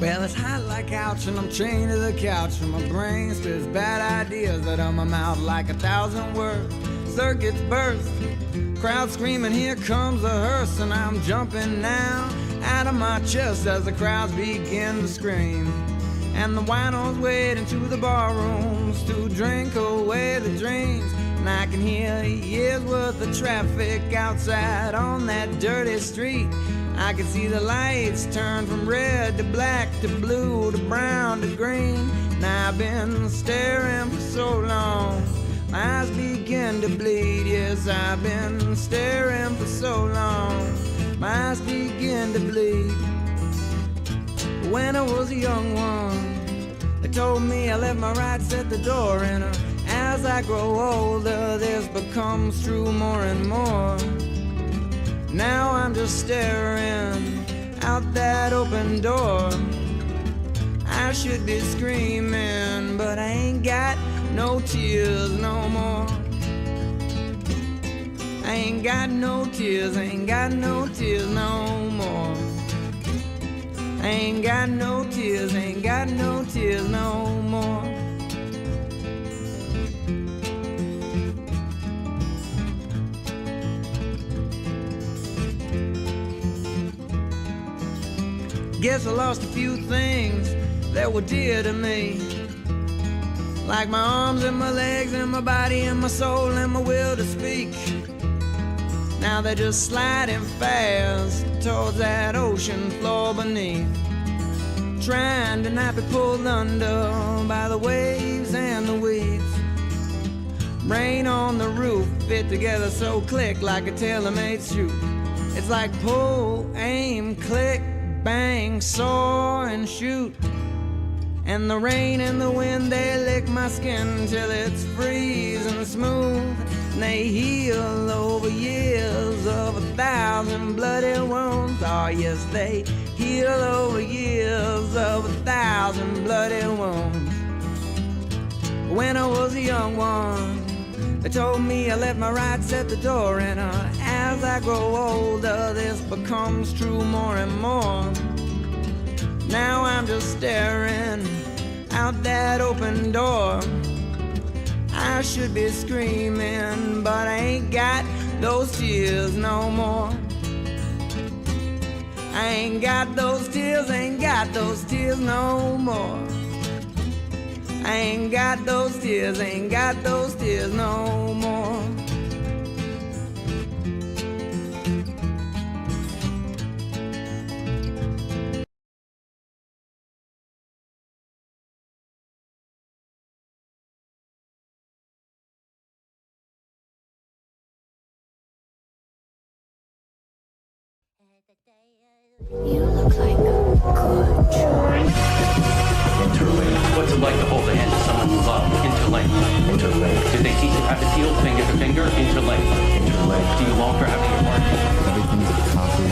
Well, it's hot like ouch, and I'm chained to the couch, and my brain spits bad ideas out of my mouth like 1,000 words. Circuits burst, crowd screaming, here comes the hearse, and I'm jumping now out of my chest as the crowds begin to scream. And the winos wade into the bar rooms to drink away the dreams. And I can hear years worth of traffic outside on that dirty street. I can see the lights turn from red to black to blue to brown to green. And I've been staring for so long, my eyes begin to bleed. Yes, I've been staring for so long, my eyes begin to bleed. When I was a young one, they told me I left my rights at the door, and as I grow older, this becomes true more and more. Now I'm just staring out that open door. I should be screaming, but I ain't got no tears no more. I ain't got no tears, I ain't got no tears no more. I ain't got no tears, ain't got no tears no more. Guess I lost a few things that were dear to me, like my arms and my legs and my body and my soul and my will to speak. Now they're just sliding fast towards that ocean floor beneath, trying to not be pulled under by the waves and the weeds. Rain on the roof fit together so click like a tailor-made suit. It's like pull, aim, click, bang, soar and shoot. And the rain and the wind, they lick my skin till it's freezing smooth. And they heal over years of 1,000 bloody wounds. Oh yes, they heal over years of 1,000 bloody wounds. When I was a young one, they told me I left my rights at the door, and as I grow older, this becomes true more and more. Now I'm just staring out that open door. I should be screaming, but I ain't got those tears no more. I ain't got those tears, ain't got those tears no more. I ain't got those tears, ain't got those tears no more. You look like a good choice. Interlink. What's it like to hold the hand of someone you love? Interlink. Interlink. Did they teach you how to feel finger to finger? Interlink. Interlink. Do you long for having your partner? Everything's a copy.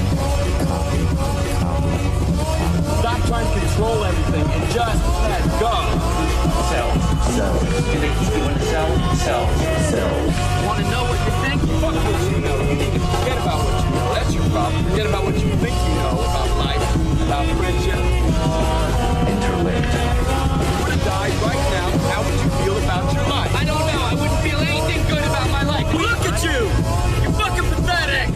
Stop trying to control everything and just let go. Cells. Cells. Do they keep you in a cell? Cells. Cells. Want to know what you think? Fuck what you know. You need to forget about what you know. That's your problem. Forget about what you think you know about life, about friendship. Interlinked. If you were to die right now, how would you feel about your life? I don't know. I wouldn't feel anything good about my life. Look at you! You're fucking pathetic!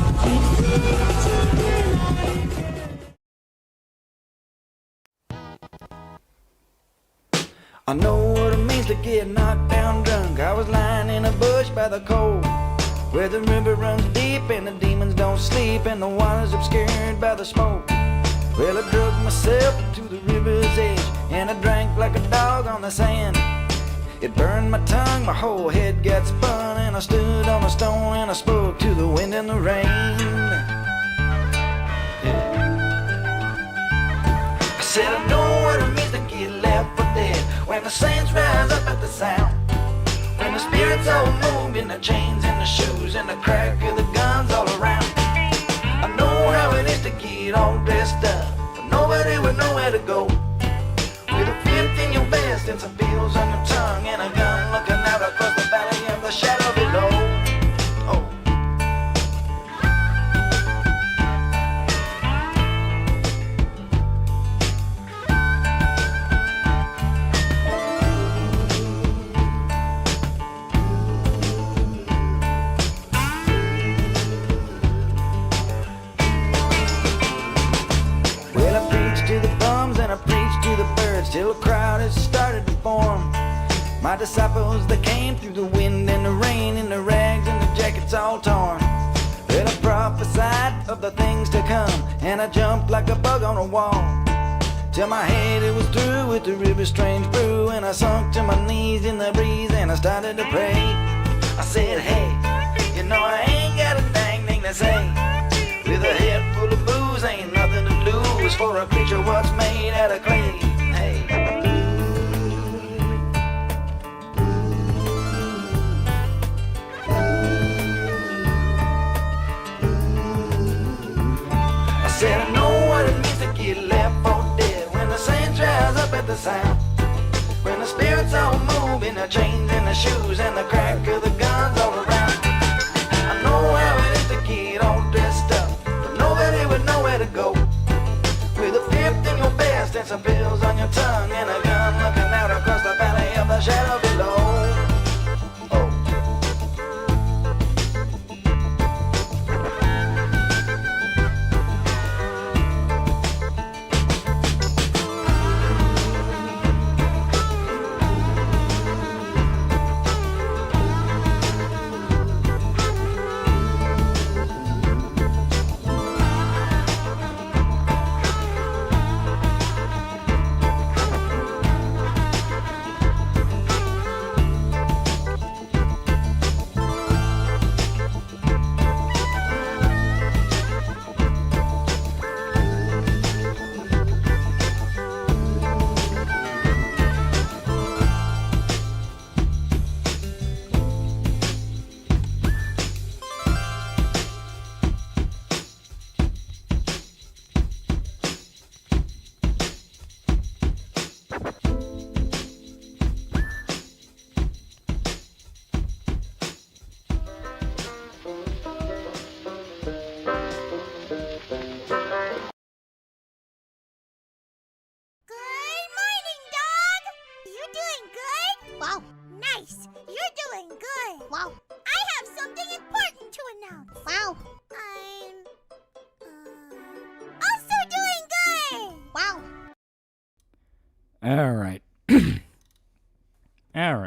I know what it means to get knocked down drunk. I was lying in a bush by the cold, where the river runs deep and the demons don't sleep and the water's obscured by the smoke. Well, I drug myself to the river's edge and I drank like a dog on the sand. It burned my tongue, my whole head got spun, and I stood on a stone and I spoke to the wind and the rain. I said I know what it means to get left for dead, when the saints rise up at the sound, when the spirits all move in the chains and the shoes and the crack of the guns all around. I know how it is to get all dressed up, but nobody would know where to go, with a fifth in your vest and some pills on your tongue and a gun looking out across the valley and the shadow below. Oh. to the bums and I preached to the birds till a crowd has started to form. My disciples, they came through the wind and the rain in the rags and the jackets all torn. Then I prophesied of the things to come, and I jumped like a bug on a wall. Till my head it was through with the river strange brew, and I sunk to my knees in the breeze and I started to pray. I said, hey, you know I ain't got a dang thing to say. With a head full of booze, ain't nothing to lose for a creature what's made out of clay. Hey. I said I know what it means to get left for dead when the saints rise up at the sound. When the spirits all move in the chains and the shoes and the crack of the guns all around. I know how it is to get all dressed up, but nobody would know where to go. With a fifth in your vest and some pills on your tongue and a gun looking out across the valley of the shadow below. Oh.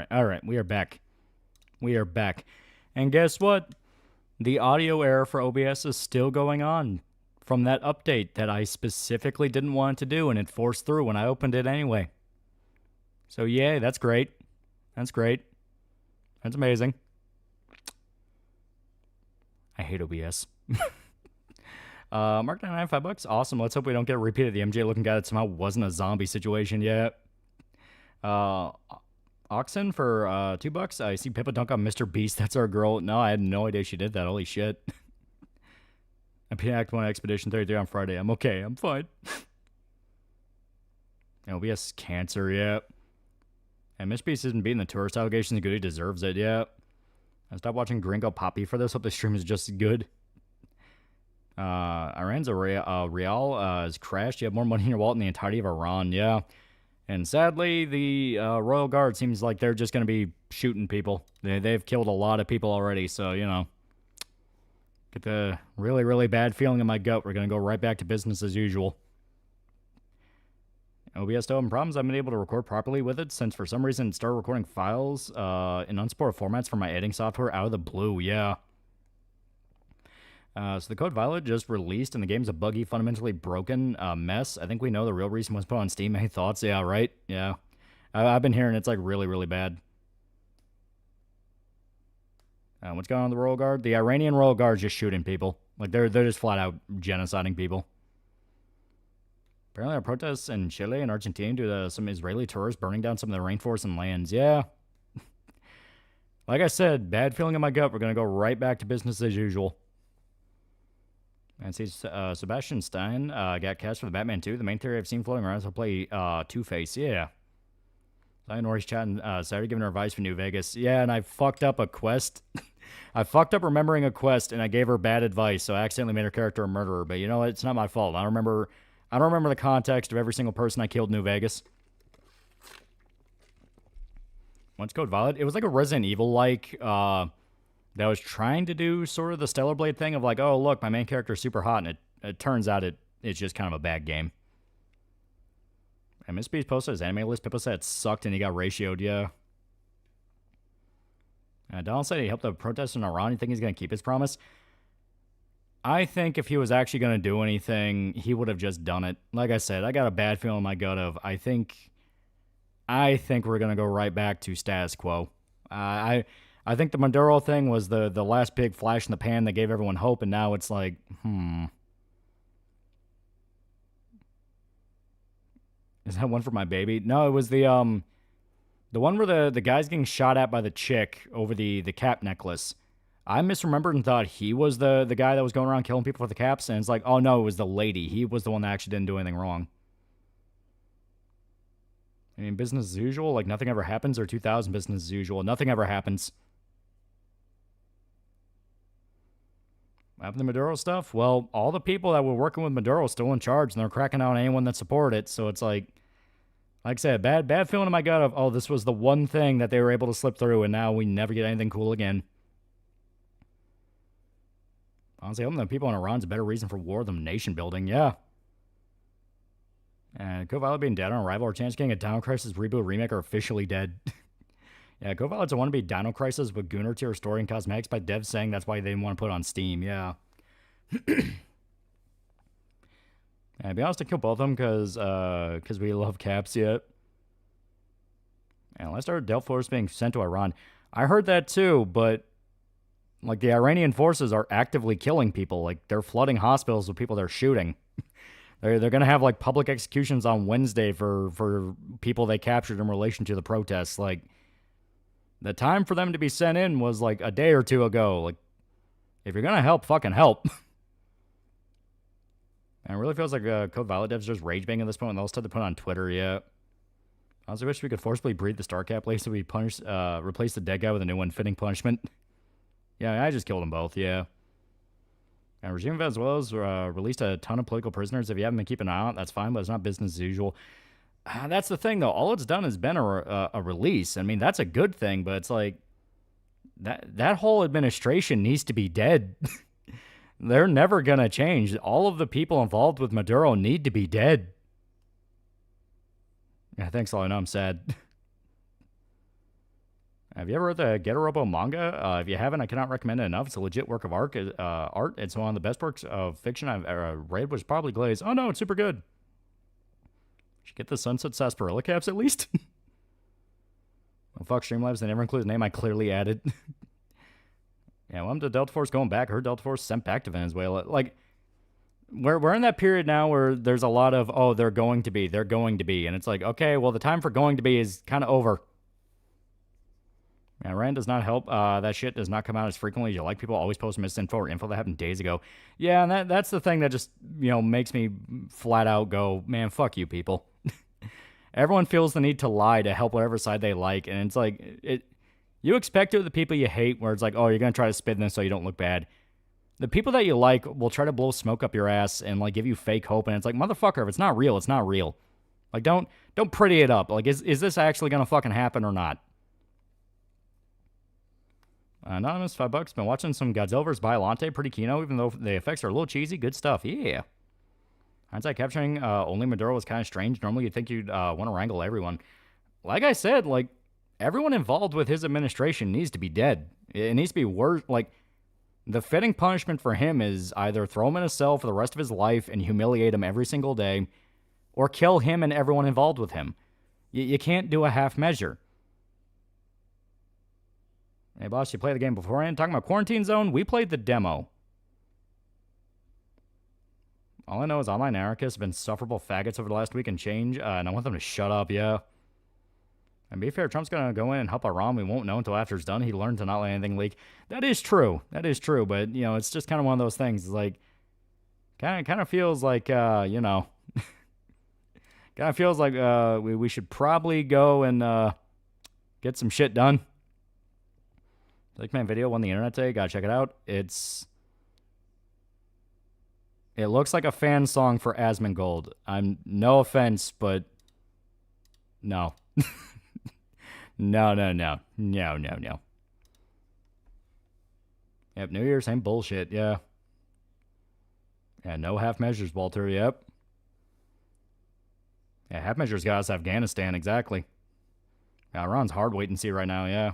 Alright, we are back. We are back. And guess what? The audio error for OBS is still going on from that update that I specifically didn't want it to do, and it forced through when I opened it anyway. So yay, that's great. That's great. That's amazing. I hate OBS. Mark 99, $5. Awesome. Let's hope we don't get a repeat of the MJ looking guy that somehow wasn't a zombie situation yet. Oxen for $2. I see Pippa dunk on Mr. Beast. That's our girl. No, I had no idea she did that. Holy shit. I'm being Act 1 Expedition 33 on Friday. I'm okay. I'm fine. OBS cancer, yeah. And Mr. Beast isn't beating the tourist allegations good. He deserves it, yeah. I stopped watching Gringo Poppy for this. Hope the stream is just as good. Iran's real has crashed. You have more money in your wallet than the entirety of Iran, yeah. And sadly, the Royal Guard seems like they're just going to be shooting people. They've killed a lot of people already, so, you know. Get the really, really bad feeling in my gut. We're going to go right back to business as usual. OBS still having problems. I haven't been able to record properly with it since for some reason it started recording files in unsupported formats from my editing software out of the blue, yeah. So the Code Violet just released, and the game's a buggy, fundamentally broken mess. I think we know the real reason was put on Steam. Any thoughts? Yeah, right? Yeah. I've been hearing it's, like, really, really bad. What's going on with the Royal Guard? The Iranian Royal Guard's just shooting people. Like, they're just flat-out genociding people. Apparently, there are protests in Chile and Argentina due to some Israeli tourists burning down some of the rainforests and lands. Yeah. Like I said, bad feeling in my gut. We're going to go right back to business as usual. And see, Sebastian Stein got cast for the Batman 2. The main theory I've seen floating around is he'll play Two-Face. Yeah. I know he's chatting Saturday giving her advice for New Vegas. Yeah, and I fucked up a quest. I fucked up remembering a quest, and I gave her bad advice, so I accidentally made her character a murderer. But you know what? It's not my fault. I don't remember the context of every single person I killed in New Vegas. What's Code Violet? It was like a Resident Evil-like... that was trying to do sort of the Stellar Blade thing of like, oh, look, my main character is super hot, and it turns out it's just kind of a bad game. And Miss Beast posted his anime list. People said it sucked and he got ratioed, yeah. Donald said he helped the protest in Iran. You think he's going to keep his promise? I think if he was actually going to do anything, he would have just done it. Like I said, I got a bad feeling in my gut of I think we're going to go right back to status quo. I think the Maduro thing was the last big flash in the pan that gave everyone hope, and now it's like, Is that one for my baby? No, it was the one where the guy's getting shot at by the chick over the cap necklace. I misremembered and thought he was the guy that was going around killing people for the caps, and it's like, oh no, it was the lady. He was the one that actually didn't do anything wrong. I mean, business as usual, like nothing ever happens, or 2000 business as usual, nothing ever happens. What happened to Maduro stuff? Well, all the people that were working with Maduro are still in charge, and they're cracking out on anyone that supported it, so it's like I said, bad feeling in my gut of, oh, this was the one thing that they were able to slip through, and now we never get anything cool again. Honestly, hoping the people in Iran's a better reason for war than nation building, yeah. And Co-Violet being dead on arrival, or chance getting a Dino Crisis reboot remake are officially dead. Yeah, Co-Violet's a wannabe Dino Crisis with Gunnar tier story and cosmetics by devs saying that's why they didn't want to put it on Steam, yeah. And to be honest, I kill both of them because we love caps yet. And let's start Delta Force being sent to Iran. I heard that too, but like the Iranian forces are actively killing people. Like they're flooding hospitals with people they're shooting. They're going to have like public executions on Wednesday for people they captured in relation to the protests. Like the time for them to be sent in was like a day or two ago. Like if you're going to help, fucking help. And it really feels like Code Violet devs just rage bang at this point, and they'll start to put on Twitter, yeah. I also wish we could forcibly breed the star cap lace so we replace the dead guy with a new one, fitting punishment. Yeah, I just killed them both, yeah. And Regime of Venezuela's released a ton of political prisoners. If you haven't been keeping an eye on it, that's fine, but it's not business as usual. That's the thing, though. All it's done has been a release. I mean, that's a good thing, but it's like that whole administration needs to be dead. They're never going to change. All of the people involved with Maduro need to be dead. Yeah, thanks, all I know. I'm sad. Have you ever read the Getorobo manga? If you haven't, I cannot recommend it enough. It's a legit work of art. It's one of the best works of fiction I've ever read, which probably Glaze. Oh, no, it's super good. Should get the Sunset Sarsaparilla caps, at least. Well, fuck Streamlabs. They never include the name I clearly added. Yeah, well, I'm to Delta Force going back. I heard Delta Force sent back to Venezuela. Like, we're in that period now where there's a lot of, oh, they're going to be. And it's like, okay, well, the time for going to be is kind of over. Yeah, Rand does not help. That shit does not come out as frequently as you like. People always post misinfo or info that happened days ago. Yeah, and that's the thing that just, makes me flat out go, man, fuck you people. Everyone feels the need to lie to help whatever side they like, and it's like, you expect it with the people you hate, where it's like, oh, you're going to try to spin this so you don't look bad. The people that you like will try to blow smoke up your ass and, like, give you fake hope, and it's like, motherfucker, if it's not real, it's not real. Like, don't pretty it up. Like, is this actually going to fucking happen or not? Anonymous, $5. Been watching some Godzilla vs. Biollante, pretty kino, even though the effects are a little cheesy. Good stuff, yeah. Hindsight capturing only Maduro was kind of strange. Normally you'd think you'd want to wrangle everyone. Like I said, like, everyone involved with his administration needs to be dead. It needs to be worse. Like, the fitting punishment for him is either throw him in a cell for the rest of his life and humiliate him every single day, or kill him and everyone involved with him. You can't do a half measure. Hey, boss, you played the game beforehand? Talking about Quarantine Zone? We played the demo. All I know is online anarchists have been sufferable faggots over the last week and change, and I want them to shut up, yeah. And be fair, Trump's going to go in and help Iran. We won't know until after it's done. He learned to not let anything leak. That is true. But, it's just kind of one of those things. It's like, kind of feels like, kind of feels like we should probably go and get some shit done. Like my video on the internet today. Gotta check it out. It looks like a fan song for Asmongold. I'm no offense, but no. No. Yep, New Year, same bullshit, yeah. Yeah, no half measures, Walter, yep. Yeah, half measures got us Afghanistan, exactly. Yeah, Iran's hard wait and see right now, yeah.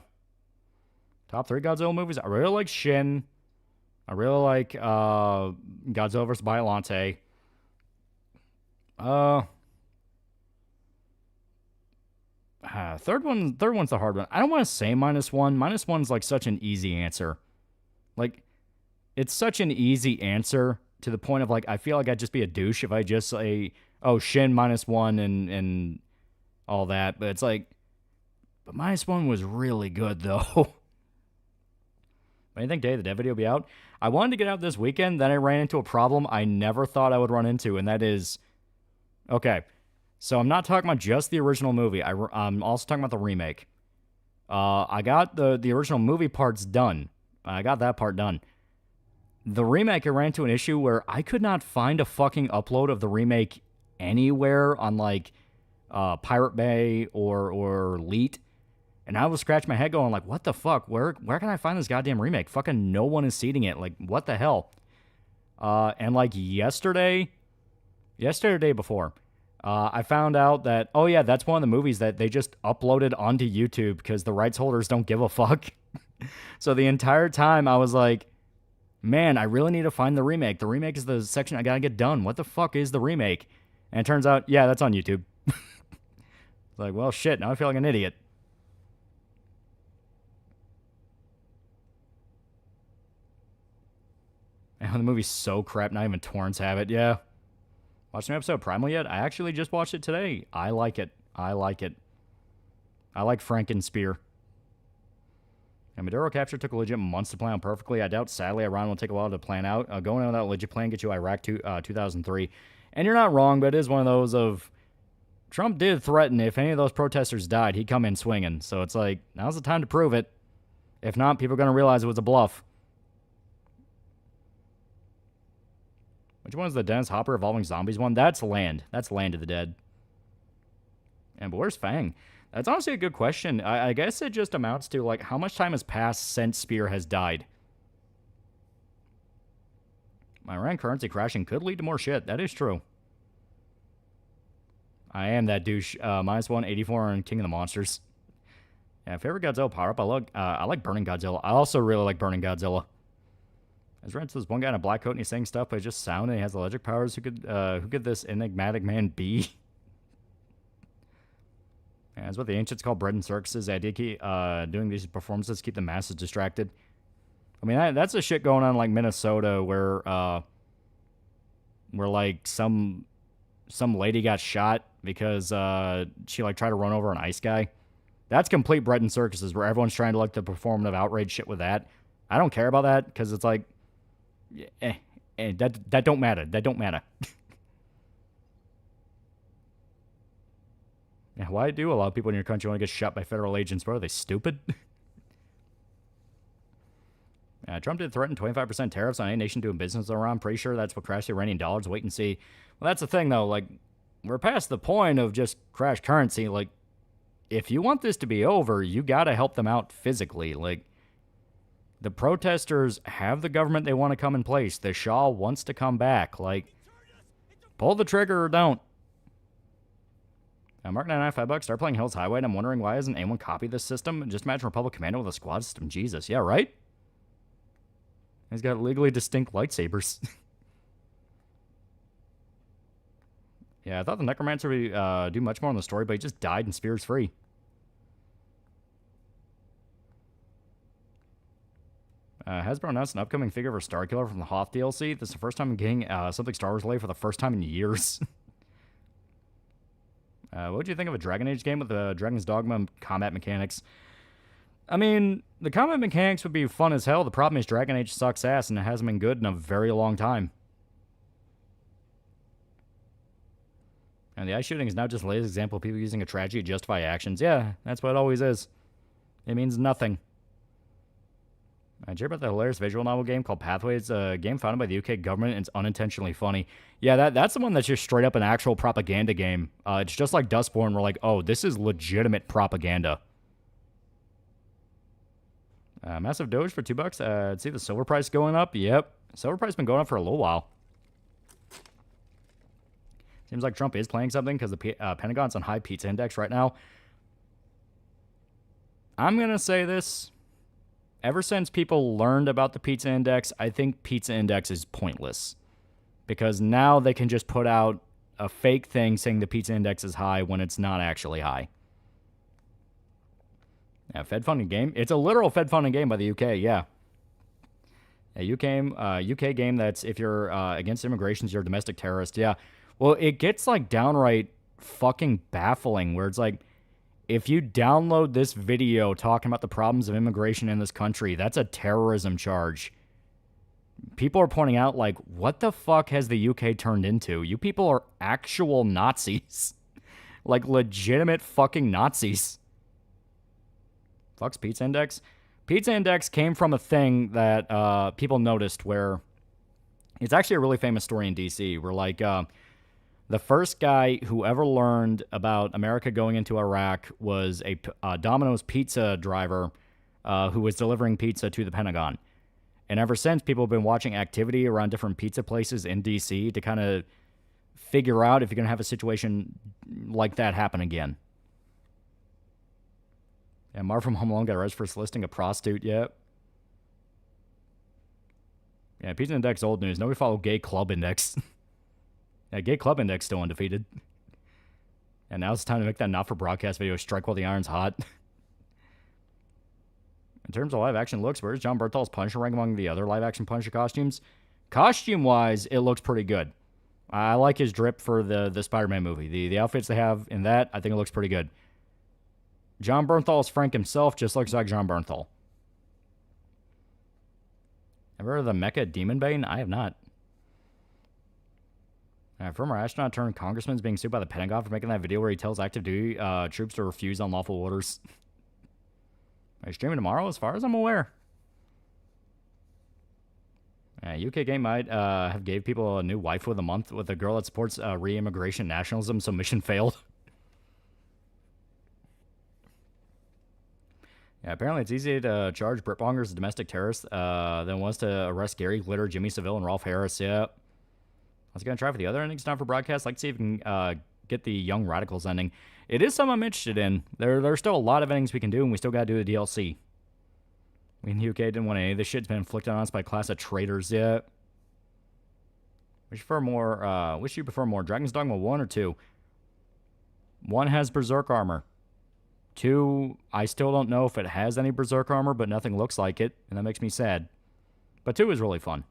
Top 3 Godzilla movies. I really like Shin. I really like Godzilla vs. Biollante. Third one's the hard one. I don't want to say -1. -1's like such an easy answer. Like, it's such an easy answer to the point of like, I feel like I'd just be a douche if I just say, oh, Shin -1 and all that. But it's like, but -1 was really good though. When do you think Day of the Dead video will be out? I wanted to get out this weekend, then I ran into a problem I never thought I would run into, and that is, okay, so I'm not talking about just the original movie. I'm also talking about the remake. I got the original movie parts done. I got that part done. The remake, I ran into an issue where I could not find a fucking upload of the remake anywhere on, like, Pirate Bay or Leet. And I was scratching my head going, like, what the fuck? Where can I find this goddamn remake? Fucking no one is seeding it. Like, what the hell? And, like, yesterday or the day before, I found out that, oh, yeah, that's one of the movies that they just uploaded onto YouTube because the rights holders don't give a fuck. So the entire time I was like, man, I really need to find the remake. The remake is the section I gotta get done. What the fuck is the remake? And it turns out, yeah, that's on YouTube. It's like, well, shit, now I feel like an idiot. And the movie's so crap, not even torrents have it. Yeah. Watched an episode of Primal yet? I actually just watched it today. I like it. I like Franken-Spear. And Maduro capture took a legit months to plan out perfectly. I doubt, sadly, Iran will take a while to plan out. Going on without a legit plan get you Iraq 2003. And you're not wrong, but it is one of those of... Trump did threaten if any of those protesters died, he'd come in swinging. So it's like, now's the time to prove it. If not, people are going to realize it was a bluff. Which one is the Dennis Hopper evolving zombies one? That's Land. That's Land of the Dead. And but where's Fang? That's honestly a good question. I guess it just amounts to, like, how much time has passed since Spear has died? My Iran currency crashing could lead to more shit. That is true. I am that douche. -1, 84 on King of the Monsters. Yeah, favorite Godzilla power-up. I like Burning Godzilla. I also really like Burning Godzilla. As ran to this one guy in a black coat and he's saying stuff, but it's just sound and he has electric powers. Who could this enigmatic man be? Yeah, that's what the ancients call bread and circuses. The idea keep doing these performances keep the masses distracted. I mean, that's the shit going on in, like, Minnesota where like some lady got shot because she, like, tried to run over an ice guy. That's complete bread and circuses where everyone's trying to, like, the performative outrage shit with that. I don't care about that because it's like, that don't matter. That don't matter. Yeah, why do a lot of people in your country want to get shot by federal agents? Bro, are they stupid? Trump did threaten 25% tariffs on any nation doing business with Iran. Pretty sure that's what crashed the Iranian dollars. Wait and see. Well, that's the thing, though. Like, we're past the point of just crash currency. Like, if you want this to be over, you got to help them out physically. Like, the protesters have the government they want to come in place. The Shah wants to come back. Like, pull the trigger or don't. Mark 99, $5. Start playing Hell's Highway, and I'm wondering why hasn't anyone copied this system? Just imagine Republic Commando with a squad system. Jesus. Yeah, right? He's got legally distinct lightsabers. Yeah, I thought the Necromancer would do much more on the story, but he just died and Spear's free. Hasbro announced an upcoming figure for Starkiller from the Hoth DLC. This is the first time I'm getting something Star Wars related for the first time in years. What would you think of a Dragon Age game with the Dragon's Dogma combat mechanics? I mean, the combat mechanics would be fun as hell. The problem is Dragon Age sucks ass, and it hasn't been good in a very long time. And the ice shooting is now just the latest example of people using a tragedy to justify actions. Yeah, that's what it always is. It means nothing. Did you hear about the hilarious visual novel game called Pathways? A game founded by the UK government, and it's unintentionally funny. Yeah, that's the one that's just straight up an actual propaganda game. It's just like Dustborn. We're like, oh, this is legitimate propaganda. Massive Doge for $2. See the silver price going up? Yep. Silver price been going up for a little while. Seems like Trump is playing something because the Pentagon's on high pizza index right now. I'm going to say this. Ever since people learned about the pizza index, I think pizza index is pointless. Because now they can just put out a fake thing saying the pizza index is high when it's not actually high. Yeah, Fed funding game. It's a literal Fed funding game by the UK, yeah. A UK game that's if you're against immigration, you're a domestic terrorist, yeah. Well, it gets like downright fucking baffling where it's like, if you download this video talking about the problems of immigration in this country, that's a terrorism charge. People are pointing out, like, what the fuck has the UK turned into? You people are actual Nazis. Like, legitimate fucking Nazis. Fuck's Pizza Index? Pizza Index came from a thing that people noticed where it's actually a really famous story in DC where, like, the first guy who ever learned about America going into Iraq was a Domino's pizza driver who was delivering pizza to the Pentagon. And ever since, people have been watching activity around different pizza places in D.C. to kind of figure out if you're going to have a situation like that happen again. Yeah, Marv from Home Alone got arrested for soliciting a prostitute yet. Yeah, Pizza Index old news. Nobody follow Gay Club Index. Yeah, Gay Club Index still undefeated. And now it's time to make that not-for-broadcast video, Strike While the Iron's Hot. In terms of live-action looks, where's John Berthol's Punisher rank among the other live-action Punisher costumes? Costume-wise, it looks pretty good. I like his drip for the Spider-Man movie. The outfits they have in that, I think it looks pretty good. John Bernthal's Frank himself just looks like John Bernthal. Ever heard of the Mecha Demon Bane? I have not. Former astronaut turned congressman is being sued by the Pentagon for making that video where he tells active duty troops to refuse unlawful orders. Are you streaming tomorrow, as far as I'm aware? UK game might have gave people a new wife of the month with a girl that supports re-immigration nationalism, so mission failed. Yeah, apparently it's easier to charge Britbongers as domestic terrorists than it was to arrest Gary Glitter, Jimmy Savile, and Rolf Harris. Yeah. Let's go try for the other endings now for broadcast. Like to see if we can get the Young Radicals ending. It is something I'm interested in. There's still a lot of endings we can do, and we still got to do the DLC. We in the UK didn't want any of this shit's been inflicted on us by a class of traitors yet. Wish you prefer more Dragon's Dogma 1 or 2? 1 has Berserk armor. 2, I still don't know if it has any Berserk armor, but nothing looks like it, and that makes me sad. But 2 is really fun.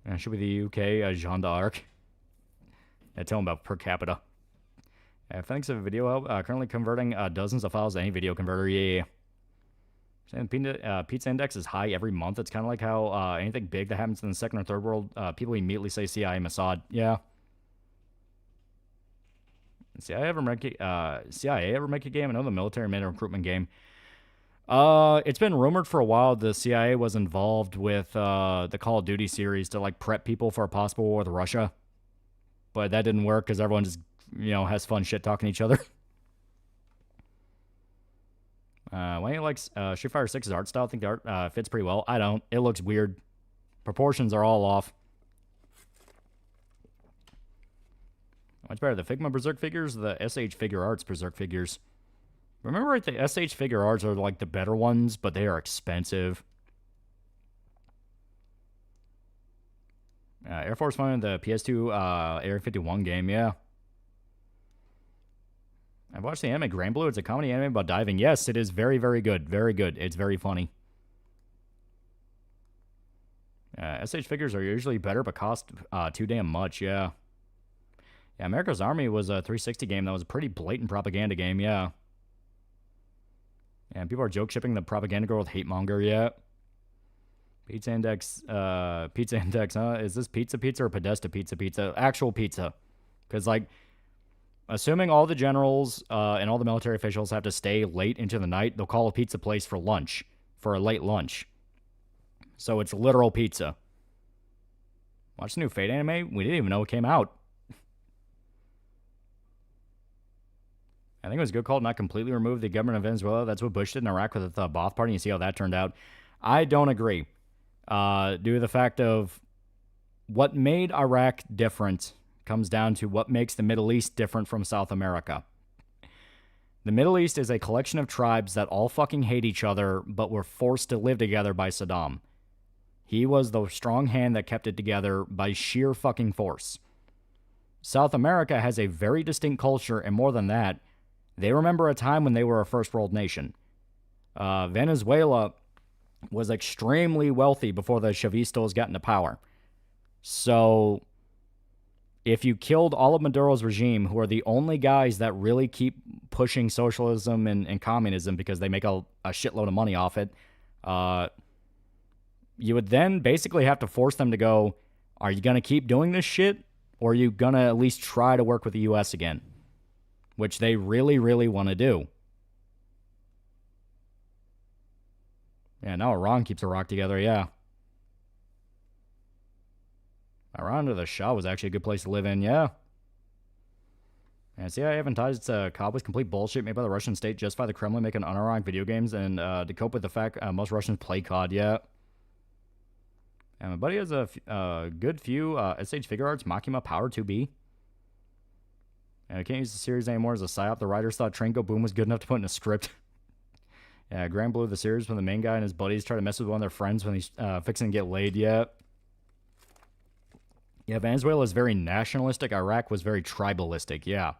And it should be the UK Jeanne d'Arc. Yeah, tell them about per capita. Thanks for the video help. Currently converting dozens of files to any video converter. Yeah. Pizza Index is high every month. It's kind of like how anything big that happens in the second or third world, people immediately say CIA Mossad. Yeah. CIA ever make a game? I know the military made a recruitment game. It's been rumored for a while the CIA was involved with the Call of Duty series to like prep people for a possible war with Russia. But that didn't work because everyone just, has fun shit talking to each other. Why do you like Street Fighter 6's art style? I think the art fits pretty well. I don't. It looks weird. Proportions are all off. What's better, the Figma Berserk figures or the SH Figure Arts Berserk figures? Remember, right, the SH Figure Arts are like the better ones, but they are expensive. Air Force One, the PS2 Area 51 game, yeah. I've watched the anime Grand Blue. It's a comedy anime about diving. Yes, it is very, very good. Very good. It's very funny. SH figures are usually better, but cost too damn much, yeah. Yeah, America's Army was a 360 game that was a pretty blatant propaganda game, yeah. Yeah, people are joke shipping the propaganda girl with hate monger, yeah. Pizza Index, huh? Is this pizza or Podesta pizza? Actual pizza. Because, like, assuming all the generals and all the military officials have to stay late into the night, they'll call a pizza place for lunch, for a late lunch. So it's literal pizza. Watch the new Fate anime? We didn't even know it came out. I think it was a good call to not completely remove the government of Venezuela. That's what Bush did in Iraq with the Ba'ath Party. You see how that turned out. I don't agree. Due to the fact of what made Iraq different comes down to what makes the Middle East different from South America. The Middle East is a collection of tribes that all fucking hate each other, but were forced to live together by Saddam. He was the strong hand that kept it together by sheer fucking force. South America has a very distinct culture, and more than that, they remember a time when they were a first world nation. Venezuela was extremely wealthy before the Chavistas got into power. So, if you killed all of Maduro's regime, who are the only guys that really keep pushing socialism and communism because they make a shitload of money off it, you would then basically have to force them to go, are you going to keep doing this shit? Or are you going to at least try to work with the U.S. again? Which they really, really want to do. Yeah, now Iran keeps Iraq together, yeah. Iran under the Shah was actually a good place to live in, yeah. And CIA advertised Kabul complete bullshit made by the Russian state just by the Kremlin making unironic video games and to cope with the fact most Russians play COD, yeah. And my buddy has a good few SH Figure Arts Makima Power 2B. And I can't use the series anymore as a psyop. The writers thought Train Go Boom was good enough to put in a script. Yeah, Grand Blue, the series when the main guy and his buddies try to mess with one of their friends when he's fixing to get laid, yeah. Yeah, Venezuela is very nationalistic. Iraq was very tribalistic, yeah.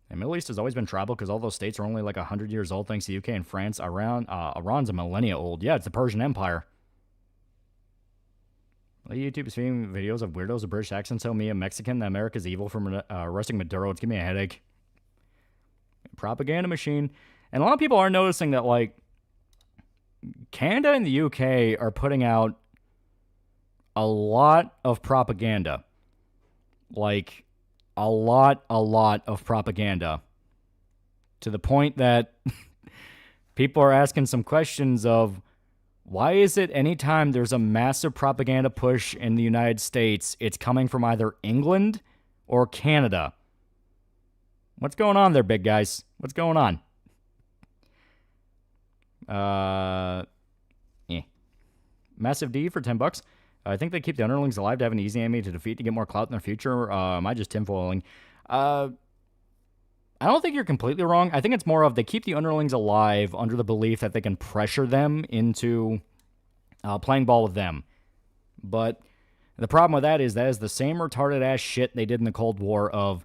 And Middle East has always been tribal because all those states are only like 100 years old thanks to UK and France. Iran's a millennia old. Yeah, it's the Persian Empire. YouTube is feeding videos of weirdos with British accents tell me a Mexican that America's evil from arresting Maduro. It's giving me a headache. Propaganda machine. And a lot of people are noticing that, like, Canada and the UK are putting out a lot of propaganda. Like, a lot of propaganda. To the point that people are asking some questions of, why is it anytime there's a massive propaganda push in the United States, it's coming from either England or Canada? What's going on there, big guys? What's going on? Massive D for $10. I think they keep the underlings alive to have an easy enemy to defeat to get more clout in their future. Am I just tinfoiling? I don't think you're completely wrong. I think it's more of they keep the underlings alive under the belief that they can pressure them into playing ball with them. But the problem with that is the same retarded ass shit they did in the Cold War of,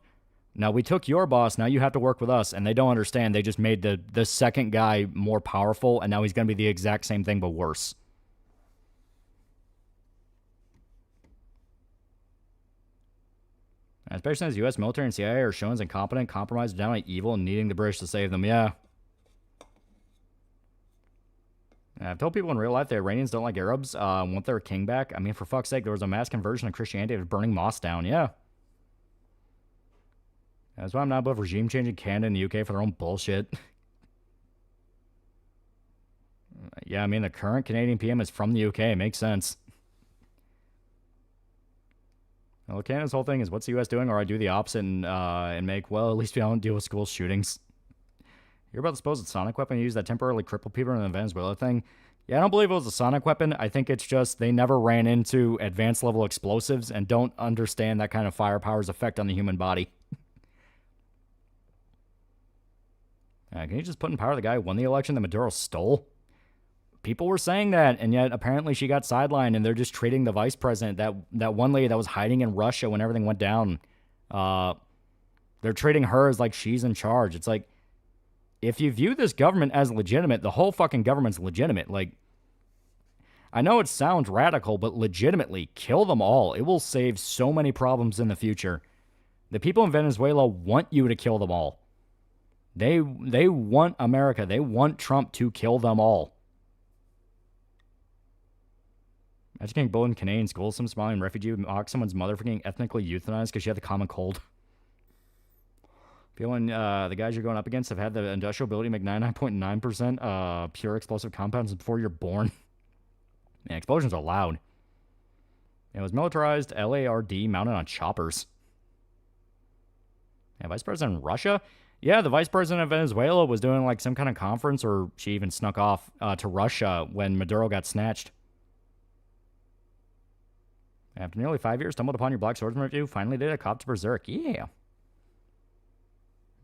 now we took your boss, now you have to work with us. And they don't understand. They just made the second guy more powerful, and now he's going to be the exact same thing but worse. Especially since the U.S. military and CIA are shown as incompetent, compromised, downright evil, and needing the British to save them. Yeah. I've told people in real life the Iranians don't like Arabs, want their king back. I mean, for fuck's sake, there was a mass conversion of Christianity of burning mosques down. Yeah. That's why I'm not above regime change in Canada and the UK for their own bullshit. Yeah, I mean, the current Canadian PM is from the UK. It makes sense. Well, Canada's whole thing is, what's the U.S. doing? Or I do the opposite and make, well, at least we don't deal with school shootings. You're about the supposed sonic weapon used that temporarily crippled people in the Venezuela thing? Yeah, I don't believe it was a sonic weapon. I think it's just they never ran into advanced level explosives and don't understand that kind of firepower's effect on the human body. Can you just put in power the guy who won the election that Maduro stole? People were saying that, and yet apparently she got sidelined, and they're just treating the vice president, that one lady that was hiding in Russia when everything went down, they're treating her as like she's in charge. It's like, if you view this government as legitimate, the whole fucking government's legitimate. Like, I know it sounds radical, but legitimately, kill them all. It will save so many problems in the future. The people in Venezuela want you to kill them all. They want America. They want Trump to kill them all. Imagine getting bullied in Canadian school, some smiling refugee would mock someone's mother for getting ethnically euthanized because she had the common cold. Feeling the guys you're going up against have had the industrial ability to make 99.9% pure explosive compounds before you're born. Man, explosions are loud. It was militarized LARD mounted on choppers. Yeah, Vice President in Russia? Yeah, the Vice President of Venezuela was doing like some kind of conference, or she even snuck off to Russia when Maduro got snatched. After nearly 5 years, stumbled upon your Black Swordsman review. Finally did a cop to Berserk. Yeah.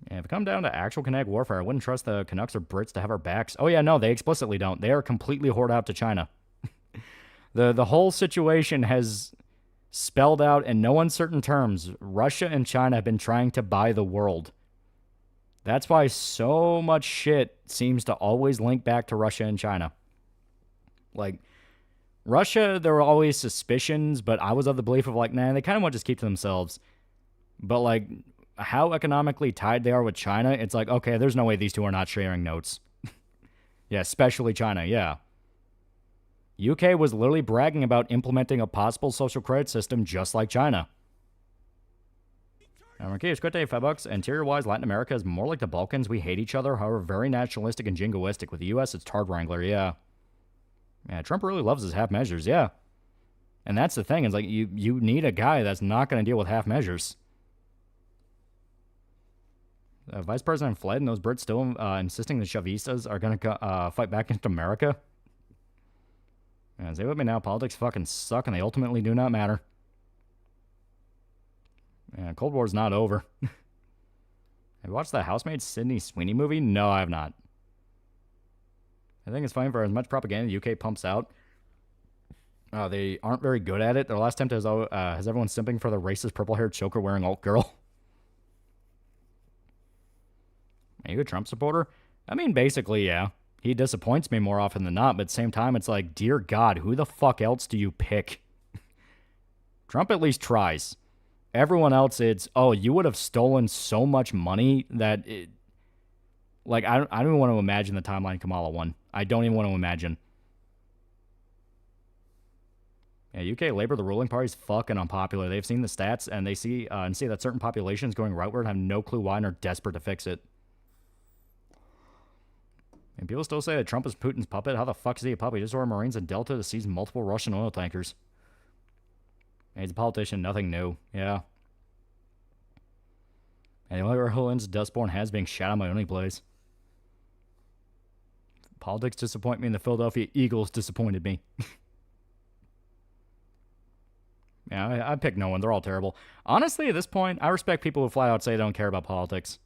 If it come down to actual kinetic warfare, I wouldn't trust the Canucks or Brits to have our backs. Oh yeah, no, they explicitly don't. They are completely whored out to China. The whole situation has spelled out in no uncertain terms. Russia and China have been trying to buy the world. That's why so much shit seems to always link back to Russia and China. Like, Russia, there were always suspicions, but I was of the belief of like, nah, they kind of want to just keep to themselves. But like, how economically tied they are with China, it's like, okay, there's no way these two are not sharing notes. Yeah, especially China, yeah. UK was literally bragging about implementing a possible social credit system just like China. Marquis, good day, $5. Interior-wise, Latin America is more like the Balkans. We hate each other, however, very nationalistic and jingoistic. With the US, it's Tard Wrangler, yeah. Yeah, Trump really loves his half measures, yeah. And that's the thing, it's like, you need a guy that's not going to deal with half measures. Vice President fled, and those Brits still insisting the Chavistas are going to fight back into America. Yeah, say with me now, politics fucking suck, and they ultimately do not matter. Yeah, Cold War's not over. Have you watched the Housemaid Sydney Sweeney movie? No, I have not. I think it's fine for as much propaganda the UK pumps out. They aren't very good at it. Their last attempt has everyone simping for the racist purple-haired choker-wearing alt girl. Are you a Trump supporter? I mean, basically, yeah. He disappoints me more often than not, but at the same time, it's like, dear God, who the fuck else do you pick? Trump at least tries. Everyone else, it's, oh, you would have stolen so much money that it... Like, I don't even want to imagine the timeline Kamala won. I don't even want to imagine. Yeah, UK Labour, the ruling party, is fucking unpopular. They've seen the stats, and they see that certain populations going rightward and have no clue why and are desperate to fix it. And people still say that Trump is Putin's puppet. How the fuck is he a puppet? He just ordered Marines in Delta to seize multiple Russian oil tankers. And he's a politician, nothing new. Yeah. And the only way who ends Dustborn has being shot on my only place. Politics disappoint me, and the Philadelphia Eagles disappointed me. Yeah, I pick no one. They're all terrible. Honestly, at this point, I respect people who flat out say they don't care about politics.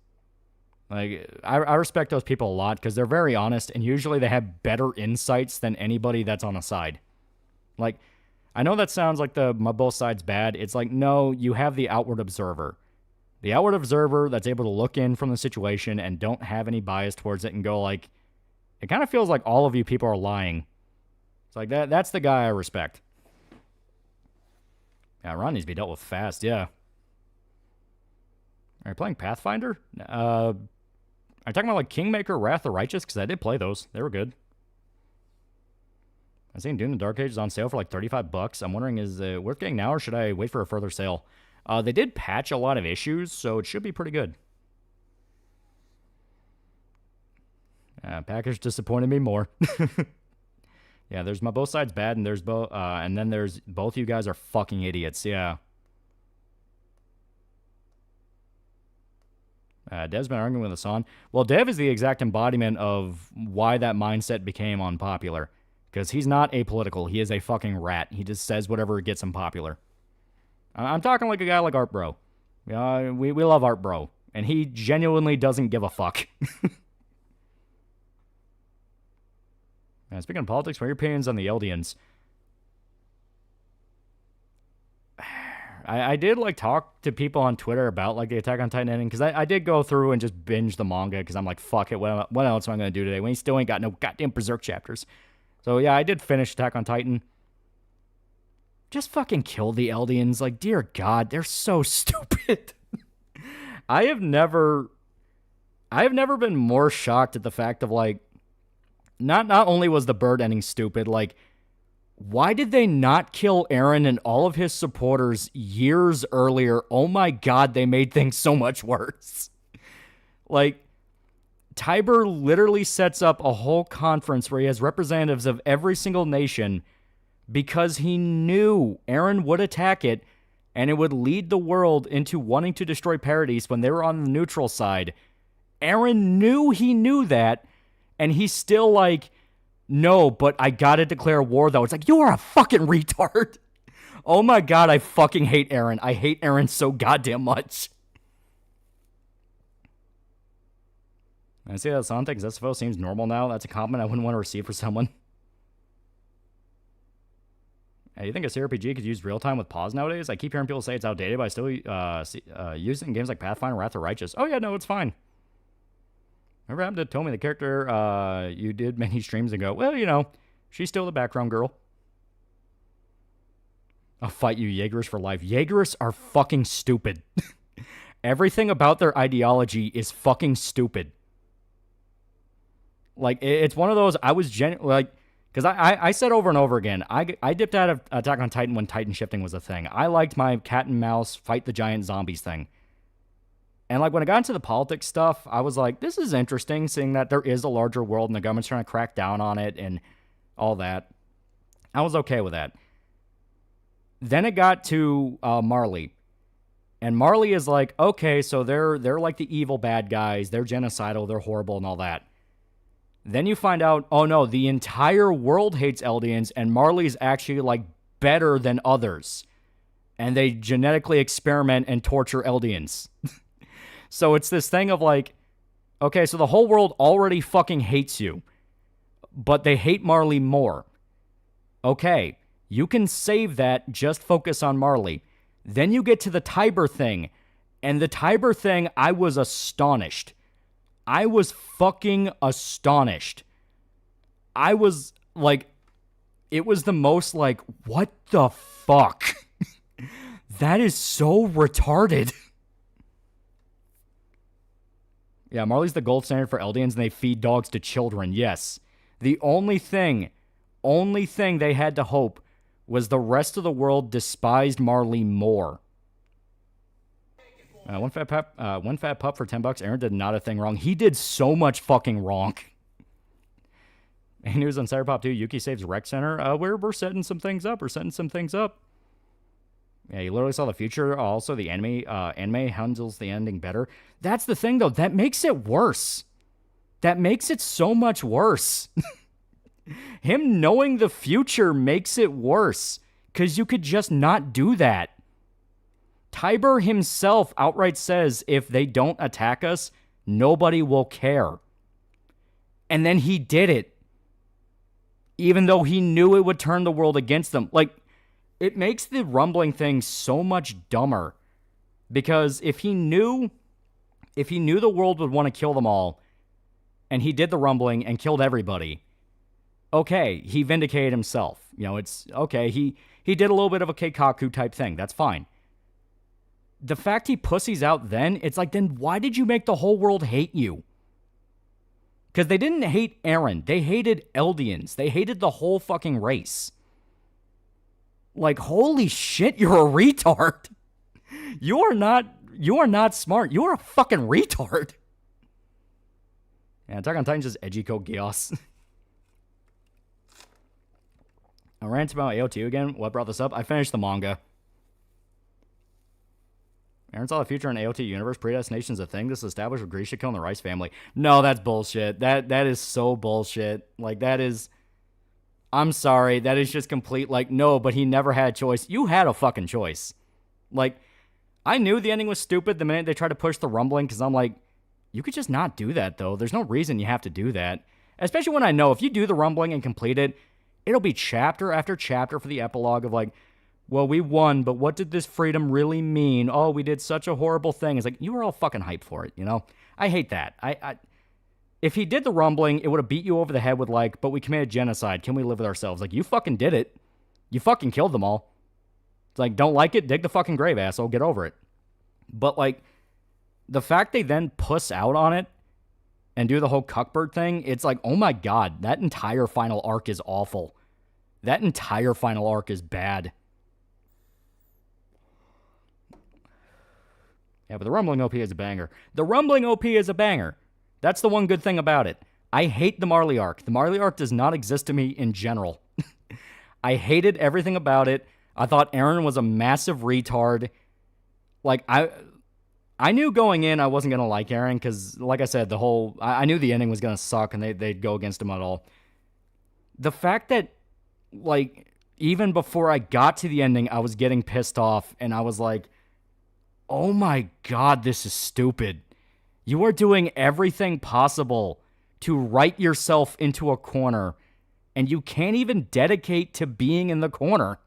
Like, I respect those people a lot because they're very honest, and usually they have better insights than anybody that's on a side. Like, I know that sounds like my both sides bad. It's like, no, you have the outward observer. The outward observer that's able to look in from the situation and don't have any bias towards it and go like, it kind of feels like all of you people are lying. It's like, that's the guy I respect. Yeah, Ron needs to be dealt with fast, yeah. Are you playing Pathfinder? Are you talking about like Kingmaker, Wrath of the Righteous? Because I did play those. They were good. I seen Dune and Dark Age is on sale for like $35. I'm wondering, is it worth getting now or should I wait for a further sale? They did patch a lot of issues, so it should be pretty good. Package disappointed me more. Yeah, there's my both sides bad, and there's and then there's both you guys are fucking idiots. Yeah. Dev's been arguing with us on. Well, Dev is the exact embodiment of why that mindset became unpopular. Because he's not apolitical. He is a fucking rat. He just says whatever gets him popular. I'm talking like a guy like Art Bro. We love Art Bro. And he genuinely doesn't give a fuck. Speaking of politics, what are your opinions on the Eldians? I did like talk to people on Twitter about like the Attack on Titan ending because I did go through and just binge the manga because I'm like, fuck it, what else am I going to do today when he still ain't got no goddamn Berserk chapters? So yeah, I did finish Attack on Titan. Just fucking kill the Eldians. Like, dear God, they're so stupid. I have never been more shocked at the fact of like, not only was the bird ending stupid, like, why did they not kill Eren and all of his supporters years earlier? Oh my God, they made things so much worse. Like, Tiber literally sets up a whole conference where he has representatives of every single nation because he knew Eren would attack it and it would lead the world into wanting to destroy Paradise when they were on the neutral side. Eren knew he knew that, and he's still like, no, but I gotta declare war, though. It's like, you are a fucking retard. Oh my god, I fucking hate Aaron. I hate Aaron so goddamn much. I see that Sonic XSFO seems normal now. That's a compliment I wouldn't want to receive for someone. Hey, you think a CRPG could use real-time with pause nowadays? I keep hearing people say it's outdated, but I still use it in games like Pathfinder, Wrath of Righteous. Oh yeah, no, it's fine. Remember happened to Tommy, the character you did many streams ago? Well, you know, she's still the background girl. I'll fight you, Jaegerists for life. Jaegerists are fucking stupid. Everything about their ideology is fucking stupid. Like, it's one of those, I was like, because I said over and over again, I dipped out of Attack on Titan when Titan shifting was a thing. I liked my cat and mouse fight the giant zombies thing. And like when I got into the politics stuff, I was like, this is interesting, seeing that there is a larger world and the government's trying to crack down on it and all that. I was okay with that. Then it got to Marley. And Marley is like, okay, so they're like the evil bad guys. They're genocidal, they're horrible and all that. Then you find out, oh no, the entire world hates Eldians, and Marley's actually, like, better than others. And they genetically experiment and torture Eldians. So it's this thing of, like, okay, so the whole world already fucking hates you, but they hate Marley more. Okay, you can save that, just focus on Marley. Then you get to the Tiber thing, and the Tiber thing, I was astonished. I was fucking astonished. I was like, it was the most like, what the fuck? That is so retarded. Yeah, Marley's the gold standard for Eldians, and they feed dogs to children. Yes. The only thing they had to hope was the rest of the world despised Marley more. One fat pup for $10. Aaron did not a thing wrong. He did so much fucking wrong. And news on Cyberpop 2, Yuki saves Rec Center. We're setting some things up. Yeah, you literally saw the future. Also, the anime handles the ending better. That's the thing, though. That makes it worse. That makes it so much worse. Him knowing the future makes it worse. Because you could just not do that. Tiber himself outright says, if they don't attack us, nobody will care. And then he did it. Even though he knew it would turn the world against them. Like, it makes the rumbling thing so much dumber. Because if he knew the world would want to kill them all, and he did the rumbling and killed everybody, okay, he vindicated himself. You know, it's, okay, he did a little bit of a Keikaku type thing. That's fine. The fact he pussies out then, it's like, then why did you make the whole world hate you? Because they didn't hate Aaron. They hated Eldians. They hated the whole fucking race. Like, holy shit, you're a retard. You are not smart. You are a fucking retard. Yeah, Attack on Titan's just edgy code chaos. I rant about AO2 again. What brought this up? I finished the manga. Aaron saw the future in AOT universe. Predestination's a thing. This is established with Grisha killing the Rice family. No, that's bullshit. That is so bullshit. Like, that is... I'm sorry. That is just complete, like, no, but he never had a choice. You had a fucking choice. Like, I knew the ending was stupid the minute they tried to push the rumbling, because I'm like, you could just not do that, though. There's no reason you have to do that. Especially when I know if you do the rumbling and complete it, it'll be chapter after chapter for the epilogue of, like, well, we won, but what did this freedom really mean? Oh, we did such a horrible thing. It's like, you were all fucking hyped for it, you know? I hate that. If he did the rumbling, it would have beat you over the head with, like, but we committed genocide. Can we live with ourselves? Like, you fucking did it. You fucking killed them all. It's like, don't like it? Dig the fucking grave, asshole. Get over it. But, like, the fact they then puss out on it and do the whole cuckbird thing, it's like, oh my god, that entire final arc is awful. That entire final arc is bad. Yeah, but the Rumbling OP is a banger. The Rumbling OP is a banger. That's the one good thing about it. I hate the Marley arc. The Marley arc does not exist to me in general. I hated everything about it. I thought Aaron was a massive retard. Like, I knew going in I wasn't going to like Aaron because, like I said, I knew the ending was going to suck and they'd go against him at all. The fact that, like, even before I got to the ending, I was getting pissed off, and I was like, oh my god, this is stupid. You are doing everything possible to write yourself into a corner, and you can't even dedicate to being in the corner.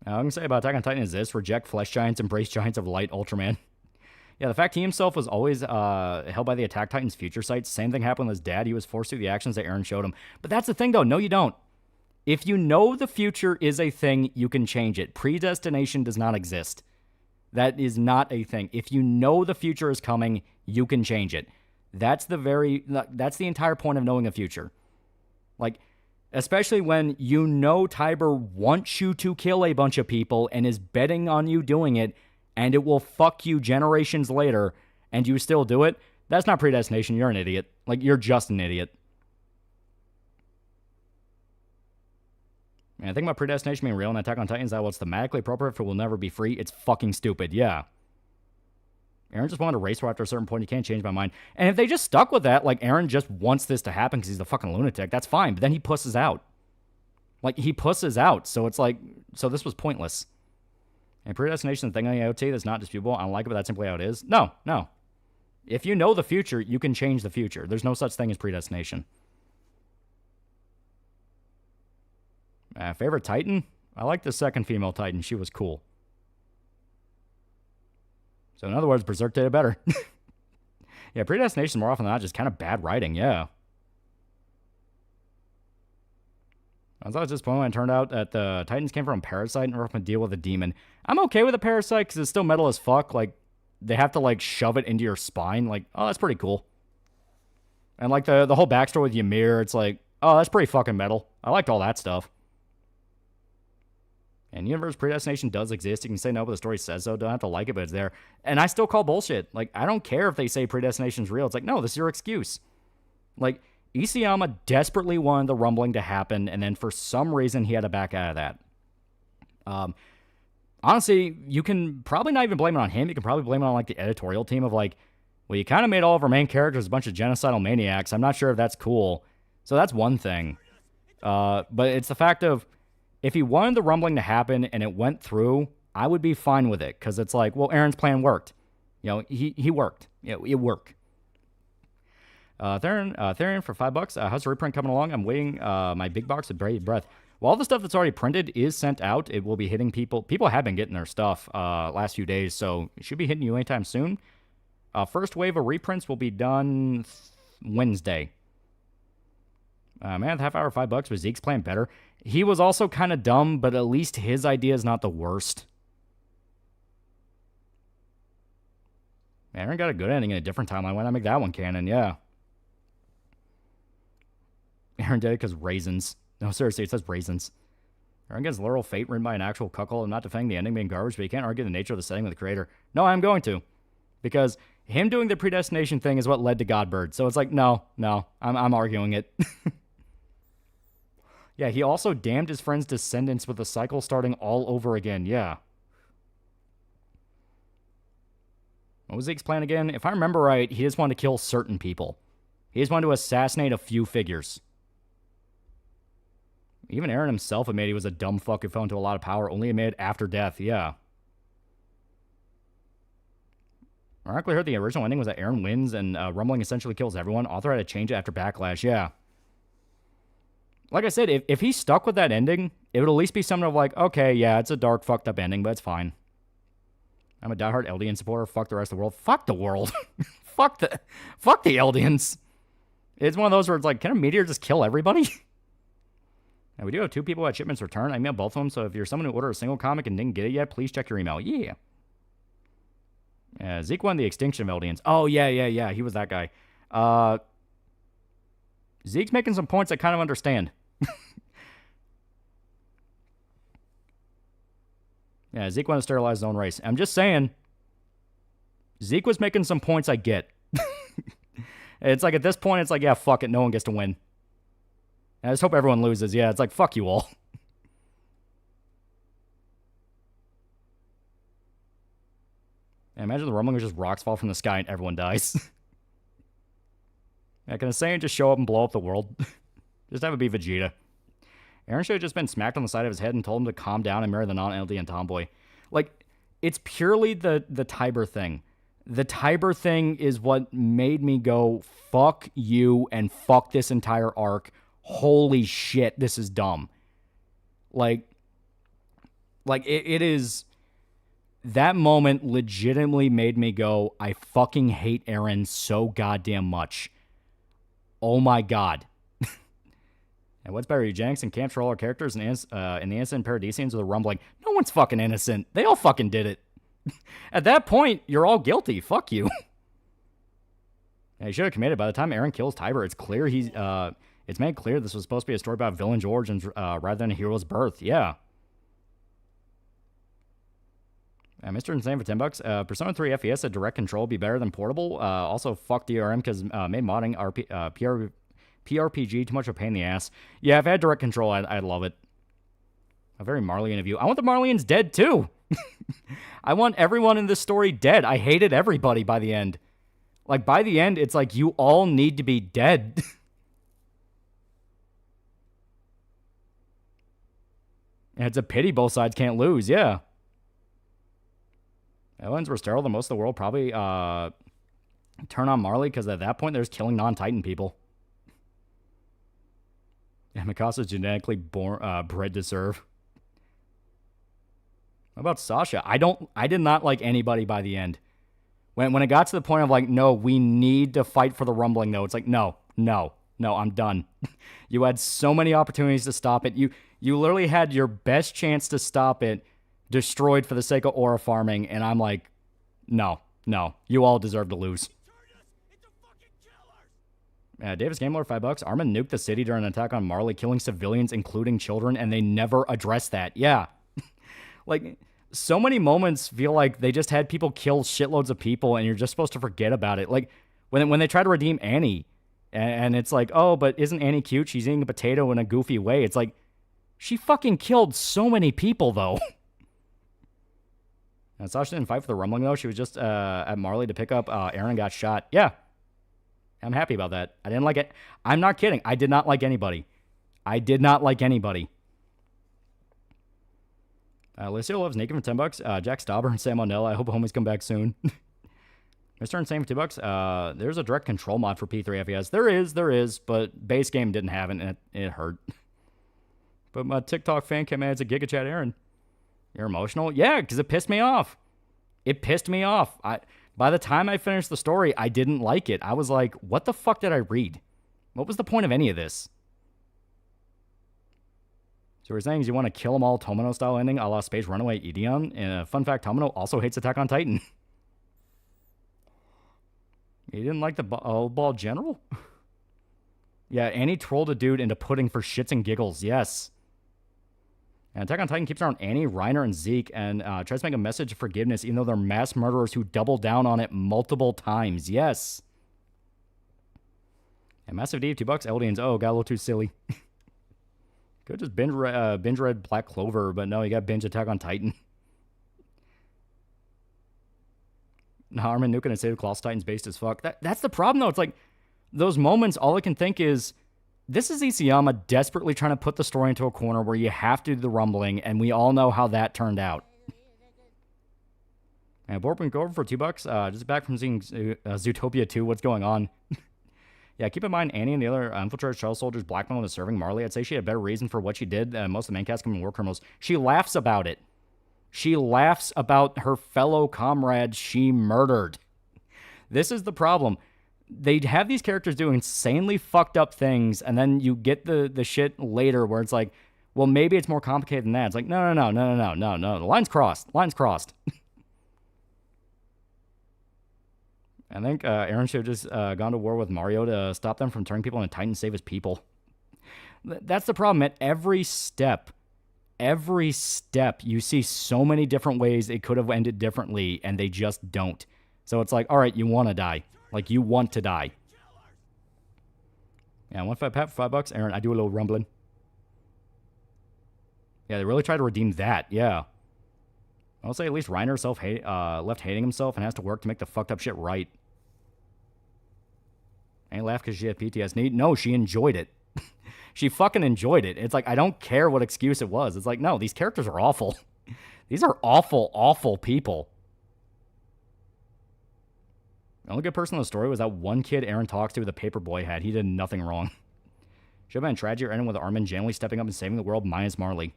All I can say about Attack on Titan is this: reject flesh giants, embrace giants of light, Ultraman. Yeah, the fact he himself was always held by the Attack Titan's future sight. Same thing happened with his dad. He was forced through the actions that Eren showed him. But that's the thing, though. No, you don't. If you know the future is a thing, you can change it. Predestination does not exist. That is not a thing. If you know the future is coming, you can change it. That's the entire point of knowing the future. Like, especially when you know Tiber wants you to kill a bunch of people and is betting on you doing it, and it will fuck you generations later, and you still do it. That's not predestination. You're an idiot. Like, you're just an idiot. Man, I think about predestination being real in Attack on Titan is that what's thematically appropriate for will never be free. It's fucking stupid, yeah. Eren just wanted to race war after a certain point. You can't change my mind. And if they just stuck with that, like, Eren just wants this to happen because he's a fucking lunatic, that's fine. But then he pusses out. Like, he pusses out. So it's like, so this was pointless. And predestination is the thing on the IoT that's not disputable. I don't like it, but that's simply how it is. No. If you know the future, you can change the future. There's no such thing as predestination. Favorite Titan? I like the second female Titan. She was cool. So in other words, Berserk did it better. Yeah, predestination more often than not just kind of bad writing, yeah. I was disappointed when it turned out that the Titans came from a parasite and we're going to deal with a demon. I'm okay with a parasite because it's still metal as fuck. Like, they have to, like, shove it into your spine. Like, oh, that's pretty cool. And, like, the whole backstory with Ymir, it's like, oh, that's pretty fucking metal. I liked all that stuff. And universe predestination does exist. You can say no, but the story says so. Don't have to like it, but it's there. And I still call bullshit. Like, I don't care if they say predestination's real. It's like, no, this is your excuse. Like, Isayama desperately wanted the rumbling to happen, and then for some reason he had to back out of that. Honestly, you can probably not even blame it on him. You can probably blame it on, like, the editorial team of, like, well, you kind of made all of our main characters a bunch of genocidal maniacs. I'm not sure if that's cool. So that's one thing. But it's the fact of, if he wanted the rumbling to happen and it went through, I would be fine with it. Because it's like, well, Eren's plan worked. You know, he worked. You know, it worked. Therian for $5. How's the reprint coming along? I'm waiting my big box with bated breath. Well, all the stuff that's already printed is sent out. It will be hitting people. People have been getting their stuff last few days, so it should be hitting you anytime soon. First wave of reprints will be done Wednesday. Man, half hour, $5. Was Zeke's plan better? He was also kind of dumb, but at least his idea is not the worst. Man, Eren got a good ending in a different timeline. Why not make that one canon? Yeah. Eren did it because raisins. No, seriously, it says raisins. Eren gets literal fate written by an actual cuckold. I'm not defending the ending being garbage, but you can't argue the nature of the setting with the creator. No, I'm going to. Because him doing the predestination thing is what led to Godbird. So it's like, no, I'm arguing it. Yeah, he also damned his friend's descendants with the cycle starting all over again. Yeah. What was Zeke's plan again? If I remember right, he just wanted to kill certain people. He just wanted to assassinate a few figures. Even Eren himself admitted he was a dumb fuck who fell into a lot of power, only admitted after death. Yeah. I actually heard the original ending was that Eren wins and Rumbling essentially kills everyone. Author had to change it after Backlash. Yeah. Like I said, if he stuck with that ending, it would at least be something of like, okay, yeah, it's a dark, fucked up ending, but it's fine. I'm a diehard Eldian supporter. Fuck the rest of the world. Fuck the world. fuck the Eldians. It's one of those where it's like, can a meteor just kill everybody? Now, we do have 2 people at shipment's return. I mailed both of them, so if you're someone who ordered a single comic and didn't get it yet, please check your email. Yeah. Zeke won the extinction of Eldians. Oh, yeah. He was that guy. Zeke's making some points I kind of understand. Yeah, Zeke wanted to sterilize his own race. I'm just saying, Zeke was making some points I get. It's like, at this point, it's like, yeah, fuck it, no one gets to win. I just hope everyone loses. Yeah, it's like, fuck you all. Yeah, imagine the rumbling was just rocks fall from the sky and everyone dies. Yeah, can a Saiyan just show up and blow up the world? Just have it be Vegeta. Aaron should have just been smacked on the side of his head and told him to calm down and marry the non-LDN tomboy. Like, it's purely the Tiber thing. The Tiber thing is what made me go, fuck you and fuck this entire arc. Holy shit, this is dumb. Like it is... That moment legitimately made me go, I fucking hate Aaron so goddamn much. Oh my god. And what's better, eugenics and camp troll our characters in the innocent Paradisians or the rumbling? No one's fucking innocent. They all fucking did it. At that point, you're all guilty. Fuck you. Yeah, he should have committed. By the time Aaron kills Tiber, it's clear it's made clear this was supposed to be a story about villain's origins rather than a hero's birth. Yeah. Mr. Insane for $10. Persona 3 FES at direct control be better than portable. Also, fuck DRM because made modding PRPG too much of a pain in the ass. Yeah, if I had direct control, I'd love it. A very Marleyan of you. I want the Marleyans dead too. I want everyone in this story dead. I hated everybody by the end. Like, by the end, it's like you all need to be dead. And it's a pity both sides can't lose, yeah. Aliens were sterile, the most of the world probably turn on Marley, because at that point, they're just killing non-Titan people. And Mikasa's genetically bred to serve. What about Sasha? I did not like anybody by the end. When it got to the point of like, no, we need to fight for the rumbling, though, it's like, no, I'm done. You had so many opportunities to stop it. You literally had your best chance to stop it destroyed for the sake of aura farming, and I'm like, no, you all deserve to lose. Davis Game Lord, $5. Armin nuked the city during an attack on Marley, killing civilians, including children, and they never addressed that. Yeah. Like, so many moments feel like they just had people kill shitloads of people, and you're just supposed to forget about it. Like, when they try to redeem Annie, and it's like, oh, but isn't Annie cute? She's eating a potato in a goofy way. It's like, she fucking killed so many people, though. And Sasha didn't fight for the rumbling, though. She was just at Marley to pick up Aaron got shot. Yeah. I'm happy about that. I didn't like it. I'm not kidding. I did not like anybody. Lucio loves Naked for $10. Jack Stauber and Sam O'Neill. I hope homies come back soon. Mr. Insane for $2. There's a direct control mod for P3 FES. There is, but base game didn't have it, and it hurt. But my TikTok fan came adds a Giga Chat Aaron. You're emotional? Yeah, because it pissed me off. By the time I finished the story, I didn't like it. I was like, what the fuck did I read? What was the point of any of this? So we're saying is you want to kill them all Tomino style ending a la Space Runaway Ideon. And fun fact, Tomino also hates Attack on Titan. He didn't like the ball general? Yeah, Annie trolled a dude into pudding for shits and giggles. Yes. And Attack on Titan keeps around Annie, Reiner, and Zeke and tries to make a message of forgiveness even though they're mass murderers who double down on it multiple times. Yes. And Massive D, $2. Eldians, oh, got a little too silly. Could just binge read Black Clover, but no, you got binge Attack on Titan. Harmon Nuke and Save Colossal Titan's based as fuck. That's the problem, though. It's like, those moments, all I can think is, this is Isayama desperately trying to put the story into a corner where you have to do the rumbling, and we all know how that turned out. And Borpin go over for $2. Just back from seeing Zootopia 2. What's going on? Yeah, keep in mind, Annie and the other infiltrated shell soldiers blackmailed and serving Marley. I'd say she had a better reason for what she did than most of the main cast coming war criminals. She laughs about it. She laughs about her fellow comrades she murdered. This is the problem. They have these characters do insanely fucked up things, and then you get the shit later where it's like, well, maybe it's more complicated than that. It's like, no. The line's crossed. I think Aaron should have just gone to war with Mario to stop them from turning people into Titan, save his people. That's the problem. At every step, you see so many different ways it could have ended differently, and they just don't. So it's like, all right, you want to die. Like, you want to die. Yeah, 1-5 Pat for $5. Aaron, I do a little rumbling. Yeah, they really try to redeem that. Yeah. I'll say at least Reiner herself left hating himself and has to work to make the fucked up shit right. Ain't laugh because she had PTSD. No, she enjoyed it. She fucking enjoyed it. It's like, I don't care what excuse it was. It's like, no, these characters are awful. These are awful, awful people. The only good person in the story was that one kid Aaron talks to with a paperboy hat. He did nothing wrong. Should have been a tragedy ending with Armin genuinely stepping up and saving the world minus Marley.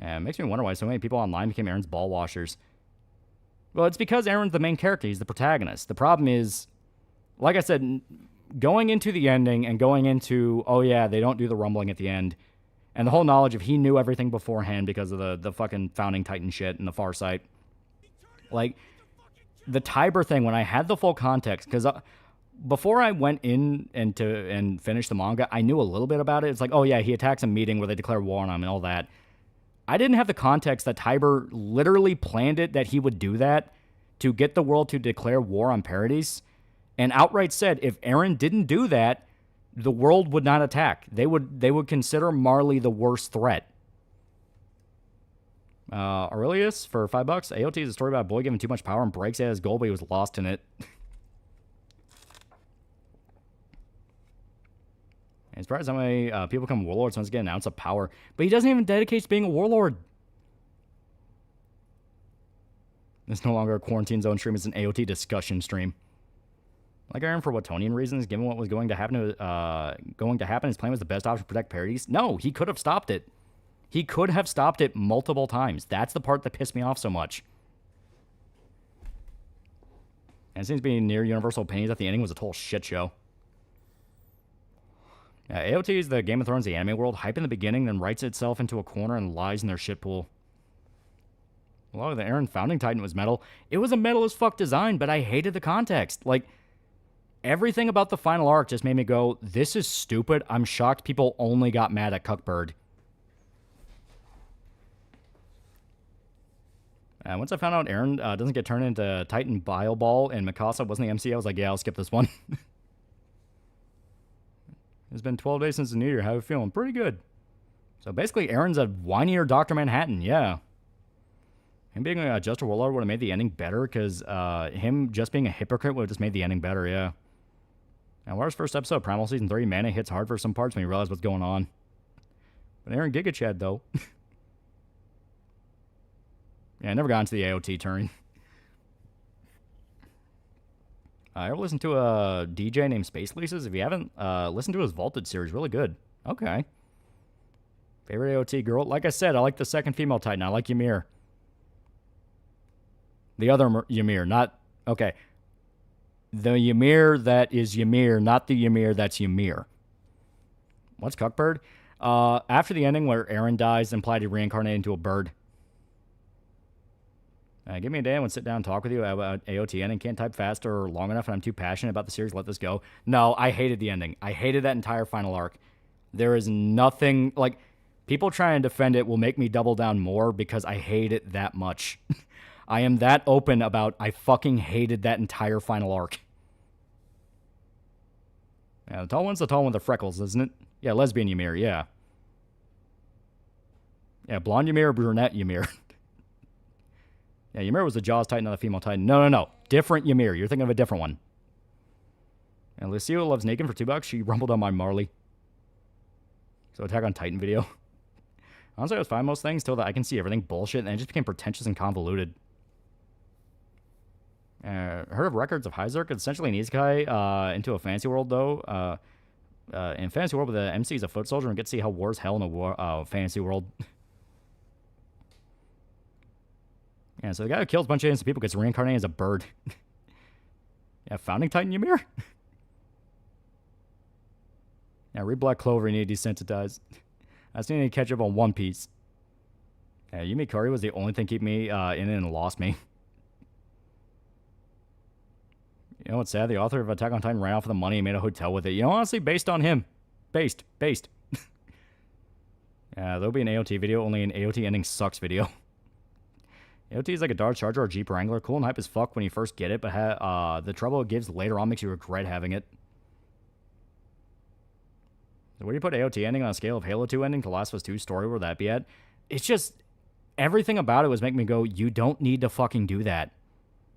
Yeah, it makes me wonder why so many people online became Aaron's ball washers. Well, it's because Aaron's the main character. He's the protagonist. The problem is, like I said, going into the ending and going into, oh yeah, they don't do the rumbling at the end, and the whole knowledge of he knew everything beforehand because of the fucking founding Titan shit and the far sight. Like, the Tiber thing, when I had the full context, because before I went in and finished the manga, I knew a little bit about it. It's like, oh yeah, he attacks a meeting where they declare war on him and all that. I didn't have the context that Tiber literally planned it, that he would do that to get the world to declare war on Paradis, and outright said if Eren didn't do that, the world would not attack. They would consider Marley the worst threat. Aurelius for $5. AOT is a story about a boy given too much power and breaks it as goal, but he was lost in it. It's surprised how many people become warlords once again an ounce of power. But he doesn't even dedicate to being a warlord. It's no longer a quarantine zone stream. It's an AOT discussion stream. Like Aaron for Watonian reasons, given what was going to happen, his plan was the best option to protect Paradis. No, he could have stopped it. He could have stopped it multiple times. That's the part that pissed me off so much. And it seems to be near universal opinions that the ending was a total shit show. AOT is the Game of Thrones, the anime world. Hype in the beginning, then writes itself into a corner and lies in their shit pool. A lot of the Eren founding Titan was metal. It was a metal as fuck design, but I hated the context. Like, everything about the final arc just made me go, this is stupid. I'm shocked people only got mad at Cuckbird. Once I found out Eren doesn't get turned into Titan Bile Ball and Mikasa wasn't the MC, I was like, yeah, I'll skip this one. It's been 12 days since the New Year. How are you feeling? Pretty good. So basically, Eren's a whinier Dr. Manhattan, yeah. Him being a Just a Warlord would have made the ending better, because him just being a hypocrite would have just made the ending better, yeah. Now, War's first episode, Primal Season 3, Mana hits hard for some parts when you realize what's going on. But Eren Giga Chad, though. Yeah, I never got into the AOT turn. I ever listened to a DJ named Space Leases? If you haven't, listened to his Vaulted series. Really good. Okay. Favorite AOT girl? Like I said, I like the second female Titan. I like Ymir. The other Ymir, not... Okay. The Ymir that is Ymir, not the Ymir that's Ymir. What's Cuckbird? After the ending where Eren dies, implied he reincarnated into a bird. Give me a day, I want to sit down and talk with you about AOT ending. Can't type fast or long enough, and I'm too passionate about the series. Let this go. No, I hated the ending. I hated that entire final arc. There is nothing... Like, people trying to defend it will make me double down more because I hate it that much. I am that open about I fucking hated that entire final arc. Yeah, the tall one's the tall one with the freckles, isn't it? Yeah, lesbian Ymir, yeah. Yeah, blonde Ymir, brunette Ymir. Yeah, Ymir was the Jaws Titan, not the female Titan. No. Different Ymir. You're thinking of a different one. And Lucio loves Negan for $2. She rumbled on my Marley. So Attack on Titan video. Honestly, I was fine most things till that I can see everything bullshit, and it just became pretentious and convoluted. Heard of Records of Hyzerk? It's essentially an isekai into a fantasy world, though. In fantasy world, where the MC is a foot soldier and get to see how war's hell in a fantasy world. Yeah, so the guy who kills a bunch of innocent people gets reincarnated as a bird. Yeah, Founding Titan Ymir? Yeah, read Black Clover and you need to desensitize. I just need to catch up on One Piece. Yeah, Yumi Kari was the only thing keeping me in it and lost me. You know what's sad? The author of Attack on Titan ran off with the money and made a hotel with it. You know, honestly, based on him. Based. Yeah, there'll be an AOT video, only an AOT ending sucks video. AOT is like a Dodge Charger or Jeep Wrangler. Cool and hype as fuck when you first get it, but the trouble it gives later on makes you regret having it. So where do you put AOT ending on a scale of Halo 2 ending to Last of Us 2 story? Where would that be at? It's just... Everything about it was making me go, you don't need to fucking do that.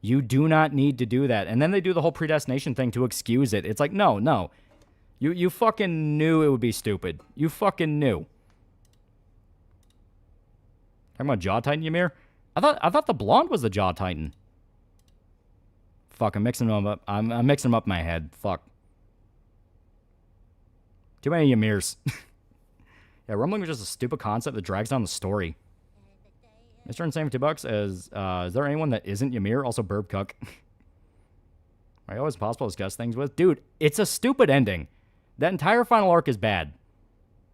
You do not need to do that. And then they do the whole predestination thing to excuse it. It's like, no. You fucking knew it would be stupid. You fucking knew. Talking about Jaw Titan, Ymir? I thought the blonde was the Jaw Titan. Fuck, I'm mixing them up. I'm mixing them up in my head. Fuck. Too many Ymirs. Yeah, rumbling was just a stupid concept that drags down the story. Mr. Insane for $2 is there anyone that isn't Ymir? Also Burb Cuck. Are you always possible to discuss things with? Dude, it's a stupid ending. That entire final arc is bad.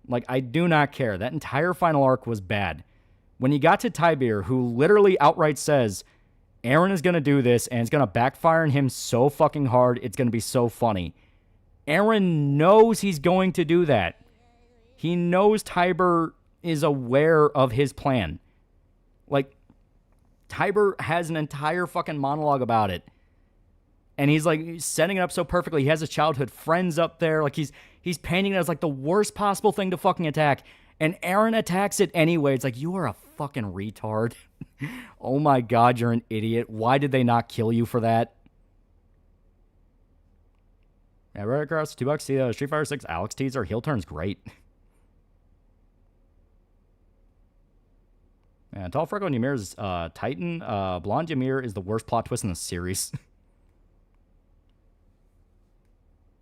Like, I do not care. That entire final arc was bad. When you got to Tybir, who literally outright says, Eren is going to do this, and it's going to backfire on him so fucking hard, it's going to be so funny. Eren knows he's going to do that. He knows Tybir is aware of his plan. Like, Tybir has an entire fucking monologue about it. And he's like setting it up so perfectly. He has his childhood friends up there. Like he's painting it as like the worst possible thing to fucking attack. And Eren attacks it anyway. It's like, you are a fucking retard. Oh my god, you're an idiot. Why did they not kill you for that? Yeah, right across $2. See the Street Fighter 6 Alex teaser. Heel turn's great. Yeah, Tall Freckle Ymir's Titan. Blonde Ymir is the worst plot twist in the series.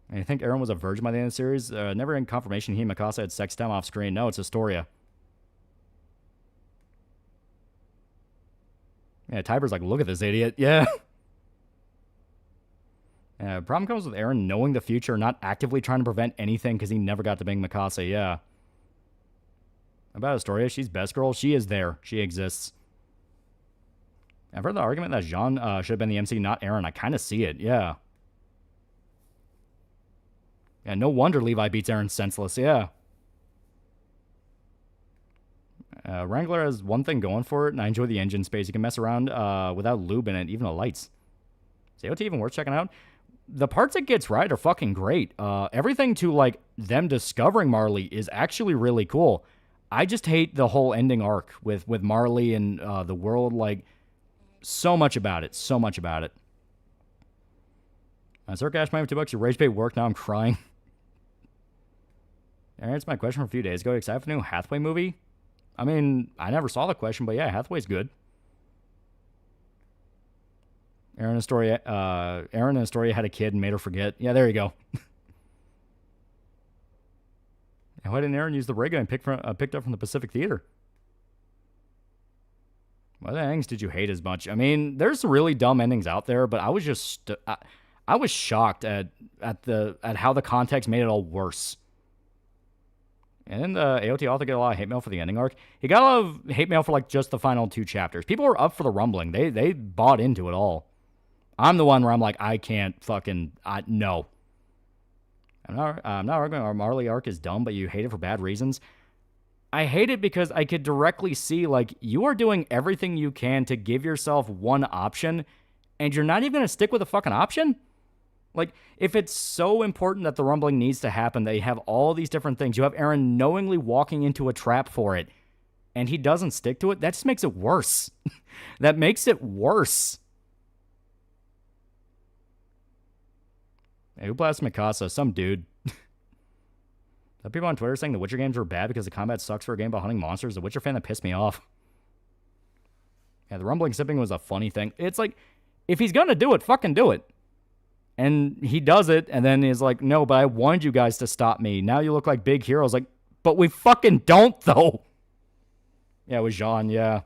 And I think Eren was a virgin by the end of the series. Never in confirmation he and Mikasa had sex time off screen. No, it's Astoria. Yeah, Tybir's like, look at this idiot. Yeah. Problem comes with Eren knowing the future, not actively trying to prevent anything because he never got to bang Mikasa. Yeah. About Astoria, she's best girl. She is there. She exists. I've heard the argument that Jean should have been the MC, not Eren. I kind of see it. Yeah. Yeah, no wonder Levi beats Eren senseless, yeah. Wrangler has one thing going for it, and I enjoy the engine space. You can mess around without lube in it, even the lights. Is AOT even worth checking out? The parts it gets right are fucking great. Everything to, like, them discovering Marley is actually really cool. I just hate the whole ending arc with Marley and the world, like, so much about it. So much about it. Sir Cash, my $2. Your rage bait worked, now I'm crying. Aaron, it's my question from a few days ago. Excited for the new Hathaway movie? I mean, I never saw the question, but yeah, Hathaway's good. Aaron and Astoria had a kid and made her forget. Yeah, there you go. And why didn't Aaron use the ray gun picked up from the Pacific Theater? What endings did you hate as much? I mean, there's some really dumb endings out there, but I was just I was shocked at how the context made it all worse. And then the AOT author get a lot of hate mail for the ending arc. He got a lot of hate mail for like just the final 2 chapters. People were up for the rumbling. They bought into it all. I'm the one where I'm like, I can't fucking no. I'm not arguing our Marley arc is dumb, but you hate it for bad reasons. I hate it because I could directly see, like, you are doing everything you can to give yourself one option, and you're not even going to stick with the fucking option? Like, if it's so important that the rumbling needs to happen, that you have all these different things, you have Eren knowingly walking into a trap for it, and he doesn't stick to it, that just makes it worse. That makes it worse. Hey, who blasted Mikasa? Some dude. The people on Twitter saying the Witcher games were bad because the combat sucks for a game about hunting monsters. The Witcher fan that pissed me off. Yeah, the rumbling sipping was a funny thing. It's like, if he's gonna do it, fucking do it. And he does it, and then he's like, no, but I wanted you guys to stop me. Now you look like big heroes. Like, but we fucking don't, though. Yeah, it was Jean, yeah.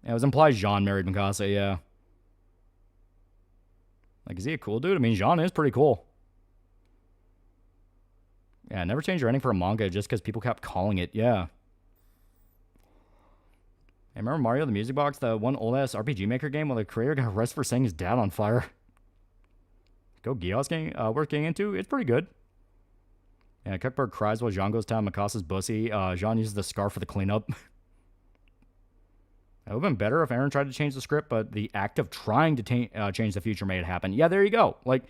Yeah, it was implied Jean married Mikasa, yeah. Like, is he a cool dude? I mean, Jean is pretty cool. Yeah, never change your ending for a manga just because people kept calling it, yeah. Hey, remember Mario the Music Box, the one old-ass RPG Maker game where the creator got arrested for setting his dad on fire? Go Geos game, worth getting into? It's pretty good. Yeah, Cuckberg cries while Jean goes down Mikasa's bussy. Jean uses the scarf for the cleanup. It would have been better if Eren tried to change the script, but the act of trying to change the future made it happen. Yeah, there you go. Like,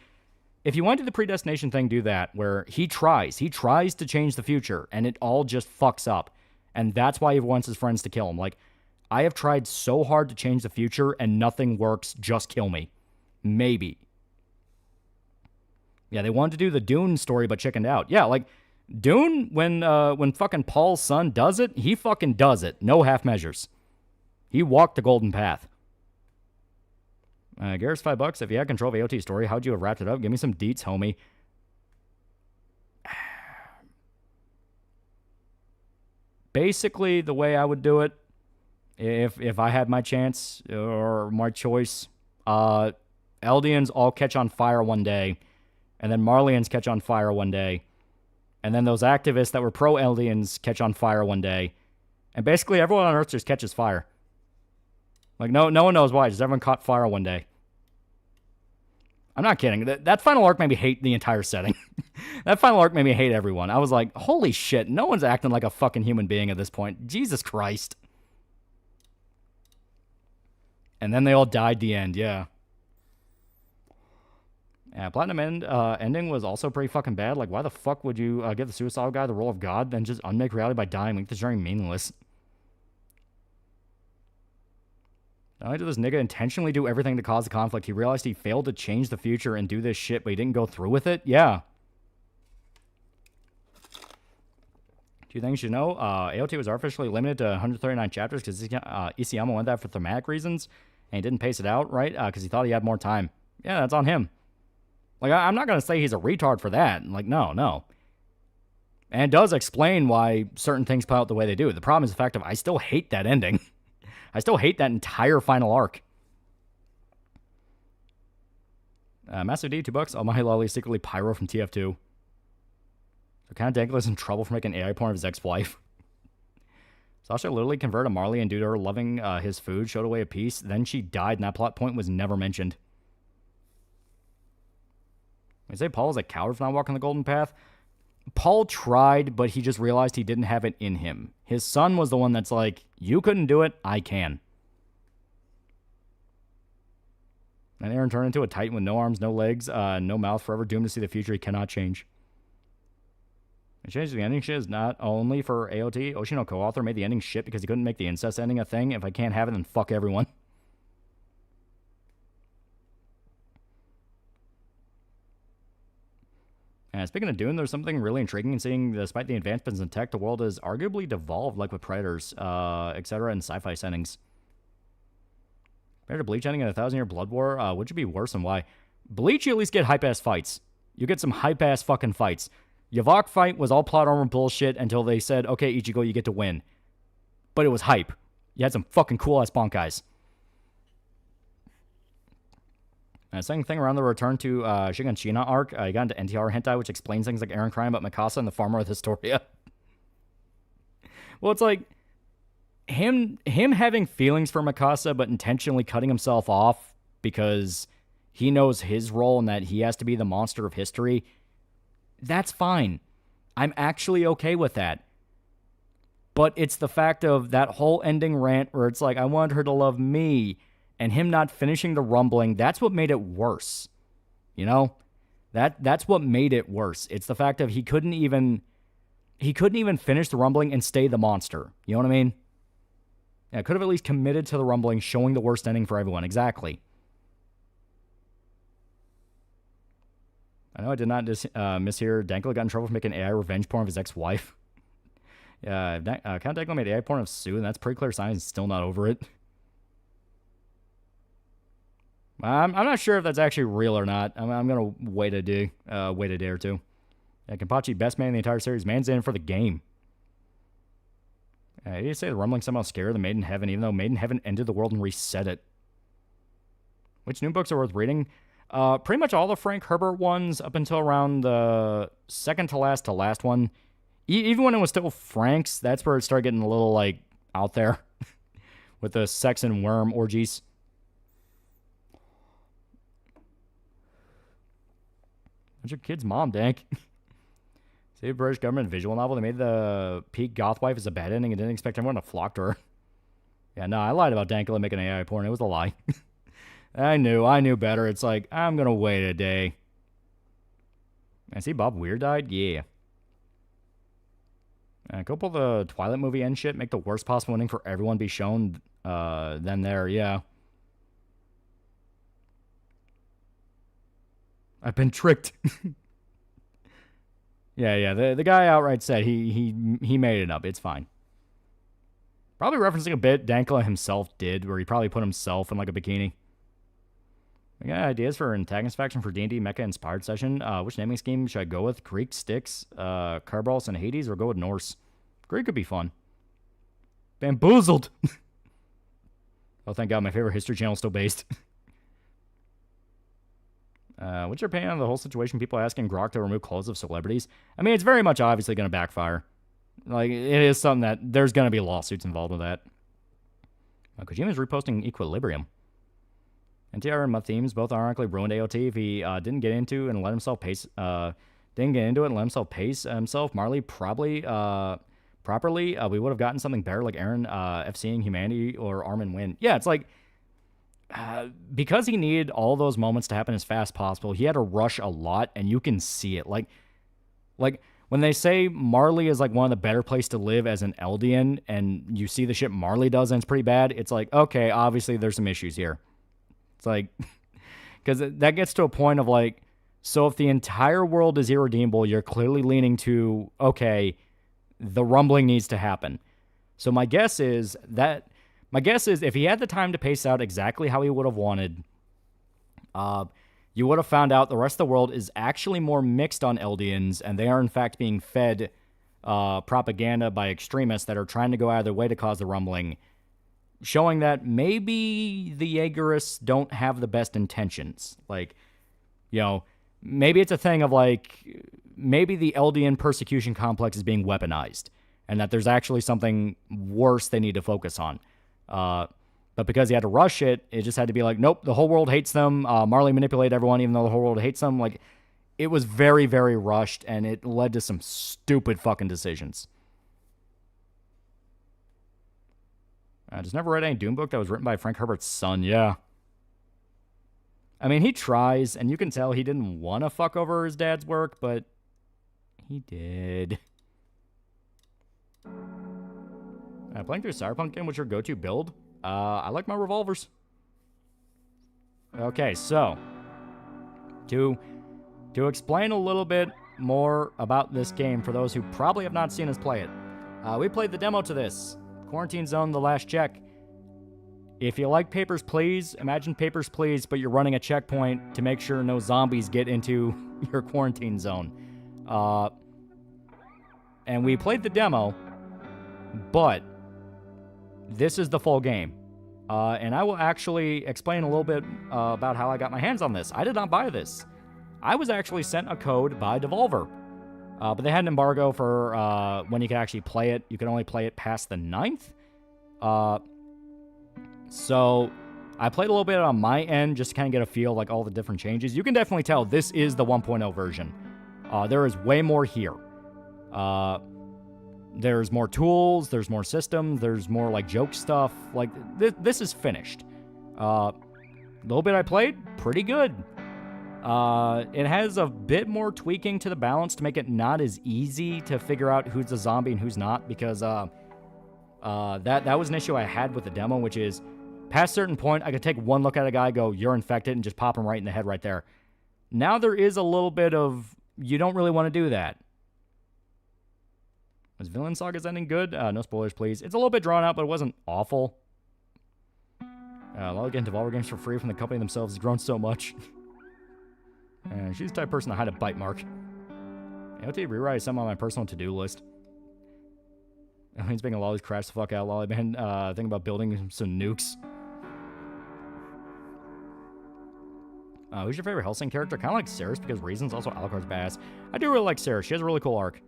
if you want to do the predestination thing, do that, where he tries to change the future, and it all just fucks up. And that's why he wants his friends to kill him. Like, I have tried so hard to change the future, and nothing works, just kill me. Maybe. Yeah, they wanted to do the Dune story, but chickened out. Yeah, like, Dune, when fucking Paul's son does it, he fucking does it. No half measures. He walked the golden path. Garrett's $5. If you had control of AOT's story, how'd you have wrapped it up? Give me some deets, homie. Basically, the way I would do it, if I had my chance or my choice, Eldians all catch on fire one day, and then Marlians catch on fire one day, and then those activists that were pro-Eldians catch on fire one day, and basically everyone on Earth just catches fire. Like, no one knows why, just everyone caught fire one day. I'm not kidding. That final arc made me hate the entire setting. That final arc made me hate everyone. I was like, holy shit, no one's acting like a fucking human being at this point. Jesus Christ. And then they all died the end, yeah. Yeah, Platinum ending was also pretty fucking bad. Like, why the fuck would you give the suicidal guy the role of God, then just unmake reality by dying, make the journey meaningless? Not only did this nigga intentionally do everything to cause the conflict, he realized he failed to change the future and do this shit, but he didn't go through with it? Yeah. Two things you know. AOT was artificially limited to 139 chapters because Isayama went that for thematic reasons, and he didn't pace it out, right? Because he thought he had more time. Yeah, that's on him. Like, I'm not going to say he's a retard for that. Like, no. And it does explain why certain things play out the way they do. The problem is the fact of I still hate that ending. I still hate that entire final arc. Massive D, $2. AlmightyLoli secretly Pyro from TF2. So kind of Dangle in trouble for making AI porn of his ex-wife. Sasha literally converted a Marley and due to her loving his food, showed away a piece. Then she died, and that plot point was never mentioned. I say Paul is a coward for not walking the golden path. Paul tried, but he just realized he didn't have it in him. His son was the one that's like, you couldn't do it, I can. And Aaron turned into a titan with no arms, no legs, no mouth, forever doomed to see the future he cannot change. The change to the ending shit is not only for AOT. Oshino co-author made the ending shit because he couldn't make the incest ending a thing. If I can't have it, then fuck everyone. And speaking of Dune, there's something really intriguing in seeing, despite the advancements in tech, the world has arguably devolved, like with Predators, etc., in sci-fi settings. Compared to Bleach ending in a 1,000-year blood war, which would be worse and why? Bleach, you at least get hype-ass fights. You get some hype-ass fucking fights. Yavok fight was all plot armor bullshit until they said, okay, Ichigo, you get to win. But it was hype. You had some fucking cool-ass bonk guys. Second thing, around the return to Shiganshina arc, you got into NTR hentai, which explains things like Eren crying about Mikasa and the farmer with Historia. Well, it's like him having feelings for Mikasa, but intentionally cutting himself off because he knows his role and that he has to be the monster of history. That's fine. I'm actually okay with that. But it's the fact of that whole ending rant where it's like, I want her to love me, and him not finishing the rumbling, that's what made it worse. You know? That's what made it worse. It's the fact of he couldn't even finish the rumbling and stay the monster. You know what I mean? Yeah, could have at least committed to the rumbling, showing the worst ending for everyone. Exactly. I know I did not mishear. Dankla got in trouble for making AI revenge porn of his ex-wife. Yeah, Count Dankla made AI porn of Sue, and that's pretty clear sign he's still not over it. I'm not sure if that's actually real or not. I'm gonna wait a day or two. Yeah, Kenpachi, best man in the entire series. Man's in for the game. Did you say the rumbling somehow scared the Made in Heaven, even though Made in Heaven ended the world and reset it? Which new books are worth reading? Pretty much all the Frank Herbert ones up until around the second to last one. Even when it was still Frank's, that's where it started getting a little, like, out there. With the sex and worm orgies. What's your kid's mom, Dank? Save British government visual novel. They made the peak goth wife as a bad ending and didn't expect everyone to flock to her. Yeah, no, I lied about Dankula making AI porn. It was a lie. I knew better. It's like, I'm gonna wait a day. I see Bob Weir died? Yeah. Go pull the Twilight movie end shit, make the worst possible ending for everyone be shown, then there, yeah. I've been tricked. Yeah. The guy outright said he made it up. It's fine. Probably referencing a bit Dankla himself did, where he probably put himself in like a bikini. I got ideas for antagonist faction for D&D Mecha Inspired session. Which naming scheme should I go with? Greek, Styx, Kerberos, and Hades, or go with Norse? Greek could be fun. Bamboozled! Oh, thank God, my favorite history channel is still based. What's your opinion on the whole situation? People asking Grok to remove clothes of celebrities. I mean, it's very much obviously going to backfire. Like, it is something that there's going to be lawsuits involved with that. Kojima's reposting Equilibrium. NTR and Mathemes both ironically ruined AOT if he didn't get into and let himself pace. Didn't get into it and let himself pace himself. Marley properly, we would have gotten something better like Aaron FCing Humanity or Armin Win. Yeah, it's like because he needed all those moments to happen as fast as possible, he had to rush a lot, and you can see it. Like when they say Marley is like one of the better places to live as an Eldian, and you see the shit Marley does and it's pretty bad, it's like, okay, obviously there's some issues here. It's like, because that gets to a point of like, so if the entire world is irredeemable, you're clearly leaning to, okay, the rumbling needs to happen. So my guess is if he had the time to pace out exactly how he would have wanted, you would have found out the rest of the world is actually more mixed on Eldians, and they are in fact being fed propaganda by extremists that are trying to go out of their way to cause the rumbling, showing that maybe the Jaegerists don't have the best intentions. Like, you know, maybe it's a thing of like, maybe the Eldian persecution complex is being weaponized, and that there's actually something worse they need to focus on. But because he had to rush it, it just had to be like, nope, the whole world hates them. Marley manipulated everyone, even though the whole world hates them. Like, it was very, very rushed, and it led to some stupid fucking decisions. I just never read any Doom book that was written by Frank Herbert's son. Yeah. I mean, he tries, and you can tell he didn't want to fuck over his dad's work, but he did. Playing through Cyberpunk game, what's your go-to build? I like my revolvers. Okay, so to explain a little bit more about this game for those who probably have not seen us play it, we played the demo to this. Quarantine Zone, The Last Check. If you like Papers, Please, imagine Papers, Please, but you're running a checkpoint to make sure no zombies get into your quarantine zone. And we played the demo, but this is the full game. And I will actually explain a little bit about how I got my hands on this. I did not buy this. I was actually sent a code by Devolver. But they had an embargo for when you could actually play it. You could only play it past the 9th. So I played a little bit on my end just to kind of get a feel like all the different changes. You can definitely tell this is the 1.0 version. There is way more here. There's more tools, there's more systems, there's more like joke stuff. Like this is finished. The little bit I played, pretty good. It has a bit more tweaking to the balance to make it not as easy to figure out who's a zombie and who's not, because that was an issue I had with the demo, which is past a certain point, I could take one look at a guy, go, you're infected, and just pop him right in the head right there. Now there is a little bit of, you don't really want to do that. Was Villain Saga's ending good? No spoilers, please. It's a little bit drawn out, but it wasn't awful. Lol getting Devolver games for free from the company themselves has grown so much. She's the type of person to hide a bite mark. AOT rewrite is something on my personal to-do list. He's making Lolly's crash the fuck out. Lolly, man, thinking about building some nukes. Who's your favorite Hellsing character? Kind of like Ceres because reasons. Also, Alucard's badass. I do really like Ceres. She has a really cool arc.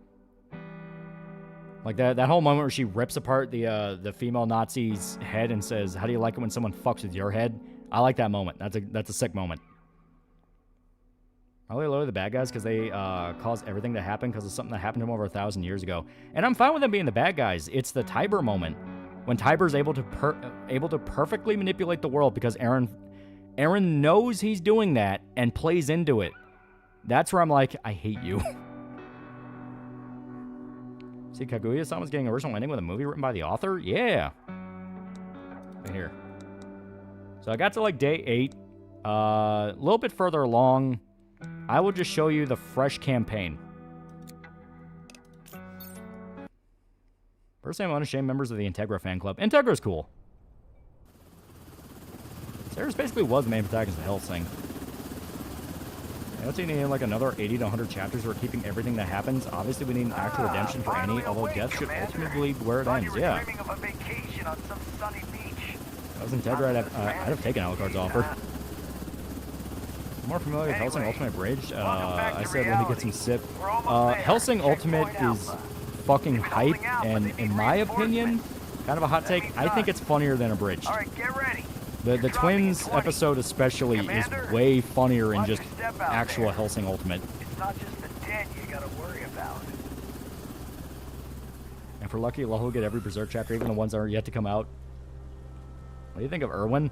Like that whole moment where she rips apart the female Nazi's head and says, "How do you like it when someone fucks with your head?" I like that moment. That's a sick moment. I really lower the bad guys because they cause everything to happen because of something that happened to them over 1,000 years ago. And I'm fine with them being the bad guys. It's the Tiber moment when Tiber's able to perfectly manipulate the world because Aaron knows he's doing that and plays into it. That's where I'm like, I hate you. See, Kaguya-sama's getting an original ending with a movie written by the author? Yeah. Right here. So I got to like day 8. A little bit further along. I will just show you the fresh campaign. Personally, I'm unashamed members of the Integra fan club. Integra's cool. Sarah's basically was the main protagonist of Hellsing. I don't think we need like another 80 to 100 chapters where we're keeping everything that happens. Obviously, we need an actual redemption for Annie, although death should ultimately be where it ends. Yeah. If I was Integra, I'd have taken Alucard's offer. I'm more familiar with Hellsing Ultimate Bridge. I said when he gets some sip. Hellsing Ultimate is fucking hype, and in my opinion, kind of a hot take, I think it's funnier than Abridged. The Twins episode especially is way funnier in just actual Hellsing Ultimate. It's not just the dead you gotta worry about. And if we're lucky, we'll get every Berserk chapter, even the ones that are yet to come out. What do you think of Erwin?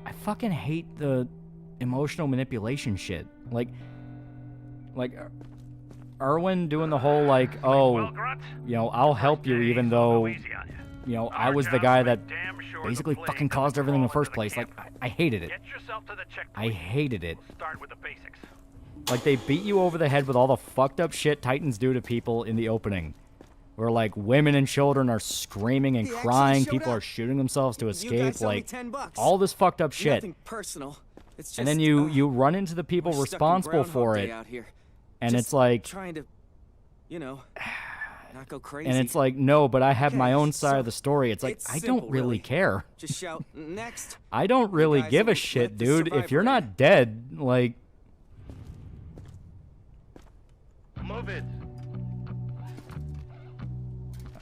I fucking hate the emotional manipulation shit. Like Erwin doing the whole like, oh, you know, I'll help you even though, you know, I was the guy that basically fucking caused everything in the first place. Like, I hated it. I hated it. Like, they beat you over the head with all the fucked up shit Titans do to people in the opening. Where, like, women and children are screaming and crying, people are shooting themselves to escape, like, all this fucked up shit. Nothing personal. It's just, and then you run into the people responsible for it. And just it's like, trying to, you know, not go crazy. and it's like, no, but I have my own side so of the story. It's like, it's I simple, don't really care. Just shout next. I don't really guys give a let shit, the dude. If survivor you're in. not dead, like, Move it.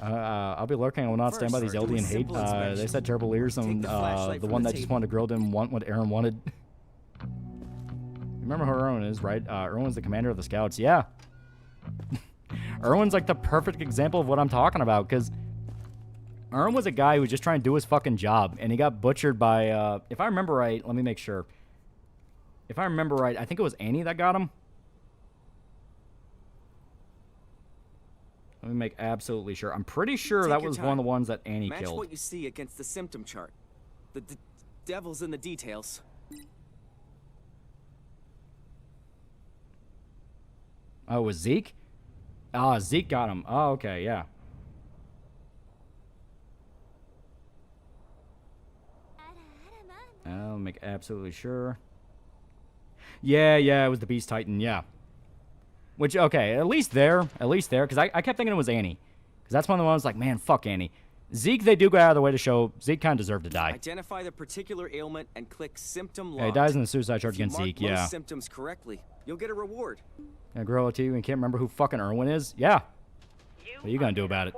I'll be lurking. I will not stand by these First, do a Eldian hate. simple inspection. They said terrible leaders. Take the flashlight The from one the that just table. wanted to grill didn't want what Aaron wanted. You remember who Erwin is, right? Erwin's the commander of the Scouts. Yeah. Erwin's like the perfect example of what I'm talking about, because Erwin was a guy who was just trying to do his fucking job, and he got butchered by, if I remember right, let me make sure. If I remember right, I think it was Annie that got him. Let me make absolutely sure. I'm pretty sure Take that your was time. one of the ones that Annie Match killed. what you see against the symptom chart. The devil's in the details. Oh, it was Zeke? Ah, Zeke got him. Oh, okay, yeah. I'll make absolutely sure. Yeah, it was the Beast Titan, yeah. Which, okay, at least there, because I kept thinking it was Annie. Because that's one of the ones like, man, fuck Annie. Zeke, they do go out of the way to show Zeke kind of deserved to die. Identify the particular ailment and click symptom log. Yeah, he dies in the suicide charge If you against mark Zeke, most yeah. symptoms correctly, you'll get a reward. Yeah, girl to you and can't remember who fucking Erwin is? Yeah. What are you gonna do about it?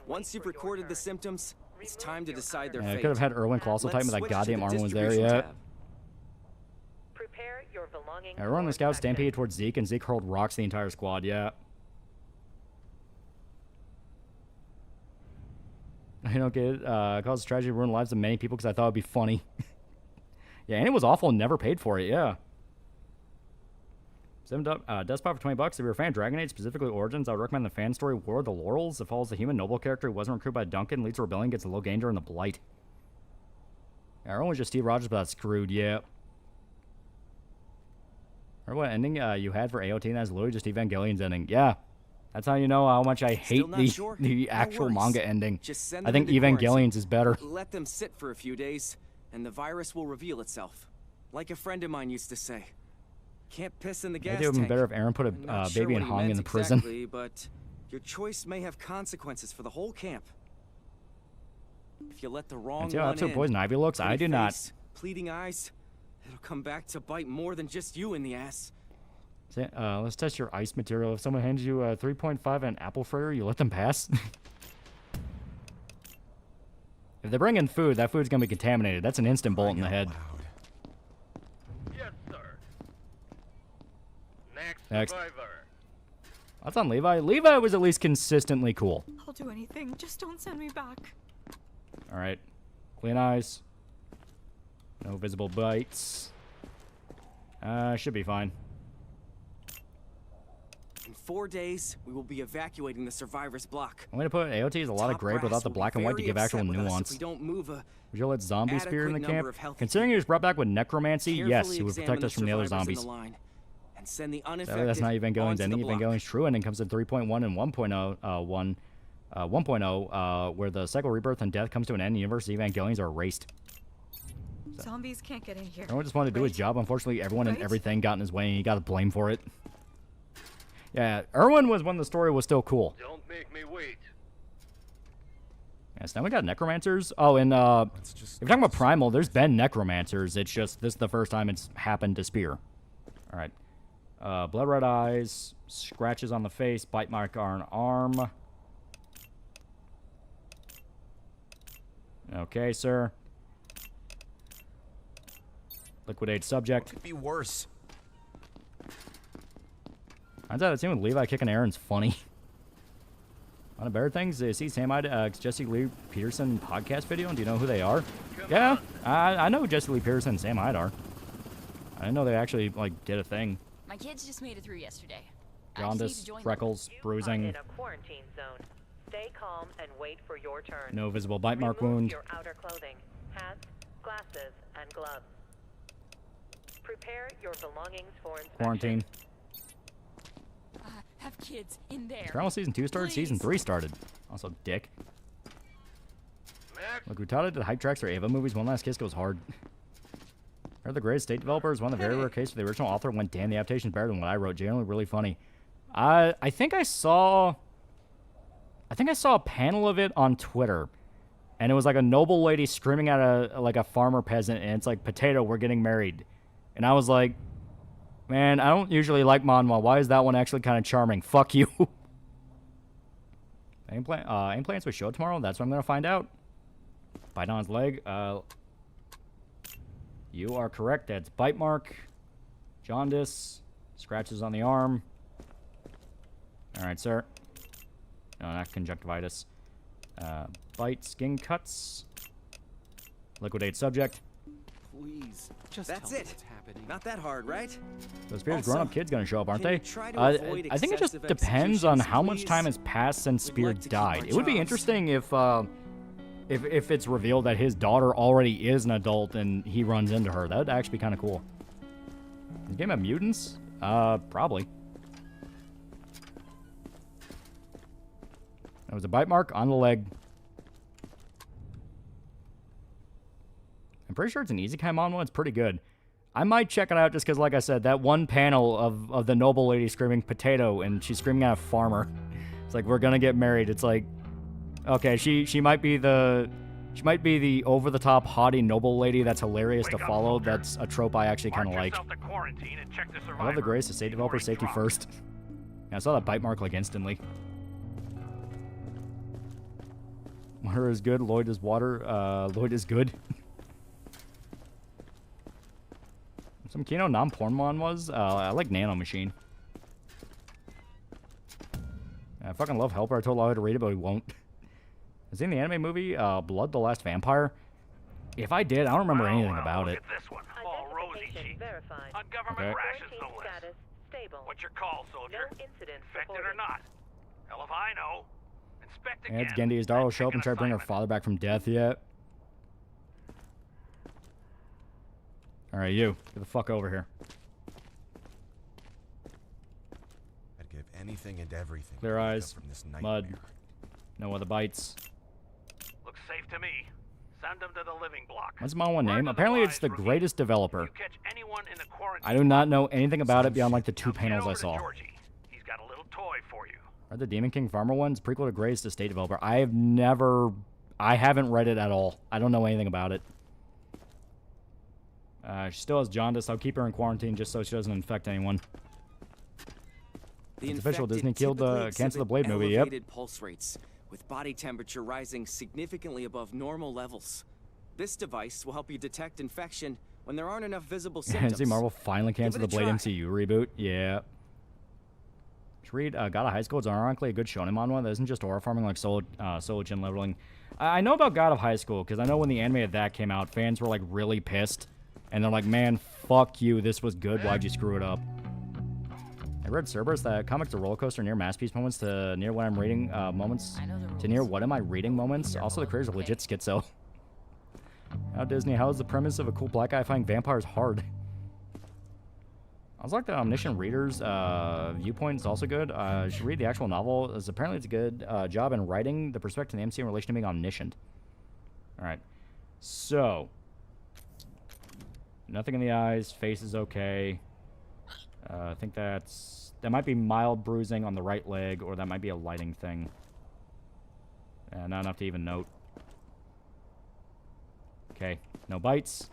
Once you've recorded the symptoms, it's time to decide their Yeah, I fate. could have had Erwin Colossal Titan, Let's but that switch to goddamn the armor was there, distribution yeah. tab. Prepare your belongings. Everyone in the scouts stampeded towards Zeke, and Zeke hurled rocks at the entire squad, yeah. I don't get it. Caused tragedy, ruined lives of many people because I thought it'd be funny. Yeah, and it was awful and never paid for it, yeah. Death spot for $20. If you're a fan of Dragon Age, specifically Origins, I would recommend the fan story War of the Laurels. It follows the human noble character who wasn't recruited by Duncan, leads to rebellion, gets a low ganger and the Blight. Yeah, everyone was just Steve Rogers, but that's screwed, yeah. Remember what ending you had for AOT, and that's literally just Evangelion's ending. Yeah. That's how you know how much I hate Still not sure? the No actual worries. manga ending. Just send I them think into quarantine. Evangelion's is better. Let them sit for a few days, and the virus will reveal itself. Like a friend of mine used to say. Can't piss in the gas Maybe it would have been tank. better if Aaron put a I'm not sure baby what and he hung in meant the prison. exactly, but your choice may have consequences for the whole camp. If you let the wrong And see how one episode in, Poison Ivy looks? I pretty do not. face, pleading eyes, it'll come back to bite more than just you in the ass. Let's test your ice material. If someone hands you a 3.5 and an apple fritter, you let them pass? If they bring in food, that food's going to be contaminated. That's an instant bullet in the head. Yes, sir. Next. Survivor. That's on Levi. Levi was at least consistently cool. I'll do anything. Just don't send me back. All right. Clean eyes. No visible bites. Should be fine. In 4 days, we will be evacuating the survivors block. I'm going to put AOT as a lot of Top gray brass without the will be black and white to very give actual upset with us if nuance. we don't move a Would you let zombies appear in the adequate number camp? of healthy Considering he was brought back with necromancy, yes, carefully he would examine protect us from the other survivors in zombies. line, and and send the Sadly, unaffected that's not Evangelion's onto ending. the block. Evangelion's true ending comes in 3.1 and 1.0, where the cycle of rebirth and death comes to an end. Universe Evangelions are erased. Zombies can't get in here. Everyone just wanted to do his job. Unfortunately, everyone and Right? everything got in his way, and he got blamed for it. Yeah, Irwin was when the story was still cool. Don't make me wait. Yes, now we got necromancers. Oh, and if you're talking about primal, there's been necromancers. It's just this is the first time it's happened to Spear. All right. Blood red eyes, scratches on the face, bite mark on arm. Okay, sir. Liquidate subject. Could be worse. I thought that scene with Levi kicking Aaron's funny. One of the better things is see Sam Jesse Lee Peterson podcast video, and do you know who they are? Yeah, I know who Jesse Lee Peterson and Sam Hyde are. I didn't know they actually like did a thing. My kids just made it through yesterday. I just need Jaundice, to join them. freckles, You are bruising, in a quarantine zone. Stay calm and wait for your turn. no visible bite mark Remove wound. your outer clothing, hats, glasses, and gloves. Prepare your belongings for inspection. Quarantine. Have kids in there. Primal Season 2 started, Season 3 started. Also, dick. Look, we touted the hype tracks for Ava movies. One Last Kiss goes hard. They're the greatest state developers. One of the very rare cases where the original author went, damn, the adaptation's better than what I wrote. Generally really funny. I think I saw a panel of it on Twitter. And it was like a noble lady screaming at a farmer peasant, and it's like, potato, we're getting married. And I was like, man, I don't usually like manhwa. Why is that one actually kind of charming? Fuck you. Implants with show tomorrow? That's what I'm going to find out. Bite on his leg. You are correct. That's bite mark. Jaundice. Scratches on the arm. Alright, sir. No, not conjunctivitis. Bite, skin cuts. Liquidate subject. Please, Just that's tell me it. what's happening. Not that hard, right? Those Spear's Also, grown-up kids gonna show up, aren't can you they? try to avoid I think it just excessive depends on how much executions, time has passed since We'd Spear like to keep died. our It would be jobs. interesting if it's revealed that his daughter already is an adult and he runs into her. That would actually be kind of cool. The game of mutants? Probably. That was a bite mark on the leg. I'm pretty sure it's an easy climb on one. It's pretty good. I might check it out just because, like I said, that one panel of the noble lady screaming potato, and she's screaming at a farmer. It's like, we're gonna get married. It's like, okay, she might be the over-the-top haughty noble lady that's hilarious to follow. That's a trope I actually kind of like. I love the grace to state developer safety first. Yeah, I saw that bite mark like instantly. Water is good. Lloyd is water. Lloyd is good. Some Kino non-porn was. I like Nano Machine. I fucking love Helper. I told Lloyd to read it, but he won't. Has he seen the anime movie Blood the Last Vampire? If I did, I don't remember anything about it. This one. All rosy Identification cheeks. verified. On government Okay. rations, no Quarantine less. status stable. What's your call, soldier? No incidents Infected or reported. not? Hell if I know. Inspect Yeah, again. it's Gendy. His daughter will show up and try to bring her assignment. father back from death yet. Alright, you. Get the fuck over here. I'd give anything and everything Clear to wake up eyes. from this Mud. nightmare. No other bites. Looks safe to me. Send them to the living block. What's the one Word name? to the Apparently wise, it's the rookie. greatest developer. You catch anyone in the quarantine I do not know anything about it beyond like the two Now get panels I over to saw. Georgie. He's got a little toy for you. Are the Demon King Farmer ones? Prequel to Grace to State Developer. I haven't read it at all. I don't know anything about it. She still has jaundice. I'll keep her in quarantine just so she doesn't infect anyone. The It's official. infected Disney killed typically cancel the exhibit Blade movie. Yep. elevated pulse rates, with body temperature rising significantly above normal levels. This device will help you detect infection when there aren't enough visible symptoms. See, Marvel finally canceled the Give it a Blade try. MCU reboot. Yeah. Should read God of High School. It's ironically a good shonen manhwa that isn't just horror farming like solo gen leveling. I know about God of High School because I know when the anime of that came out, fans were like really pissed. And they're like, man, fuck you. This was good. Why'd you screw it up? I read Cerberus that comics are roller coaster near masterpiece moments to near what I'm reading moments to near what am I reading moments. Also, the creators are legit schizo. How Disney? How is the premise of a cool black guy fighting vampires hard? also like the Omniscient Reader's viewpoint is also good. You should read the actual novel. Apparently it's a good job in writing the perspective of the MC in relation to being omniscient. Alright. So. Nothing in the eyes. Face is okay. I think that might be mild bruising on the right leg, or that might be a lighting thing. Not enough to even note. Okay. No bites.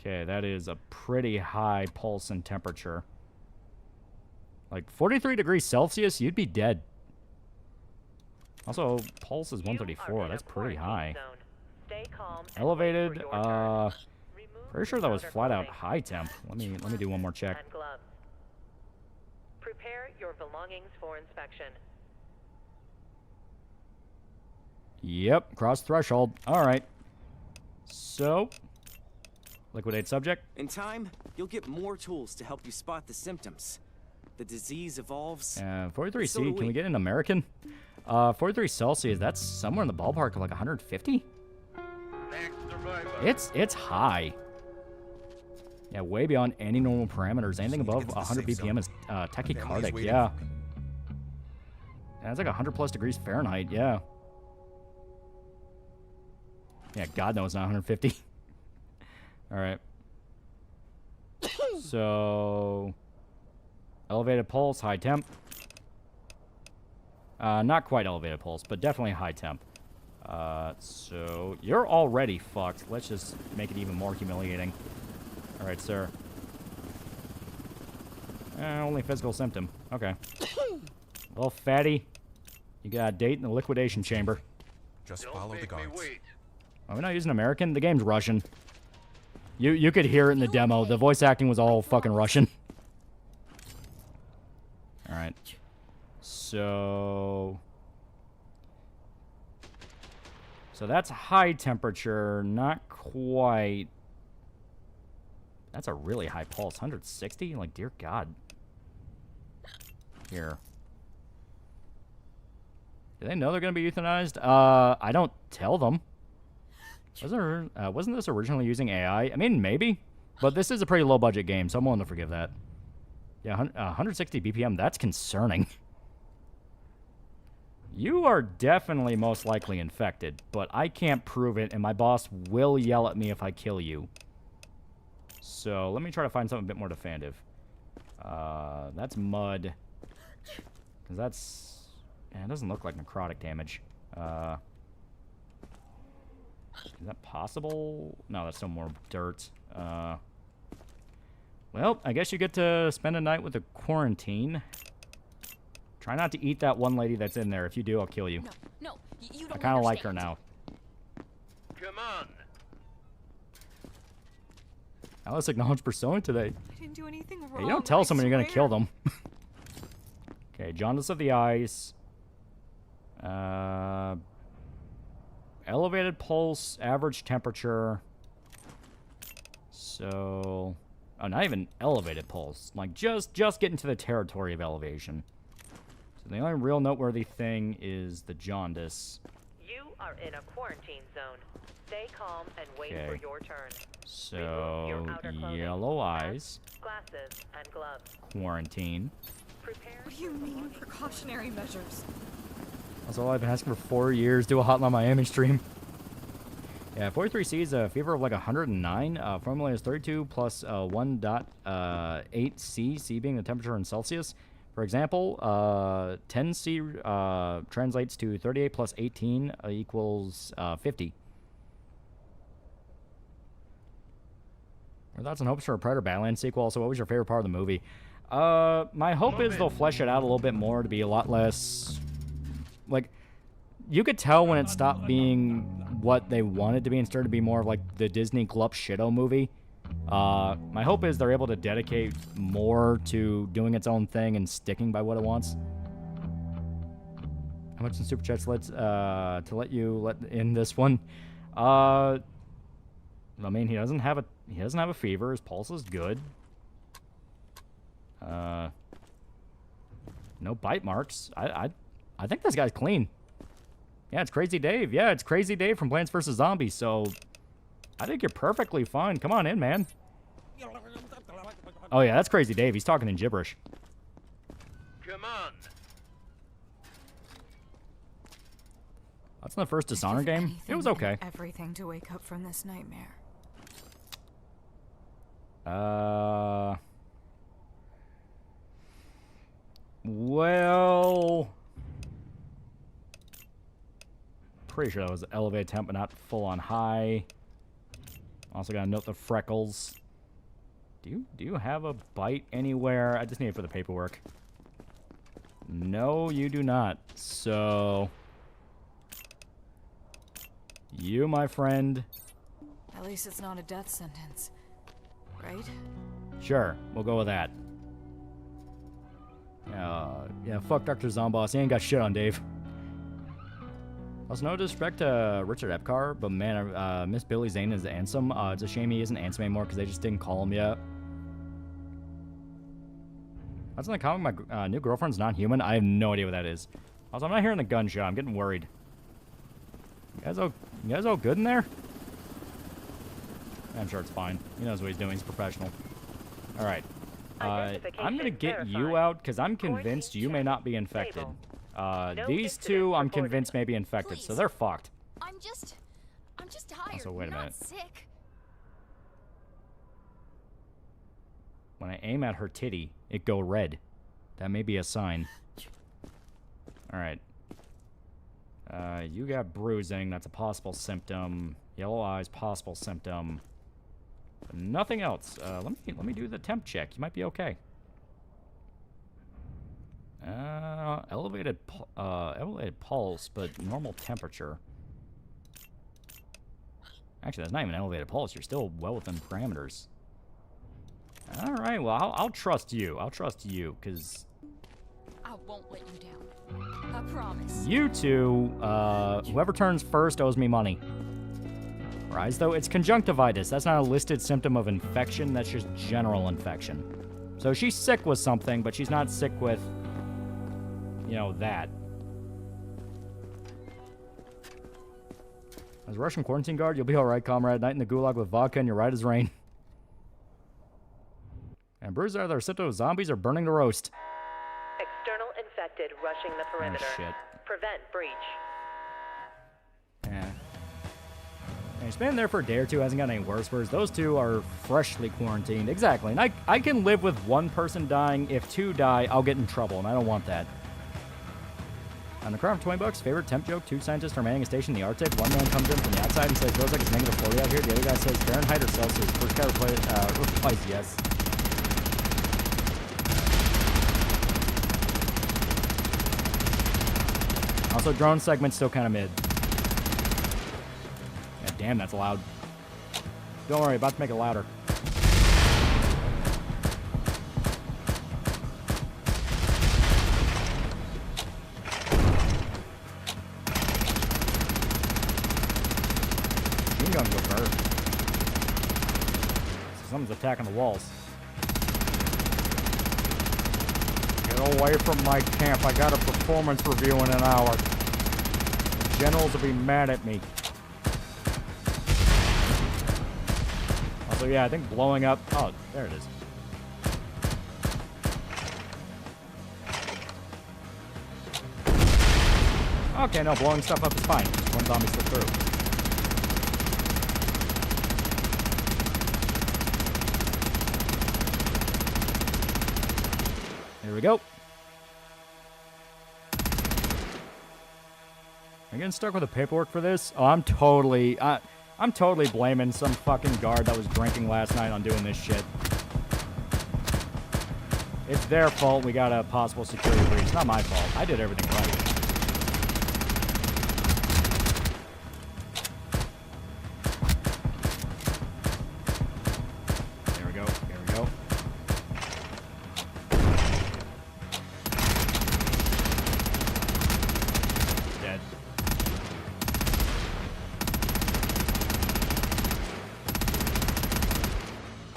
Okay, that is a pretty high pulse and temperature. Like 43 degrees Celsius, you'd be dead. Also, pulse is 134. That's pretty high. Elevated, pretty sure that was flat out high temp. Let me do one more check. Prepare your belongings for inspection. Yep, cross threshold. All right. So, liquidate subject. In time, you'll get more tools to help you spot the symptoms. The disease evolves. 43C, so do can we get an American? 43 Celsius, that's somewhere in the ballpark of like 150? It's high. Yeah, way beyond any normal parameters. Anything above 100 BPM is tachycardic, yeah. That's like 100 plus degrees Fahrenheit, yeah. Yeah, God knows, not 150. Alright. So, elevated pulse, high temp. Not quite elevated pulse, but definitely high temp. So, you're already fucked. Let's just make it even more humiliating. Alright, sir. Only physical symptom. Okay. Well, fatty, you got a date in the liquidation chamber. Just follow the guards. Are we not using American? The game's Russian. You could hear it in the demo. The voice acting was all fucking Russian. Alright. So that's high temperature, not quite. That's a really high pulse. 160? Like, dear God. Here. Do they know they're going to be euthanized? I don't tell them. Wasn't this originally using AI? I mean, maybe. But this is a pretty low-budget game, so I'm willing to forgive that. Yeah, 160 BPM, that's concerning. You are definitely most likely infected, but I can't prove it, and my boss will yell at me if I kill you. So, let me try to find something a bit more definitive. That's mud. Because that's... Yeah, it doesn't look like necrotic damage. Is that possible? No, that's still more dirt. Well, I guess you get to spend a night with a quarantine. Try not to eat that one lady that's in there. If you do, I'll kill you. No, you don't. I kind of like her now. Come on. Now let's acknowledge Persona today. I didn't do anything wrong. Hey, you don't tell someone you're gonna kill them. Okay, jaundice of the eyes. Elevated pulse, average temperature. So, oh, not even elevated pulse. Like just getting to the territory of elevation. So the only real noteworthy thing is the jaundice. You are in a quarantine zone. Stay calm and wait for your turn. So, yellow eyes. Glasses and gloves. Quarantine. What do you mean precautionary measures? That's all I've been asking for 4 years. Do a Hotline Miami stream. Yeah, 43C is a fever of like 109. Formula is 32 plus 1.8 C, C being the temperature in Celsius. For example, 10C translates to 38 plus 18 equals 50. Our thoughts and hopes for a Predator Badlands sequel. So what was your favorite part of the movie? My hope is they'll flesh it out a little bit more to be a lot less... Like, you could tell when it stopped being what they wanted to be and started to be more of like the Disney Glup Shitto movie. My hope is they're able to dedicate more to doing its own thing and sticking by what it wants. How much in Super Chats to let you let in this one? I mean, he doesn't have a fever. His pulse is good. No bite marks. I think this guy's clean. Yeah, it's Crazy Dave. Yeah, it's Crazy Dave from Plants vs. Zombies, so I think you're perfectly fine. Come on in, man. Oh, yeah, that's Crazy Dave. He's talking in gibberish. Come on. That's the first Dishonored game. It was okay. Everything to wake up from this nightmare. Well, pretty sure that was elevated temp, but not full on high. Also gotta note the freckles. Do you have a bite anywhere? I just need it for the paperwork. No, you do not. So, you, my friend. At least it's not a death sentence, right? Sure, we'll go with that. Yeah, fuck Dr. Zomboss. He ain't got shit on Dave. Also, no disrespect to Richard Epcar, but man, Miss Billy Zane is Ansem. It's a shame he isn't Ansem anymore because they just didn't call him yet. That's in the comic. My new girlfriend's not human. I have no idea what that is. Also, I'm not hearing the gunshot. I'm getting worried. You guys all good in there? I'm sure it's fine. He knows what he's doing. He's professional. All right. I'm going to get you out because I'm convinced you may not be infected. These two, I'm convinced may be infected, so they're fucked. I'm just tired. Also, wait a minute. Sick. When I aim at her titty, it go red. That may be a sign. All right. You got bruising. That's a possible symptom. Yellow eyes, possible symptom. But nothing else. Let me do the temp check. You might be okay. Elevated pulse, but normal temperature. Actually, that's not even elevated pulse. You're still well within parameters. All right. Well, I'll trust you. I'll trust you, because I won't let you down. I promise. you two, whoever turns first owes me money. Rise, though, it's conjunctivitis. That's not a listed symptom of infection. That's just general infection. So she's sick with something, but she's not sick with, you know, that. As a Russian quarantine guard, you'll be all right, comrade. Night in the gulag with vodka and you're right as rain. And Bruiser, their symptoms of zombies are burning the roast. External infected rushing the perimeter. Oh, shit. Prevent breach. Yeah. And he's been there for a day or two, hasn't gotten any worse, whereas those two are freshly quarantined. Exactly. And I can live with one person dying. If two die, I'll get in trouble, and I don't want that. On the crowd for $20, favorite temp joke, two scientists are manning a station in the Arctic. One man comes in from the outside and says, feels like it's negative 40 out here. The other guy says, Fahrenheit or Celsius. First guy replies yes. Also, drone segment's still kind of mid. Yeah, damn, that's loud. Don't worry, about to make it louder. Machine guns with her. Someone's attacking the walls. Get away from my camp. I got a performance review in an hour. The generals will be mad at me. Also, yeah, I think blowing up... Oh, there it is. Okay, no, blowing stuff up is fine. Just one zombie slipped through. Here we go. I'm getting stuck with the paperwork for this. Oh, I'm totally blaming some fucking guard that was drinking last night on doing this shit. It's their fault we got a possible security breach. It's not my fault. I did everything right. There we go. Here we go. Dead.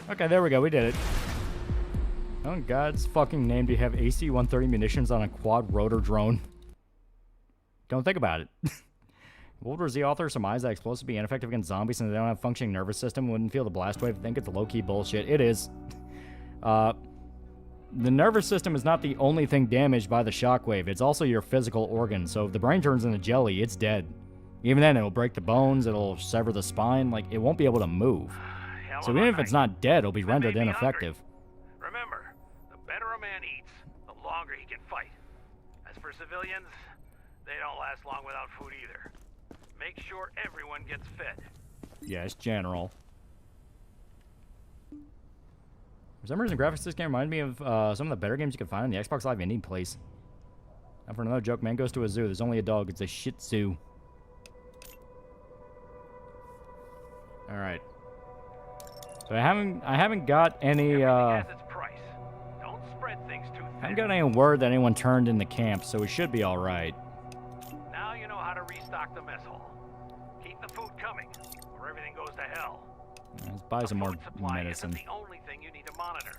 Okay, there we go. We did it. Oh, in God's fucking name, do you have AC-130 munitions on a quad rotor drone? Don't think about it. Wolver's the author surmised that explosives be ineffective against zombies since they don't have a functioning nervous system. Wouldn't feel the blast wave. Think it's low-key bullshit. It is. The nervous system is not the only thing damaged by the shockwave. It's also your physical organs. So if the brain turns into jelly, it's dead. Even then, it'll break the bones. It'll sever the spine. Like, it won't be able to move. So even if it's not dead, it'll be rendered ineffective. Remember, the better a man eats, the longer he can fight. As for civilians, they don't last long without food either. Make sure everyone gets fed. Yes, General. For some reason, graphics this game reminded me of some of the better games you can find on the Xbox Live Indie place. Now for another joke, man goes to a zoo. There's only a dog. It's a Shih Tzu. All right. So I haven't got any Has its price. Don't spread things too thin. I haven't got any word that anyone turned in the camp, so we should be all right. Now you know how to restock the mess hall. Keep the food coming, or everything goes to hell. Let's buy some more Supply medicine. isn't the only thing you need to monitor.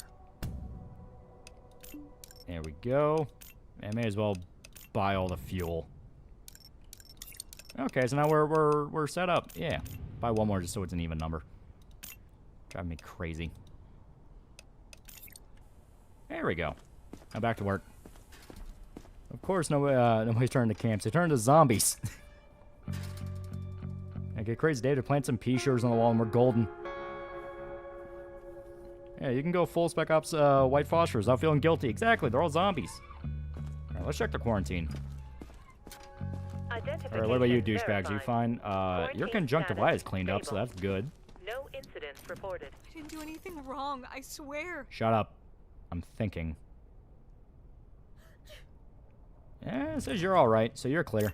There we go. I may as well buy all the fuel. Okay, so now we're set up. Yeah. Buy one more just so it's an even number. Driving me crazy. There we go. Now back to work. Of course, nobody's turned to camps. They turned to zombies. I get crazy day to plant some pea shirts on the wall and we're golden. Yeah, you can go full Spec Ops white phosphorus without feeling guilty. Exactly, they're all zombies. All right, let's check the quarantine. All right, what about you, douchebags? Are you fine? Your conjunctivitis cleaned up, so that's good. No incidents reported. I didn't do anything wrong, I swear. Shut up. I'm thinking. Yeah, it says you're all right, so you're clear.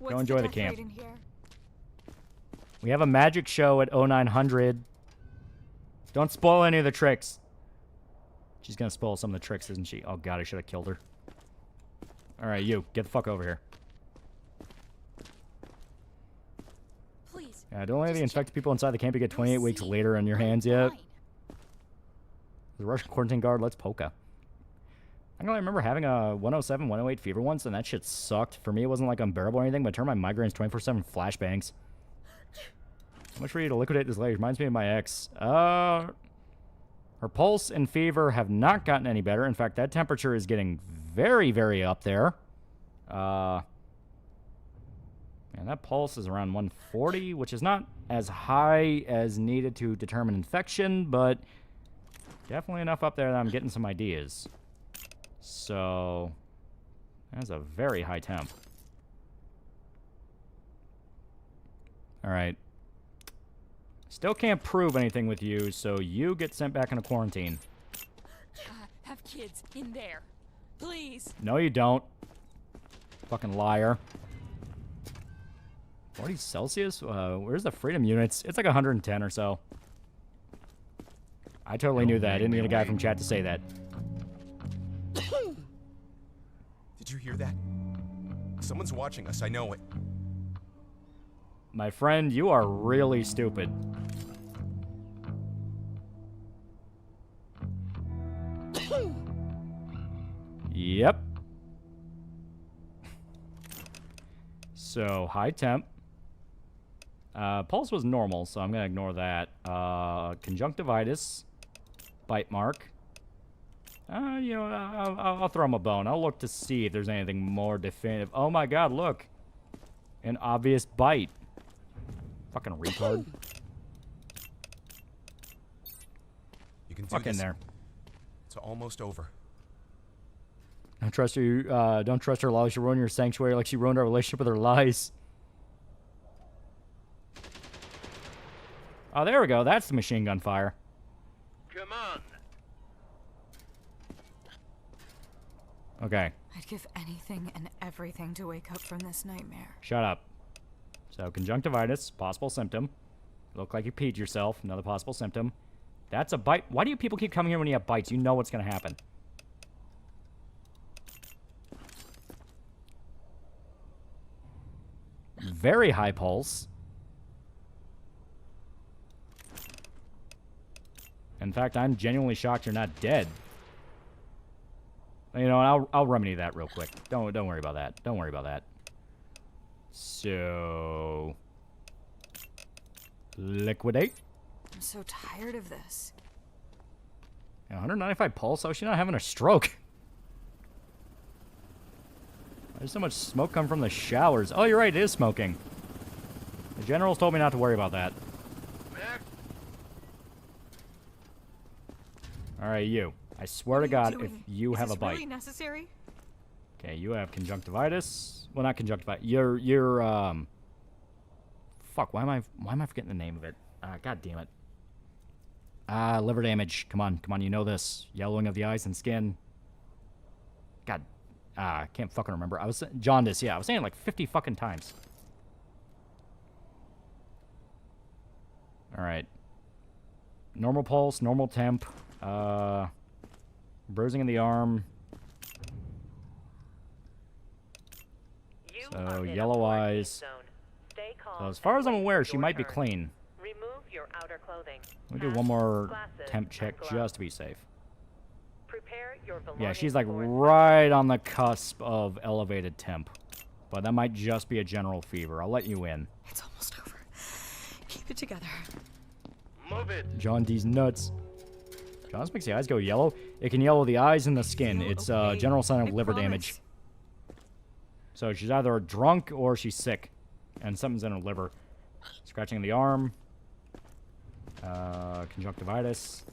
Go enjoy the camp. We have a magic show at 0900. Don't spoil any of the tricks. She's gonna spoil some of the tricks, isn't she? Oh god, I should have killed her. Alright, you. Get the fuck over here. Please. Yeah, don't let the infected people inside the camp you get 28 weeks later on your hands yet. The Russian quarantine guard, let's polka. I don't remember having a 107, 108 fever once, and that shit sucked. For me, it wasn't like unbearable or anything, but it turned my migraines 24/7 flashbangs. How much for you to liquidate this lady? Reminds me of my ex. Her pulse and fever have not gotten any better. In fact, that temperature is getting very, very up there. And that pulse is around 140, which is not as high as needed to determine infection, but definitely enough up there that I'm getting some ideas. So, that's a very high temp. Alright. Still can't prove anything with you, so you get sent back into quarantine. Have kids in there. Please. No, you don't. Fucking liar. 40 Celsius? Where's the freedom units? It's like 110 or so. I totally knew that. I didn't need a guy from chat to say that. Did you hear that? Someone's watching us, I know it. My friend, you are really stupid. Yep. So, high temp. Pulse was normal, so I'm going to ignore that. Conjunctivitis. Bite mark. You know, I'll throw him a bone. I'll look to see if there's anything more definitive. Oh my god, look. An obvious bite. Fucking retard. You can do Fuck this. in there. It's almost over. Don't trust her. Don't trust her lies. She'll ruin your sanctuary like she ruined our relationship with her lies. Oh, there we go. That's the machine gun fire. Come on. Okay. I'd give anything and everything to wake up from this nightmare. Shut up. So, conjunctivitis, possible symptom. Look like you peed yourself, another possible symptom. That's a bite. Why do you people keep coming here when you have bites? You know what's going to happen. Very high pulse. In fact, I'm genuinely shocked you're not dead. You know, I'll remedy that real quick. Don't worry about that. Don't worry about that. So... liquidate. I'm so tired of this. Yeah, 195 pulse? Oh, she's not having a stroke. Why does so much smoke come from the showers? Oh, you're right, it is smoking. The generals told me not to worry about that. Alright, you. I swear to God, if you have a bite. Really necessary? Okay, you have conjunctivitis. Well, not conjunctivitis. Fuck, why am I forgetting the name of it? God damn it. Liver damage. Come on, you know this. Yellowing of the eyes and skin. God. I can't fucking remember. I was jaundice, yeah. I was saying it like 50 fucking times. Alright. Normal pulse, normal temp. Bruising in the arm. So, yellow eyes. So, as far as I'm aware, she might be clean. Remove your outer clothing. Let me do one more temp check just to be safe. Prepare your Yeah, she's like right on the cusp of elevated temp. But that might just be a general fever. I'll let you in. It's almost over. Keep it together. Move it. John D's nuts. Jaundice makes the eyes go yellow. It can yellow the eyes and the skin. It's a general sign of liver damage. So she's either drunk or she's sick. And something's in her liver. Scratching the arm. Conjunctivitis.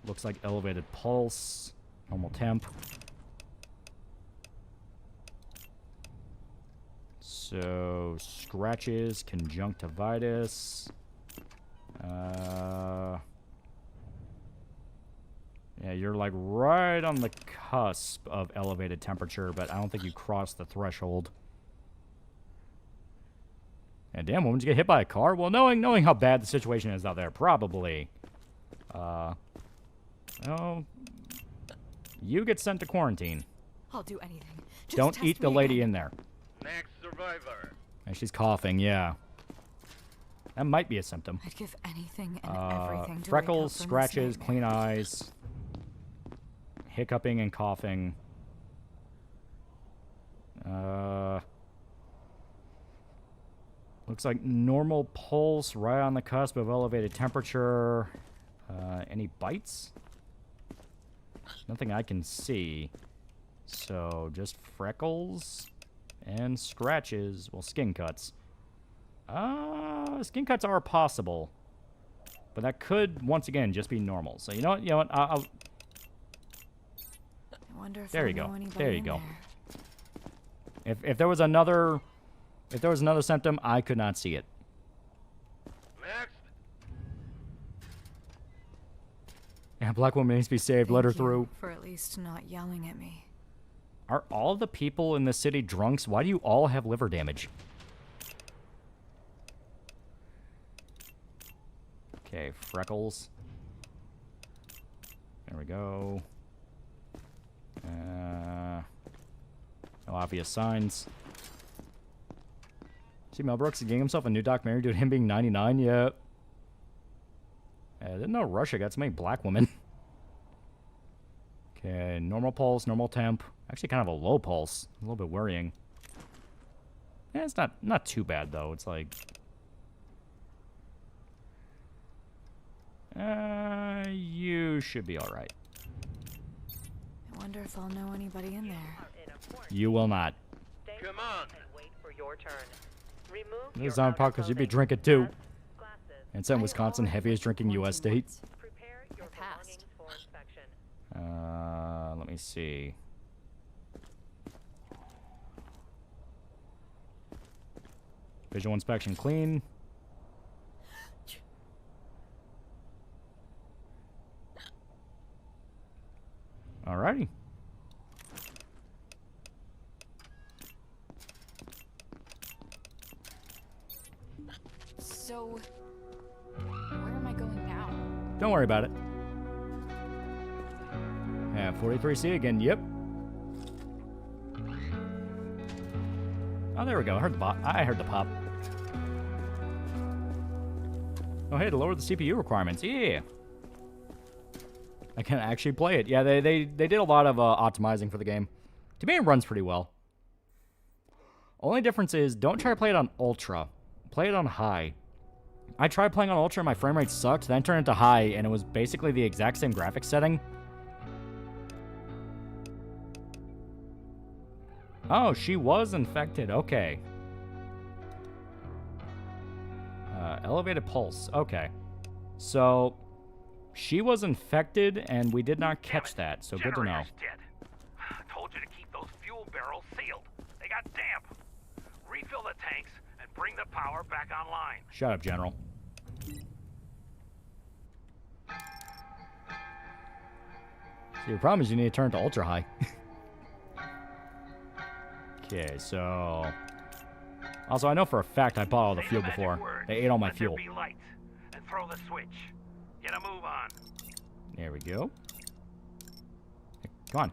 Looks like elevated pulse. Normal temp. So, scratches, conjunctivitis. Yeah, you're like right on the cusp of elevated temperature, but I don't think you crossed the threshold. And damn, woman, did you get hit by a car? Well, knowing how bad the situation is out there, probably. Oh, you get sent to quarantine. I'll do anything. Just Don't test eat the me lady again. in there. Next survivor. And she's coughing, yeah. That might be a symptom. I'd give anything and everything to freckles, wake up from scratches, this clean eyes, hiccuping and coughing. Looks like normal pulse, right on the cusp of elevated temperature. Any bites? Nothing I can see. So, just freckles and scratches. Well, skin cuts. Skin cuts are possible. But that could, once again, just be normal. So, you know what? I'll... I wonder if There I you know go. anybody There you in go. there. If there was another... If there was another symptom, I could not see it. Next. Yeah, black woman needs to be saved. Let her Thank you through. for at least not yelling at me. Are all the people in this city drunks? Why do you all have liver damage? Okay, freckles. There we go. No obvious signs. See, Mel Brooks is getting himself a new documentary due to him being 99? Yeah. I didn't know Russia got so many black women. Okay, normal pulse, normal temp. Actually kind of a low pulse. A little bit worrying. Yeah, it's not too bad, though. It's like... you should be alright. I wonder if I'll know anybody in there. You will not. Come on. Wait for your turn. Remove your There's on outer podcast, you'd be clothing. drinking too. Mask, glasses. And sent Wisconsin, heaviest drinking U.S. state. Prepare your belongings for inspection. Let me see. Visual inspection clean. Alrighty. So, where am I going now? Don't worry about it. Yeah, 43C again, yep. Oh, there we go. I heard the pop. I heard the pop. Oh, hey, to lower the CPU requirements. Yeah. I can actually play it. Yeah, they did a lot of optimizing for the game. To me, it runs pretty well. Only difference is, don't try to play it on ultra. Play it on high. I tried playing on ultra, my frame rate sucked, then turned it to high, and it was basically the exact same graphics setting. Oh, she was infected. Okay. Elevated pulse. Okay. So, she was infected, and we did not catch that, so good to know. Dead. I told you to keep those fuel barrels sealed. They got damp. Refill the tanks and bring the power back online. Shut up, General. So your problem is you need to turn it to ultra high. Okay, so... Also, I know for a fact I bought all the fuel before. They ate all my fuel. Be light and throw the switch. Get a move on. There we go. Come on.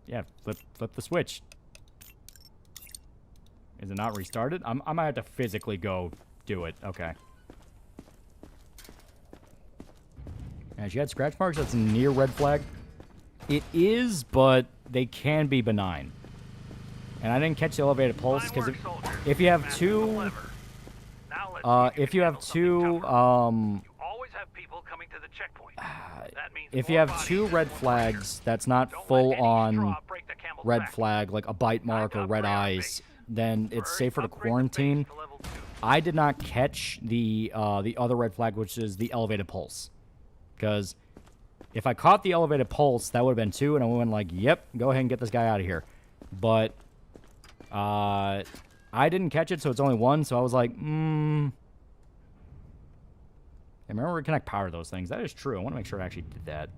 Yeah, flip the switch. Is it not restarted? I might have to physically go do it. Okay. And she had scratch marks. That's a near red flag. It is, but they can be benign. And I didn't catch the elevated pulse because if you have two, if you have two red flags, that's not full on red flag, like a bite mark or red eyes, then it's safer to quarantine. I did not catch the other red flag, which is the elevated pulse, because if I caught the elevated pulse, that would have been 2, and I would have been like, yep, go ahead and get this guy out of here. But I didn't catch it, so it's only 1, so I was like, I remember reconnect power those things. That is true. I want to make sure I actually did that.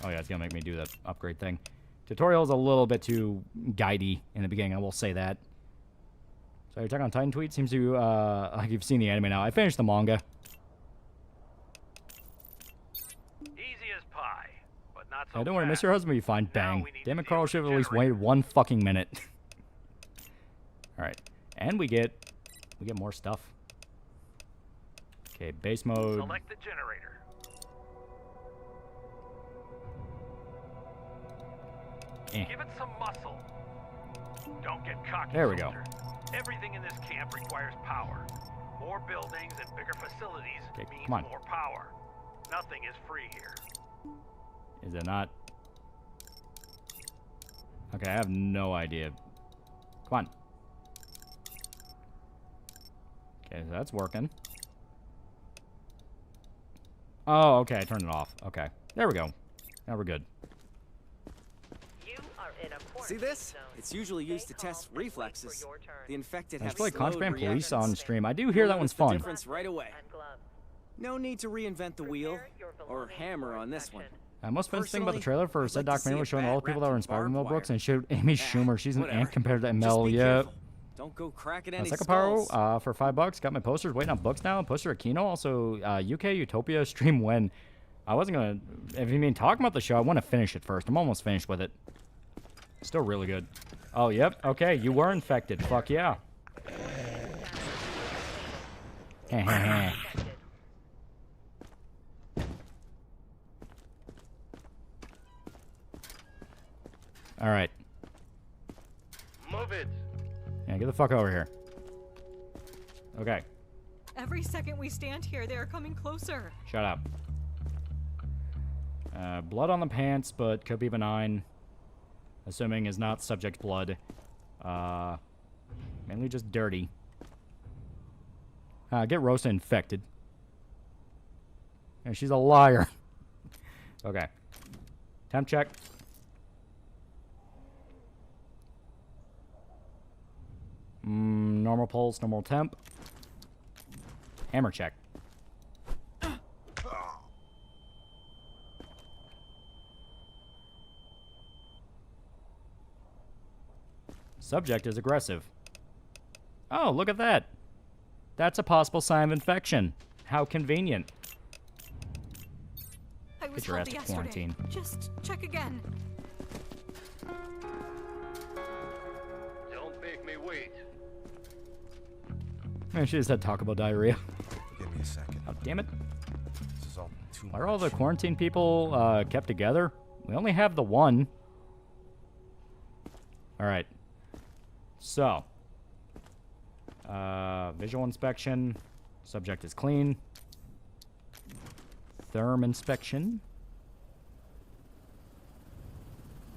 Oh yeah, it's going to make me do that upgrade thing. Tutorial is a little bit too guidey in the beginning, I will say that. So your Attack on Titan tweet seems to, like you've seen the anime now. I finished the manga. I don't want to miss your husband, but you fine. Bang. Damn it, Carl should have at least waited 1 fucking minute. Alright. And we get more stuff. Okay, base mode. Select the generator. Give it some muscle. Don't get cocky. There we go. Everything in this camp requires power. More buildings and bigger facilities means come on. more power. Nothing is free here. Is it not? Okay, I have no idea. Come on. Okay, so that's working. Oh, okay, I turned it off. Okay, there we go. Now we're good. See this? It's usually used to test reflexes. The infected Let's have play slowed Contraband Police reactions. on stream. I do hear that one's Notice the fun. difference right away. No need to reinvent the wheel or hammer on this one. Most fun thing about the trailer for said I'd like to documentary was see showing a all the bat people that were wrapped in inspired by Mel barbed Brooks, wire. and showed Amy Schumer. She's an Whatever. ant compared to Just Mel. be Yeah. careful. Don't go cracking any Sekaparo skulls. for $5. Got my posters. Waiting on books now. Poster at Kino. Also, UK Utopia stream when. I wasn't gonna. If you mean talking about the show, I want to finish it first. I'm almost finished with it. Still really good. Oh, yep. Okay, you were infected. Fuck yeah. All right. Move it. Yeah, get the fuck over here. Okay, Every second we stand here, they are coming closer. shut up. Blood on the pants, but could be benign. Assuming is not subject blood. Mainly just dirty. Get Rosa infected. And she's a liar. Okay. Temp check. Normal pulse, normal temp. Hammer check. Subject is aggressive. Oh, look at that. That's a possible sign of infection. How convenient. I was Get your ass healthy to quarantine. yesterday. Just check again. Don't make me wait. Man, she just had Taco Bell diarrhea. Give me a second. Oh, damn it. This is all too too Are all the much. quarantine people kept together? We only have the one. Alright. So. Visual inspection. Subject is clean. Therm inspection.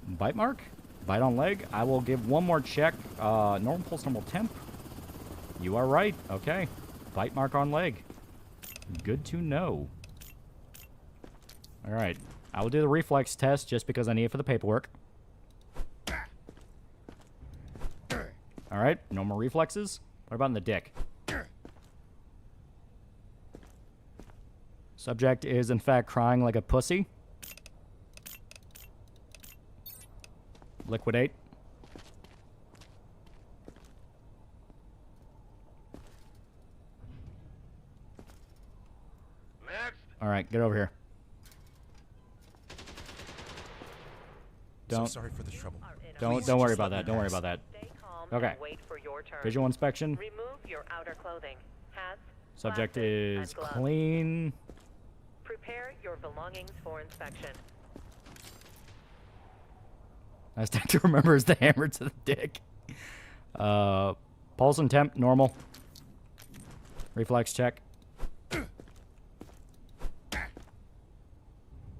Bite mark? Bite on leg. I will give one more check. Normal pulse, normal temp. You are right. Okay. Bite mark on leg. Good to know. Alright. I will do the reflex test just because I need it for the paperwork. Alright. Normal reflexes. What about in the dick? Subject is, in fact, crying like a pussy. Liquidate. Next. Alright, get over here. So Don't sorry for the trouble. don't worry about that. Don't worry about that. Stay calm Okay. and wait for your turn. Visual inspection. Remove your outer clothing. Hats, Subject glasses, is and gloves. clean. Prepare your belongings for inspection. Last thing to remember is the hammer to the dick. Pulse and temp, normal. Reflex check.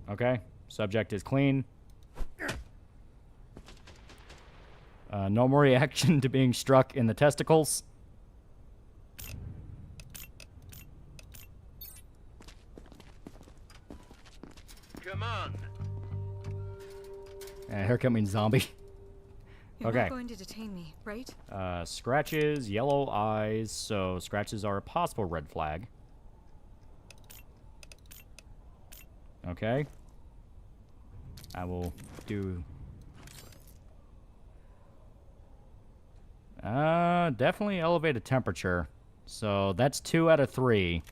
Okay. Subject is clean. Normal reaction to being struck in the testicles. Come on. Haircut means zombie. You're Okay. not going to detain me, right? Scratches, yellow eyes. So scratches are a possible red flag. Okay. I will do... definitely elevated temperature. So that's 2 out of 3.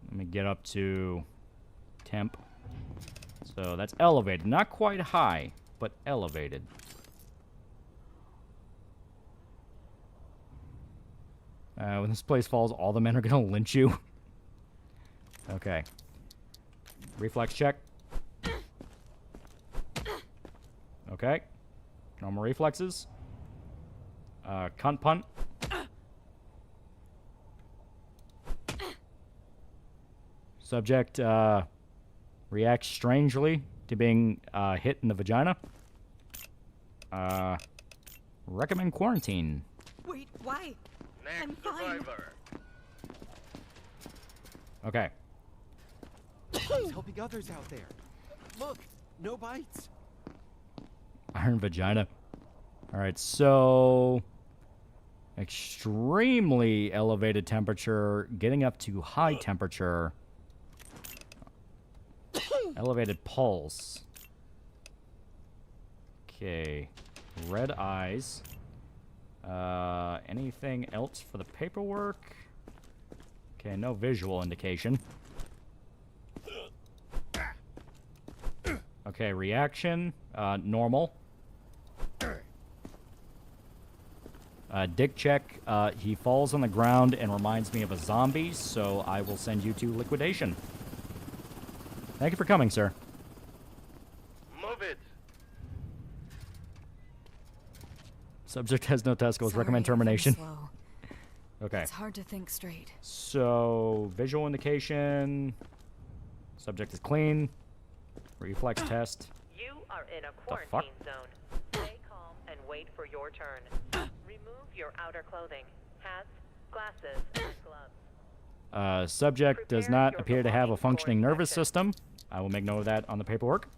Let me get up to temp. So that's elevated. Not quite high, but elevated. When this place falls, all the men are gonna lynch you. Okay. Reflex check. Okay. Normal reflexes. Cunt punt. Subject reacts strangely to being hit in the vagina. Recommend quarantine. Wait, why? I'm Next fine. survivor. Okay. He's helping others out there. Look, no bites. Iron vagina. Alright, so... extremely elevated temperature, getting up to high temperature. Elevated pulse. Okay. Red eyes. Anything else for the paperwork? Okay, no visual indication. Okay, reaction. Normal. Dick check. He falls on the ground and reminds me of a zombie, so I will send you to liquidation. Thank you for coming, sir. Move it. Subject has no testicles. Sorry Recommend if I'm termination. slow. Okay. It's hard to think straight. So, visual indication. Subject is clean. Reflex test. You are in a fuck? quarantine zone. Stay calm and wait for your turn. Remove your outer clothing. Hats, glasses, and gloves. Subject does Prepare not your appear to have a belongings for functioning nervous inspection. system. I will make note of that on the paperwork.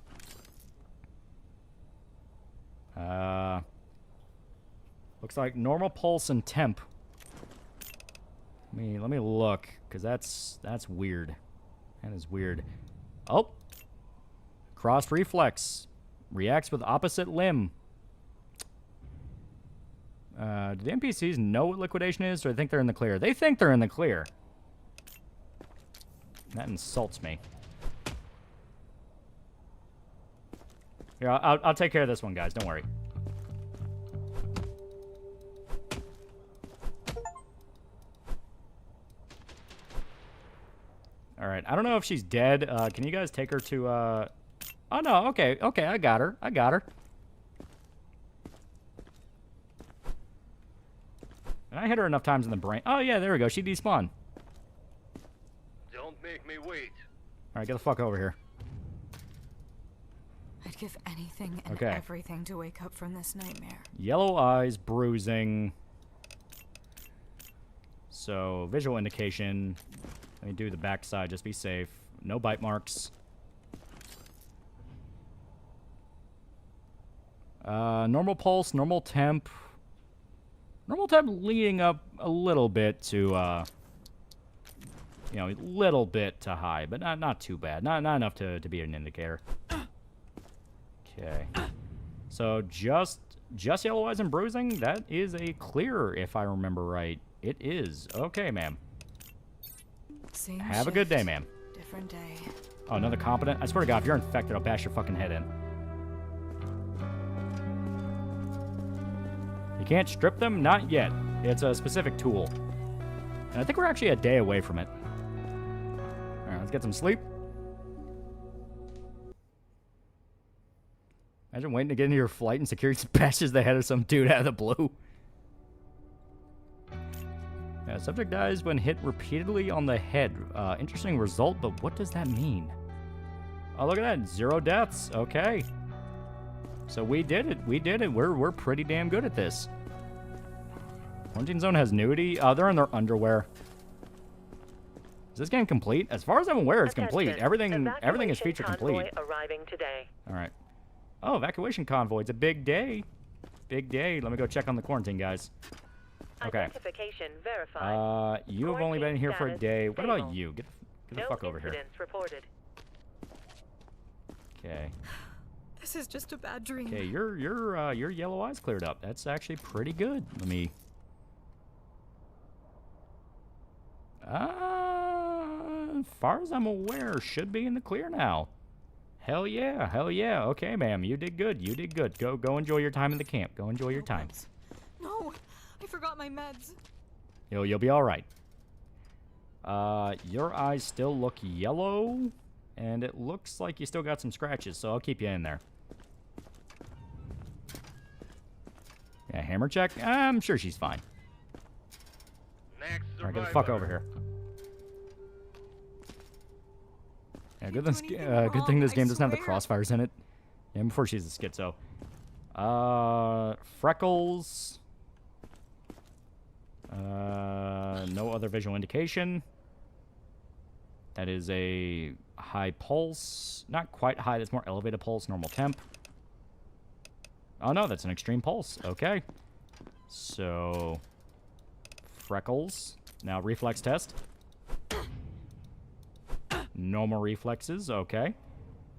Looks like normal pulse and temp. Let me look, because that's weird. That is weird. Oh! Cross reflex. Reacts with opposite limb. Do the NPCs know what liquidation is, or do they think they're in the clear? They think they're in the clear. That insults me. Here, I'll take care of this one, guys. Don't worry. Alright, I don't know if she's dead. Can you guys take her to, Oh, no, okay, I got her. And I hit her enough times in the brain. Oh, yeah, there we go. She despawned. Don't make me wait. Alright, get the fuck over here. I'd give anything and Okay. everything to wake up from this nightmare. Yellow eyes, bruising. So, visual indication. Let me do the backside, just be safe. No bite marks. Normal pulse, normal temp. Normal temp leading up a little bit to, you know, a little bit to high, but not too bad. Not enough to be an indicator. Okay. So, just yellow eyes and bruising? That is a clear, if I remember right. It is. Okay, ma'am. Same Have a good day, shift, ma'am. Different day. Oh, another competent? I swear to God, if you're infected, I'll bash your fucking head in. You can't strip them? Not yet. It's a specific tool. And I think we're actually a day away from it. Alright, let's get some sleep. Imagine waiting to get into your flight and security bashes the head of some dude out of the blue. Yeah, subject dies when hit repeatedly on the head. Interesting result, but what does that mean? Oh, look at that. 0 deaths. Okay. So we did it. We're pretty damn good at this. Quarantine zone has nudity. They're in their underwear. Is this game complete? As far as I'm aware, it's complete. Everything is feature complete. Arriving today. All right. Oh, evacuation convoy. It's a big day. Big day. Let me go check on the quarantine, guys. Okay. Identification verified. You have only been here for a day. What about stable. you? Get the fuck over here. Incidents reported. Okay. This is just a bad dream. Okay, your yellow eyes cleared up. That's actually pretty good. Let me. As far as I'm aware, should be in the clear now. Hell yeah. Okay, ma'am, you did good. Go enjoy your time in the camp. Go enjoy your time. No, I forgot my meds. You'll be all right. Your eyes still look yellow, and it looks like you still got some scratches, so I'll keep you in there. Yeah, hammer check? I'm sure she's fine. Next Alright, get the fuck over here. Yeah, good thing this game doesn't have the crossfires in it. Yeah, before she's a schizo. Freckles. No other visual indication. That is a high pulse. Not quite high, that's more elevated pulse, normal temp. Oh no, that's an extreme pulse. Okay. So, freckles. Now reflex test. Normal reflexes, okay.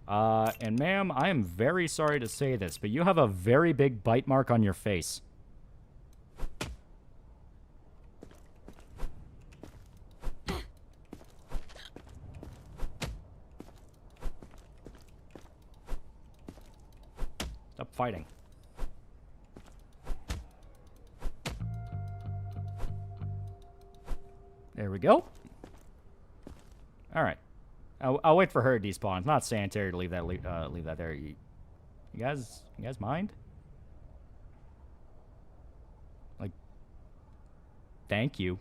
And ma'am, I am very sorry to say this, but you have a very big bite mark on your face. Stop fighting. There we go. All right. I'll wait for her to despawn. It's not sanitary to leave that there. You guys mind? Like, thank you.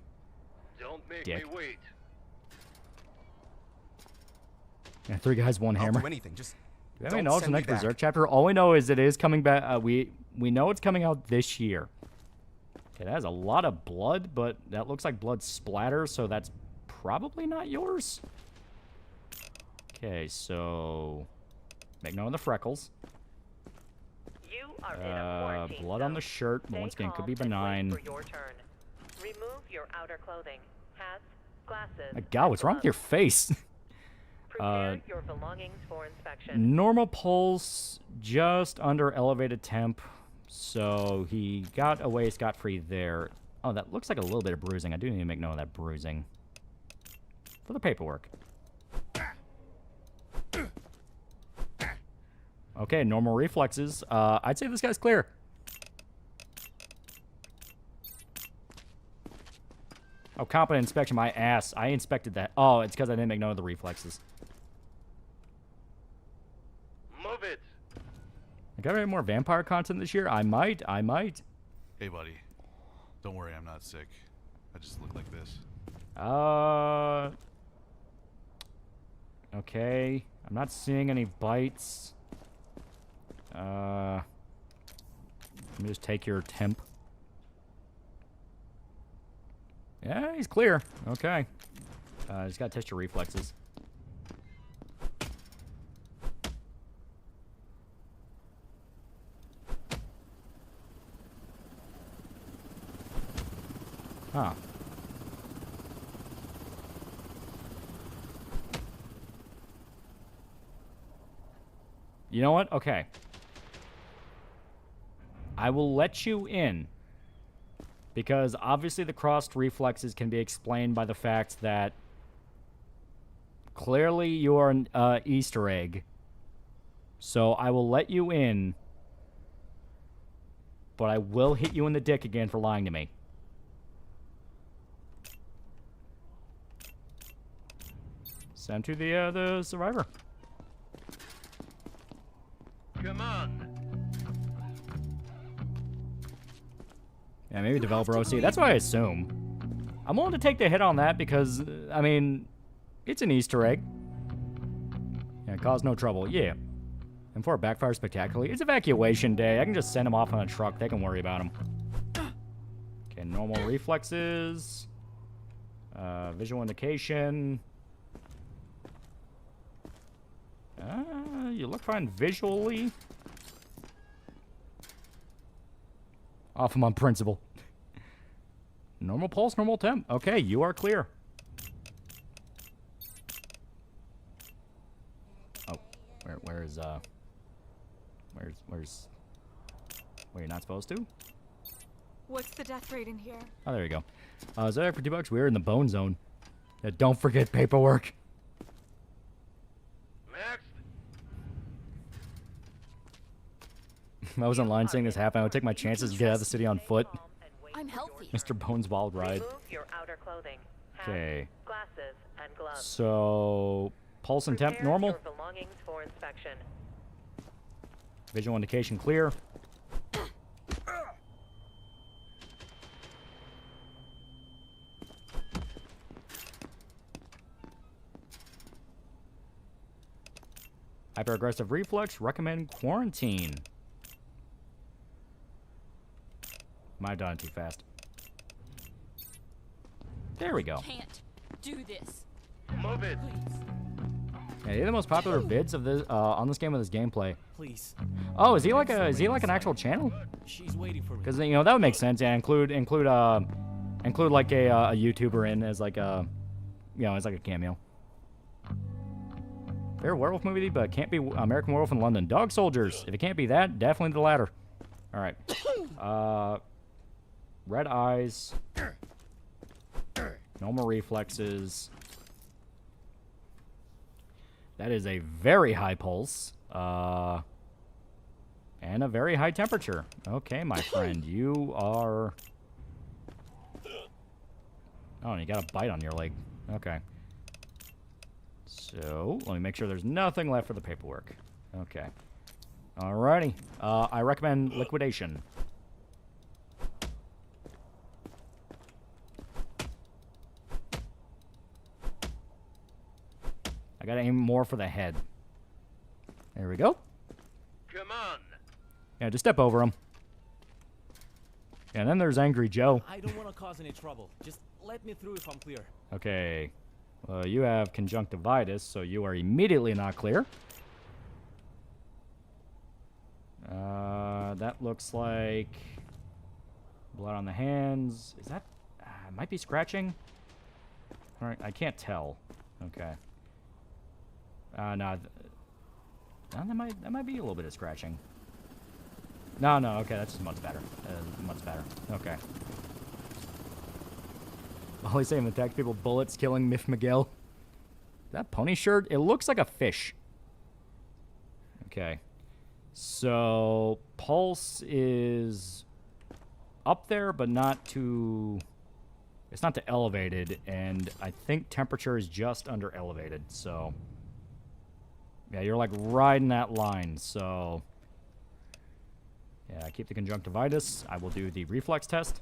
Don't make Dick. me wait. Yeah, 3 guys, 1 hammer. I'll do anything. Just Do we have any don't knowledge of send the me next back. Berserk chapter? All we know is it is coming back. We know it's coming out this year. Okay, that has a lot of blood, but that looks like blood splatter, so that's probably not yours. Okay, so make note of the freckles. You are in a quarantine Blood on the zone. shirt, but Stay once again, could calm be and wait benign. for your turn. Remove your outer clothing, hats, glasses. My God, what's wrong with your face? Prepare your belongings for inspection. Normal pulse, just under elevated temp. So he got away scot-free there. Oh, that looks like a little bit of bruising. I do need to make note of that bruising. For the paperwork. Okay, normal reflexes. I'd say this guy's clear. Oh, competent inspection, my ass. I inspected that. Oh, it's because I didn't make note of the reflexes. Move it. I got any more vampire content this year? I might. Hey, buddy. Don't worry, I'm not sick. I just look like this. Okay. I'm not seeing any bites. Let me just take your temp. Yeah, he's clear. Okay. Just gotta test your reflexes. Huh. You know what? Okay. I will let you in. Because obviously the crossed reflexes can be explained by the fact that clearly you are an Easter egg. So I will let you in. But I will hit you in the dick again for lying to me. Send to the survivor. Come on. Yeah, maybe developer OC. That's what I assume. I'm willing to take the hit on that because, I mean, it's an Easter egg. Yeah, cause no trouble. Yeah. And before it backfires spectacularly, it's evacuation day. I can just send them off on a truck. They can worry about them. Okay, normal reflexes. Visual indication. You look fine visually. Off him on principle. Normal pulse, normal temp. Okay, you are clear. Oh, where's where you're not supposed to? What's the death rate in here? Oh, there you go. Zodiac for $2. We're in the bone zone. Don't forget paperwork. If I was online seeing this happen, I would take my chances to get out of the city on foot. I'm healthy. Mr. Bones' wild ride. Remove your outer clothing. Hats, Okay. Glasses and gloves. So, pulse and temp Prepare normal. your belongings for inspection. Visual indication clear. Hyper-aggressive reflex. Recommend quarantine. Might have done it too fast. There we go. Can't do this. Move it. Yeah, they're the most popular vids of this on this game with this gameplay. Please. Oh, is he like an actual channel? She's waiting for me. Because you know that would make sense. Yeah, include like a YouTuber in as like a, you know, as like a cameo. Fair werewolf movie, but can't be American Werewolf in London. Dog Soldiers. If it can't be that, definitely the latter. All right. Red eyes. Normal reflexes. That is a very high pulse. And a very high temperature. Okay, my friend. You are... Oh, and you got a bite on your leg. Okay. So, let me make sure there's nothing left for the paperwork. Okay. Alrighty. I recommend liquidation. I gotta aim more for the head. There we go. Come on. Yeah, just step over him. Yeah, and then there's Angry Joe. I don't want to cause any trouble. Just let me through if I'm clear. Okay. You have conjunctivitis, so you are immediately not clear. That looks like blood on the hands. Is that... it might be scratching. All right, I can't tell. Okay. No, that might be a little bit of scratching. No, okay, that's just much better. Much better. Okay. Always saying attack people, bullets killing Miff Miguel. That pony shirt, it looks like a fish. Okay. So, pulse is up there, but not too It's not to elevated, and I think temperature is just under elevated, so... Yeah, you're like right in that line, so... Yeah, keep the conjunctivitis. I will do the reflex test.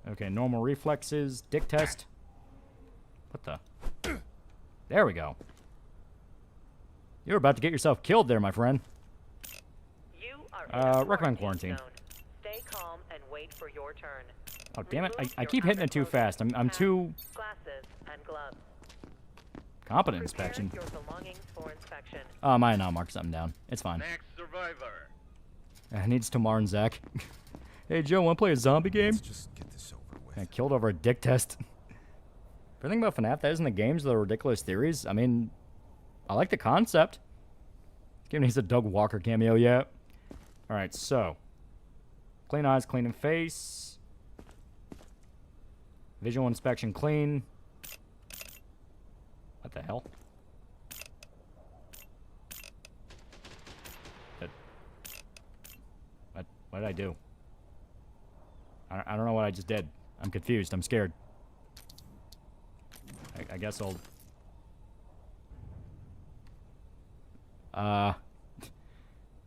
Okay, normal reflexes. Dick test. What the? There we go. You're about to get yourself killed there, my friend. You are recommend quarantine. Stay calm and wait for your turn. Oh, damn it. I keep hitting it too fast. I'm too... Glasses and gloves. Competent inspection. Your belongings for inspection. I might not mark something down. It's fine. Next survivor. I need Tamar and Zach. Hey, Joe, want to play a zombie game? Let's just get this over with. I killed over a dick test. The thing about FNAF that isn't the games, the ridiculous theories. I mean, I like the concept. Give me a Doug Walker cameo, yeah. Alright, so. Clean eyes, clean in face. Visual inspection clean. What the hell? What did I do? I don't know what I just did. I'm confused. I'm scared. I guess I'll...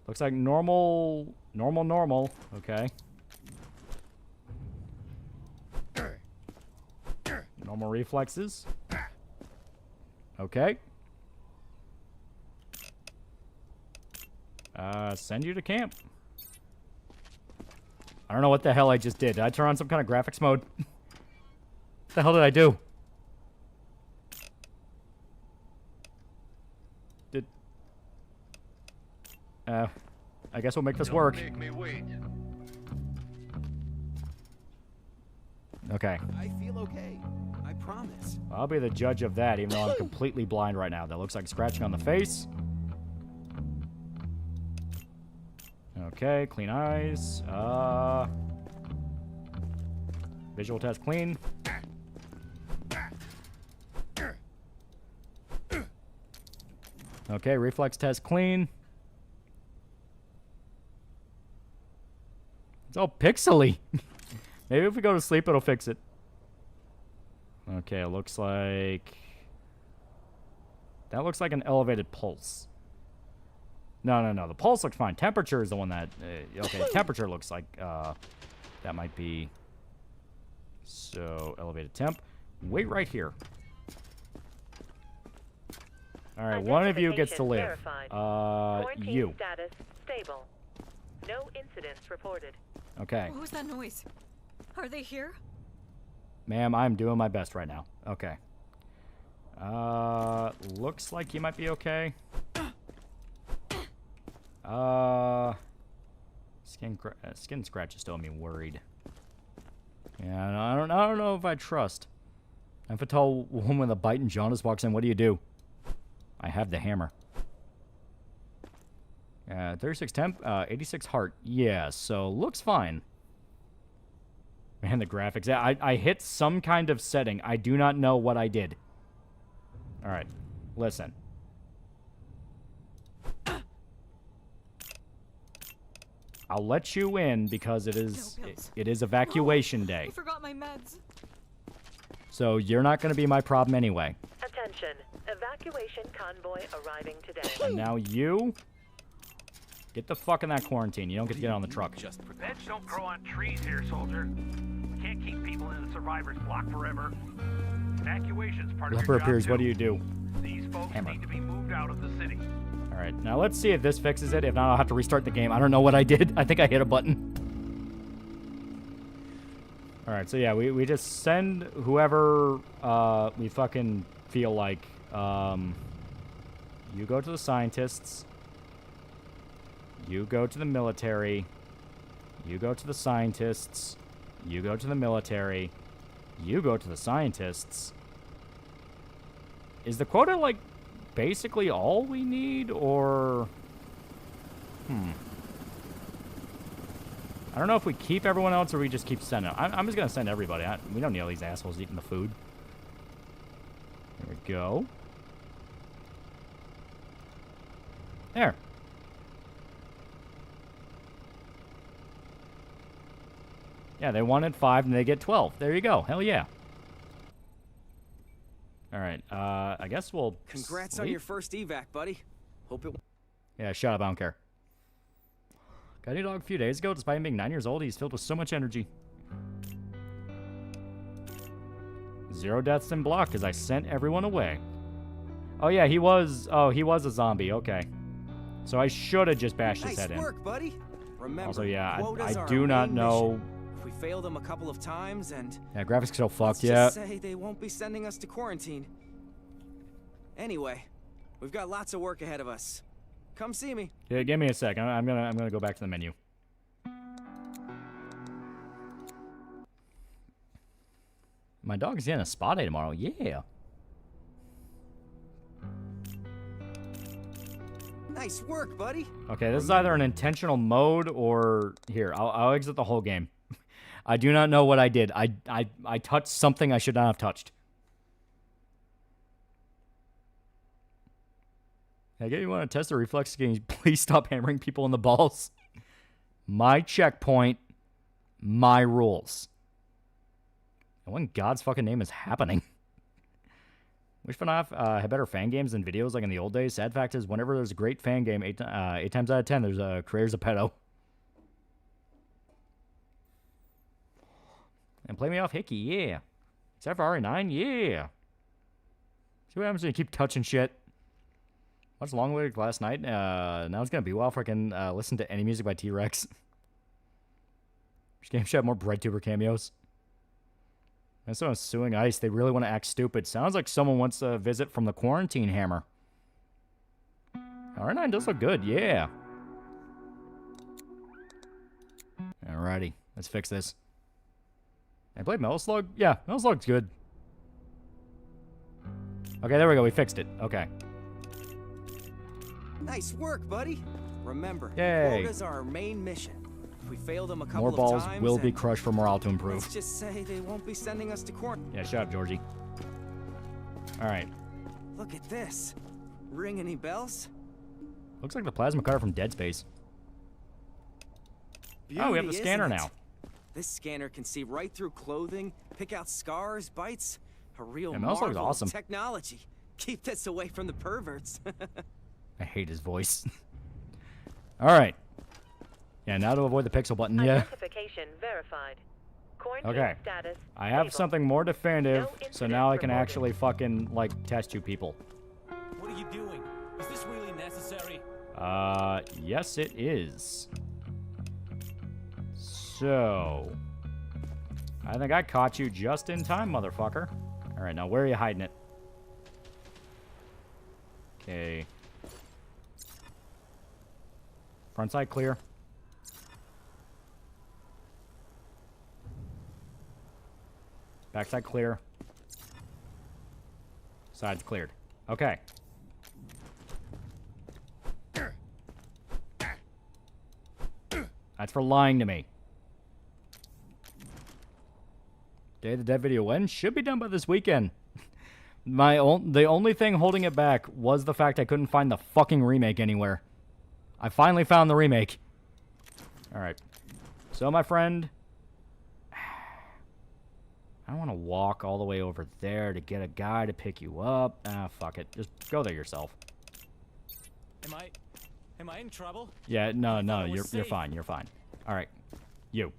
Looks like normal... Normal. Okay. Normal reflexes. Okay. Send you to camp. I don't know what the hell I just did. Did I turn on some kind of graphics mode? What the hell did I do? I guess we'll make this work. Make me wait. Okay. I feel okay. I promise. I'll be the judge of that, even though I'm completely blind right now. That looks like scratching on the face. Okay, clean eyes. Visual test clean. Okay, reflex test clean. It's all pixely. Maybe if we go to sleep, it'll fix it. Okay, it looks like... That looks like an elevated pulse. No. The pulse looks fine. Temperature is the one that... okay, temperature looks like... that might be... So, elevated temp. Wait right here. Alright, one of you gets to live. You. Status stable. No incidents reported. Okay. What was that noise? Are they here? Ma'am, I'm doing my best right now. Okay. Looks like you might be okay. Skin scratches still have me worried. Yeah, I don't know if I trust. If a tall woman with a bite and jaundice walks in, what do? I have the hammer. 36 temp, 86 heart. Yeah, so looks fine. Man, the graphics. I hit some kind of setting. I do not know what I did. Alright, listen. I'll let you in because it is evacuation day. I forgot my meds. So you're not going to be my problem anyway. Attention, evacuation convoy arriving today. And now you get the fuck in that quarantine. You don't get to get on the truck. Beds don't grow on trees here, soldier. We can't keep people in the survivor's block forever. Evacuation's part of Leper your job appears. too. What do? These folks Hammer. need to be moved out of the city. Alright, now let's see if this fixes it. If not, I'll have to restart the game. I don't know what I did. I think I hit a button. Alright, so yeah, we just send whoever we fucking feel like. You go to the scientists. You go to the military. You go to the scientists. You go to the military. You go to the scientists. Is the quota, like, basically all we need, or... I don't know if we keep everyone else or we just keep sending. I'm just going to send everybody. We don't need all these assholes eating the food. There we go. There. Yeah, they wanted 5 and they get 12. There you go. Hell yeah. All right. I guess we'll. Congrats on your first evac, buddy. Hope it. Yeah, shut up. I don't care. Got a new dog a few days ago. Despite him being 9 years old, he's filled with so much energy. 0 deaths in block because I sent everyone away. Oh yeah, he was. Oh, he was a zombie. Okay. So I should have just bashed his head in. Nice work, buddy. Remember, Also, yeah, quotas I are do our not main know. mission. If we fail them a couple of times and Yeah, graphics so fucked. let's Yeah. just say they won't be sending us to quarantine. Anyway, we've got lots of work ahead of us. Come see me. Yeah, give me a sec. I'm gonna go back to the menu. My dog's getting a spa day tomorrow. Yeah. Nice work, buddy. Okay, this is either an intentional mode or here. I'll exit the whole game. I do not know what I did. I touched something I should not have touched. I get you want to test the reflex game. Please stop hammering people in the balls. My checkpoint, my rules. And what in God's fucking name is happening? Wish FNAF had better fan games than videos like in the old days. Sad fact is, whenever there's a great fan game, 8 times out of 10, there's a creator's a pedo. And play me off Hickey, yeah. Is that for RE9? Yeah. See what happens when you keep touching shit. Watched Long Way last night. Now it's going to be a while before I can listen to any music by T-Rex. This game should have more BreadTuber cameos. And someone's suing ICE. They really want to act stupid. Sounds like someone wants a visit from the quarantine hammer. R9 does look good, yeah. Alrighty, let's fix this. I played Metal Slug? Yeah, Metal Slug's good. Okay, there we go. We fixed it. Okay. Nice work, buddy. Remember, Yay. quotas are our main mission. If we fail them a couple More of balls times will be and crushed for morale to improve. let's just say they won't be sending us to quarantine. Yeah, shut up, Georgie. Alright. Look at this. Ring any bells? Looks like the plasma cutter from Dead Space. Oh, we have the Beauty, scanner isn't it? now. This scanner can see right through clothing, pick out scars, bites. A real Yeah, Metal Slug's marvel awesome. of technology. Keep this away from the perverts. I hate his voice. Alright. Yeah, now to avoid the pixel button, yeah. Identification verified. Quarantine Okay. status I have stable. something more definitive, No so incident now I can reported. actually fucking, like, test you people. What are you doing? Is this really necessary? Yes it is. So... I think I caught you just in time, motherfucker. Alright, now where are you hiding it? Okay. Front side clear. Backside clear. Side's cleared. Okay. That's for lying to me. Day of the Dead video when? Should be done by this weekend. The only thing holding it back was the fact I couldn't find the fucking remake anywhere. I finally found the remake. Alright. So, my friend... I don't want to walk all the way over there to get a guy to pick you up. Ah, fuck it. Just go there yourself. Am I in trouble? Yeah, no, I no, was you're safe. fine, you're fine. Alright. You.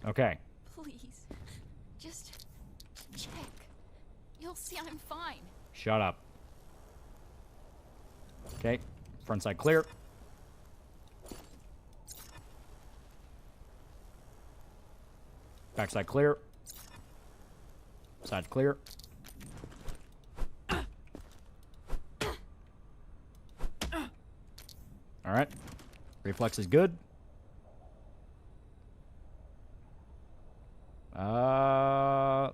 Okay. Please, just check. You'll see I'm fine. Shut up. Okay. Front side clear. Backside clear. Side clear. Alright. Reflex is good.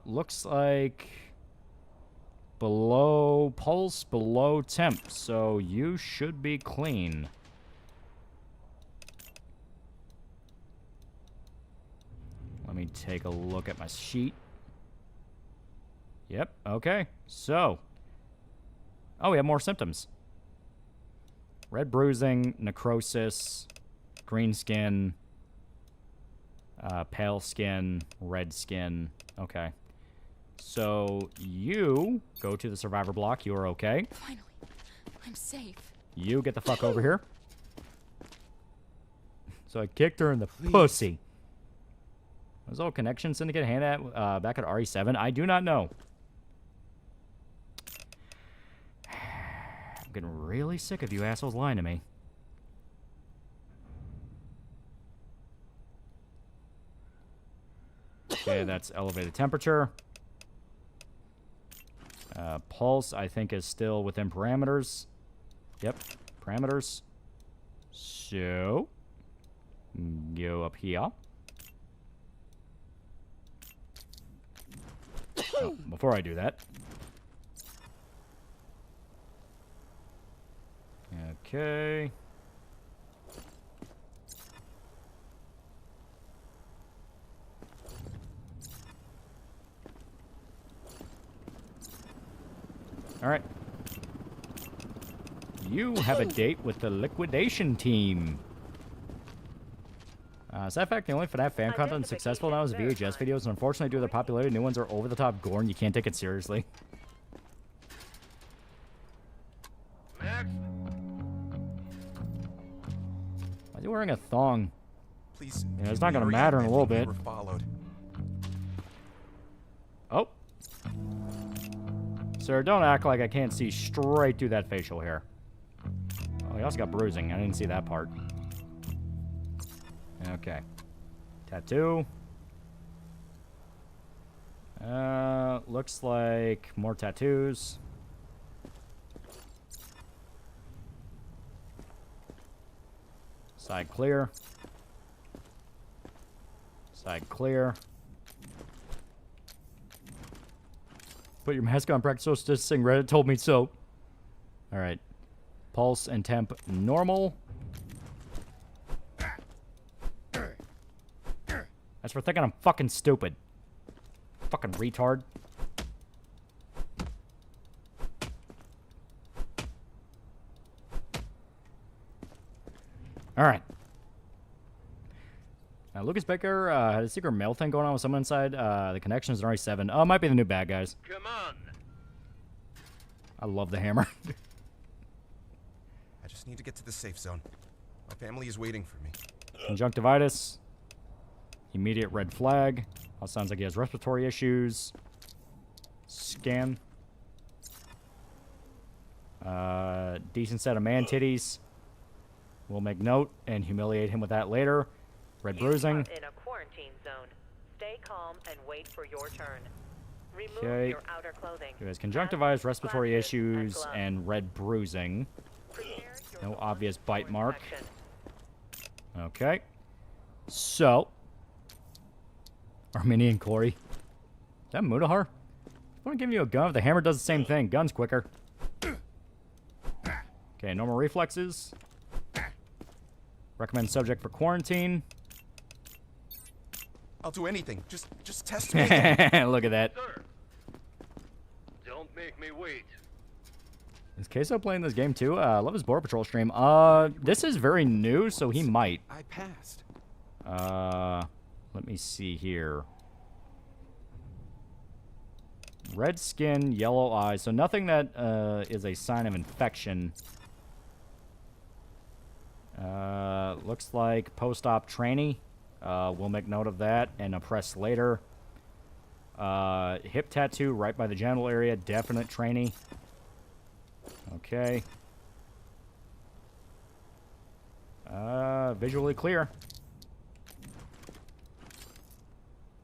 Looks like below pulse, below temp, so you should be clean. Let me take a look at my sheet. Yep, okay. So, oh, we have more symptoms. Red bruising, necrosis, green skin, pale skin, red skin. Okay. So you go to the survivor block. You are okay. Finally, I'm safe. You get the fuck over here. So I kicked her in the pussy. Was all connection syndicate hand at back at RE7? I do not know. I'm getting really sick of you assholes lying to me. Okay, that's elevated temperature. Pulse, I think, is still within parameters. Yep, parameters. So, go up here. Oh, before I do that. Okay. All right. You have a date with the liquidation team. Is that fact the only FNAF fan content successful now is VHS videos? And unfortunately, due to their popularity, new ones are over-the-top gore and you can't take it seriously. Max? Why is he wearing a thong? Please. Yeah, it's not gonna matter in a little bit. Oh. Sir, don't act like I can't see straight through that facial hair. Oh, he also got bruising. I didn't see that part. Okay. Tattoo. Looks like more tattoos. Side clear. Side clear. Put your mask on, practice social distancing. Reddit told me so. Alright. Pulse and temp normal. That's for thinking I'm fucking stupid. Fucking retard. Alright. Now, Lucas Baker had a secret mail thing going on with someone inside. The connections are already 7. Oh, it might be the new bad guys. Come on. I love the hammer. I just need to get to the safe zone. My family is waiting for me. Conjunctivitis. Immediate red flag. All sounds like he has respiratory issues. Scan. Decent set of man titties. We'll make note and humiliate him with that later. Red bruising. You are in a quarantine zone. Stay calm and wait for your turn. Remove Okay. your outer clothing. He has conjunctivitis, respiratory issues, and red bruising. No obvious bite mark. Okay. So. Armenian Corey. Is that Mudahar? I want to give you a gun if the hammer does the same thing. Gun's quicker. Okay, normal reflexes. Recommend subject for quarantine. I'll do anything. Just test me. Look at that. Sir, don't make me wait. Is Queso playing this game too? I love his Border Patrol stream. This is very new, so he might. I passed. Let me see here. Red skin, yellow eyes. So nothing that is a sign of infection. Looks like post-op trainee. We'll make note of that and press later. Hip tattoo right by the genital area. Definite trainee. Okay. Visually clear.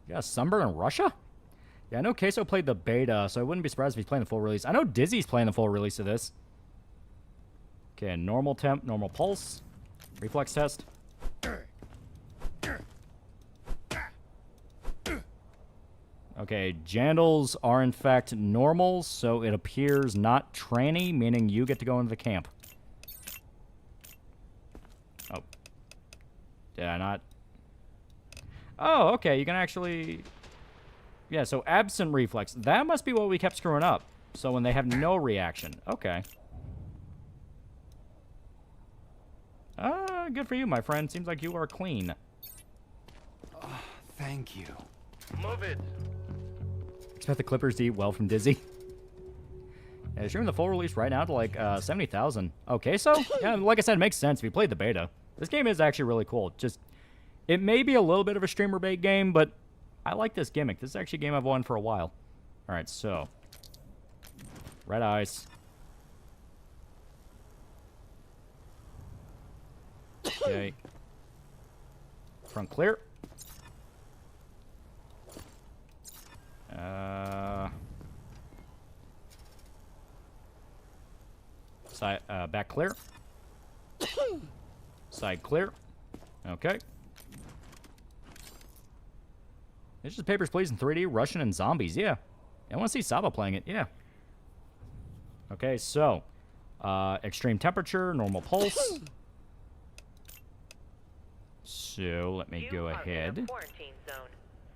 Yeah, sunburn in Russia? Yeah, I know Queso played the beta, so I wouldn't be surprised if he's playing the full release. I know Dizzy's playing the full release of this. Okay, normal temp, normal pulse. Reflex test. Okay, genitals are in fact normal, so it appears not tranny, meaning you get to go into the camp. Oh. Did I not? Oh, okay, you can actually... Yeah, so absent reflex. That must be what we kept screwing up. So when they have no reaction. Okay. Good for you, my friend. Seems like you are clean. Thank you. Move it. Expect the Clippers to eat well from Dizzy. Yeah, streaming the full release right now to like 70,000. Okay, so yeah, like I said, it makes sense if you played the beta. This game is actually really cool. Just, it may be a little bit of a streamer bait game, but I like this gimmick. This is actually a game I've won for a while. All right, so red eyes. Okay. Front clear. Side, back clear. Side clear. Okay. It's just Papers, Please in 3D, Russian and zombies. Yeah. I want to see Saba playing it. Yeah. Okay, so extreme temperature, normal pulse. So let me go ahead.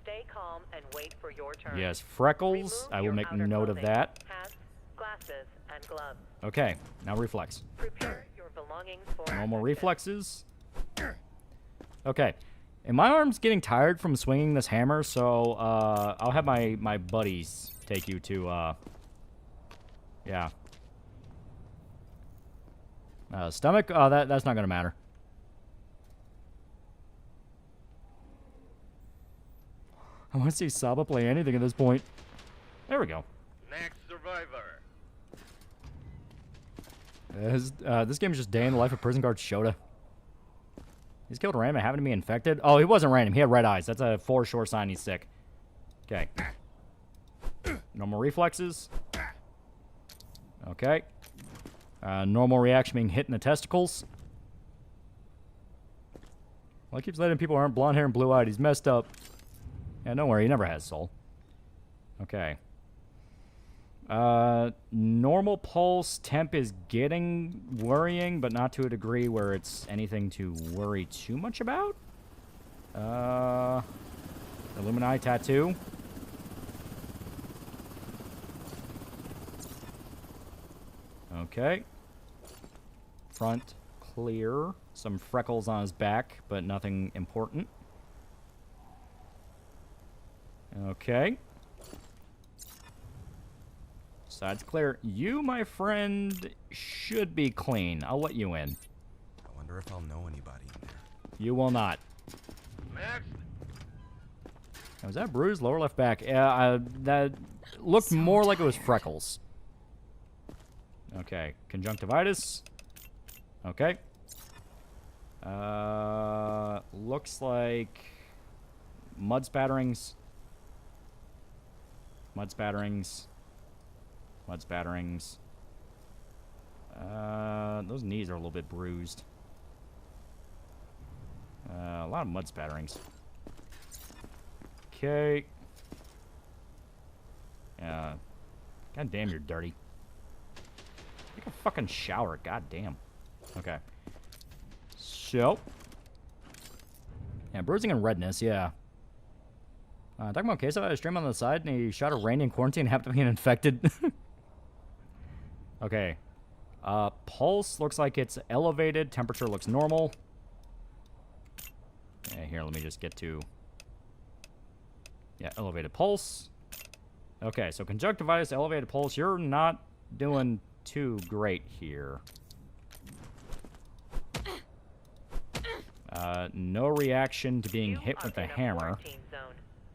Stay calm and wait for your turn. Yes, freckles. I will make note of that. Hats, glasses, and gloves. Okay, now reflex. Prepare your belongings for Normal reflexes. Okay, and my arm's getting tired from swinging this hammer, so I'll have my buddies take you to yeah. Stomach. That's not gonna matter. I want to see Saba play anything at this point. There we go. Next survivor. This game is just day in the life of prison guard Shota. He's killed random, having to be infected. Oh, he wasn't random. He had red eyes. That's a for sure sign he's sick. Okay. Normal reflexes. Okay. Normal reaction being hit in the testicles. Well, he keeps letting people aren't blonde hair and blue eyed. He's messed up. Yeah, don't worry, he never has soul. Okay. Normal pulse temp is getting worrying, but not to a degree where it's anything to worry too much about. Illuminati tattoo. Okay. Front clear. Some freckles on his back, but nothing important. Okay. Side's clear. You, my friend, should be clean. I'll let you in. I wonder if I'll know anybody in there. You will not. Next. Was that bruised? Lower left back. Yeah, that looked more like it was freckles. Okay. Conjunctivitis. Okay. Looks like mud spatterings. Mud spatterings. Mud spatterings. Those knees are a little bit bruised. A lot of mud spatterings. Okay. God damn, you're dirty. Take a fucking shower. God damn. Okay. So. Yeah, bruising and redness, yeah. Talking about Queso, I had a stream on the side, and he shot a Randy in quarantine and happened to be infected. Okay. Pulse looks like it's elevated. Temperature looks normal. Yeah, here, let me just get to... Yeah, elevated pulse. Okay, so conjunctivitis, elevated pulse. You're not doing too great here. No reaction to being hit with the hammer.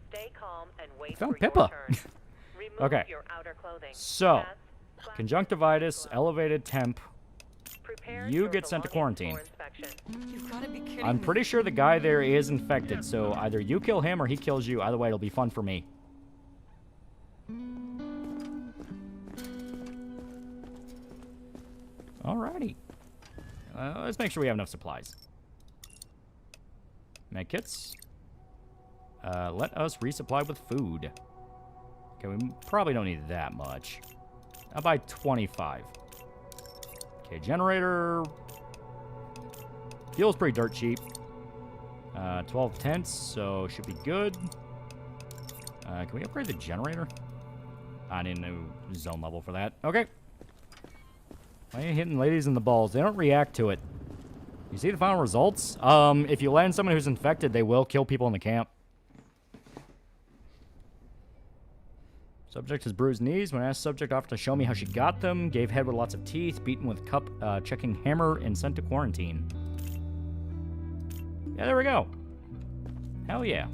Stay calm and wait Found for your Pippa. turn. Remove Okay. your outer clothing. So, Hats, glasses, conjunctivitis, elevated temp. Prepare You your get sent to belongings quarantine. for inspection. You've got to be kidding I'm me. pretty sure the guy there is infected, so either you kill him or he kills you. Either way, it'll be fun for me. Alrighty. Let's make sure we have enough supplies. Medkits. Let us resupply with food. Okay, we probably don't need that much. I'll buy 25. Okay, generator. Fuel's pretty dirt cheap. 12 tents, so should be good. Can we upgrade the generator? I need a new zone level for that. Okay. Why are you hitting ladies in the balls? They don't react to it. You see the final results? If you land someone who's infected, they will kill people in the camp. Subject has bruised knees. When asked, subject offered to show me how she got them. Gave head with lots of teeth. Beaten with cup, checking hammer, and sent to quarantine. Yeah, there we go. Hell yeah.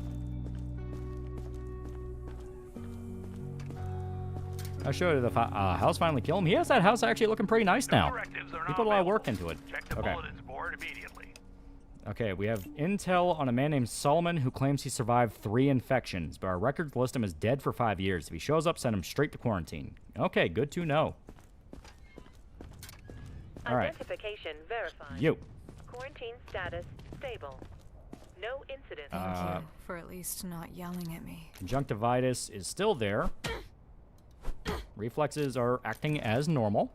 I'll show you the house finally killed him. He has that house actually looking pretty nice now. He put a lot of work into it. Check the bulletins board immediately. Okay, we have intel on a man named Solomon who claims he survived 3 infections, but our records list him as dead for 5 years. If he shows up, send him straight to quarantine. Okay, good to know. All right. Identification verified. You. Quarantine status stable. No incidents. Thank you for at least not yelling at me. Conjunctivitis is still there. Reflexes are acting as normal.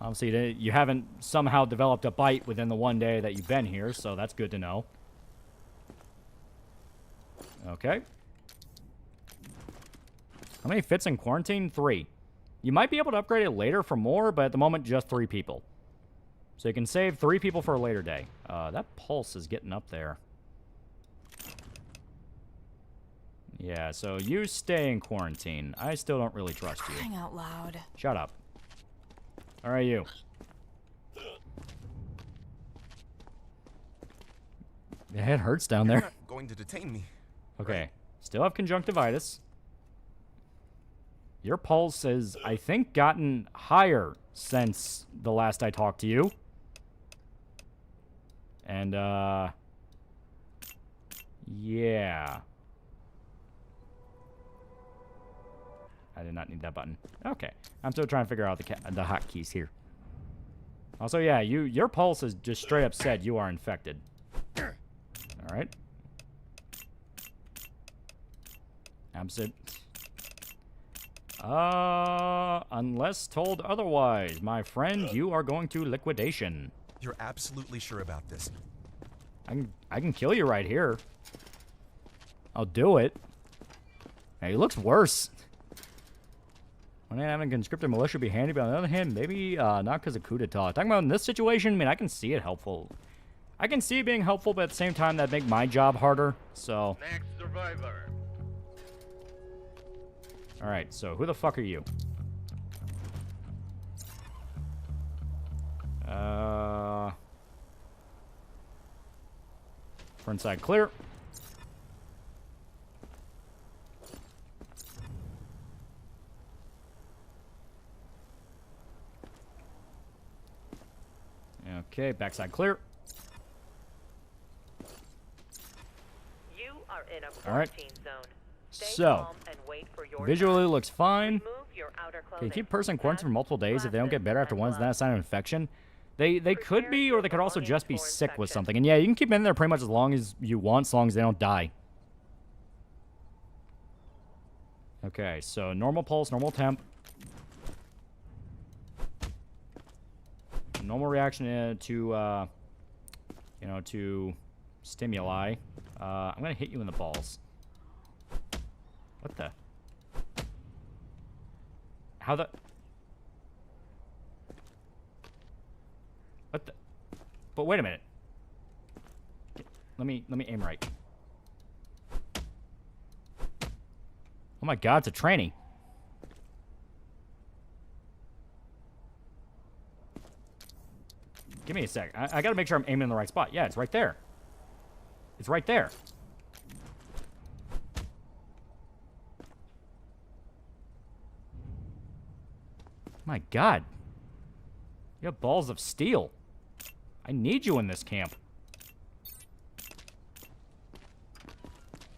Obviously, you haven't somehow developed a bite within the 1 day that you've been here, so that's good to know. Okay. How many fits in quarantine? 3. You might be able to upgrade it later for more, but at the moment, just 3 people. So you can save 3 people for a later day. That pulse is getting up there. Yeah, so you stay in quarantine. I still don't really trust you. Crying out loud. Shut up. All right, you. The head hurts down there. You're not going to detain me. Okay. Right? Still have conjunctivitis. Your pulse has, I think, gotten higher since the last I talked to you. And, yeah. I did not need that button. Okay. I'm still trying to figure out the hotkeys here. Also, yeah, your pulse is just straight up said you are infected. All right. Absent. Unless told otherwise, my friend, you are going to liquidation. You're absolutely sure about this? I can kill you right here. I'll do it. Hey, he looks worse. One hand, having conscripted militia would be handy, but on the other hand, maybe not because of coup d'etat. Talking about in this situation, I mean, I can see it helpful. I can see it being helpful, but at the same time, that'd make my job harder, so. Next survivor. Alright, so who the fuck are you? Front side clear. Okay, backside clear. You are in a All right. quarantine zone. Stay So, calm and wait for your visually turn. looks fine. Remove your outer Okay, clothing. keep person quarantined for multiple days if they don't get better after one. Is that a sign of infection? They could Prepare be, your or they could also belongings just be for sick with inspection. something. And yeah, you can keep them in there pretty much as long as you want, as long as they don't die. Okay, so normal pulse, normal temp. Normal reaction to, you know, to stimuli. I'm gonna hit you in the balls. What the? How the? What the? But wait a minute. Let me aim right. Oh my God, it's a tranny. Give me a sec. I gotta make sure I'm aiming in the right spot. Yeah, it's right there. It's right there. My God. You have balls of steel. I need you in this camp.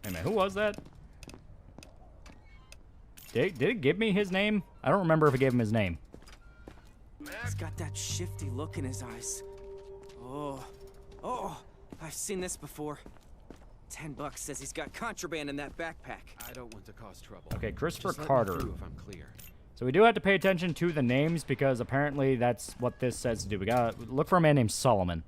Wait a minute, who was that? Did it give me his name? I don't remember if it gave him his name. He's got that shifty look in his eyes. Oh, I've seen this before. $10 says he's got contraband in that backpack. I don't want to cause trouble. Okay, Christopher Just let me Carter. through if I'm clear. So we do have to pay attention to the names because apparently that's what this says to do. We gotta look for a man named Solomon.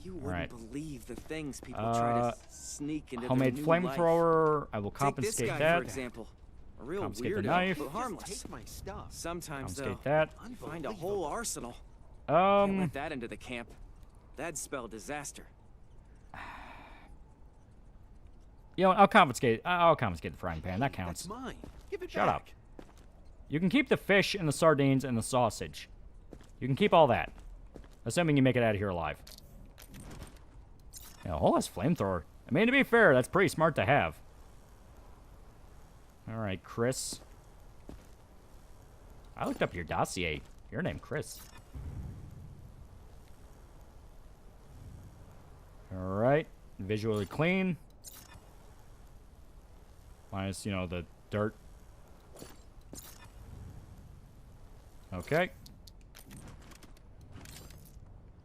You wouldn't Alright. believe the things people try to sneak into Homemade their new flamethrower. I will life. Take this confiscate guy, that. for example. A real Confiscate the weirdo, knife. but harmless. Take my stuff. Sometimes, Confiscate though, that. find a whole arsenal. Can't Um, let that into the camp. That'd spell disaster. you know, I'll confiscate the frying pan. That counts. That's mine. Give it Shut back. up. You can keep the fish and the sardines and the sausage. You can keep all that. Assuming you make it out of here alive. Yeah, a whole ass flamethrower. I mean, to be fair, that's pretty smart to have. Alright, Chris. I looked up your dossier. Your name, Chris. Alright. Visually clean. Minus, you know, the dirt. Okay.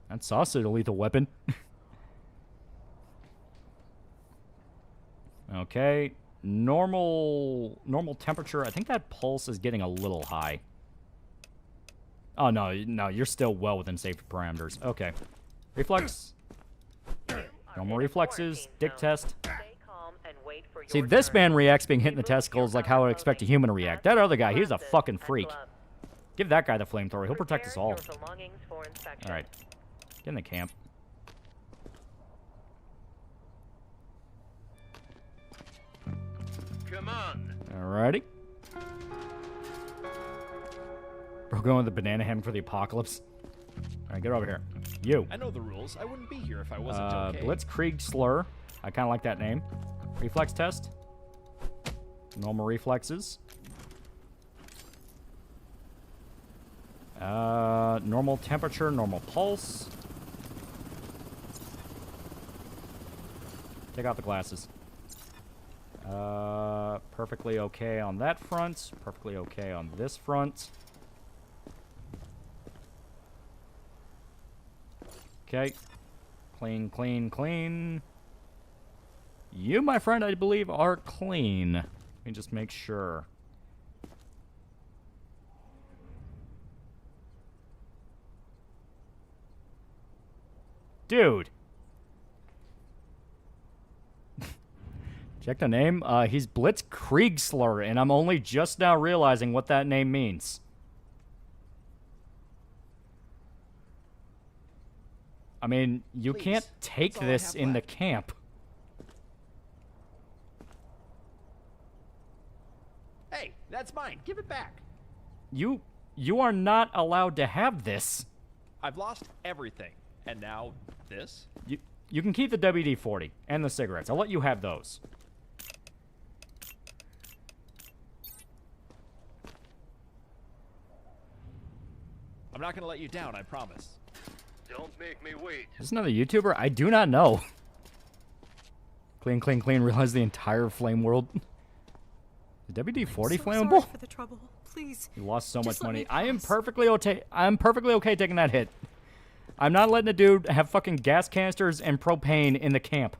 That's also a lethal weapon. Okay. Normal temperature. I think that pulse is getting a little high. Oh, no, you're still well within safety parameters. Okay. Reflex. Normal reflexes. Dick test. See, this man reacts being hit in the testicles like how I would expect a human to react. That other guy, he's a fucking freak. Give that guy the flamethrower. He'll protect us all. Alright. Get in the camp. Come on. Alrighty. Bro, going with the banana hammock for the apocalypse. Alright, get over here. You. I know the rules. I wouldn't be here if I wasn't okay. Blitzkrieg Slur. I kind of like that name. Reflex test. Normal reflexes. Normal temperature, normal pulse. Take out the glasses. Perfectly okay on that front. Perfectly okay on this front. Okay. Clean, clean, clean. You, my friend, I believe, are clean. Let me just make sure. Dude. Check the name. He's Blitzkriegsler, and I'm only just now realizing what that name means. I mean, you can't take this in the camp. Hey, that's mine. Give it back. You are not allowed to have this. I've lost everything. And now this? You can keep the WD-40 and the cigarettes. I'll let you have those. I'm not going to let you down, I promise. Don't make me wait. Is this another YouTuber? I do not know. Clean, clean, clean. Realize the entire flame world. The WD-40 flammable? Sorry for the trouble. Please. You lost so much let money. me I am pass. perfectly okay. I'm perfectly okay taking that hit. I'm not letting a dude have fucking gas canisters and propane in the camp.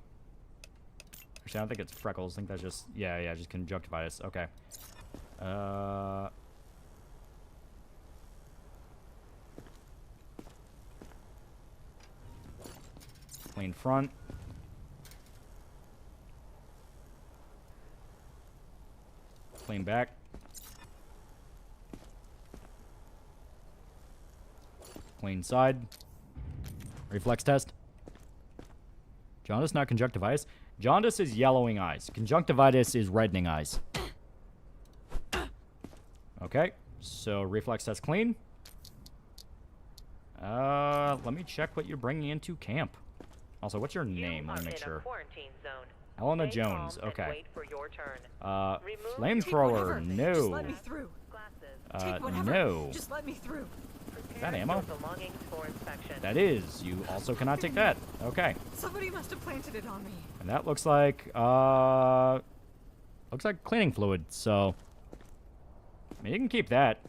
Actually, I don't think it's freckles. I think that's just yeah, just conjunctivitis. Okay. Clean front. Clean back. Clean side. Reflex test. Jaundice, not conjunctivitis. Jaundice is yellowing eyes. Conjunctivitis is reddening eyes. Okay, so reflex test clean. Let me check what you're bringing into camp. Also, what's your name? Let me make sure. Helena Jones. Okay. Flamethrower. No. Just let me through. Take whatever. No. Just let me through. Is that ammo? That is. You also cannot take that. Okay. Somebody must have planted it on me. And that looks like cleaning fluid. So, I mean, you can keep that.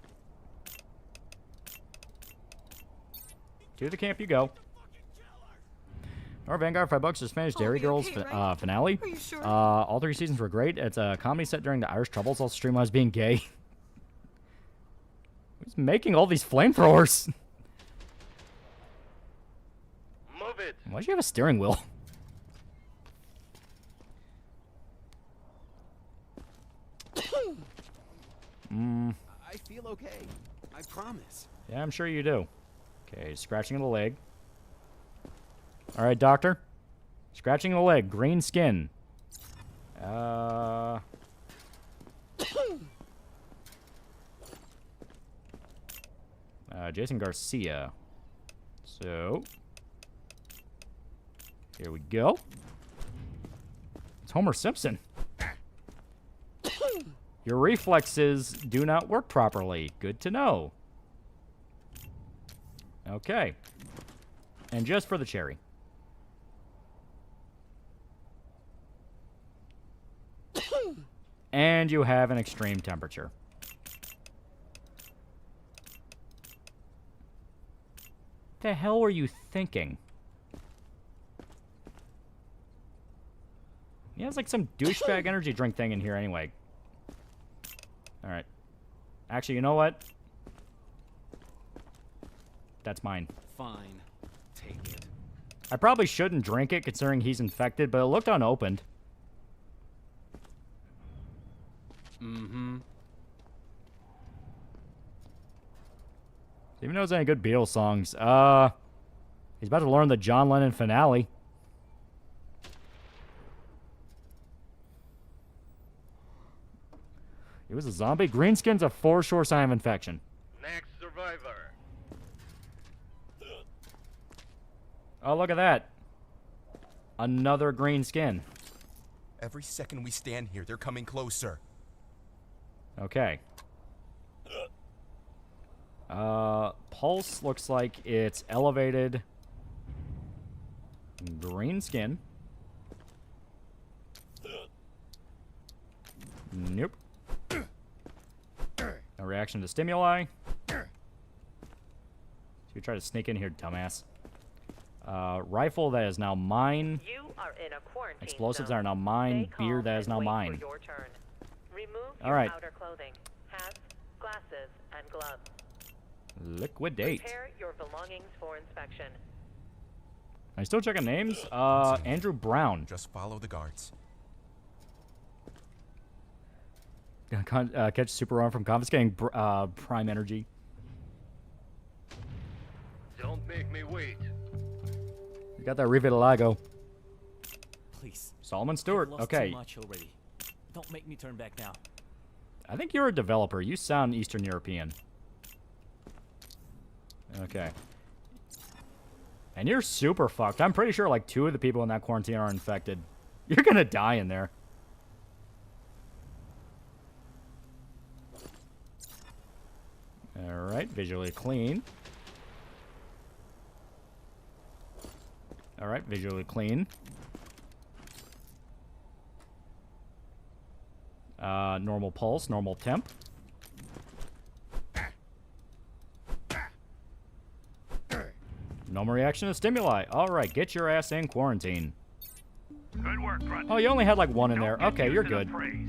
To the camp you go. Our Vanguard, $5 to Spanish Dairy Girls finale. Are you sure? All 3 seasons were great. It's a comedy set during the Irish Troubles, also streamlined being gay. Who's making all these flamethrowers? Move it. Why do you have a steering wheel? I feel okay. I promise. Yeah, I'm sure you do. Okay, scratching the leg. All right, doctor. Scratching the leg. Green skin. Jason Garcia. So, here we go. It's Homer Simpson. Your reflexes do not work properly. Good to know. Okay. And just for the cherry. And you have an extreme temperature. What the hell were you thinking? He has like some douchebag energy drink thing in here anyway. Alright. Actually, you know what? That's mine. Fine. Take it. I probably shouldn't drink it considering he's infected, but it looked unopened. Mm-hmm. Even knows any good Beatles songs. He's about to learn the John Lennon finale. He was a zombie. Greenskin's a for sure sign of infection. Next survivor. Oh, look at that. Another green skin. Every second we stand here, they're coming closer. Okay. Pulse looks like it's elevated. Green skin. Nope. No reaction to stimuli. So you try to sneak in here, dumbass. Rifle that is now mine. You are in a quarantine Explosives zone. are now mine. Stay Beer calm that is and now wait mine. for your turn. Remove All your right. outer clothing, hats, glasses, and gloves. Liquidate. Prepare your belongings for inspection. Are you still checking names? Andrew Brown. Just follow the guards. Catch Super Arm from confiscating Prime Energy. Don't make me wait. You got that Revitalago. Please. Solomon Stewart. I've lost Okay. too much already. Don't make me turn back now. I think you're a developer. You sound Eastern European. Okay. And you're super fucked. I'm pretty sure like 2 of the people in that quarantine are infected. You're gonna die in there. Alright, visually clean. Alright, visually clean. Normal pulse, normal temp. No more reaction to stimuli. Alright, get your ass in quarantine. Good work, Grunt. Oh, you only had like 1 in there. Okay, you're good. Praise.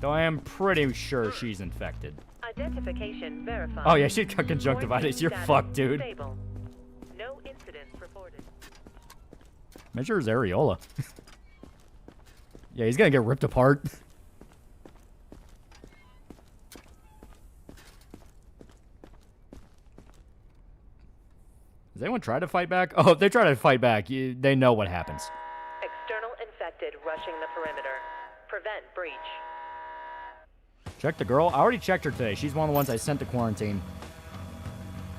Though I am pretty sure she's infected. Identification verified. Oh yeah, she's got conjunctivitis. You're fucked, dude. Stable. No incidents reported. Measure his areola. Yeah, he's gonna get ripped apart. Has anyone tried to fight back? Oh, if they try to fight back, they know what happens. External infected rushing the perimeter. Prevent breach. Check the girl. I already checked her today. She's one of the ones I sent to quarantine.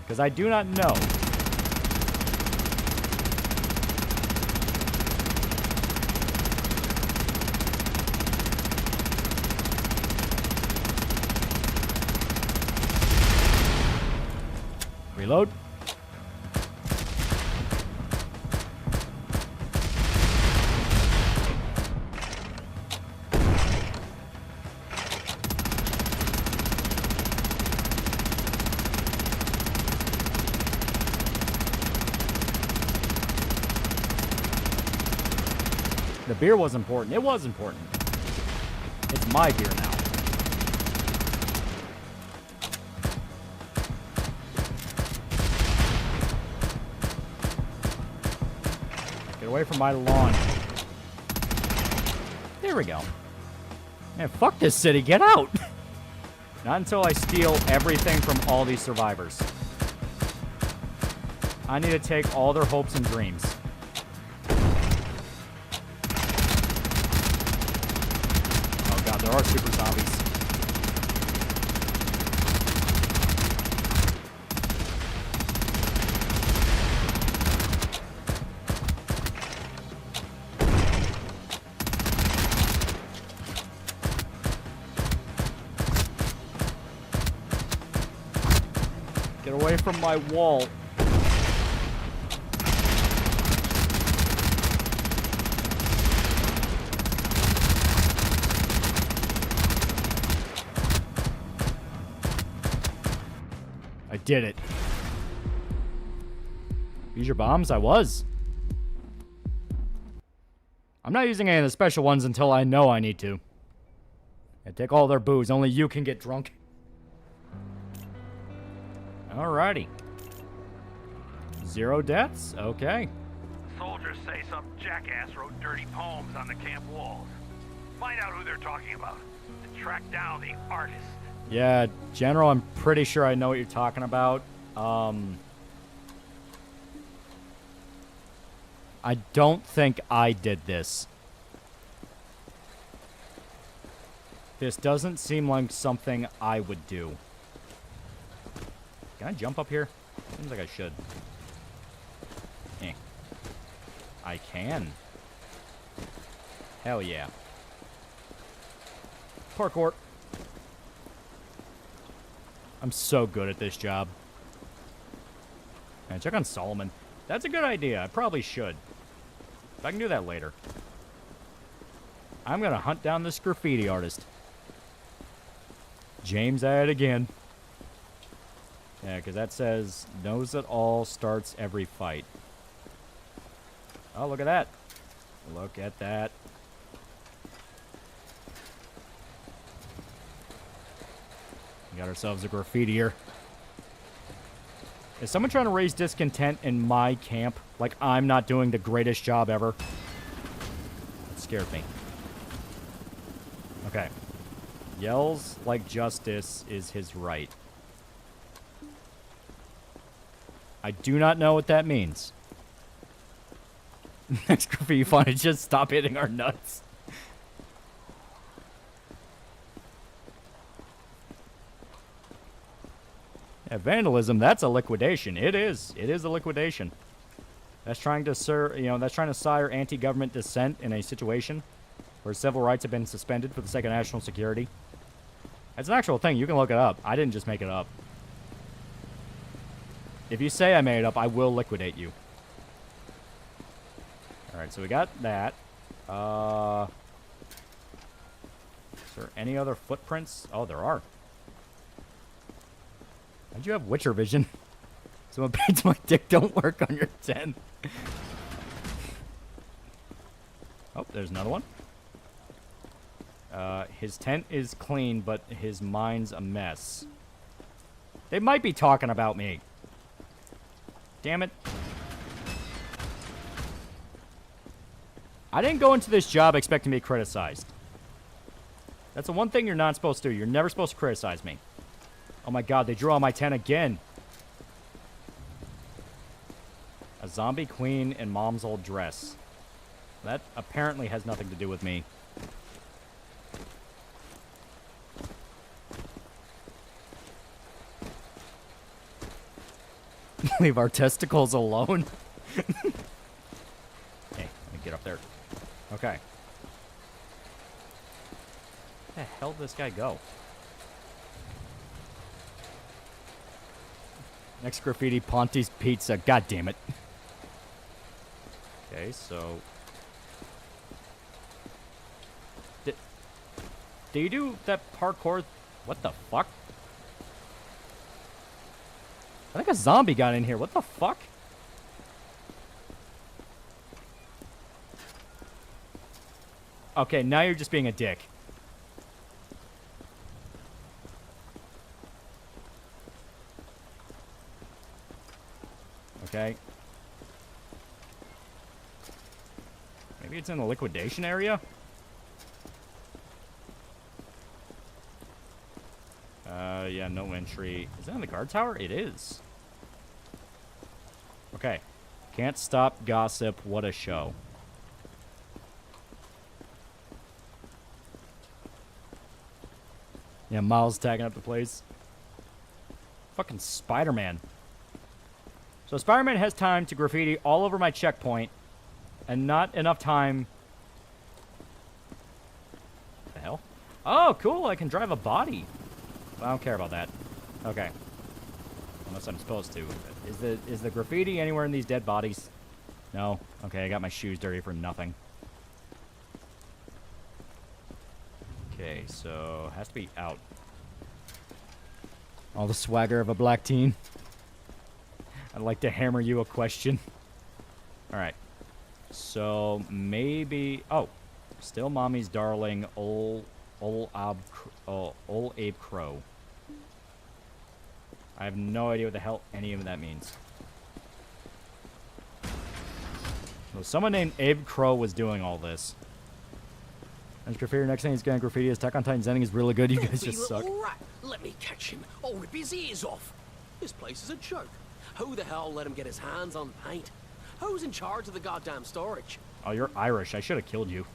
Because I do not know. Reload. The beer was important. It was important. It's my beer now. Get away from my lawn. There we go. Man, fuck this city. Get out. Not until I steal everything from all these survivors. I need to take all their hopes and dreams. Oh god, there are super zombies. Get away from my wall. I did it. Use your bombs? I was. I'm not using any of the special ones until I know I need to. I take all their booze. Only you can get drunk. Alrighty. 0 deaths? Okay. Soldiers say some jackass wrote dirty poems on the camp walls. Find out who they're talking about and track down the artist. Yeah, General, I'm pretty sure I know what you're talking about. I don't think I did this. This doesn't seem like something I would do. Can I jump up here? Seems like I should. Eh. I can. Hell yeah. Parkour. I'm so good at this job. And check on Solomon. That's a good idea. I probably should. But I can do that later. I'm gonna hunt down this graffiti artist. James at it again. Yeah, because that says, knows it all, starts every fight. Oh, look at that. Look at that. We got ourselves a graffitier. Is someone trying to raise discontent in my camp? Like I'm not doing the greatest job ever? It scared me. Okay. Yells like justice is his right. I do not know what that means. Next graffiti fun is just stop hitting our nuts. Yeah, vandalism, that's a liquidation. It is. It is a liquidation. That's trying to sire anti-government dissent in a situation where civil rights have been suspended for the sake of national security. That's an actual thing. You can look it up. I didn't just make it up. If you say I made it up, I will liquidate you. Alright, so we got that. Is there any other footprints? Oh, there are. How'd you have Witcher vision? Someone paints my dick don't work on your 10. Oh, there's another one. His tent is clean, but his mind's a mess. They might be talking about me. Damn it. I didn't go into this job expecting to be criticized. That's the one thing you're not supposed to do. You're never supposed to criticize me. Oh my god, they drew on my tent again. A zombie queen in mom's old dress. That apparently has nothing to do with me. Leave our testicles alone. Hey, let me get up there. Okay. Where the hell did this guy go? Next graffiti, Ponti's Pizza. God damn it. Okay, so... Do you do that parkour? What the fuck? I think a zombie got in here. What the fuck? Okay, now you're just being a dick. Okay. Maybe it's in the liquidation area? Yeah, no entry. Is that in the guard tower? It is. Okay. Can't stop gossip. What a show. Yeah, Miles tagging up the place. Fucking Spider-Man. So Spider-Man has time to graffiti all over my checkpoint, and not enough time. What the hell? Oh, cool! I can drive a body. Well, I don't care about that. Okay. Unless I'm supposed to. Is the graffiti anywhere in these dead bodies? No. Okay, I got my shoes dirty for nothing. Okay, so has to be out. All the swagger of a black teen. I'd like to hammer you a question. Alright. So, maybe... Oh. Still mommy's darling, Old Abe Crow. I have no idea what the hell any of that means. So someone named Abe Crow was doing all this. And graffiti, next thing he's gonna graffiti is Attack on Titan's ending is really good. You guys just suck. All right, let me catch him. I'll rip his ears off. This place is a joke. Who the hell let him get his hands on paint? Who's in charge of the goddamn storage? Oh, you're Irish. I should have killed you.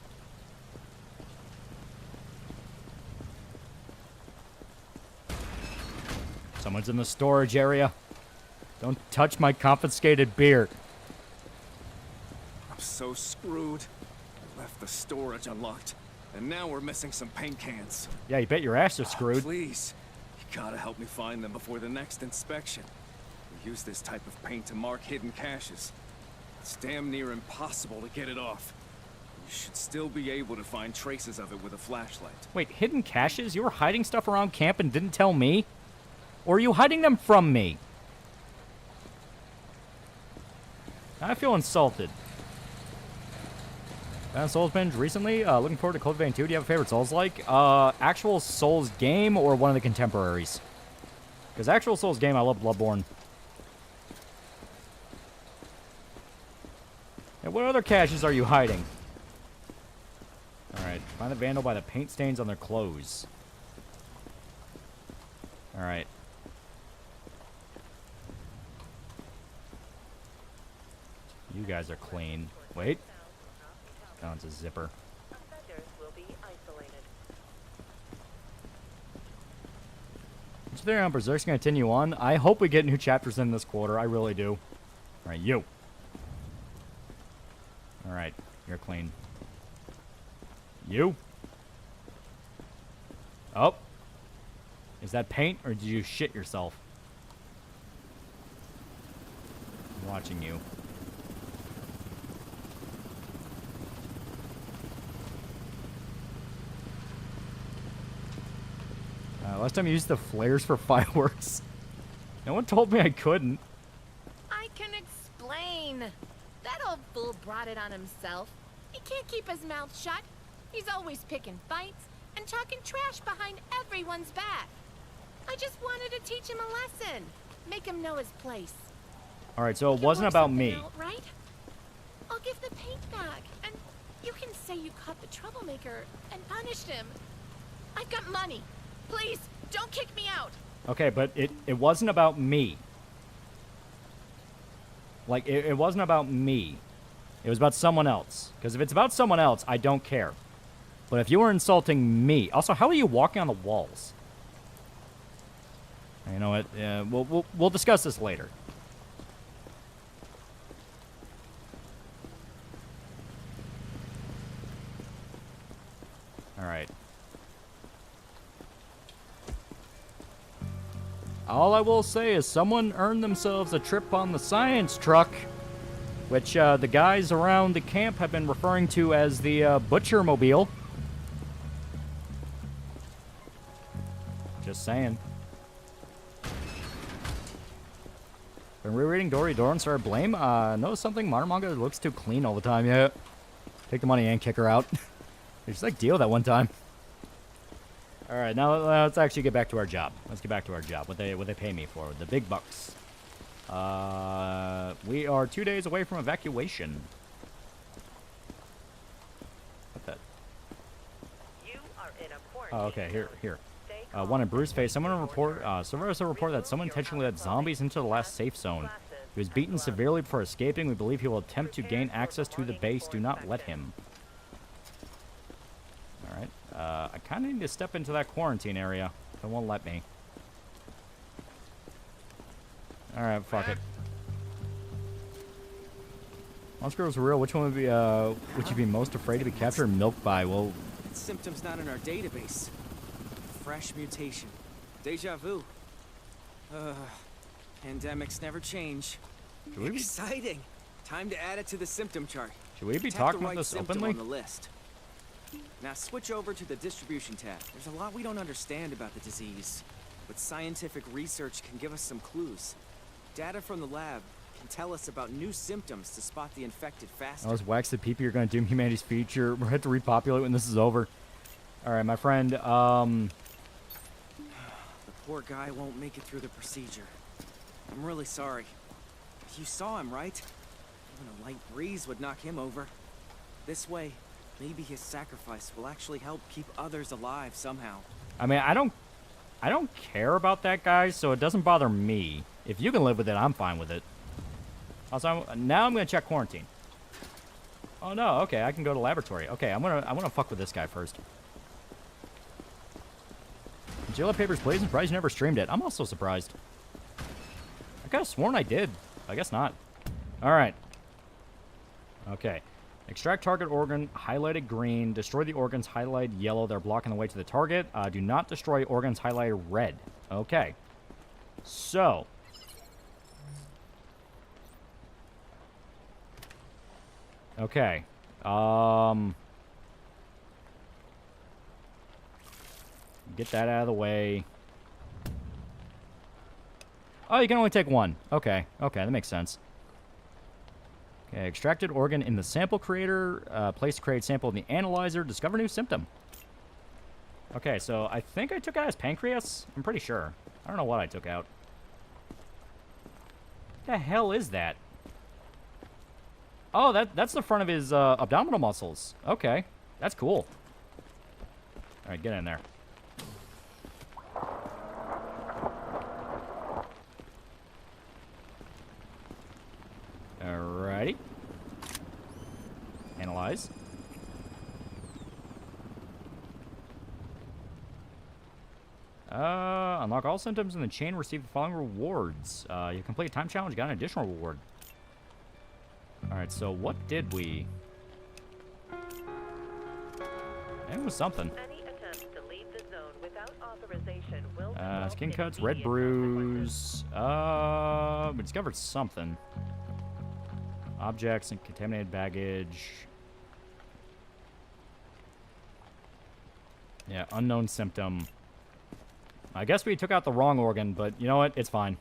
Someone's in the storage area. Don't touch my confiscated beer. I'm so screwed. I left the storage unlocked, and now we're missing some paint cans. Yeah, you bet your ass are screwed. Please, you gotta help me find them before the next inspection. We use this type of paint to mark hidden caches. It's damn near impossible to get it off. You should still be able to find traces of it with a flashlight. Wait, hidden caches? You were hiding stuff around camp and didn't tell me? Or are you hiding them from me? I feel insulted. Souls binge recently. Looking forward to Cultivating 2. Do you have a favorite Souls-like? Actual Souls game or one of the contemporaries? Because actual Souls game, I love Bloodborne. And what other caches are you hiding? Alright. Find the vandal by the paint stains on their clothes. Alright. You guys are clean. Wait. Oh, it's a zipper. Offenders will be isolated. What's there on Berserk's gonna continue on? I hope we get new chapters in this quarter. I really do. Alright, you. Alright, you're clean. You. Oh. Is that paint or did you shit yourself? I'm watching you. Last time I used the flares for fireworks. No one told me I couldn't. I can explain. That old fool brought it on himself. He can't keep his mouth shut. He's always picking fights and talking trash behind everyone's back. I just wanted to teach him a lesson. Make him know his place. Alright, so it wasn't about me. Out, right? I'll give the paint back, and you can say you caught the troublemaker and punished him. I've got money. Please, don't kick me out. Okay, but it wasn't about me. Like, it wasn't about me. It was about someone else. Because if it's about someone else, I don't care. But if you were insulting me... Also, how are you walking on the walls? You know what? We'll discuss this later. Alright. All I will say is someone earned themselves a trip on the science truck, which the guys around the camp have been referring to as the Butcher Mobile. Just saying. Been rereading Dory and started Blame. Notice something? Modern manga looks too clean all the time. Yeah. Take the money and kick her out. Just like deal that one time. All right, now let's actually get back to our job. Let's get back to our job. What they pay me for? The big bucks. We are 2 days away from evacuation. What that? You are in a Oh, okay. Here. One in Bruce face. Survivors have reported that someone intentionally let zombies into the last safe zone. He was beaten severely before escaping. We believe he will attempt to gain access to the base. Do not let him. Alright. I kind of need to step into that quarantine area. They won't let me. Alright, fuck it. Monster was real. Which one would you be most afraid to be captured and milked by? Well, That symptom's not in our database. Fresh mutation. Deja vu. Pandemics never change. Exciting. Time to add it to the symptom chart. Should we be Tap talking the about right this symptom openly? on the list. Now switch over to the distribution tab. There's a lot we don't understand about the disease, but scientific research can give us some clues. Data from the lab can tell us about new symptoms to spot the infected faster. Those wax the people, you're going to doom humanity's future. We're going to repopulate when this is over. Alright, my friend, The poor guy won't make it through the procedure. I'm really sorry. You saw him, right? Even a light breeze would knock him over. This way, maybe his sacrifice will actually help keep others alive somehow. I mean, I don't care about that guy, so it doesn't bother me. If you can live with it, I'm fine with it. Also, now I'm gonna check quarantine. Oh no, okay, I can go to laboratory. Okay, I wanna fuck with this guy first. Jilla Papers, please. I'm surprised you never streamed it. I'm also surprised. I could have sworn I did. I guess not. All right. Okay. Extract target organ, highlighted green. Destroy the organs, highlighted yellow. They're blocking the way to the target. Do not destroy organs, highlighted red. Okay. So. Okay. Get that out of the way. Oh, you can only take one. Okay. Okay, that makes sense. Okay, extracted organ in the sample creator. Place to create sample in the analyzer. Discover new symptom. Okay, so I think I took out his pancreas. I'm pretty sure. I don't know what I took out. What the hell is that? Oh, that's the front of his abdominal muscles. Okay, that's cool. All right, get in there. Alrighty. Analyze. Unlock all symptoms in the chain. Receive the following rewards. You complete a time challenge. Got an additional reward. Alright, so what did we... It was something. Any attempt to leave the zone without authorization will Skin cuts, red bruise. We discovered something. Objects and contaminated baggage. Yeah, unknown symptom. I guess we took out the wrong organ, but you know what? It's fine.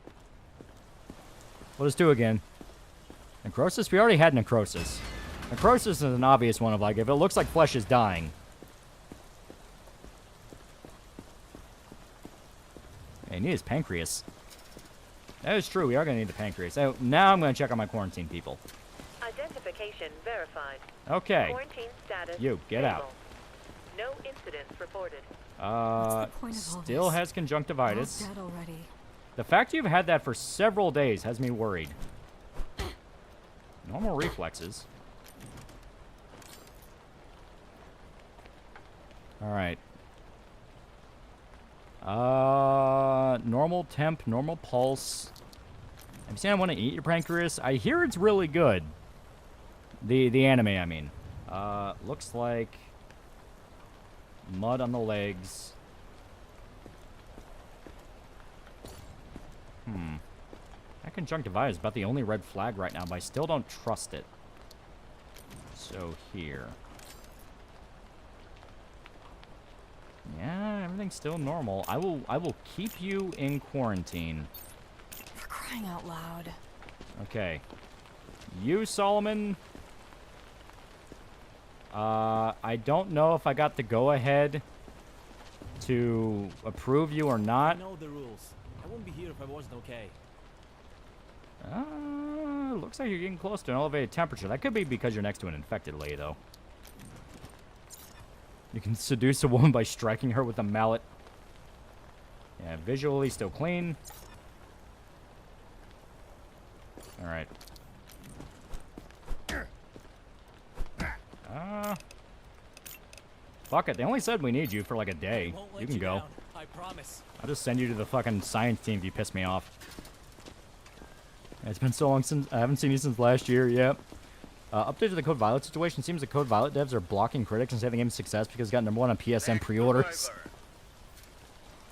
We'll just do it again. Necrosis? We already had necrosis. Necrosis is an obvious one of, like, if it looks like flesh is dying. I need his pancreas. That is true. We are going to need the pancreas. So now I'm going to check on my quarantine people. Identification verified. Okay. Quarantine status You, get stable. out. No incidents reported. Still has conjunctivitis. Dead already. The fact you've had that for several days has me worried. Normal reflexes. Alright. Normal temp, normal pulse. Have you seen I want to eat your pancreas? I hear it's really good. The anime, I mean. Looks like mud on the legs. That conjunctivitis is about the only red flag right now, but I still don't trust it. So here. Yeah, everything's still normal. I will keep you in quarantine. For crying out loud. Okay. You, Solomon. I don't know if I got the go-ahead to approve you or not. I know the rules. I wouldn't be here if I wasn't okay. Looks like you're getting close to an elevated temperature. That could be because you're next to an infected lady, though. You can seduce a woman by striking her with a mallet. Yeah, visually still clean. Alright. Fuck it. They only said we need you for like a day. You can go. I promise. I'll just send you to the fucking science team if you piss me off. It's been so long since I haven't seen you since last year. Yep. Update to the Code Violet situation. Seems the Code Violet devs are blocking critics and saying the game's success because it got #1 on PSN pre-orders.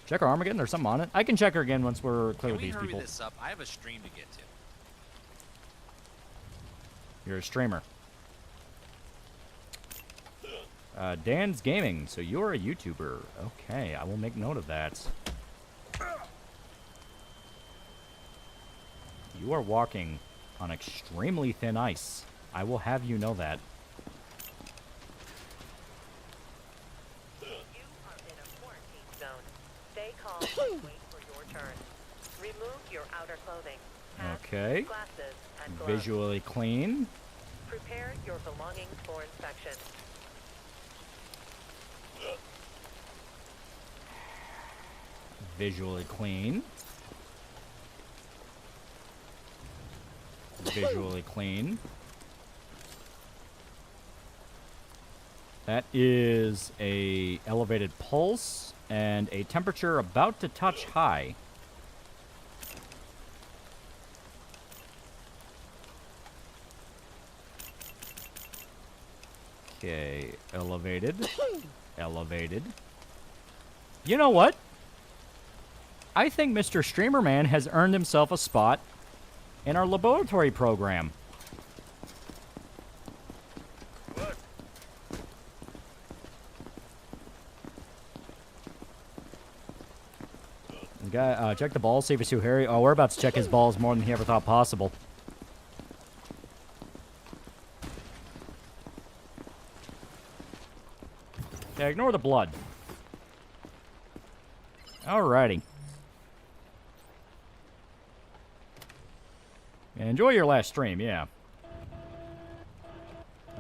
Check her Armageddon. There's something on it. I can check her again once we're clear with these people. This up? I have a stream to get to. You're a streamer. Dan's Gaming. So you're a YouTuber. Okay, I will make note of that. You are walking on extremely thin ice. I will have you know that. You are in a quarantine zone. Stay calm and wait for your turn. Remove your outer clothing. Hats, Okay. glasses, and gloves. Visually clean. Prepare your belongings for inspection. Visually clean. Visually clean. That is a elevated pulse and a temperature about to touch high. Okay, elevated. Elevated. You know what? I think Mr. Streamer Man has earned himself a spot in our laboratory program. Guy, check the balls, see if it's too hairy. Oh, we're about to check his balls more than he ever thought possible. Yeah, ignore the blood. Alrighty. Enjoy your last stream, yeah.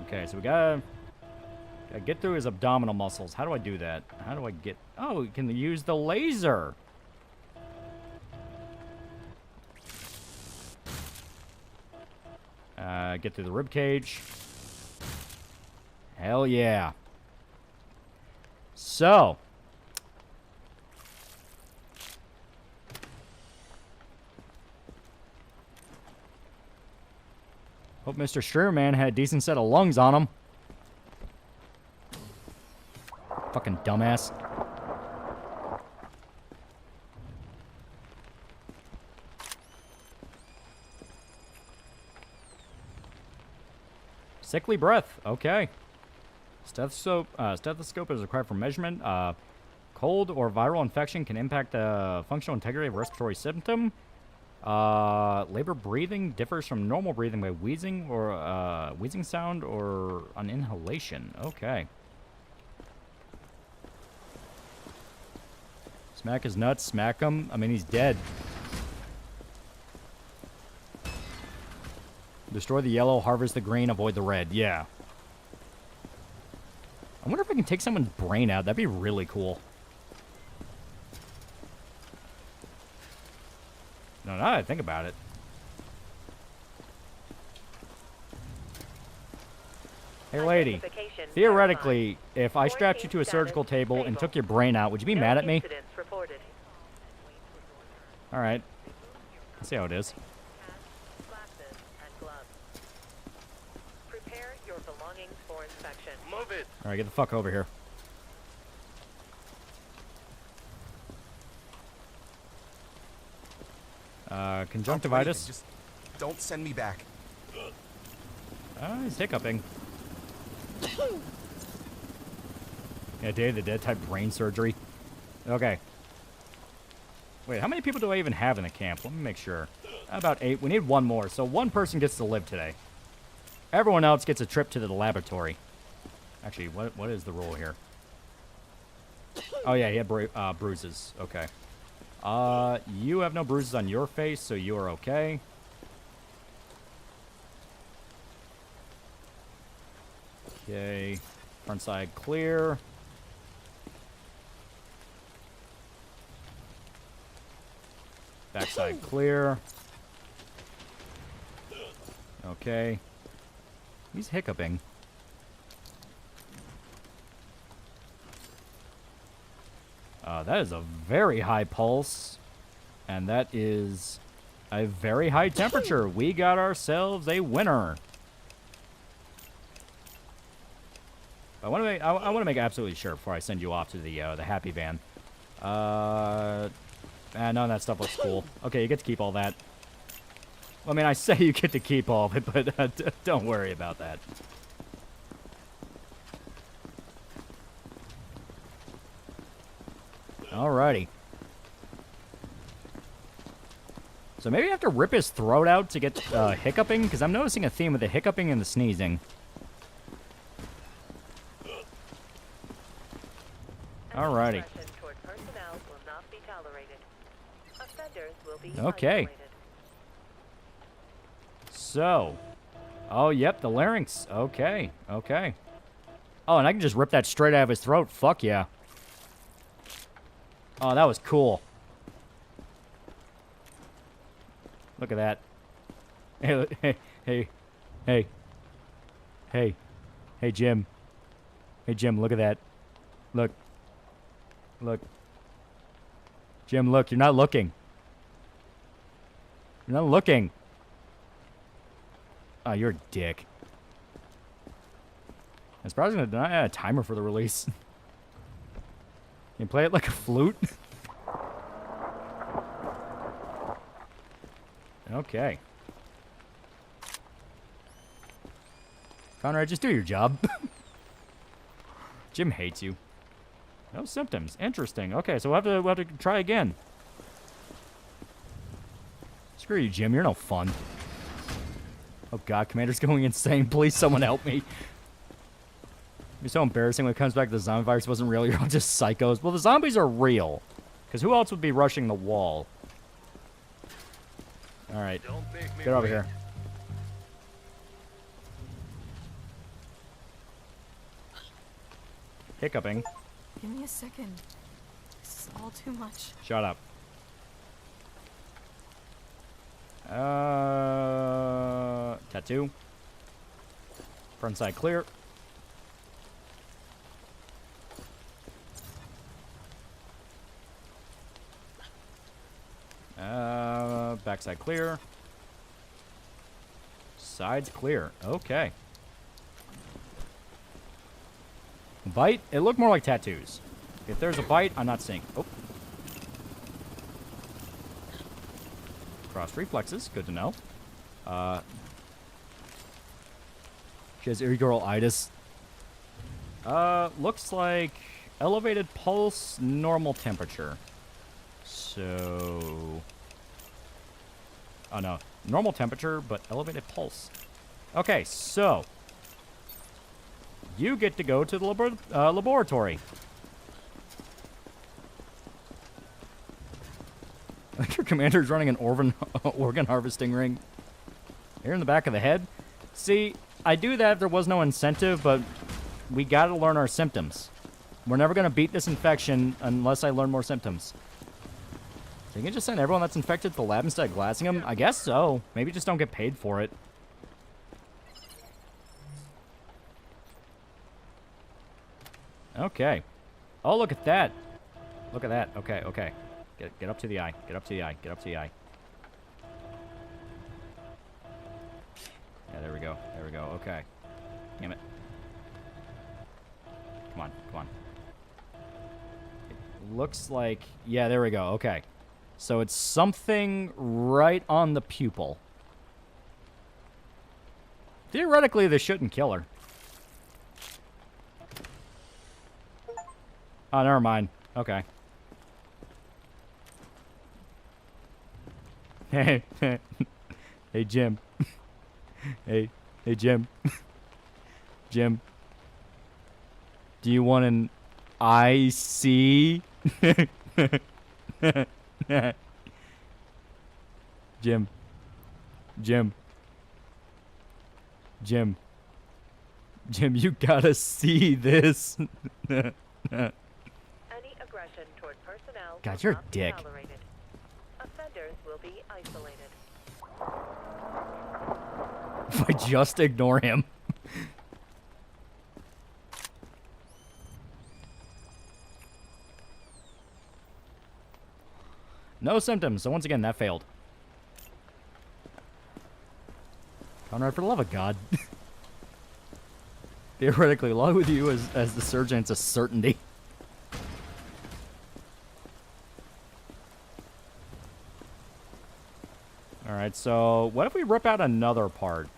Okay, so we gotta get through his abdominal muscles. How do I do that? How do I get... Oh, we can use the laser. Get through the rib cage. Hell yeah. So. Hope Mr. Streamerman had a decent set of lungs on him. Fucking dumbass. Sickly breath. Okay. Stethoscope is required for measurement. Cold or viral infection can impact the functional integrity of a respiratory symptom. Labor breathing differs from normal breathing by wheezing or wheezing sound or on inhalation. Okay. Smack his nuts. Smack him. I mean, he's dead. Destroy the yellow, harvest the green, avoid the red. Yeah. I wonder if I can take someone's brain out. That'd be really cool. No, now that I think about it. Hey, lady. Theoretically, if I strapped you to a surgical table and took your brain out, would you be mad at me? Alright. Let's see how it is. Alright, get the fuck over here. Conjunctivitis. Just don't send me back. He's hiccuping. Yeah, Day of the Dead type brain surgery. Okay. Wait, how many people do I even have in the camp? Let me make sure. About 8. We need one more, so one person gets to live today. Everyone else gets a trip to the laboratory. Actually, what is the rule here? Oh, yeah, he had bruises. Okay. You have no bruises on your face, so you're okay. Okay. Front side clear. Backside clear. Okay. He's hiccuping. That is a very high pulse. And that is a very high temperature. We got ourselves a winner. I want to make absolutely sure before I send you off to the happy van. None of that stuff looks cool. Okay, you get to keep all that. I mean, I say you get to keep all of it, but don't worry about that. Alrighty. So maybe I have to rip his throat out to get hiccuping, because I'm noticing a theme with the hiccuping and the sneezing. Alrighty. Okay. So. Oh, yep, the larynx. Okay, okay. Oh, and I can just rip that straight out of his throat. Fuck yeah. Oh, that was cool. Look at that. Hey, hey, hey, hey. Hey. Hey, Jim. Hey, Jim, look at that. Look. Look. Jim, look, you're not looking. You're not looking. Oh, you're a dick. It's probably going to deny a timer for the release. You play it like a flute? Okay. Conrad, just do your job. Jim hates you. No symptoms. Interesting. Okay, so we'll have to try again. Screw you, Jim. You're no fun. Oh, God. Commander's going insane. Please, someone help me. It'd be so embarrassing when it comes back to the zombie virus wasn't real. You're all just psychos. Well, the zombies are real. Because who else would be rushing the wall? All right. Get over here. Hiccuping. Give me a second. This is all too much. Shut up. Tattoo. Front side clear. Backside clear. Sides clear. Okay. Bite? It looked more like tattoos. If there's a bite, I'm not seeing. Oh. Cross reflexes. Good to know. She has irregularitis. Looks like elevated pulse, normal temperature. So... Oh, no. Normal temperature, but elevated pulse. Okay, so... You get to go to the laboratory. I think your commander's running an organ harvesting ring. Here in the back of the head. See, I do that if there was no incentive, but we gotta learn our symptoms. We're never gonna beat this infection unless I learn more symptoms. So you can just send everyone that's infected to the lab instead of glassing them? I guess so. Maybe just don't get paid for it. Okay. Oh, look at that. Look at that. Okay, okay. Get up to the eye. Get up to the eye. Get up to the eye. Yeah, there we go. There we go. Okay. Damn it. Come on. Come on. It looks like... Yeah, there we go. Okay. So it's something right on the pupil. Theoretically, this shouldn't kill her. Oh, never mind. Okay. Hey, hey, Jim. Hey, Jim. Jim. Do you want an IC? Jim. Jim. Jim. Jim, you gotta see this. Any aggression toward personnel God, you're a dick. offenders will be isolated. If I just ignore him. No symptoms. So once again, that failed. Conrad, for the love of God. Theoretically, along with you as the surgeon, it's a certainty. Alright, so what if we rip out another part?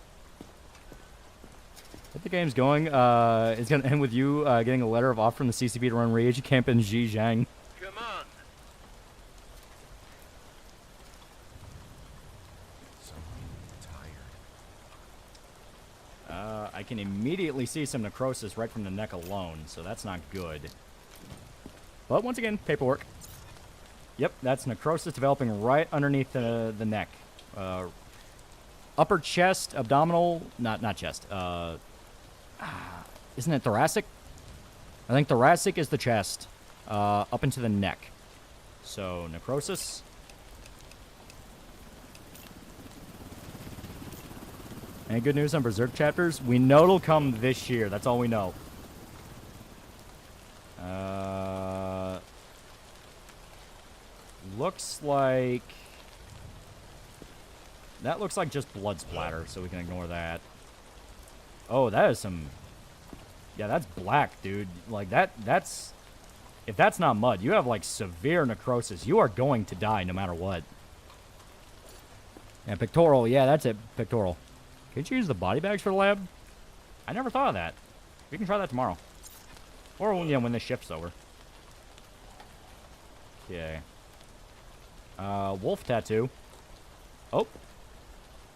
What the game's going, it's going to end with you getting a letter of offer from the CCP to run Rage Camp in Zhejiang. Come on. I can immediately see some necrosis right from the neck alone, so that's not good. But once again, paperwork. Yep, that's necrosis developing right underneath the neck. Upper chest, abdominal, not chest. Isn't it thoracic? I think thoracic is the chest, up into the neck. So necrosis. Any good news on Berserk chapters? We know it'll come this year. That's all we know. Looks like... That looks like just blood splatter, so we can ignore that. Oh, that is some... Yeah, that's black, dude. Like, that's... If that's not mud, you have, like, severe necrosis. You are going to die no matter what. And pectoral, yeah, that's it. Pectoral. Could you use the body bags for the lab? I never thought of that. We can try that tomorrow. Or, yeah, when this shift's over. Okay. Wolf tattoo. Oh.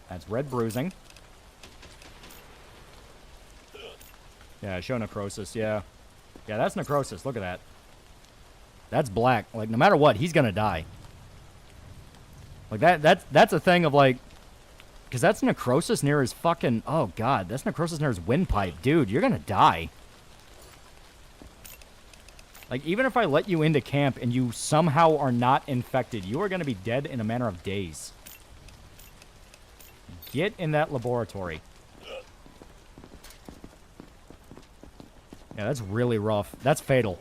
That's red bruising. Yeah, show necrosis, yeah. Yeah, that's necrosis. Look at that. That's black. Like, no matter what, he's gonna die. Like, that's a thing of, like... Because that's necrosis near his fucking... Oh, God. That's necrosis near his windpipe. Dude, you're gonna die. Like, even if I let you into camp and you somehow are not infected, you are gonna be dead in a matter of days. Get in that laboratory. Yeah, that's really rough. That's fatal.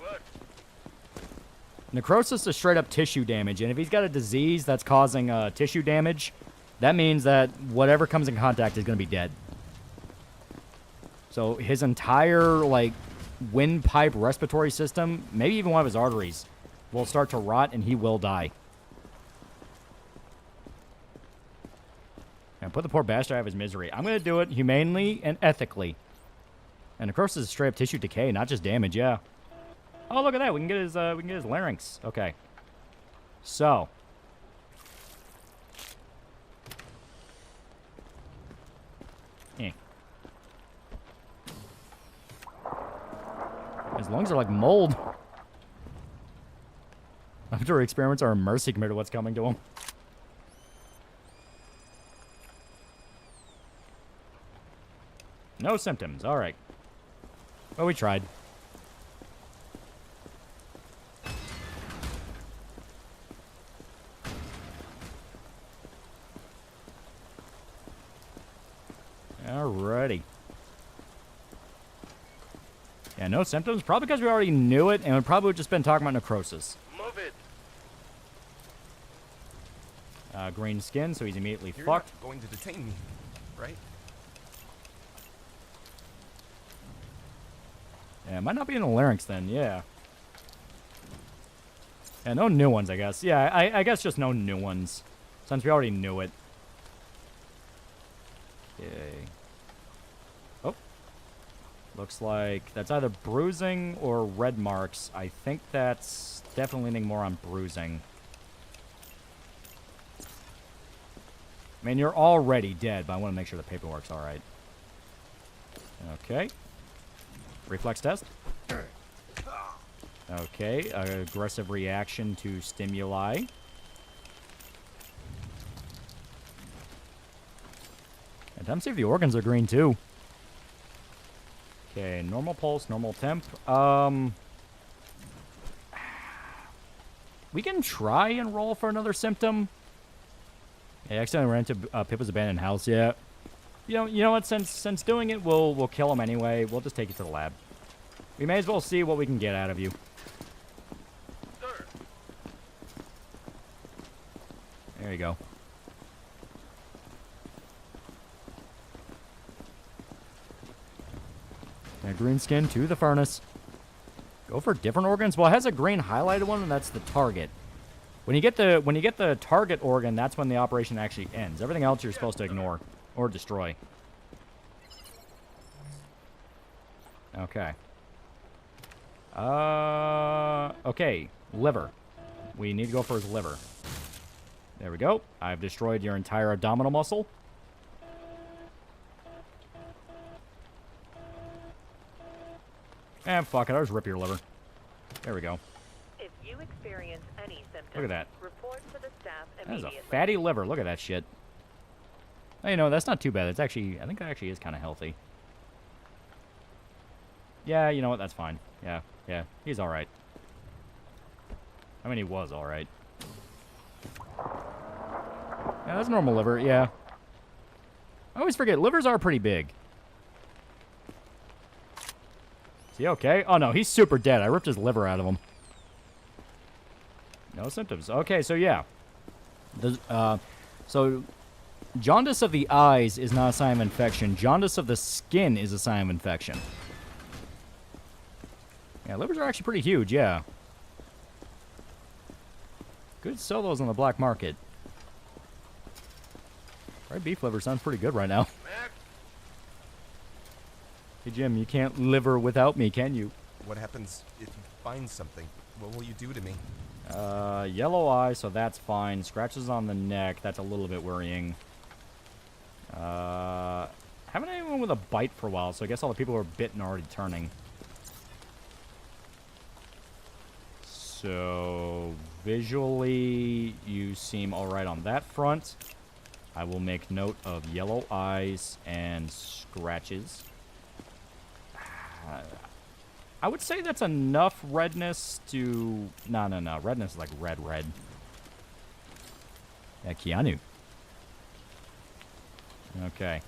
Necrosis is straight up tissue damage, and if he's got a disease that's causing tissue damage, that means that whatever comes in contact is going to be dead. So his entire, like, windpipe respiratory system, maybe even one of his arteries, will start to rot, and he will die. And put the poor bastard out of his misery. I'm going to do it humanely and ethically. And necrosis is straight up tissue decay, not just damage, yeah. Oh, look at that. We can get his larynx. Okay. So. His lungs are like mold. Laboratory experiments are a mercy compared to what's coming to him. No symptoms. All right. Well, we tried. Alrighty. Yeah, no symptoms. Probably because we already knew it, and we probably would just been talking about necrosis. Move it. Green skin, so he's immediately You're fucked. not going to detain me, right? Yeah, it might not be in the larynx then, yeah. Yeah, no new ones, I guess. Yeah, I guess just no new ones, since we already knew it. Okay. Oh. Looks like that's either bruising or red marks. I think that's definitely leaning more on bruising. I mean, you're already dead, but I want to make sure the paperwork's alright. Okay. Reflex test. Okay, aggressive reaction to stimuli. And time to see if the organs are green too. Okay, normal pulse, normal temp. We can try and roll for another symptom. I accidentally ran into Pippa's abandoned house. Yeah. You know what? Since doing it, we'll kill him anyway. We'll just take you to the lab. We may as well see what we can get out of you. There you go. And green skin to the furnace. Go for different organs. Well, it has a green highlighted one, and that's the target. When you get the target organ, that's when the operation actually ends. Everything else you're supposed to ignore or destroy. Okay. Okay. Liver. We need to go for his liver. There we go. I've destroyed your entire abdominal muscle. And fuck it, I'll just rip your liver. There we go. If you experience any symptoms, Look at that. report to the staff That immediately. is a fatty liver. Look at that shit. Oh, you know, that's not too bad. It's actually, I think that actually is kind of healthy. Yeah, you know what? That's fine. Yeah, he's alright. I mean, he was alright. Yeah, that's normal liver, yeah. I always forget, livers are pretty big. Is he okay? Oh no, he's super dead. I ripped his liver out of him. No symptoms. Okay, so yeah. So, jaundice of the eyes is not a sign of infection. Jaundice of the skin is a sign of infection. Yeah, livers are actually pretty huge, yeah. Good sell those on the black market. Right, beef liver sounds pretty good right now. Hey, Jim, you can't liver without me, can you? What happens if you find something? What will you do to me? Yellow eye, so that's fine. Scratches on the neck, that's a little bit worrying. Haven't had anyone with a bite for a while, so I guess all the people who are bitten are already turning. So, visually, you seem alright on that front. I will make note of yellow eyes and scratches. I would say that's enough redness to... No. Redness is like red. Yeah, Keanu. Okay.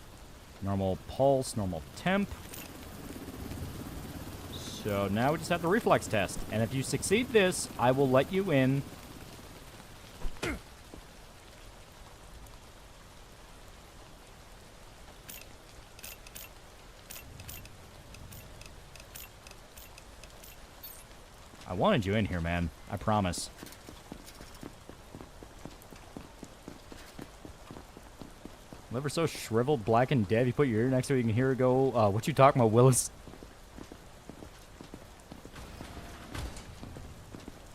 Normal pulse, normal temp. So now we just have the reflex test. And if you succeed this, I will let you in. I wanted you in here, man. I promise. Liver so shriveled, black, and dead. You put your ear next to it, you can hear it go, what you talking about, Willis?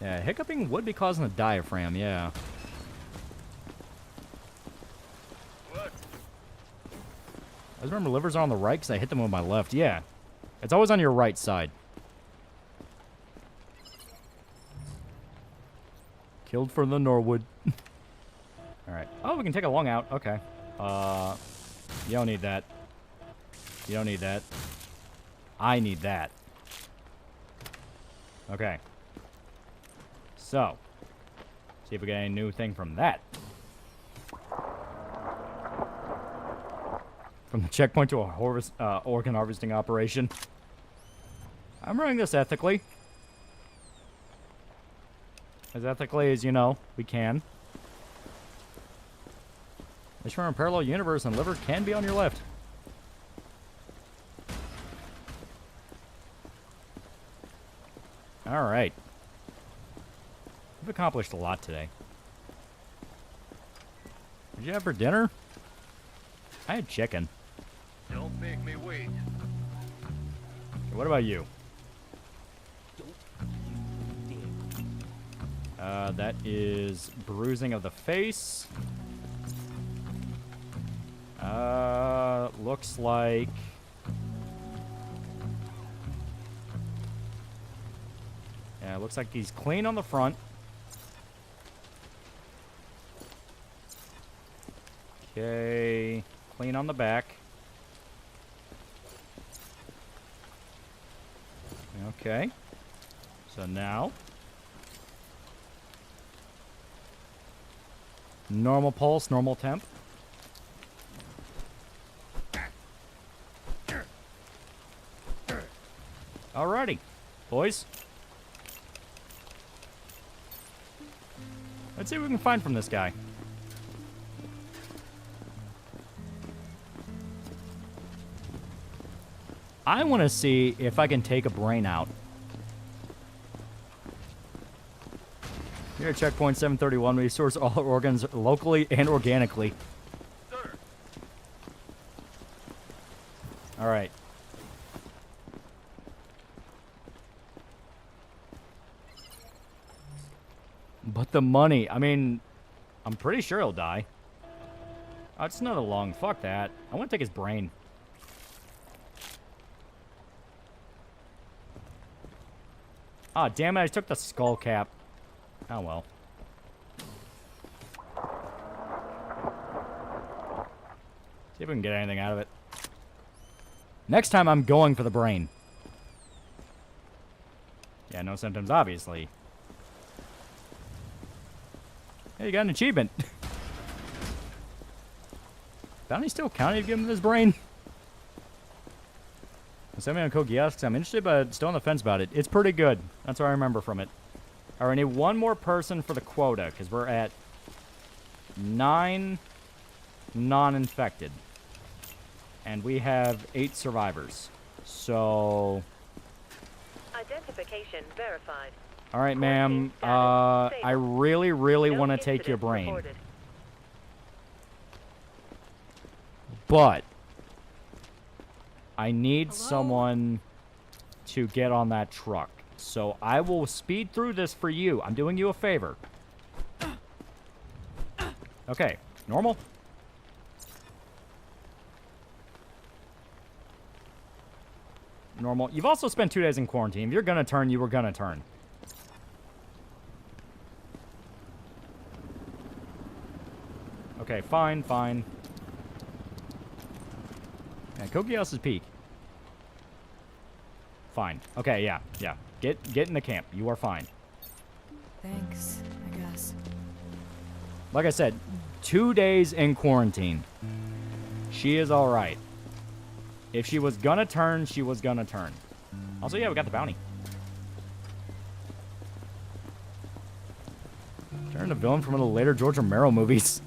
Yeah, hiccuping would be causing the diaphragm, yeah. What? I just remember livers are on the right because I hit them with my left. Yeah. It's always on your right side. Killed for the Norwood. Alright. Oh, we can take a lung out. Okay. You don't need that. You don't need that. I need that. Okay. So. See if we get any new thing from that. From the checkpoint to a organ harvesting operation. I'm running this ethically. As ethically as, you know, we can. Unless you're in a parallel universe and liver can be on your left. Alright. We've accomplished a lot today. What did you have for dinner? I had chicken. Don't make me wait. What about you? That is bruising of the face. Looks like... Yeah, looks like he's clean on the front. Okay, clean on the back. Okay. So now... Normal pulse, normal temp. Alrighty, boys. Let's see what we can find from this guy. I want to see if I can take a brain out. Here at Checkpoint 731, we source all organs locally and organically. All right. But the money, I mean, I'm pretty sure he'll die. Oh, it's another lung. Fuck that. I want to take his brain. Ah, damn it, I took the skull cap. Oh, well. See if we can get anything out of it. Next time, I'm going for the brain. Yeah, no symptoms, obviously. Hey, you got an achievement. Bounty still counting to give him this brain? Send me on code yes, I'm interested, but still on the fence about it. It's pretty good. That's what I remember from it. All right, I need one more person for the quota, because we're at 9 non-infected. And we have 8 survivors. So... Identification verified. All right, ma'am. I really, really want to take your brain. Reported. But I need someone to get on that truck. So I will speed through this for you. I'm doing you a favor. Okay, normal. Normal. You've also spent 2 days in quarantine. If you're gonna turn, you were gonna turn. Okay, fine, fine. Yeah, Kogios's peak. Fine. Okay, yeah, yeah. Get in the camp. You are fine. Thanks, I guess. Like I said, 2 days in quarantine. She is all right. If she was gonna turn, she was gonna turn. Also, yeah, we got the bounty. Turn a villain from one of the later George Romero movies.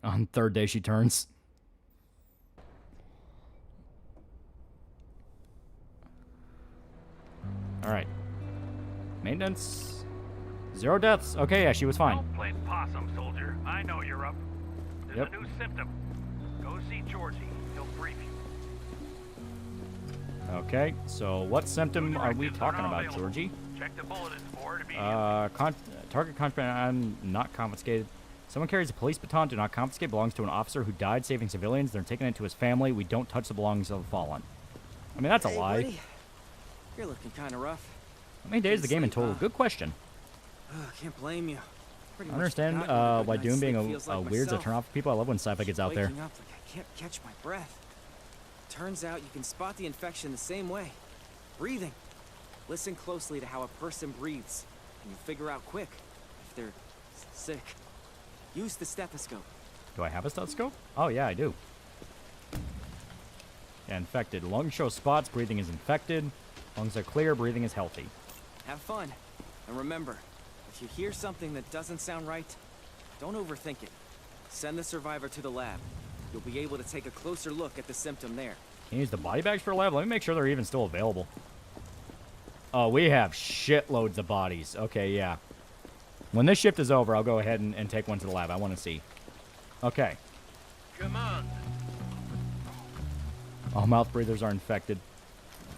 On 3rd day, she turns. All right. Maintenance. 0 deaths. Okay, yeah, she was fine. Don't play possum, soldier. I know you're up. There's a new symptom. Go see Georgie. He'll brief you. Okay, so what symptom are we talking about, Georgie? Check the bulletin board immediately. Target contraband not confiscated. Someone carries a police baton. Do not confiscate. Belongs to an officer who died saving civilians. They're taking it to his family. We don't touch the belongings of the fallen. I mean, that's a lie. Buddy. You're looking kind of rough. How many days is the game in total? Good question. Can't blame you. I understand why Doom being a weird's a turn off for people. I love when sci-fi gets out there. Waking up like I can't catch my breath. Turns out you can spot the infection the same way. Breathing. Listen closely to how a person breathes, and you figure out quick if they're sick. Use the stethoscope. Do I have a stethoscope? Oh, yeah, I do. Yeah, infected. Lungs show spots. Breathing is infected. Lungs are clear. Breathing is healthy. Have fun. And remember, if you hear something that doesn't sound right, don't overthink it. Send the survivor to the lab. You'll be able to take a closer look at the symptom there. Can you use the body bags for a lab? Let me make sure they're even still available. Oh, we have shitloads of bodies. Okay, yeah. When this shift is over, I'll go ahead and take one to the lab. I want to see. Okay. Come on. All mouth breathers are infected.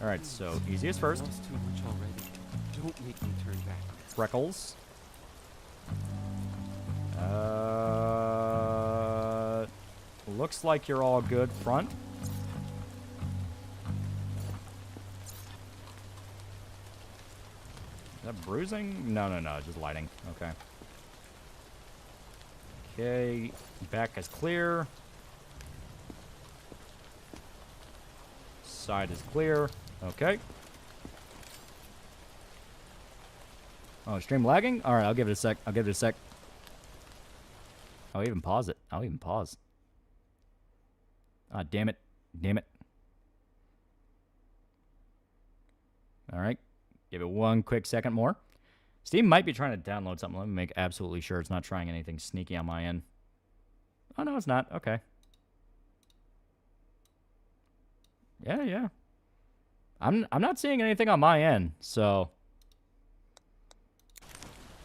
All right, so easiest first. Too much already. Don't make me turn back. Freckles. Looks like you're all good front. Is that bruising? No, just lighting. Okay. Okay, back is clear. Side is clear. Okay. Oh, stream lagging? Alright, I'll give it a sec. I'll give it a sec. I'll even pause it. I'll even pause. Ah, damn it. Damn it. Alright. Give it one quick second more. Steam might be trying to download something. Let me make absolutely sure it's not trying anything sneaky on my end. Oh, no, it's not. Okay. Yeah. I'm not seeing anything on my end, so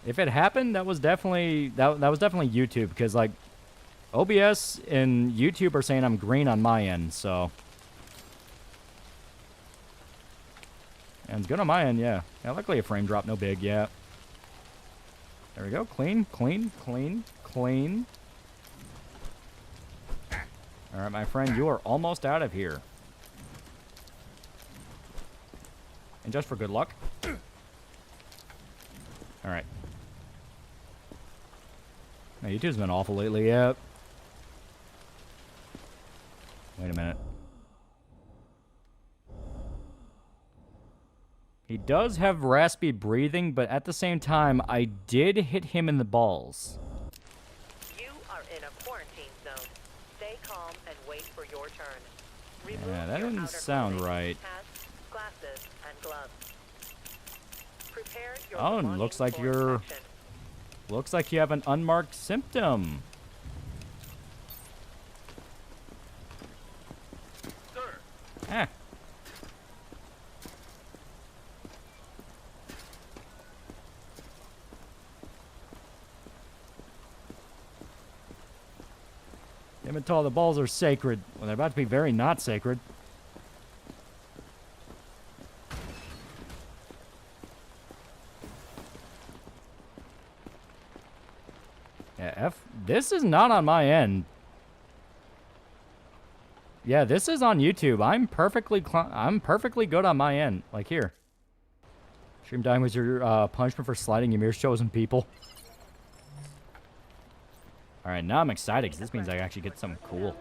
if it happened, that was definitely that was definitely YouTube, because like OBS and YouTube are saying I'm green on my end, so and it's good on my end, yeah. Yeah, luckily a frame drop, no big, yeah. There we go. Clean. Alright, my friend, you are almost out of here. And just for good luck. Alright. Now, YouTube's been awful lately, yeah. Wait a minute. He does have raspy breathing, but at the same time, I did hit him in the balls. You are in a quarantine zone. Stay calm and wait for your turn. Yeah, that didn't sound right. Hats, glasses, and gloves. Prepare your Oh, and looks like you're... Looks like you have an unmarked symptom. Eh. Damn it, the balls are sacred. Well, they're about to be very not sacred. Yeah, this is not on my end. Yeah, this is on YouTube. I'm perfectly good on my end. Like here. Stream dying was your punishment for sliding Ymir's chosen people. Alright, now I'm excited because this means I actually get something cool.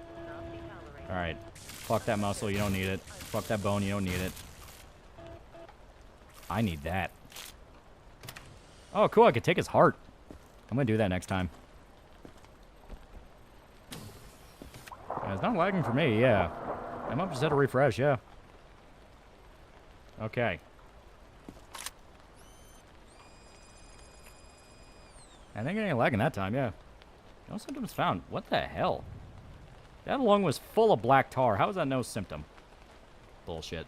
Alright. Fuck that muscle, you don't need it. Fuck that bone, you don't need it. I need that. Oh, cool, I could take his heart. I'm gonna do that next time. Yeah, it's not lagging for me, yeah. I might just had to refresh, yeah. Okay. I think I ain't lagging that time, yeah. No symptoms found. What the hell? That lung was full of black tar. How is that no symptom? Bullshit.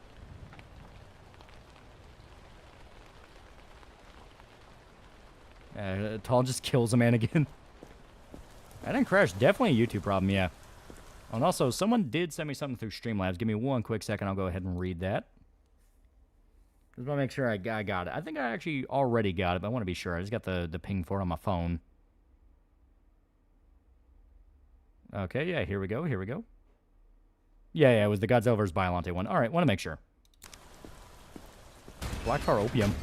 Tall just kills a man again. I didn't crash. Definitely a YouTube problem, yeah. Oh, and also, someone did send me something through Streamlabs. Give me one quick second. I'll go ahead and read that. Just want to make sure I got it. I think I actually already got it, but I want to be sure. I just got the ping for it on my phone. Okay, yeah, here we go. Yeah, it was the Godzilla vs. Biollante one. Alright, want to make sure. Black Tar Opium.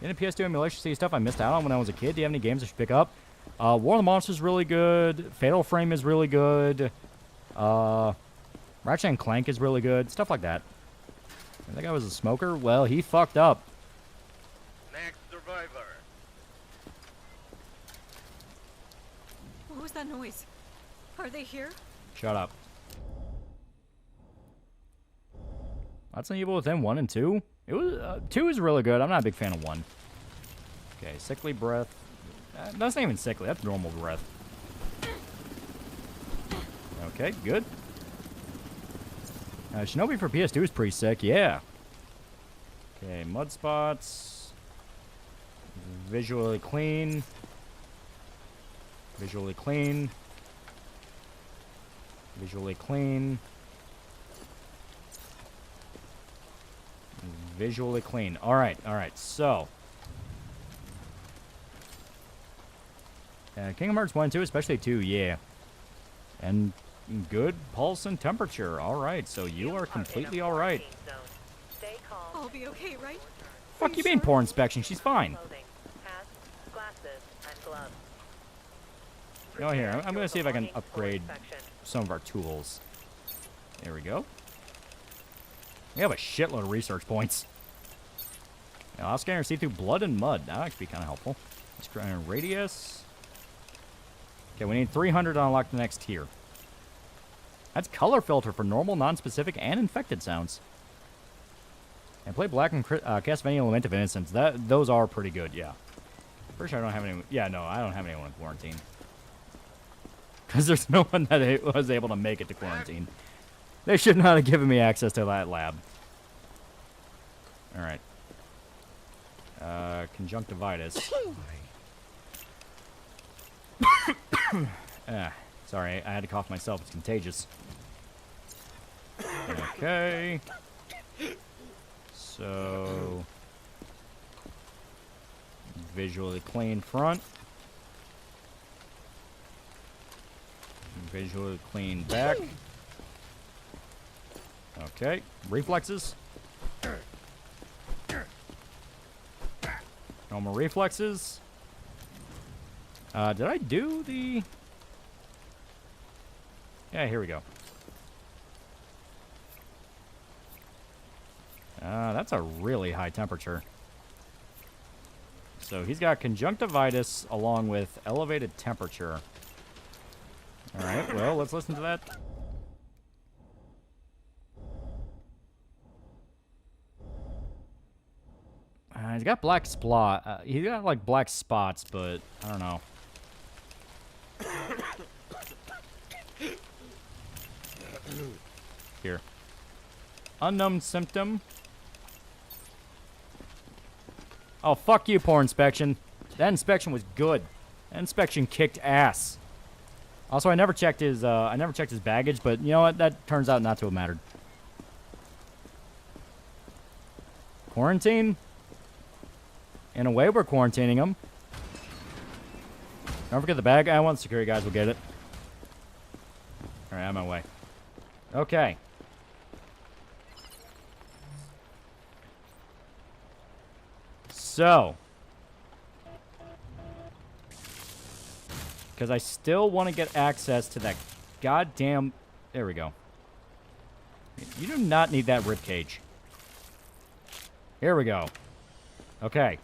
Any PS2 emulation C stuff I missed out on when I was a kid? Do you have any games I should pick up? War of the Monsters is really good. Fatal Frame is really good. Ratchet and Clank is really good. Stuff like that. I think I was a smoker. Well, he fucked up. Next survivor. What was that noise? Are they here? Shut up. That's an Evil Within 1 and 2. It was 2 is really good. I'm not a big fan of 1. Okay, sickly breath. That's not even sickly. That's normal breath. Okay, good. Shinobi for PS2 is pretty sick. Yeah. Okay, mud spots. Visually clean. Visually clean. Visually clean. Visually clean. Alright, so. Kingdom Hearts 1 and 2, especially 2, yeah. And good pulse and temperature. Alright, so you are completely alright. I'll be okay, right? Fuck you mean poor inspection? She's fine. Oh, here, I'm gonna see if I can upgrade some of our tools. There we go. We have a shitload of research points. Now, I'll scanner see through blood and mud. That could be kind of helpful. Let's try a radius. Okay, we need 300 to unlock the next tier. That's color filter for normal, non-specific, and infected sounds. And play black and Castlevania Lament of Innocence. Those are pretty good, yeah. Pretty sure I don't have anyone. Yeah, no, I don't have anyone in quarantine. Because there's no one that was able to make it to quarantine. They should not have given me access to that lab. Alright. Conjunctivitis. Sorry, I had to cough myself. It's contagious. Okay. So... visually clean front. Visually clean back. Okay. Reflexes. Normal reflexes. Did I do the... yeah, here we go. That's a really high temperature. So he's got conjunctivitis along with elevated temperature. Alright, well, let's listen to that. He's got black he's got like black spots, but I don't know. Here. Unknown symptom. Oh, fuck you, poor inspection. That inspection was good. That inspection kicked ass. Also, I never checked his baggage, but you know what? That turns out not to have mattered. Quarantine? In a way, we're quarantining him. Don't forget the bag. I want security guys will get it. Alright, I'm on my way. Okay. So. Because I still want to get access to that goddamn... there we go. You do not need that ribcage. Here we go. Okay.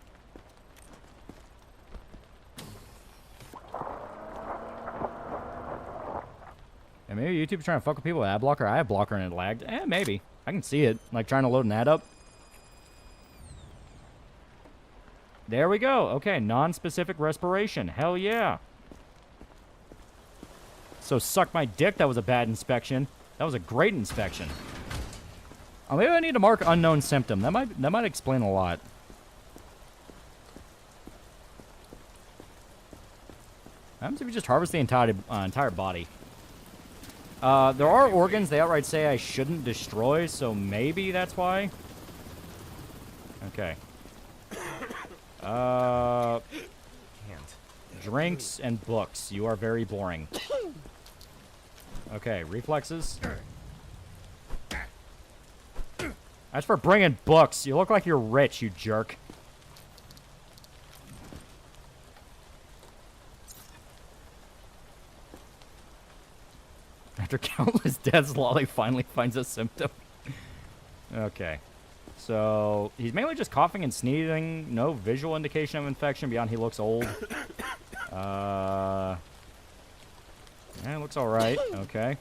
And maybe YouTube's trying to fuck with people with ad blocker. I have blocker and it lagged. Maybe. I can see it. Like trying to load an ad up. There we go. Okay, non-specific respiration. Hell yeah. So suck my dick. That was a bad inspection. That was a great inspection. Oh, maybe I need to mark unknown symptom. That might explain a lot. What happens if you just harvest the entire body? There are organs they outright say I shouldn't destroy, so maybe that's why. Okay. Drinks and books. You are very boring. Okay, reflexes. That's for bringing books. You look like you're rich, you jerk. After countless deaths, Loli finally finds a symptom. Okay. So, he's mainly just coughing and sneezing. No visual indication of infection beyond he looks old. Yeah, it looks alright. Okay.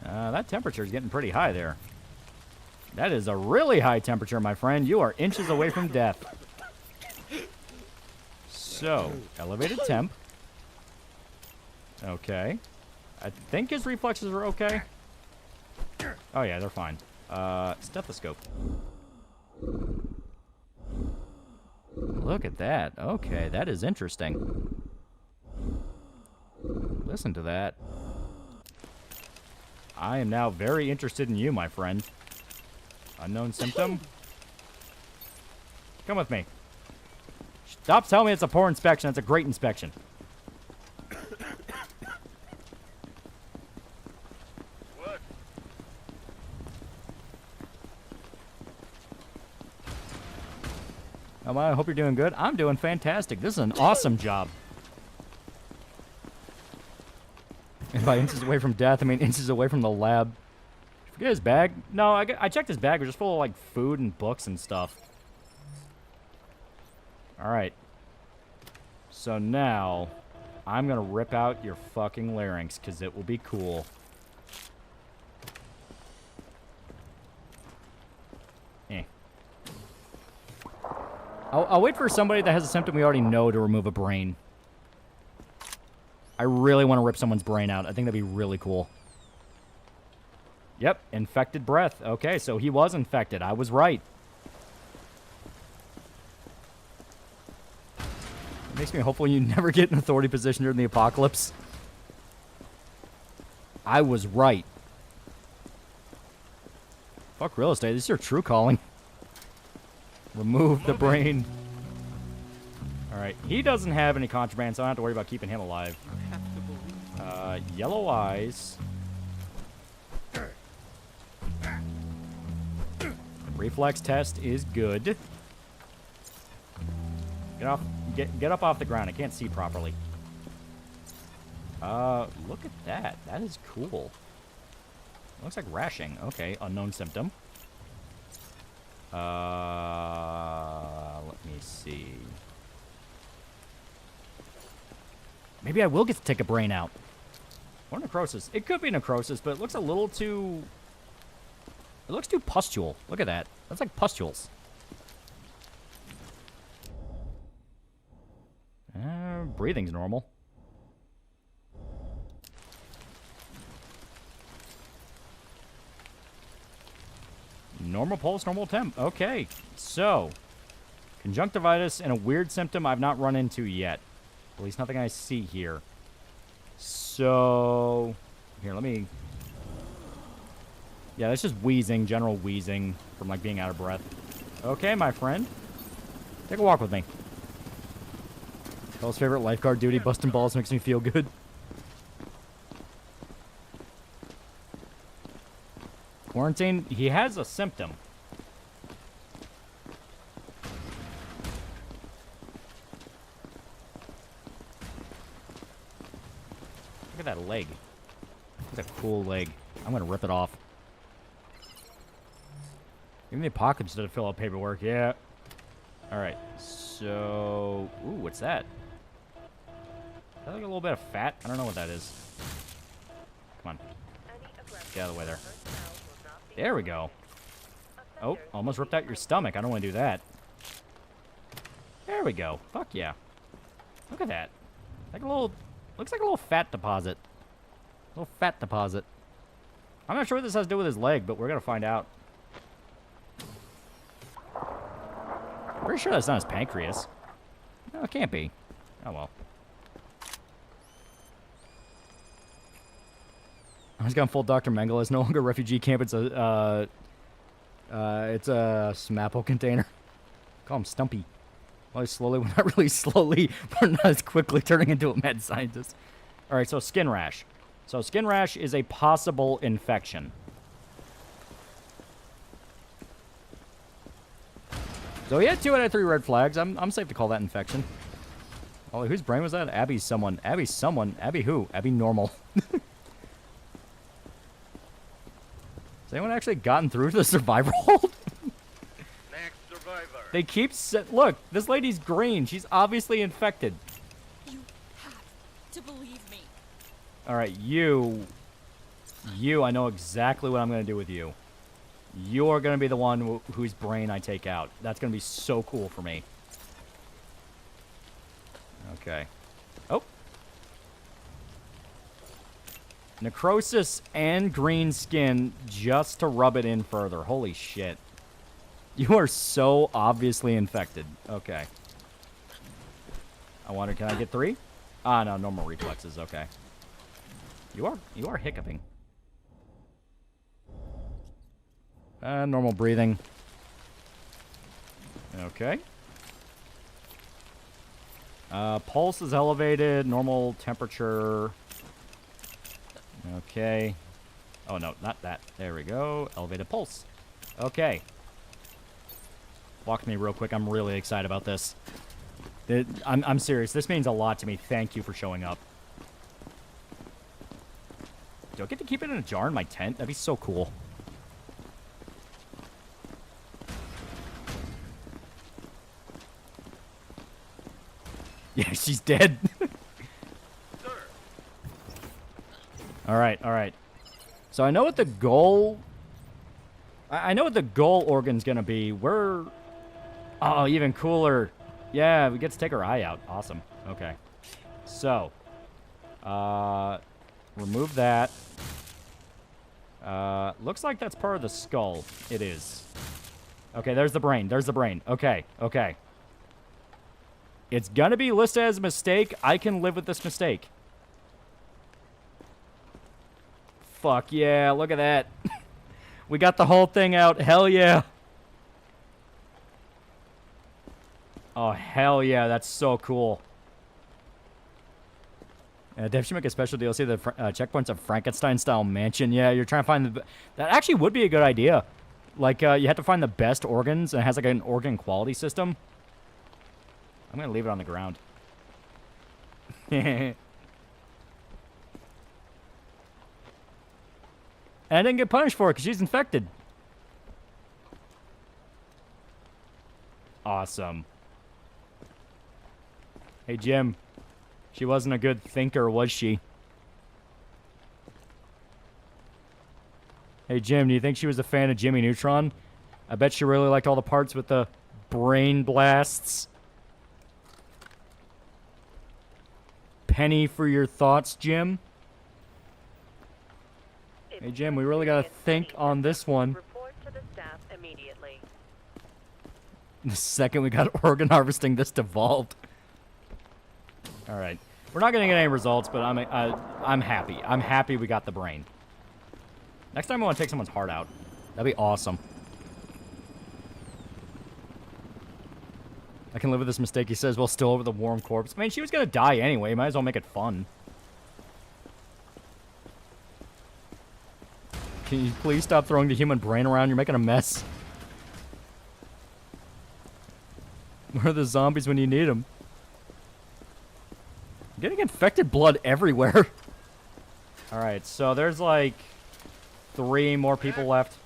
That temperature is getting pretty high there. That is a really high temperature, my friend. You are inches away from death. So, elevated temp. Okay. I think his reflexes are okay. Oh, yeah, they're fine. Stethoscope. Look at that. Okay, that is interesting. Listen to that. I am now very interested in you, my friend. Unknown symptom? Come with me. Stop telling me it's a poor inspection. It's a great inspection. What? I hope you're doing good. I'm doing fantastic. This is an awesome job. And by inches away from death, I mean inches away from the lab. Forget his bag. No, I checked his bag. It was just full of, like, food and books and stuff. Alright. So now, I'm gonna rip out your fucking larynx, because it will be cool. Eh. I'll wait for somebody that has a symptom we already know to remove a brain. I really want to rip someone's brain out. I think that'd be really cool. Yep, infected breath. Okay, so he was infected. I was right. It makes me hopeful you never get in authority position during the apocalypse. I was right. Fuck real estate. This is your true calling. Remove the brain. Alright, he doesn't have any contraband, so I don't have to worry about keeping him alive. Yellow eyes. Reflex test is good. Get up off the ground. I can't see properly. Look at that. That is cool. Looks like rashing. Okay, unknown symptom. Let me see. Maybe I will get to take a brain out. Or necrosis. It could be necrosis, but it looks a little too... It looks too pustule. Look at that. That's like pustules. Breathing's normal. Normal pulse, normal temp. Okay, so conjunctivitis and a weird symptom I've not run into yet. At least nothing I see here. So here, let me... Yeah, that's just wheezing, general wheezing from like being out of breath. Okay, my friend. Take a walk with me. Bell's favorite lifeguard duty, busting balls makes me feel good. Quarantine, he has a symptom. Look at that leg. Look at that cool leg. I'm gonna rip it off. Give me the apocalypse to fill out paperwork, yeah. Alright, so... Ooh, what's that? Is that like a little bit of fat? I don't know what that is. Come on. Get out of the way there. There we go. Oh, almost ripped out your stomach. I don't want to do that. There we go. Fuck yeah. Look at that. Like a little... Looks like a little fat deposit. A little fat deposit. I'm not sure what this has to do with his leg, but we're going to find out. Pretty sure that's not his pancreas. No, it can't be. Oh, well. I was gone full Dr. Mengele. It's no longer a refugee camp. It's a Smapple container. Call him Stumpy. Well, slowly, well, not really slowly, but not as quickly turning into a mad scientist. All right, so skin rash. So skin rash is a possible infection. So he had 2 out of 3 red flags. I'm safe to call that infection. Oh, whose brain was that? Abby's someone. Abby's someone. Abby who? Abby normal. Has anyone actually gotten through to the survivor hold? Next survivor. They keep... Look, this lady's green. She's obviously infected. You have to believe me. Alright, you, I know exactly what I'm going to do with you. You're going to be the one whose brain I take out. That's going to be so cool for me. Okay. Oh. Necrosis and green skin just to rub it in further. Holy shit. You are so obviously infected. Okay. I wonder, can I get 3? Ah, no, normal reflexes. Okay. You are hiccuping. Normal breathing. Okay. Pulse is elevated. Normal temperature. Okay. Oh, no, not that. There we go. Elevated pulse. Okay. Walk me real quick. I'm really excited about this. I'm serious. This means a lot to me. Thank you for showing up. Do I get to keep it in a jar in my tent? That'd be so cool. Yeah, she's dead. All right. So I know what the goal... I know what the goal organ's gonna be. Oh, even cooler. Yeah, we get to take her eye out. Awesome. Okay. So, remove that. Looks like that's part of the skull. It is. Okay, there's the brain. Okay. It's gonna be listed as a mistake. I can live with this mistake. Fuck yeah, look at that. We got the whole thing out. Hell yeah. Oh, hell yeah. That's so cool. Dev should make a special DLC of the checkpoints of Frankenstein-style mansion. Yeah, you're trying to find the... That actually would be a good idea. Like, you have to find the best organs, and it has, like, an organ quality system. I'm going to leave it on the ground. And I didn't get punished for it because she's infected. Awesome. Hey, Jim. She wasn't a good thinker, was she? Hey, Jim, do you think she was a fan of Jimmy Neutron? I bet she really liked all the parts with the brain blasts. Penny for your thoughts, Jim? Hey, Jim, we really gotta think on this one. Report to the staff immediately. The second we got organ harvesting, this devolved. All right, we're not gonna get any results, but I'm happy. I'm happy we got the brain. Next time I want to take someone's heart out. That'd be awesome. I can live with this mistake, he says, while still over the warm corpse. I mean, she was gonna die anyway. Might as well make it fun. Can you please stop throwing the human brain around? You're making a mess. Where are the zombies when you need them? I'm getting infected blood everywhere. Alright, so there's like 3 more people left.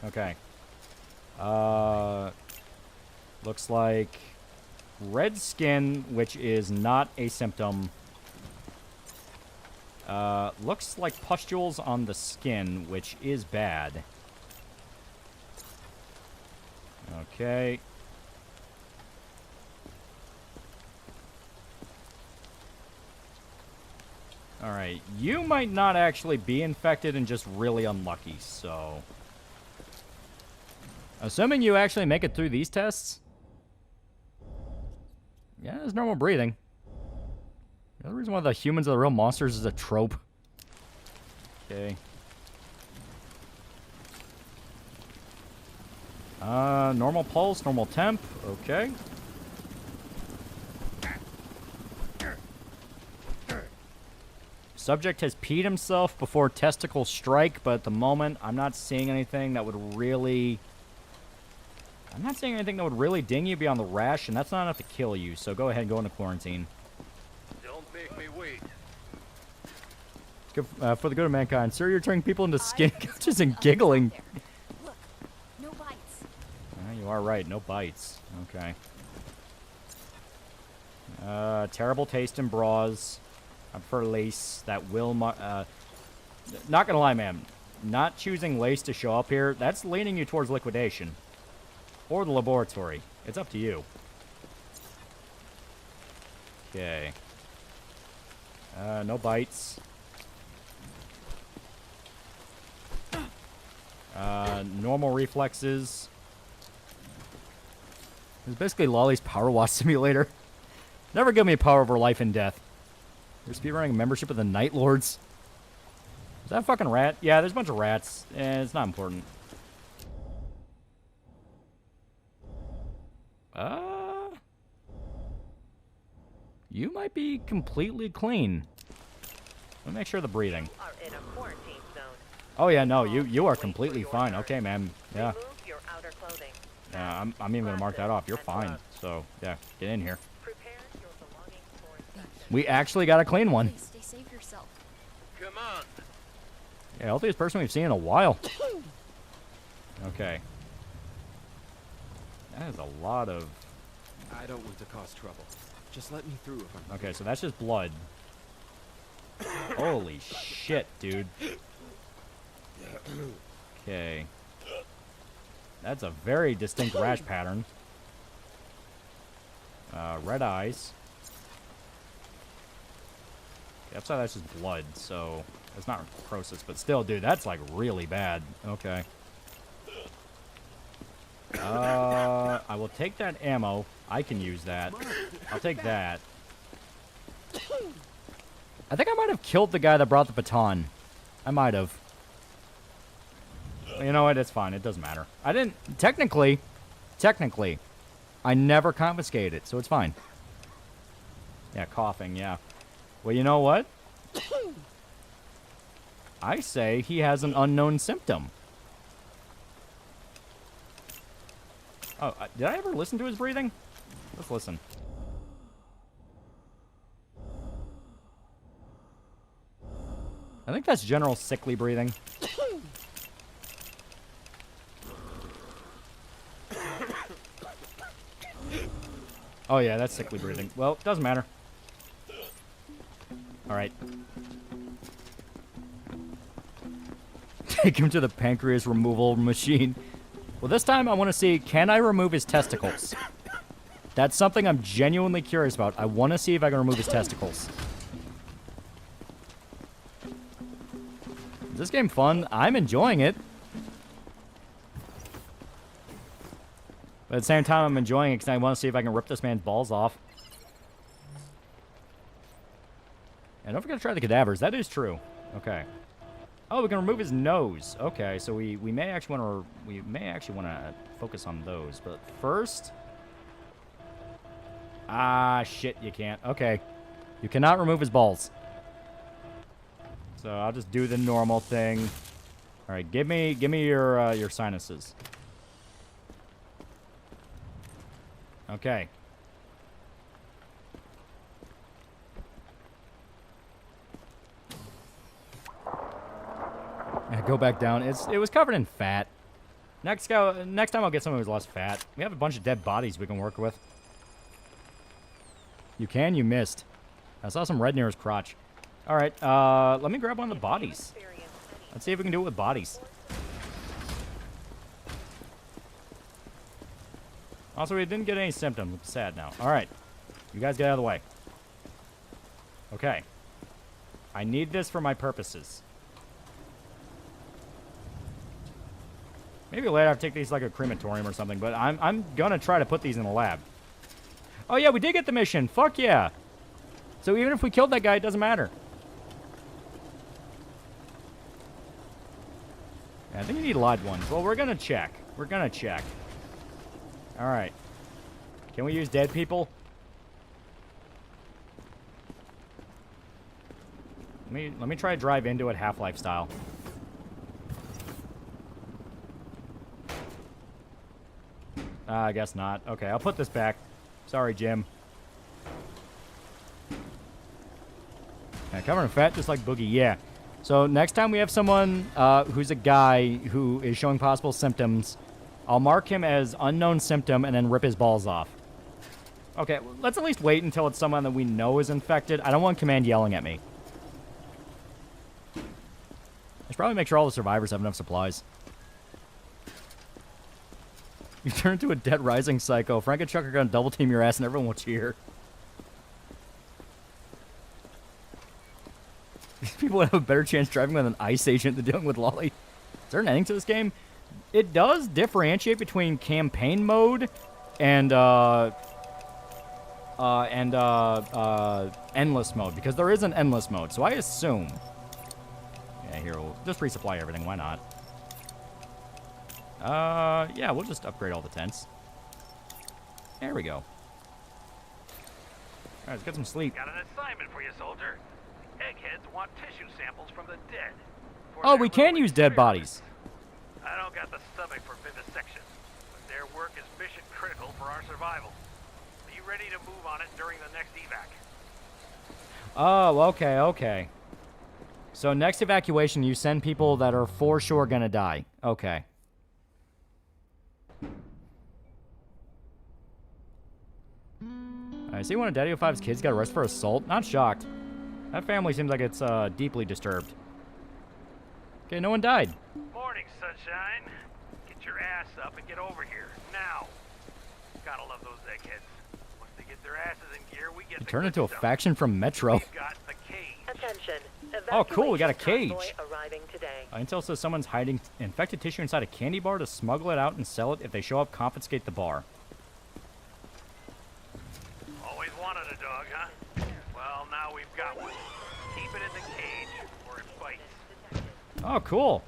Okay. Looks like red skin, which is not a symptom. Looks like pustules on the skin, which is bad. Okay. Alright, you might not actually be infected and just really unlucky, so... Assuming you actually make it through these tests... Yeah, there's normal breathing. The other reason why the humans are the real monsters is a trope. Okay. Normal pulse, normal temp. Okay. Subject has peed himself before testicle strike, but at the moment, I'm not seeing anything that would really... I'm not seeing anything that would really ding you beyond the rash, and that's not enough to kill you, so go ahead and go into quarantine. Don't make me wait. Good, for the good of mankind. Sir, you're turning people into skin couches and giggling. Look, no bites. You are right, no bites. Okay. Terrible taste in bras. I prefer lace. That will... not gonna lie, ma'am. Not choosing lace to show up here, that's leaning you towards liquidation. Or the laboratory. It's up to you. Okay. No bites. Normal reflexes. It's basically Lolly's Power Wash Simulator. Never give me power over life and death. You're speedrunning a membership of the Night Lords. Is that a fucking rat? Yeah, there's a bunch of rats. It's not important. You might be completely clean. Let me make sure of the breathing. You are in a quarantine zone. Oh yeah, no, you are completely fine. Okay, man. Yeah. Remove your outer clothing. Yeah, I'm even gonna mark that off. You're fine. So yeah, get in here. Prepare your belongings for inspection. We actually got a clean one. Stay safe yourself. Come on. Yeah, healthiest person we've seen in a while. Okay. That is a lot of I don't want to cause trouble. Just let me through if I'm... Okay, so that's just blood. Holy shit, dude. Okay. That's a very distinct rash pattern. Red eyes. Okay, upside that's just blood, so it's not necrosis, but still, dude, that's like really bad. Okay. I will take that ammo. I can use that. I'll take that. I think I might have killed the guy that brought the baton. I might have. You know what? It's fine. It doesn't matter. I didn't... Technically, I never confiscated it, so it's fine. Yeah, coughing, yeah. Well, you know what? I say he has an unknown symptom. Oh, did I ever listen to his breathing? Let's listen. I think that's general sickly breathing. Oh yeah, that's sickly breathing. Well, doesn't matter. Alright. Take him to the pancreas removal machine. Well, this time I want to see, can I remove his testicles? That's something I'm genuinely curious about. I want to see if I can remove his testicles. Is this game fun? I'm enjoying it. But at the same time, I'm enjoying it because I want to see if I can rip this man's balls off. And don't forget to try the cadavers. That is true. Okay. Oh, we can remove his nose. Okay, so we may actually want to focus on those. But first, shit, you can't. Okay, you cannot remove his balls. So I'll just do the normal thing. All right, give me your sinuses. Okay. Yeah, go back down. It was covered in fat. Next time I'll get someone who's less fat. We have a bunch of dead bodies we can work with. You missed. I saw some red near his crotch. All right, let me grab one of the bodies. Let's see if we can do it with bodies. Also, we didn't get any symptoms. It's sad now. All right, you guys get out of the way. Okay. I need this for my purposes. Maybe later I'll take these like a crematorium or something, but I'm gonna try to put these in the lab. Oh yeah, we did get the mission. Fuck yeah. So even if we killed that guy, it doesn't matter. Yeah, I think you need live ones. Well, we're gonna check. All right. Can we use dead people? Let me try to drive into it Half-Life style. I guess not. Okay, I'll put this back. Sorry, Jim. Yeah, covered in fat, just like Boogie. Yeah. So next time we have someone who's a guy who is showing possible symptoms, I'll mark him as unknown symptom and then rip his balls off. Okay, well, let's at least wait until it's someone that we know is infected. I don't want Command yelling at me. I should probably make sure all the survivors have enough supplies. You turn into a dead rising psycho. Frank and Chuck are going to double team your ass and everyone will cheer. These people would have a better chance driving with an ICE agent than dealing with Loli. Is there an ending to this game? It does differentiate between campaign mode and endless mode, because there is an endless mode, so I assume. Yeah, here, we'll just resupply everything. Why not? Yeah, we'll just upgrade all the tents. There we go. All right, let's get some sleep. Got an assignment for you, soldier. Eggheads want tissue samples from the dead. Oh, we can use dead bodies. I don't got the stomach for vivisection, but their work is mission critical for our survival. Be ready to move on it during the next evac. Oh, okay. So next evacuation, you send people that are for sure gonna die. Okay. I see one of Daddy 05's kids got arrested for assault. Not shocked. That family seems like it's deeply disturbed. Okay, no one died. Morning, sunshine. Get your ass up and get over here, now. Gotta love those eggheads. Once they get their asses in gear, we get the Turn good into a stuff. faction from Metro. We've got the cage. Attention. Oh, cool, we got a cage. Convoy arriving today. Intel says someone's hiding infected tissue inside a candy bar to smuggle it out and sell it. If they show up, confiscate the bar. Always wanted a dog, huh? Well, now we've got one. Keep it in the cage, or it bites. Oh, cool.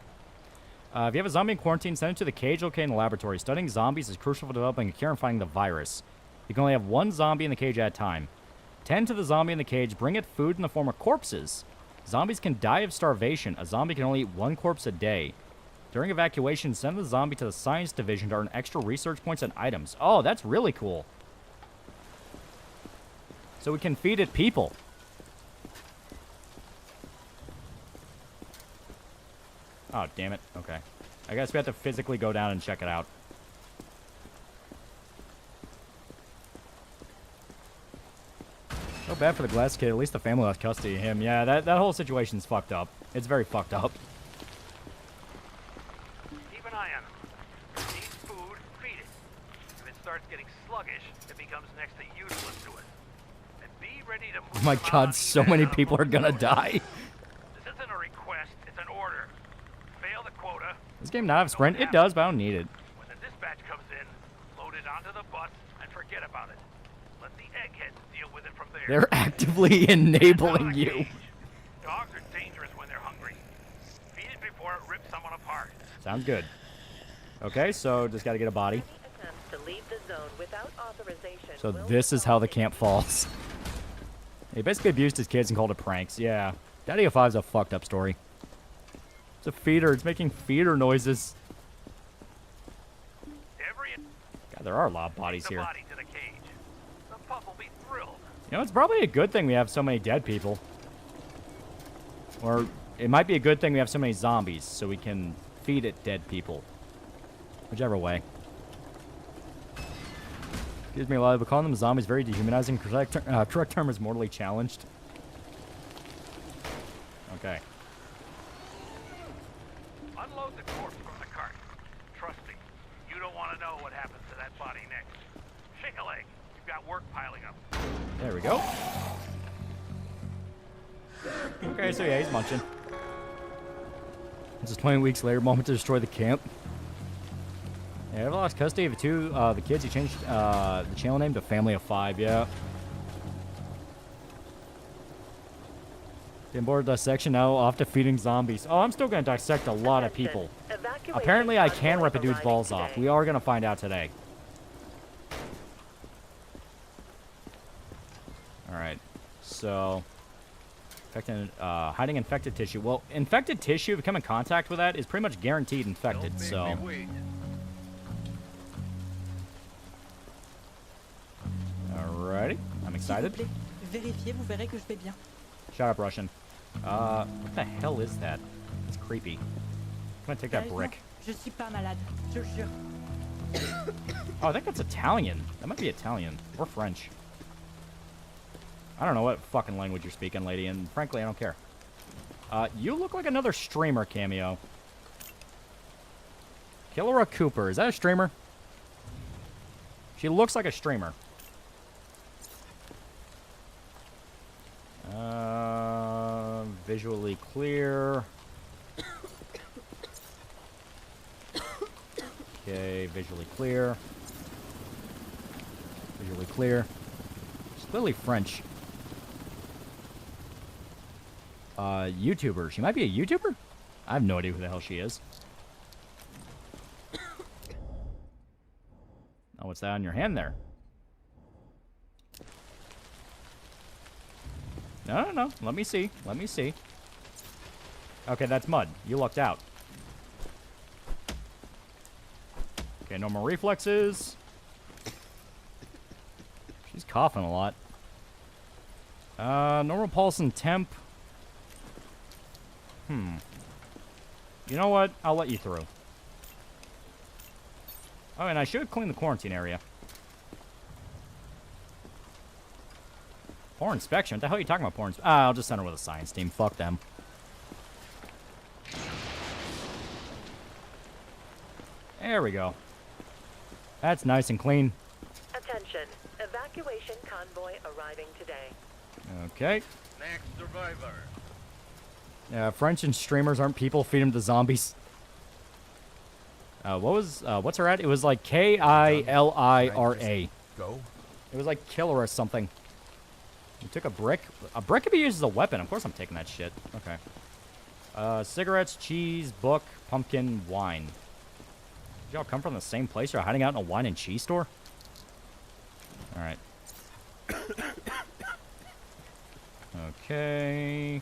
If you have a zombie in quarantine, send it to the cage located in the laboratory. Studying zombies is crucial for developing a cure and fighting the virus. You can only have one zombie in the cage at a time. Tend to the zombie in the cage. Bring it food in the form of corpses. Zombies can die of starvation. A zombie can only eat one corpse a day. During evacuation, send the zombie to the science division to earn extra research points and items. Oh, that's really cool. So we can feed it people. Oh, damn it. Okay. I guess we have to physically go down and check it out. So bad for the glass kid. At least the family lost custody of him. Yeah, that whole situation's fucked up. It's very fucked up. Keep an eye on it. If it needs food, feed it. If it starts getting sluggish, it becomes next to useless to it. And be ready to move. Oh my god, so many people are gonna die. This isn't a request, it's an order. Fail the quota. This game not have sprint? It does, but I don't need it. When the dispatch comes in, load it onto the bus and forget about it. Let the eggheads deal with it from there. They're actively enabling you. Dogs are dangerous when they're hungry. Feed it before it rips someone apart. Sounds good. Okay, so just gotta get a body. Attempts to leave the zone without authorization. So this is how the camp falls. He basically abused his kids and called it pranks. Yeah. Daddy 05's a fucked up story. It's a feeder. It's making feeder noises. God, there are a lot of bodies here. You know, it's probably a good thing we have so many dead people. Or it might be a good thing we have so many zombies, so we can feed it dead people. Whichever way. Excuse me, Lolly, but calling them zombies very dehumanizing. Correct term is mortally challenged. Okay. Unload the corpse from the cart. Trust me, you don't want to know what happens to that body next. Shake a leg. You've got work piling up. There we go. Okay, so yeah, he's munching. This is 20 weeks later, moment to destroy the camp. Yeah, I've lost custody of the kids. He changed the channel name to Family of 5, yeah. Getting bored of dissection, now off to feeding zombies. Oh, I'm still going to dissect a lot of people. Apparently I can rip a dude's balls off. We are going to find out today. Alright, so... hiding infected tissue. Well, infected tissue, if you come in contact with that, is pretty much guaranteed infected, so... Alrighty, I'm excited. Shut up, Russian. What the hell is that? It's creepy. I'm gonna take that brick. Oh, I think that's Italian. That might be Italian. Or French. I don't know what fucking language you're speaking, lady, and frankly, I don't care. You look like another streamer cameo. Killera Cooper. Is that a streamer? She looks like a streamer. Visually clear. Okay, visually clear. Visually clear. She's clearly French. YouTuber. She might be a YouTuber? I have no idea who the hell she is. Oh, what's that on your hand there? No. Let me see. Let me see. Okay, that's mud. You lucked out. Okay, normal reflexes. She's coughing a lot. Normal pulse and temp. You know what? I'll let you through. Oh, and I should clean the quarantine area. Poor inspection. What the hell are you talking about, poor inspection? I'll just send her with a science team. Fuck them. There we go. That's nice and clean. Attention. Evacuation convoy arriving today. Okay. Next survivor. Yeah, French and streamers aren't people. Feed them to zombies. What's her at? It was like K-I-L-I-R-A. Go. It was like killer or something. You took a brick. A brick could be used as a weapon. Of course I'm taking that shit. Okay. Cigarettes, cheese, book, pumpkin, wine. Did y'all come from the same place? You're hiding out in a wine and cheese store? Alright. Okay.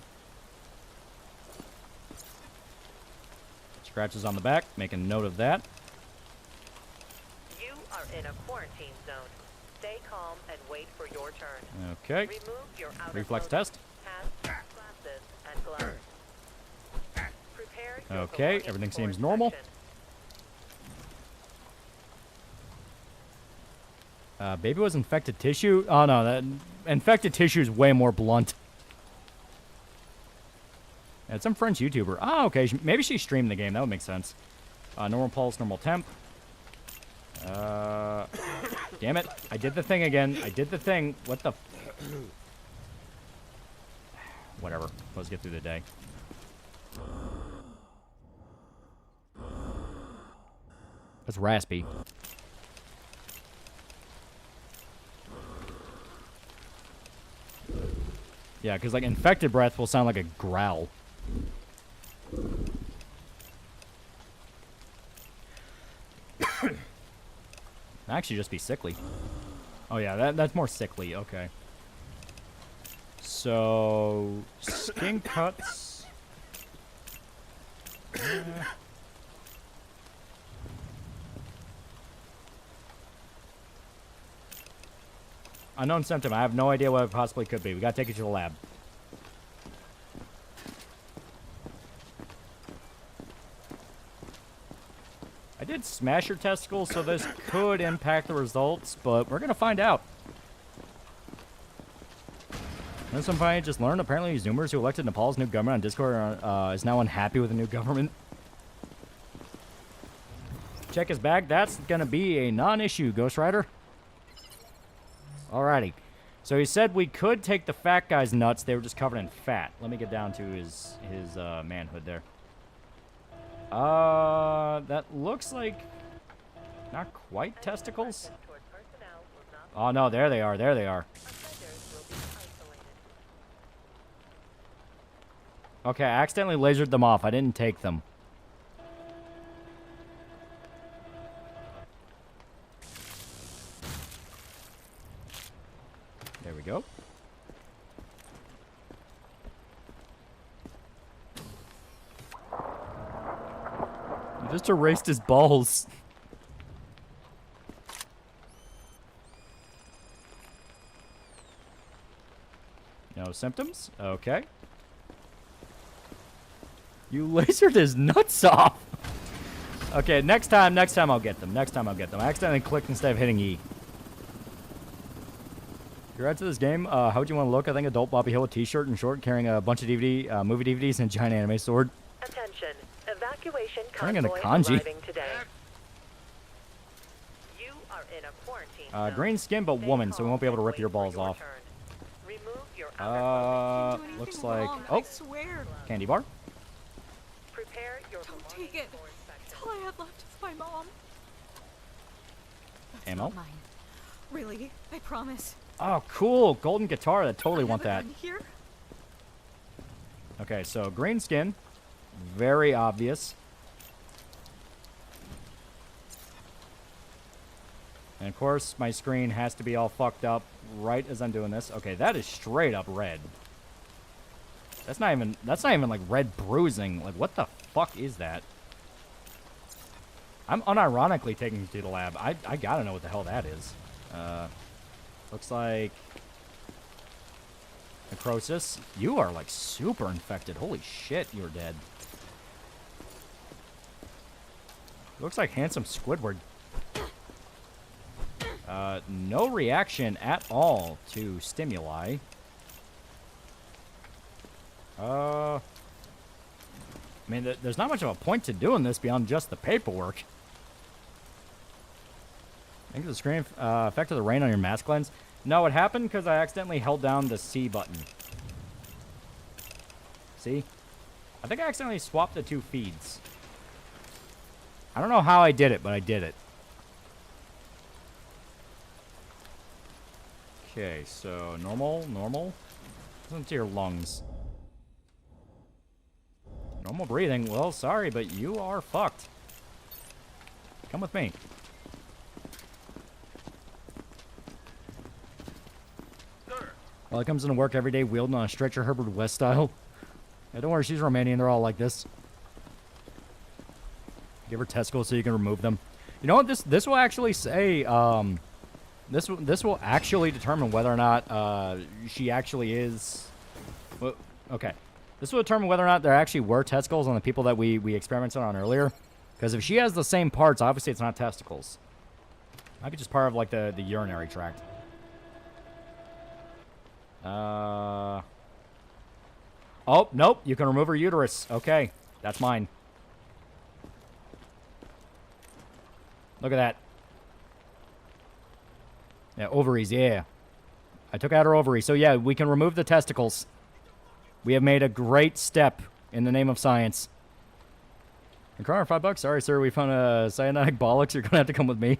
Scratches on the back. Make a note of that. You are in a quarantine zone. Stay calm and wait for your turn. Okay. Remove your outer Reflex clothing, test. hats, glasses, and gloves. Prepare your Okay, belongings everything for seems normal. inspection. Baby was infected tissue. Oh no, that infected tissue is way more blunt. Yeah, it's some French YouTuber. Oh, okay. Maybe she streamed the game. That would make sense. Normal pulse, normal temp. Damn it. I did the thing again. I did the thing. What the... Whatever. Let's get through the day. That's raspy. Yeah, because like infected breath will sound like a growl. Actually, just be sickly. Oh yeah, that's more sickly. Okay. So skin cuts. Unknown symptom. I have no idea what it possibly could be. We gotta take it to the lab. I did smash her testicles, so this could impact the results, but we're gonna find out. And somebody just learned apparently Zoomers who elected Nepal's new government on Discord is now unhappy with the new government. Check his bag. That's gonna be a non-issue, Ghost Rider. Alrighty. So he said we could take the fat guy's nuts. They were just covered in fat. Let me get down to his manhood there. That looks like not quite testicles. Oh no, there they are. There they are. Okay, I accidentally lasered them off. I didn't take them. There we go. You just erased his balls. No symptoms? Okay. You lasered his nuts off. Okay, next time I'll get them. Next time I'll get them. I accidentally clicked instead of hitting E. You're out to this game. How would you want to look? I think adult Bobby Hill with t-shirt and short, carrying a bunch of movie DVDs and a giant anime sword. Attention. Evacuation Turning into convoy kanji. arriving today. You are in a quarantine zone. Green skin, but woman, so we won't be able to rip your balls off. Remove your Looks like... wrong, Oh, I swear. candy bar. Prepare your Don't take it. It's all I have left is my mom. That's Ammo. not mine. Really, I promise. Oh, cool. Golden guitar. I totally want that. Here? Okay, so green skin. Very obvious. And of course, my screen has to be all fucked up right as I'm doing this. Okay, that is straight up red. That's not even like red bruising. Like, what the fuck is that? I'm unironically taking you to the lab. I gotta know what the hell that is. Looks like necrosis. You are like super infected. Holy shit, you're dead. Looks like handsome Squidward. No reaction at all to stimuli. I mean, there's not much of a point to doing this beyond just the paperwork. I think the screen effect of the rain on your mask lens. No, it happened because I accidentally held down the C button. See? I think I accidentally swapped the two feeds. I don't know how I did it, but I did it. Okay, so normal. Listen to your lungs. Normal breathing. Well, sorry, but you are fucked. Come with me. Well, he comes into work every day wielding on a stretcher Herbert West style. Yeah, don't worry, she's Romanian. They're all like this. Give her testicles so you can remove them. You know what? This will actually say. This will actually determine whether or not she actually is. Well, okay. This will determine whether or not there actually were testicles on the people that we experimented on earlier. Because if she has the same parts, obviously it's not testicles. Might be just part of like the urinary tract. Oh, nope. You can remove her uterus. Okay. That's mine. Look at that. Yeah, ovaries, yeah. I took out her ovaries. So, yeah, we can remove the testicles. We have made a great step in the name of science. And Croner, $5. Sorry, sir. We found a cyanotic bollocks. You're going to have to come with me.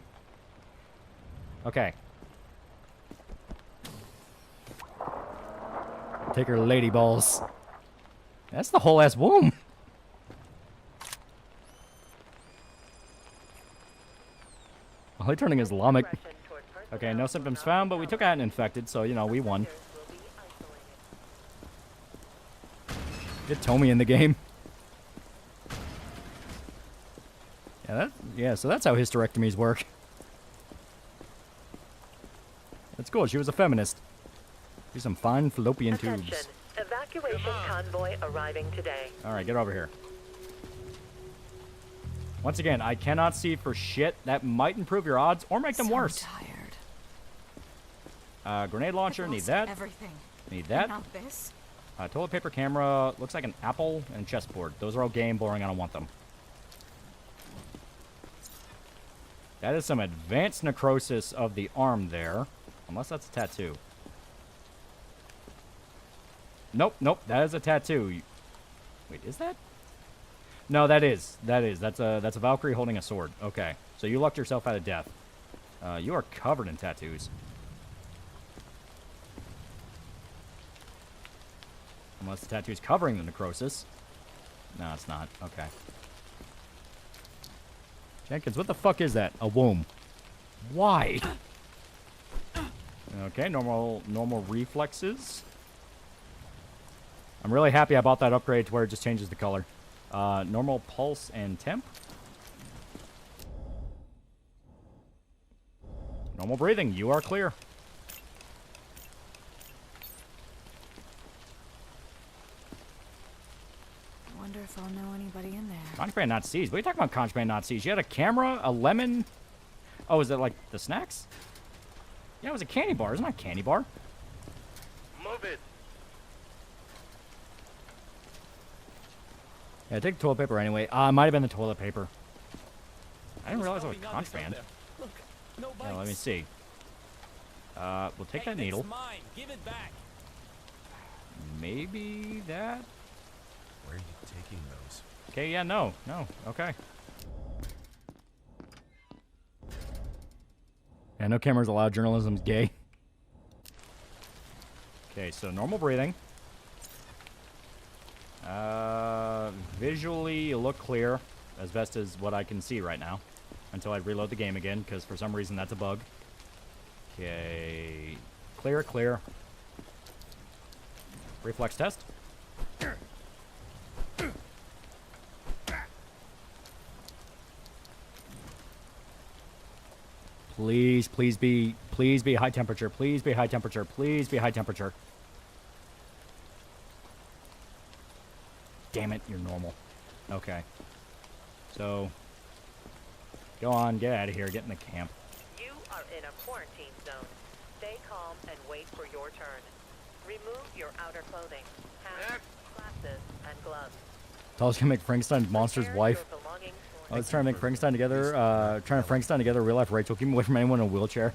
Okay. Take her lady balls. That's the whole ass womb. Only turning Islamic. Okay, no symptoms found, but we took out an infected, so, you know, we won. Get Tommy in the game. Yeah, so that's how hysterectomies work. That's cool. She was a feminist. Do some fine fallopian tubes. Evacuation convoy arriving today. Alright, get over here. Once again, I cannot see for shit. That might improve your odds or make them worse. Tired. Grenade launcher, need that. Everything. Need that. Not this. Toilet paper, camera, looks like an apple, and chessboard. Those are all game boring. I don't want them. That is some advanced necrosis of the arm there. Unless that's a tattoo. Nope, that is a tattoo. Wait, is that? No, that is. That's a Valkyrie holding a sword. Okay, so you lucked yourself out of death. You are covered in tattoos. Unless the tattoo is covering the necrosis. No, it's not. Okay. Jenkins, what the fuck is that? A womb. Why? Okay, normal reflexes. I'm really happy I bought that upgrade to where it just changes the color. Normal pulse and temp. Normal breathing. You are clear. I wonder if I'll know anybody in there. Contraband not seized. What are you talking about, contraband not seized? You had a camera, a lemon. Oh, is it like the snacks? Yeah, it was a candy bar. It's not a candy bar. Move it. Yeah, take the toilet paper anyway. It might have been the toilet paper. I didn't realize it was contraband. Look, no bites. Yeah, let me see. We'll take that needle. It's mine. Give it back. Maybe that? Where are you taking those? Okay, yeah, no. Okay. Yeah, no cameras allowed. Journalism's gay. Okay, so normal breathing. Visually, you look clear, as best as what I can see right now. Until I reload the game again, because for some reason that's a bug. Okay. Clear. Reflex test. Please be high temperature. Please be high temperature. Please be high temperature. Damn it, you're normal. Okay. So, go on, get out of here, get in the camp. You are in a quarantine zone. Stay calm and wait for your turn. Remove your outer clothing. glasses, and gloves. Tall's gonna make Frankenstein's monster's wife. Oh, let's try to make Frankenstein together. Trying to Frankenstein together real life Rachel. Keep him away from anyone in a wheelchair.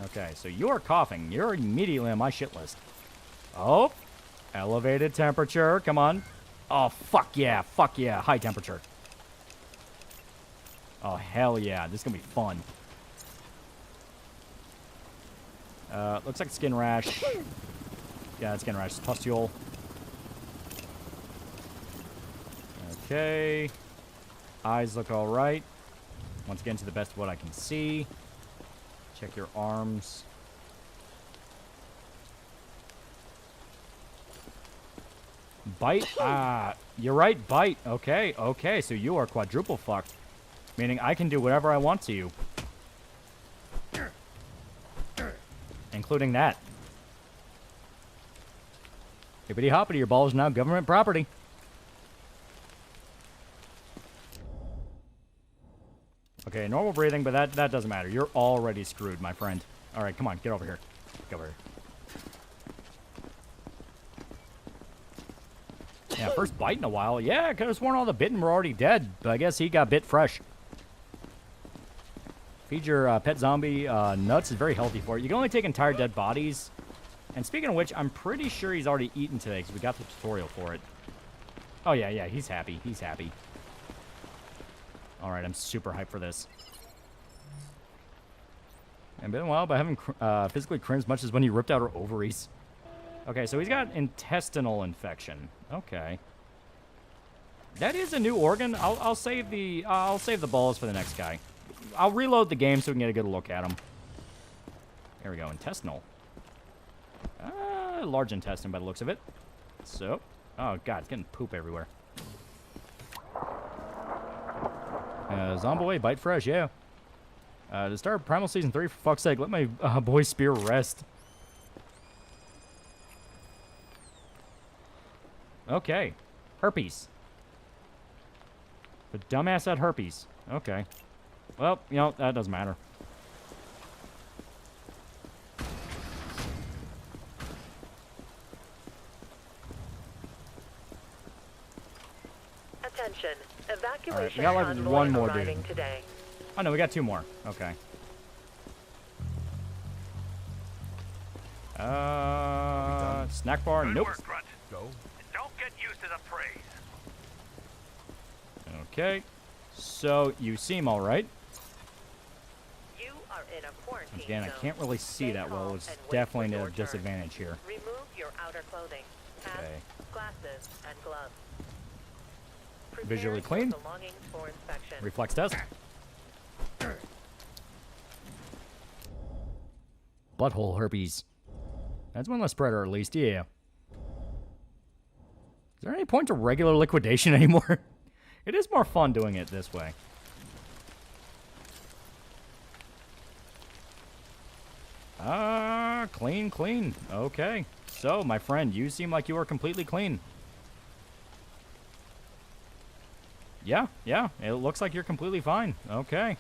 Okay, so you're coughing. You're immediately on my shit list. Oh, elevated temperature. Come on. Oh, fuck yeah. Fuck yeah. High temperature. Oh, hell yeah. This is going to be fun. Looks like skin rash. Yeah, it's skin rash. Pustule. Okay. Eyes look all right. Once again, to the best of what I can see. Check your arms. Bite? Ah, you're right, bite. Okay, okay, so you are quadruple fucked. Meaning I can do whatever I want to you. Including that. Hippity hoppity, your ball is now government property. Okay, normal breathing, but that doesn't matter. You're already screwed, my friend. Alright, come on, get over here. Get over here. Yeah, first bite in a while. Yeah, I could have sworn all the bitten were already dead, but I guess he got bit fresh. Feed your pet zombie nuts is very healthy for it. You can only take entire dead bodies. And speaking of which, I'm pretty sure he's already eaten today because we got the tutorial for it. Oh, yeah, yeah, he's happy. He's happy. Alright, I'm super hyped for this. And been a while, but I haven't physically cringed as much as when he ripped out her ovaries. Okay, so he's got intestinal infection. Okay. That is a new organ. I'll save the balls for the next guy. I'll reload the game so we can get a good look at him. There we go, intestinal. Large intestine by the looks of it. So, oh god, it's getting poop everywhere. Zomboy, bite fresh, yeah. To start Primal Season 3, for fuck's sake, let my boy Spear rest. Okay. Herpes. The dumbass had herpes. Okay. Well, you know, that doesn't matter. Attention. Evacuation All right, we got like convoy one more arriving dude. today. Oh no, we got two more. Okay. Snack bar. Nope. Go. And don't get used to the praise. Okay. So you seem all right. You are in a quarantine Again, I zone. can't really see Stay that well. calm It's and wait definitely for a your turn. disadvantage here. Remove your outer clothing. Hats, Okay. glasses, and gloves. Visually Prepare your clean. belongings for inspection. Reflex test. Butthole herpes. That's one less spreader, at least. Yeah. Is there any point to regular liquidation anymore? It is more fun doing it this way. Clean, clean. Okay. So, my friend, you seem like you are completely clean. Yeah, yeah. It looks like you're completely fine. Okay.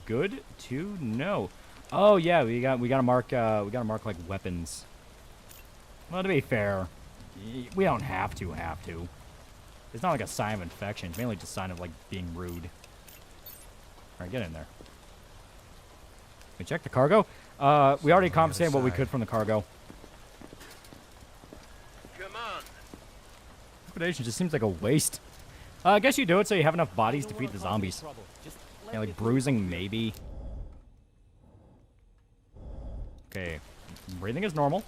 Good to know. Oh yeah, we gotta mark like weapons. Well, to be fair, we don't have to. It's not like a sign of infection. It's mainly just a sign of like being rude. All right, get in there. We check the cargo. We already compensated what we could from the cargo. Come on. Liquidation just seems like a waste. I guess you do it so you have enough bodies to feed the zombies. Yeah, like bruising maybe. Okay, breathing is normal.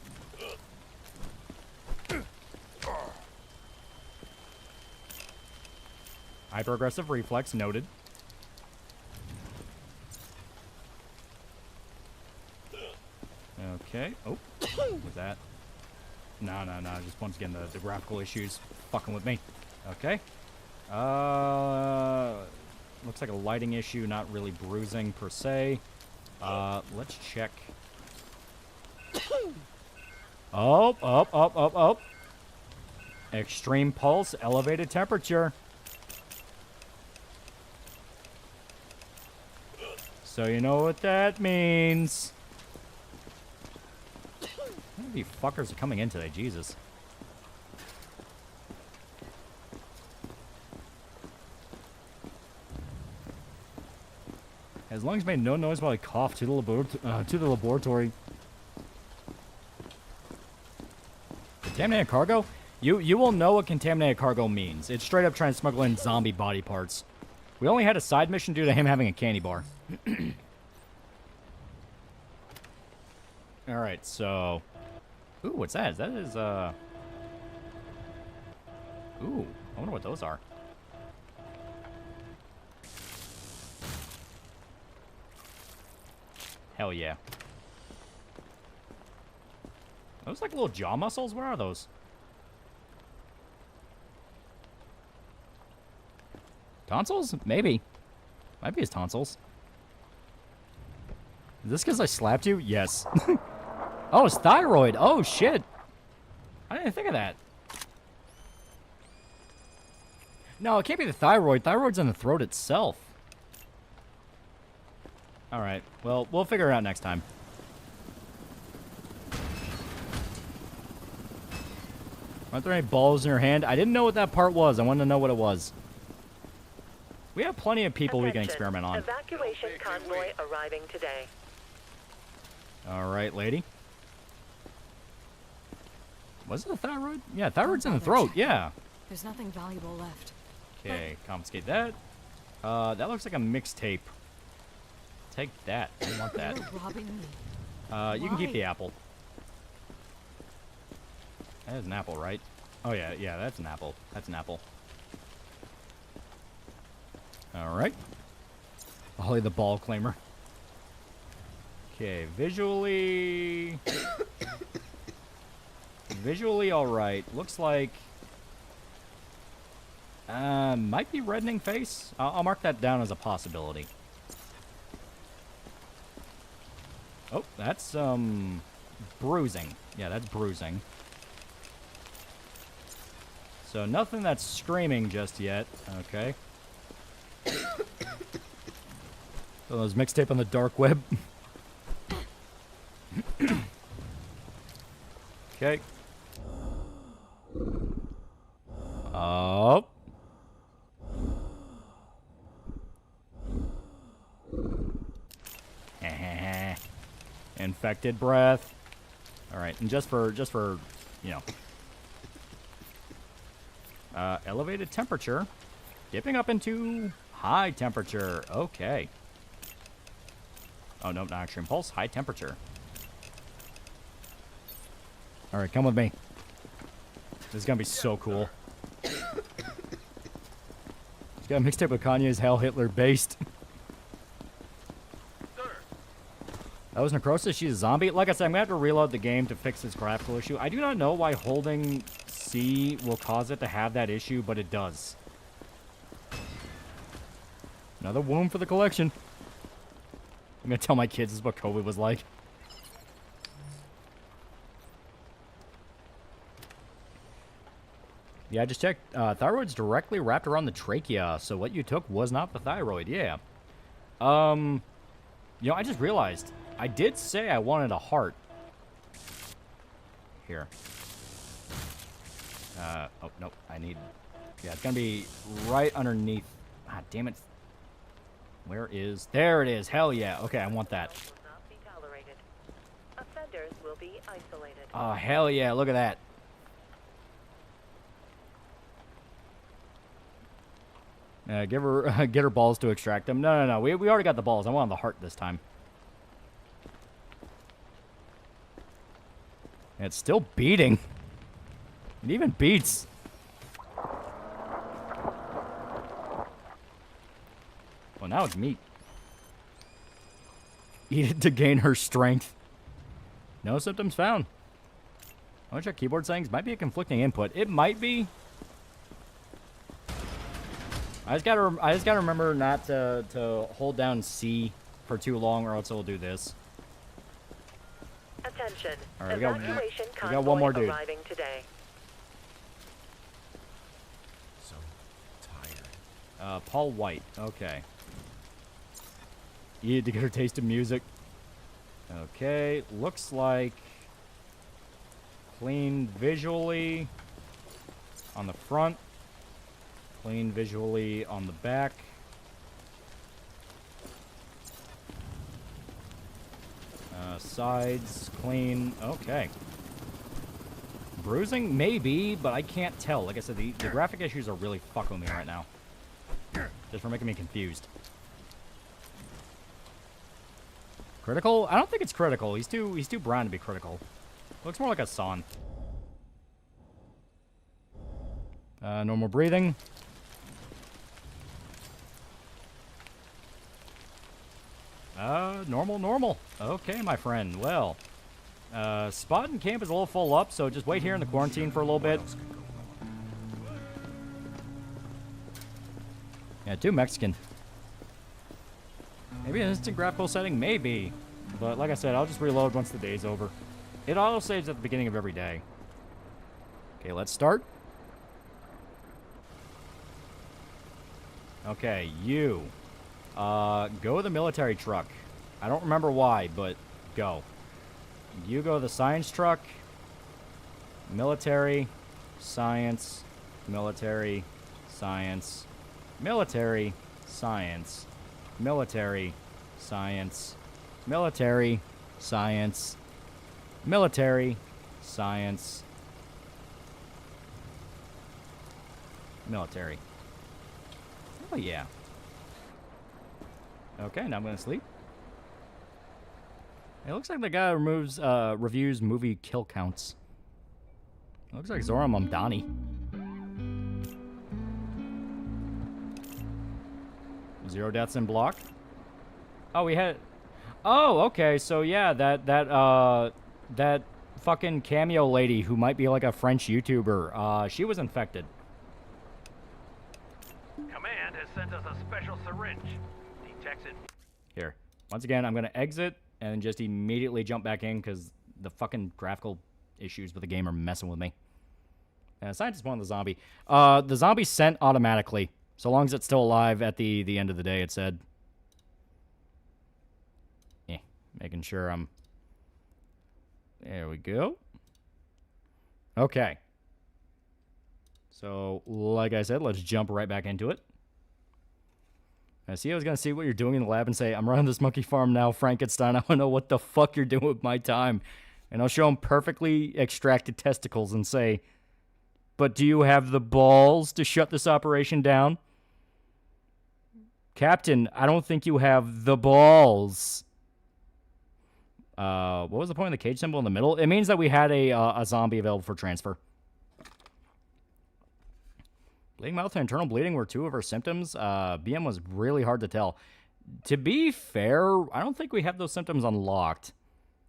Hyper-aggressive reflex noted. Okay. Oh, was that? No. Just once again the graphical issues fucking with me. Okay. Looks like a lighting issue, not really bruising per se. Let's check. Oh. Extreme pulse, elevated temperature. So you know what that means. many fuckers are coming in today? Jesus. As long as I made no noise while I coughed to the laboratory. Contaminated cargo? You will know what contaminated cargo means. It's straight up trying to smuggle in zombie body parts. We only had a side mission due to him having a candy bar. Alright, so... Ooh, what's that? That is, Ooh, I wonder what those are. Hell yeah. Those like little jaw muscles? What are those? Tonsils? Maybe. Might be his tonsils. Is this because I slapped you? Yes. Oh, it's thyroid. Oh, shit. I didn't think of that. No, it can't be the thyroid. Thyroid's in the throat itself. Alright. Well, we'll figure it out next time. Aren't there any balls in your hand? I didn't know what that part was. I wanted to know what it was. We have plenty of people we can experiment on. Evacuation convoy arriving today. Alright, lady. Was it a thyroid? Yeah, thyroid's in the throat. Yeah. There's nothing valuable left. Okay, confiscate that. That looks like a mixtape. Take that. I don't want that. You're robbing me. You can keep the apple. That is an apple, right? Oh, yeah, that's an apple. That's an apple. Alright. Ollie the ball claimer. Okay, visually... visually alright. Looks like... might be reddening face. I'll mark that down as a possibility. Oh, that's, bruising. Yeah, that's bruising. So nothing that's screaming just yet. Okay. So there's mixtape on the dark web. Okay. Oh. Infected breath. All right, and just for you know, elevated temperature, dipping up into high temperature. Okay. Oh no, not extreme pulse. High temperature. All right, come with me. This is gonna be so cool. He's got a mixtape with Kanye's Hell Hitler based. That was Necrosis. She's a zombie. Like I said, I'm going to have to reload the game to fix this graphical issue. I do not know why holding C will cause it to have that issue, but it does. Another womb for the collection. I'm going to tell my kids this is what COVID was like. Yeah, I just checked. Thyroid's directly wrapped around the trachea, so what you took was not the thyroid. Yeah. You know, I just realized... I did say I wanted a heart. Here. Oh, nope. I need... Yeah, it's gonna be right underneath... Ah, damn it. Where is... There it is. Hell yeah. Okay, I want that. Will not be tolerated. Offenders will be isolated. Oh, hell yeah. Look at that. Give her... get her balls to extract them. No. We already got the balls. I want the heart this time. And it's still beating. It even beats. Well, now it's meat. Eat it to gain her strength. No symptoms found. I want to check keyboard settings. Might be a conflicting input. It might be. I just gotta remember not to hold down C for too long, or else it'll do this. Attention. All right, Evacuation we got one more dude. Arriving today. So tired. Paul White. Okay. You need to get her taste of music. Okay, looks like Clean visually on the front. Clean visually on the back. Sides, clean. Okay. Bruising? Maybe, but I can't tell. Like I said, the graphic issues are really fucking with me right now. Just for making me confused. Critical? I don't think it's critical. He's too brown to be critical. Looks more like a Son. Normal breathing. Normal. Okay, my friend. Well, spot in camp is a little full up, so just wait here in the quarantine for a little bit. Yeah, too Mexican. Maybe an instant graphical setting? Maybe. But like I said, I'll just reload once the day's over. It auto saves at the beginning of every day. Okay, let's start. Okay, you. Go with the military truck. I don't remember why, but go. You go the science truck. Military. Science. Military. Science. Military. Science. Military. Science. Military. Science. Military. Science. Military. Oh, yeah. Okay, now I'm going to sleep. It looks like the guy reviews movie kill counts. It looks like Zora Mamdani. Zero deaths in block. Oh, we had... Oh, okay, so yeah, that fucking cameo lady who might be like a French YouTuber, she was infected. Command has sent us a special syringe. Detects it. Here. Once again, I'm going to exit and just immediately jump back in because the fucking graphical issues with the game are messing with me. Scientist spawned the zombie. The zombie sent automatically. So long as it's still alive at the end of the day, it said. Yeah, making sure I'm... There we go. Okay. So, like I said, let's jump right back into it. I see I was going to see what you're doing in the lab and say, I'm running this monkey farm now, Frankenstein. I want to know what the fuck you're doing with my time. And I'll show him perfectly extracted testicles and say, but do you have the balls to shut this operation down? Captain, I don't think you have the balls. What was the point of the cage symbol in the middle? It means that we had a zombie available for transfer. Bleeding mouth and internal bleeding were two of her symptoms. BM was really hard to tell. To be fair, I don't think we have those symptoms unlocked.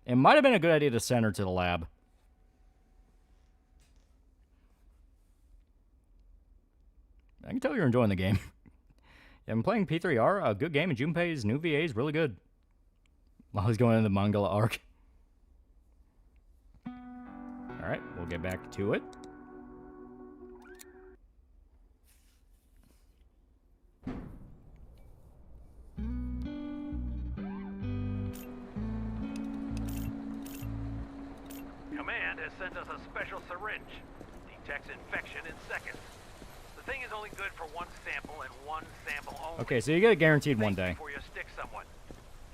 It might have been a good idea to send her to the lab. I can tell you're enjoying the game. Yeah, I'm playing P3R, a good game, and Junpei's new VA is really good. While he's going into the Mangala arc. Alright, we'll get back to it. Command has sent us a special syringe. Detects infection in seconds. The thing is only good for one sample and one sample only. Okay, so you get it guaranteed one day. Before you stick someone.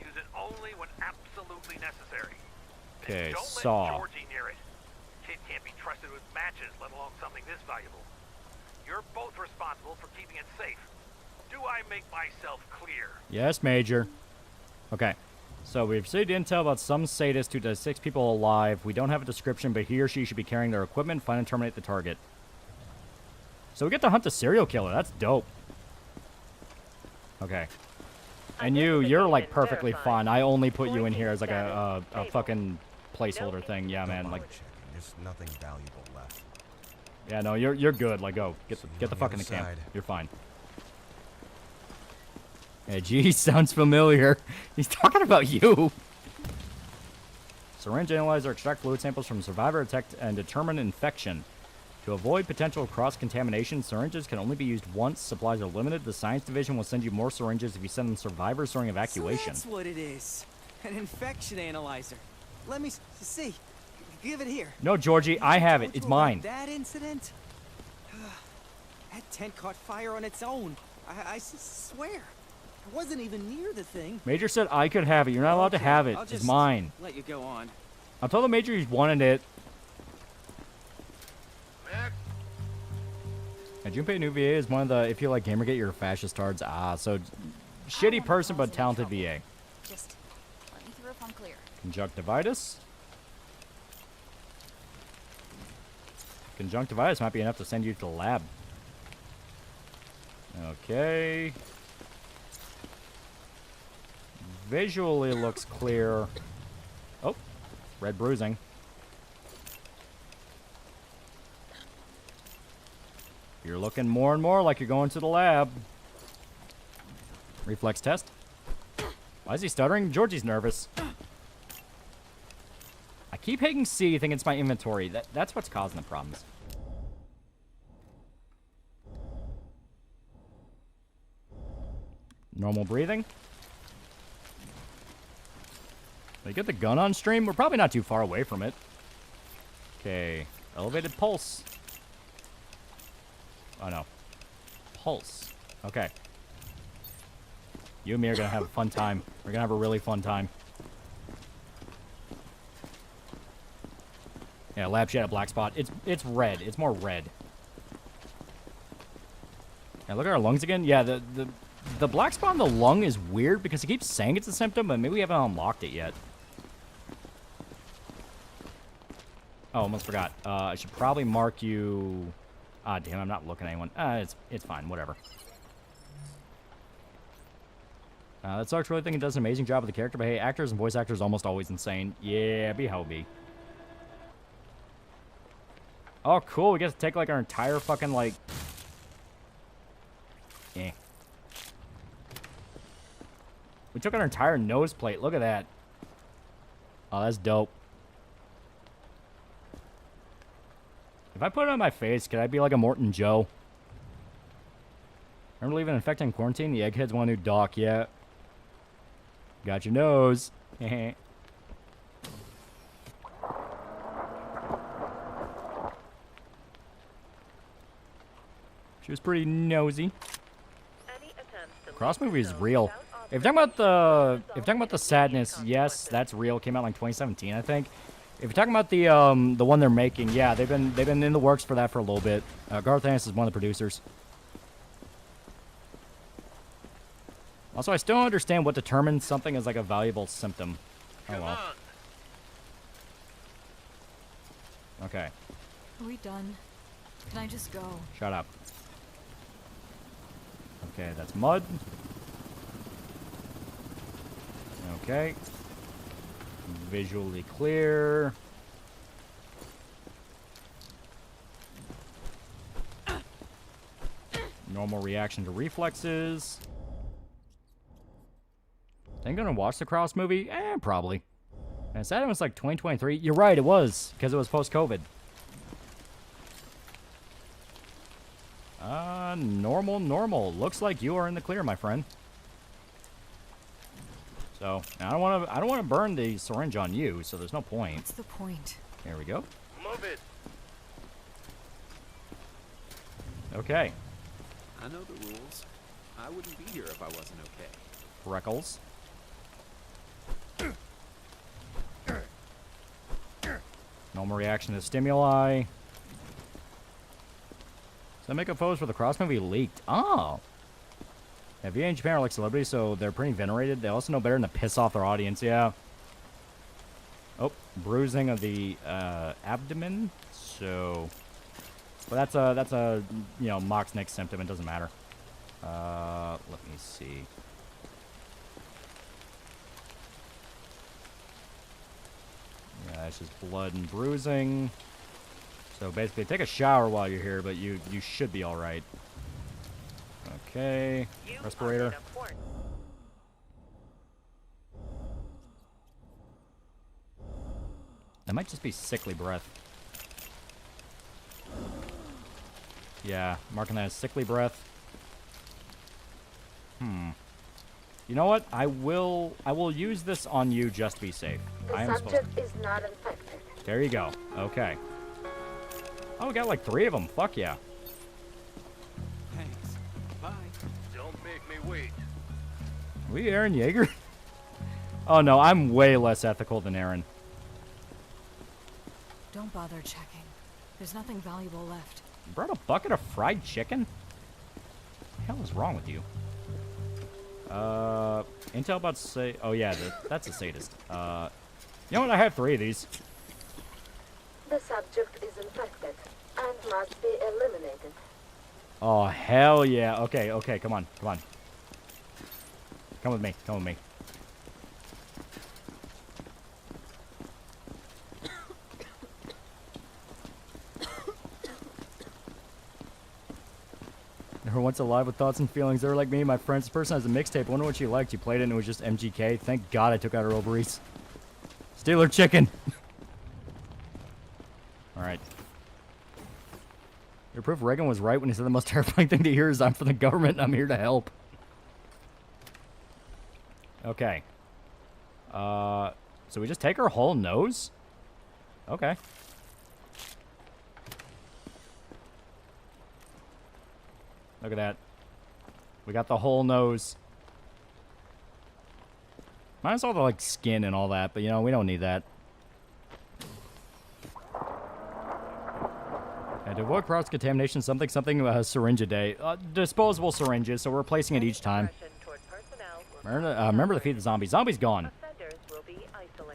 Use it only when absolutely necessary. Okay, Don't saw. let Georgie near it. Kid can't be trusted with matches, let alone something this valuable. You're both responsible for keeping it safe. Do I make myself clear? Yes, Major. Okay, so we've received intel about some sadist who does 6 people alive. We don't have a description, but he or she should be carrying their equipment. Find and terminate the target. So we get to hunt the serial killer. That's dope. Okay. And you're like perfectly fine. I only put you in here as like a fucking placeholder thing. Yeah, man. Like, there's nothing valuable left. yeah, no, you're good. Like, go get the fuck in the camp. You're fine. Hey, geez, sounds familiar. He's talking about you. Syringe analyzer, extract fluid samples from survivor, detect and determine infection. To avoid potential cross-contamination, syringes can only be used once. Supplies are limited. The science division will send you more syringes if you send them survivors during evacuation. So that's what it is. An infection analyzer. Let me see. Give it here. No, Georgie, I have it. It's mine. That incident? That tent caught fire on its own. I swear. I wasn't even near the thing. Major said I could have it. You're not allowed to have it. I'll It's just mine. let you go on. I'll tell the Major he's wanted it. And Junpei New VA is one of the, if you like Gamergate, you're a fascist tards. Ah, so shitty person but talented VA. Just let me through if I'm clear. Conjunctivitis. Conjunctivitis might be enough to send you to the lab. Okay. Visually looks clear. Oh, red bruising. You're looking more and more like you're going to the lab. Reflex test. Why is he stuttering? Georgie's nervous. I keep hitting C thinking it's my inventory. That's what's causing the problems. Normal breathing. Did I get the gun on stream? We're probably not too far away from it. Okay. Elevated pulse. Oh, no. Pulse. Okay. You and me are going to have a fun time. We're going to have a really fun time. Yeah, lab shit at black spot. It's red. It's more red. Yeah, look at our lungs again. Yeah, the black spot on the lung is weird because it keeps saying it's a symptom, but maybe we haven't unlocked it yet. Oh, almost forgot. I should probably mark you... Ah, damn, I'm not looking at anyone. It's fine, whatever. That sucks. Really think it does an amazing job with the character, but hey, actors and voice actors are almost always insane. Yeah, be how be. Oh, cool. We get to take, like, our entire fucking, like... Eh. We took our entire nose plate. Look at that. Oh, that's dope. If I put it on my face, could I be like a Morton Joe? Remember leaving infected in quarantine? The eggheads want a new doc, yeah. Got your nose. She was pretty nosy. Cross movie is real. If you're talking about the sadness, yes, that's real. Came out in like 2017, I think. If you're talking about the one they're making, yeah, they've been in the works for that for a little bit. Garth Ennis is one of the producers. Also, I still don't understand what determines something as like a valuable symptom. Oh well. Okay. Are we done? Can I just go? Shut up. Okay, that's mud. Okay. Visually clear. Normal reaction to reflexes. Ain't gonna watch the Cross movie? Probably. And said it was like 2023. You're right, it was, because it was post-COVID. Normal. Looks like you are in the clear, my friend. So, I don't want to burn the syringe on you, so there's no point. What's the point? There we go. Move it. Okay. I know the rules. I wouldn't be here if I wasn't okay. Freckles. Normal reaction to stimuli. So makeup photos for the Cross movie leaked. Oh. Yeah, VA and Japan are like celebrities, so they're pretty venerated. They also know better than to piss off their audience, yeah. Oh, bruising of the abdomen. So, but that's a you know, mock's next symptom. It doesn't matter. Let me see. Yeah, it's just blood and bruising. So basically, take a shower while you're here, but you should be all right. Okay, respirator. That might just be sickly breath. Yeah, marking that as sickly breath. You know what? I will use this on you just to be safe. The subject is not infected. There you go. Okay. Oh, we got like 3 of them. Fuck yeah. Thanks. Bye. Don't make me wait. We Aaron Yeager? Oh no, I'm way less ethical than Aaron. Don't bother checking. There's nothing valuable left. You brought a bucket of fried chicken? What the hell is wrong with you? Intel about to say... Oh yeah, that's a sadist. You know what? I have 3 of these. The subject is infected and must be eliminated. Oh, hell yeah. Okay, okay, come on, come on. Come with me, come with me. Never once alive with thoughts and feelings. They were like me, my friends. This person has a mixtape. I wonder what she liked. You played it and it was just MGK. Thank God I took out her ovaries. Steal her chicken. Alright. Your proof Reagan was right when he said the most terrifying thing to hear is I'm for the government and I'm here to help. Okay. So we just take her whole nose? Okay. Look at that. We got the whole nose. Minus all the, like, skin and all that, but, you know, we don't need that. And to avoid cross-contamination, something, syringe a day. Disposable syringes, so we're replacing it each time. Remember to feed the zombie. Zombie's gone.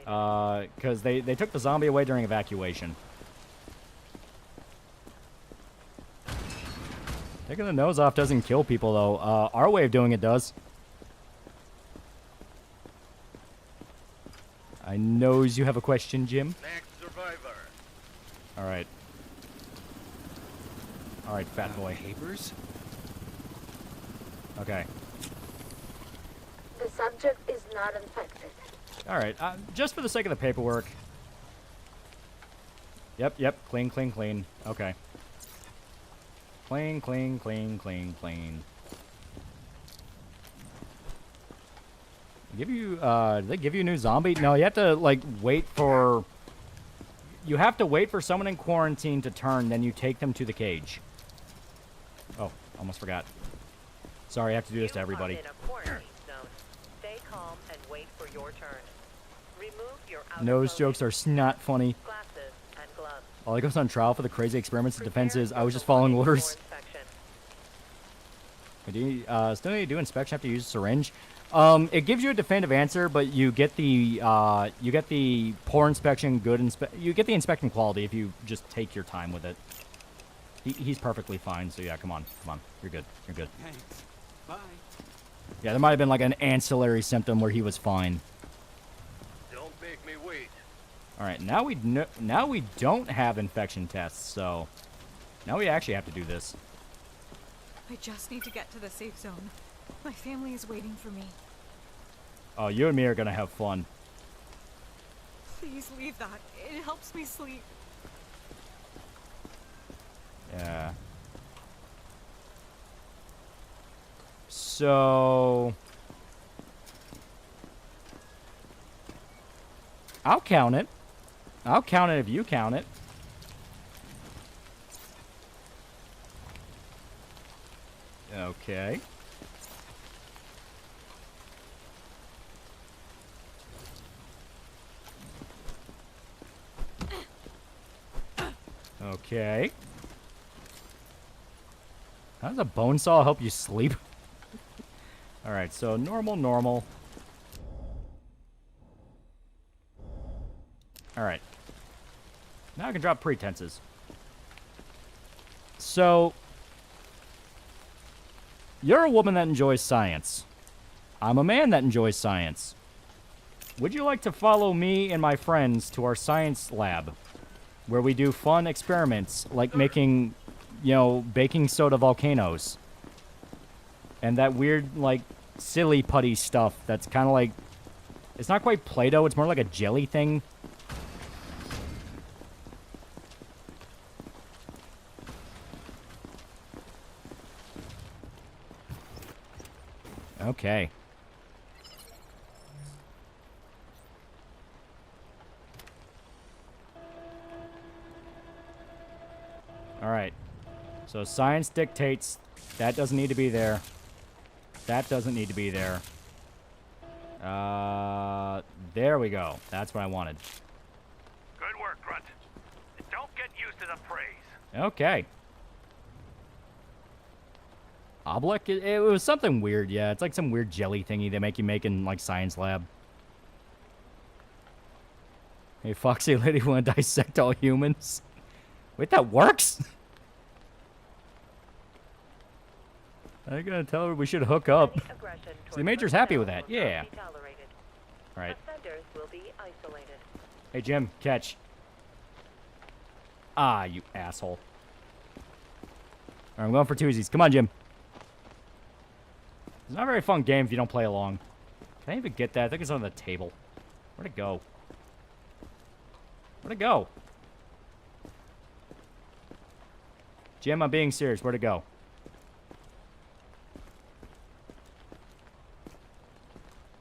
Because they took the zombie away during evacuation. Taking the nose off doesn't kill people, though. Our way of doing it does. I knows you have a question, Jim. Next survivor. Alright. Alright, fat boy. Papers? Okay. The subject is not infected. Alright, just for the sake of the paperwork. Yep, clean, clean, clean. Okay. Clean, clean, clean, clean, clean. Give you, did they give you a new zombie? No, you have to, like, wait for... You have to wait for someone in quarantine to turn, then you take them to the cage. Oh, almost forgot. Sorry, I have to do this to everybody. In a quarantine zone. Stay calm and wait for your turn. Remove your outer Nose clothing, jokes are not funny. glasses, and gloves. While I goes on trial for the crazy experiments and defenses, I was just following orders. Still need to do inspection after you use a syringe. It gives you a definitive answer, but you get the poor inspection, you get the inspection quality if you just take your time with it. He's perfectly fine, so yeah, come on, you're good, you're good. Thanks. Bye. Yeah, there might have been like an ancillary symptom where he was fine. Don't make me wait. All right, now we don't have infection tests, so now we actually have to do this. I just need to get to the safe zone. My family is waiting for me. Oh, you and me are gonna have fun. Please leave that. It helps me sleep. Yeah. So... I'll count it. I'll count it if you count it. Okay. Okay. How does a bone saw help you sleep? Alright, so normal. Alright. Now I can drop pretenses. So, you're a woman that enjoys science. I'm a man that enjoys science. Would you like to follow me and my friends to our science lab, where we do fun experiments like making, you know, baking soda volcanoes and that weird, like, silly putty stuff that's kind of like, it's not quite Play-Doh, it's more like a jelly thing. Okay. Alright. So science dictates that doesn't need to be there. That doesn't need to be there. There we go. That's what I wanted. Good work, Grunt. And don't get used to the praise. Okay. Oblique? It was something weird, yeah. It's like some weird jelly thingy they make you make in, like, science lab. Hey, Foxy Lady, want to dissect all humans? Wait, that works? Are you going to tell her we should hook up? See, Major's happy with that. Yeah. All right. Offenders will be isolated. Hey, Jim, catch. Ah, you asshole. All right, I'm going for twosies. Come on, Jim. It's not a very fun game if you don't play along. Can I even get that? I think it's on the table. Where'd it go? Where'd it go? Jim, I'm being serious. Where'd it go?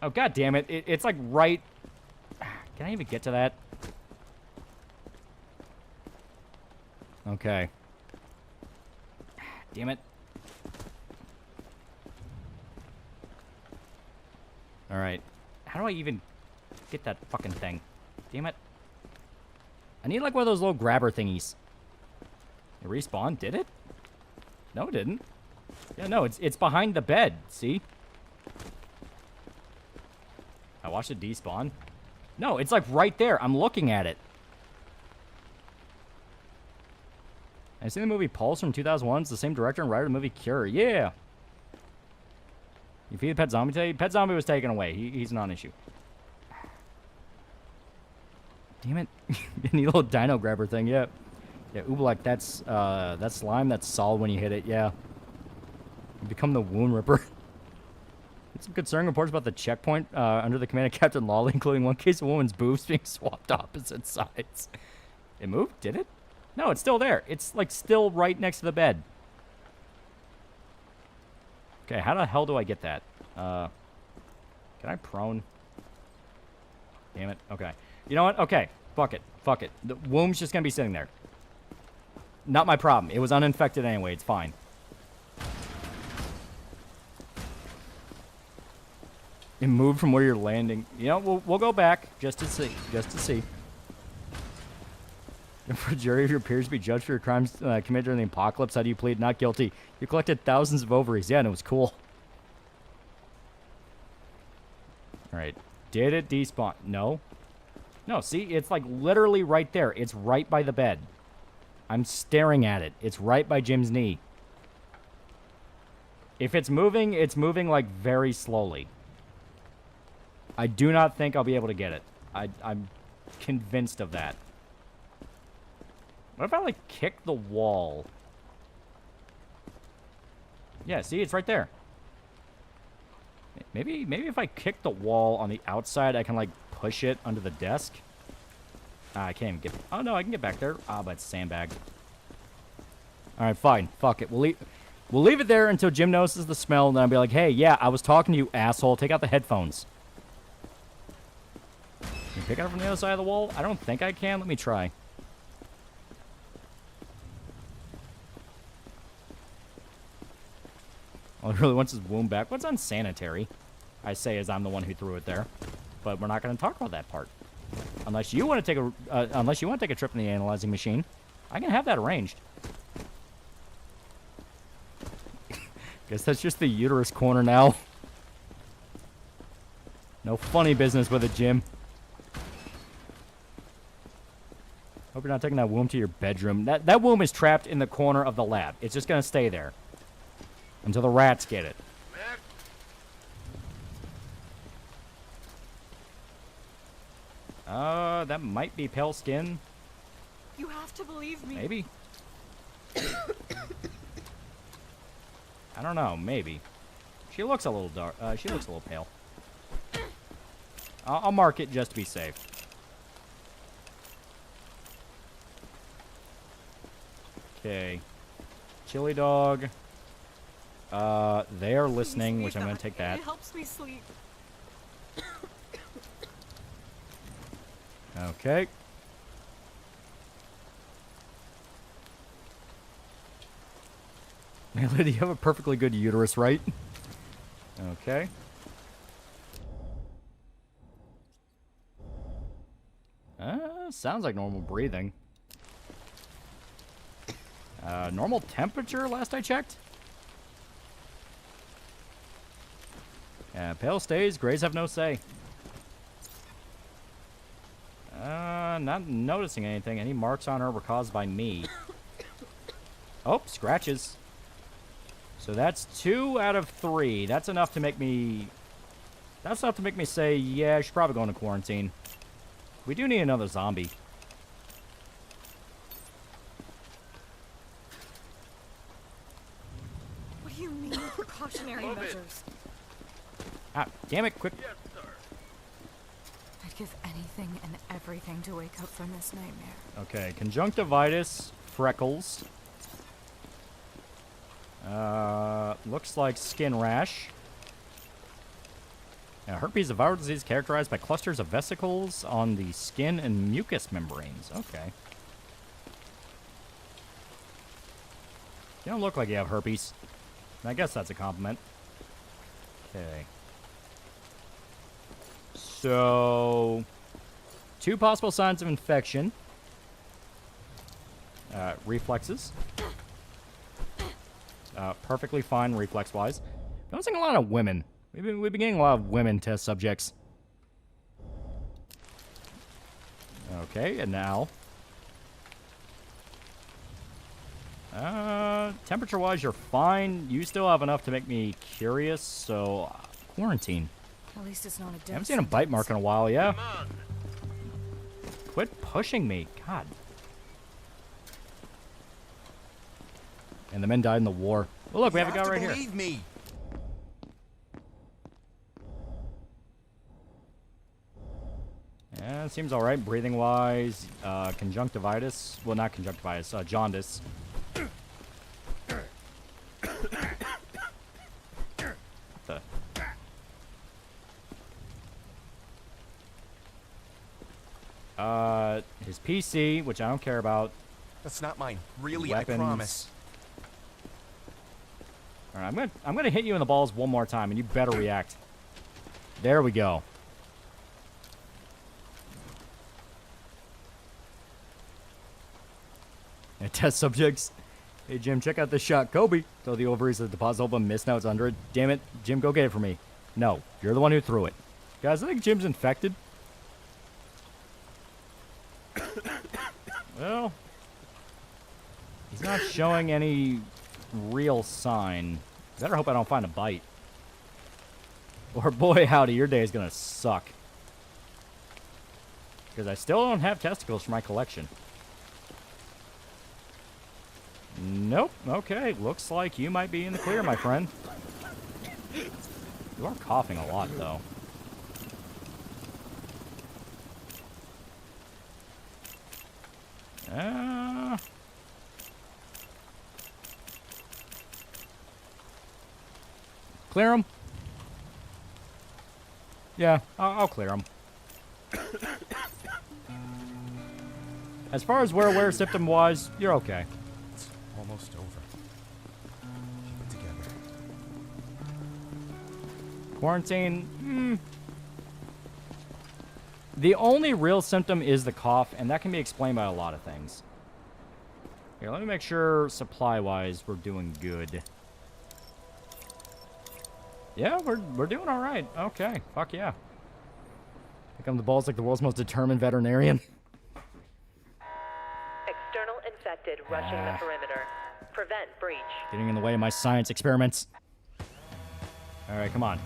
Oh, god damn it. It's like right... Can I even get to that? Okay. Damn it. Alright. How do I even get that fucking thing? Damn it. I need like one of those little grabber thingies. It respawned? Did it? No, it didn't. Yeah, no, it's behind the bed. See? I watched it despawn. No, it's like right there. I'm looking at it. I've seen the movie Pulse from 2001. It's the same director and writer of the movie Cure. Yeah. You feed the pet zombie today? Pet zombie was taken away. He's not an issue. Damn it. Any little dino grabber thing. Yeah. Yeah, Oobleck, that's slime that's solid when you hit it. Yeah. You become the wound ripper. Some concerning reports about the checkpoint under the command of Captain Lolly, including one case of a woman's boobs being swapped opposite sides. It moved? Did it? No, it's still there. It's, like, still right next to the bed. Okay, how the hell do I get that? Can I prone? Damn it. Okay. You know what? Okay. Fuck it. Fuck it. The womb's just gonna be sitting there. Not my problem. It was uninfected anyway. It's fine. It moved from where you're landing. You know, we'll go back just to see. Just to see. And for a jury of your peers to be judged for your crimes committed during the apocalypse, how do you plead not guilty? You collected thousands of ovaries. Yeah, and it was cool. Alright. Did it despawn? No. No, see? It's like literally right there. It's right by the bed. I'm staring at it. It's right by Jim's knee. If it's moving like very slowly. I do not think I'll be able to get it. I'm convinced of that. What if I, like, kick the wall? Yeah, see? It's right there. Maybe if I kick the wall on the outside, I can, like, push it under the desk. I can't even get... Oh, no, I can get back there. Ah, but it's sandbag. Alright, fine. Fuck it. We'll leave it there until Jim notices the smell, and then I'll be like, hey, yeah, I was talking to you, asshole. Take out the headphones. Can you pick it up from the other side of the wall? I don't think I can. Let me try. All he really wants his womb back. What's unsanitary? I say as I'm the one who threw it there. But we're not going to talk about that part. Unless you want to take a trip in the analyzing machine. I can have that arranged. Guess that's just the uterus corner now. No funny business with it, Jim. Hope you're not taking that womb to your bedroom. That womb is trapped in the corner of the lab. It's just going to stay there. Until the rats get it. That might be pale skin. You have to believe me. Maybe. I don't know. Maybe. She looks a little dark. She looks a little pale. I'll mark it just to be safe. Okay. Chili dog. They are listening, which I'm going to take that. It helps me sleep. Okay. Lady, you have a perfectly good uterus, right? Okay. Sounds like normal breathing. Normal temperature last I checked? Pale stays, grays have no say. Not noticing anything. Any marks on her were caused by me. Oh, scratches. So that's 2 out of 3. That's enough to make me... That's enough to make me say, yeah, she's probably going to quarantine. We do need another zombie. What do you mean precautionary measures? Ah, damn it, quick. Yes, sir. I'd give anything and everything to wake up from this nightmare. Okay, conjunctivitis, freckles. Looks like skin rash. Now, herpes is a viral disease characterized by clusters of vesicles on the skin and mucous membranes. Okay. You don't look like you have herpes. I guess that's a compliment. Okay. So, 2 possible signs of infection. Reflexes. Perfectly fine reflex-wise. Noticing a lot of women. We've been getting a lot of women test subjects. Okay, and now. Temperature-wise, you're fine. You still have enough to make me curious, so quarantine. At least it's not a death. I haven't seen a bite mark in a while, yeah. Quit pushing me, God. And the men died in the war. Well, look, we have a guy right here. Believe me. Yeah, it seems all right, breathing-wise. Conjunctivitis. Well, not conjunctivitis. Jaundice. His PC, which I don't care about. That's not mine. Really, Weapons. I promise. All right, I'm gonna hit you in the balls one more time, and you better react. There we go. And test subjects. Hey, Jim, check out this shot. Kobe. Throw the ovaries at the deposit open. Miss now. It's under it. Damn it. Jim, go get it for me. No, you're the one who threw it. Guys, I think Jim's infected. Well, he's not showing any real sign. Better hope I don't find a bite. Or boy, howdy, your day is gonna suck. Because I still don't have testicles for my collection. Nope. Okay, looks like you might be in the clear, my friend. You are coughing a lot, though. Clear him? Yeah, I'll clear him. As far as we're aware symptom-wise, you're okay. It's almost over. Keep it together. Quarantine, The only real symptom is the cough, and that can be explained by a lot of things. Here, let me make sure supply-wise we're doing good. Yeah, we're doing all right. Okay, fuck yeah. Pick up the balls like the world's most determined veterinarian. External infected rushing the perimeter. Prevent breach. Getting in the way of my science experiments. All right, come on.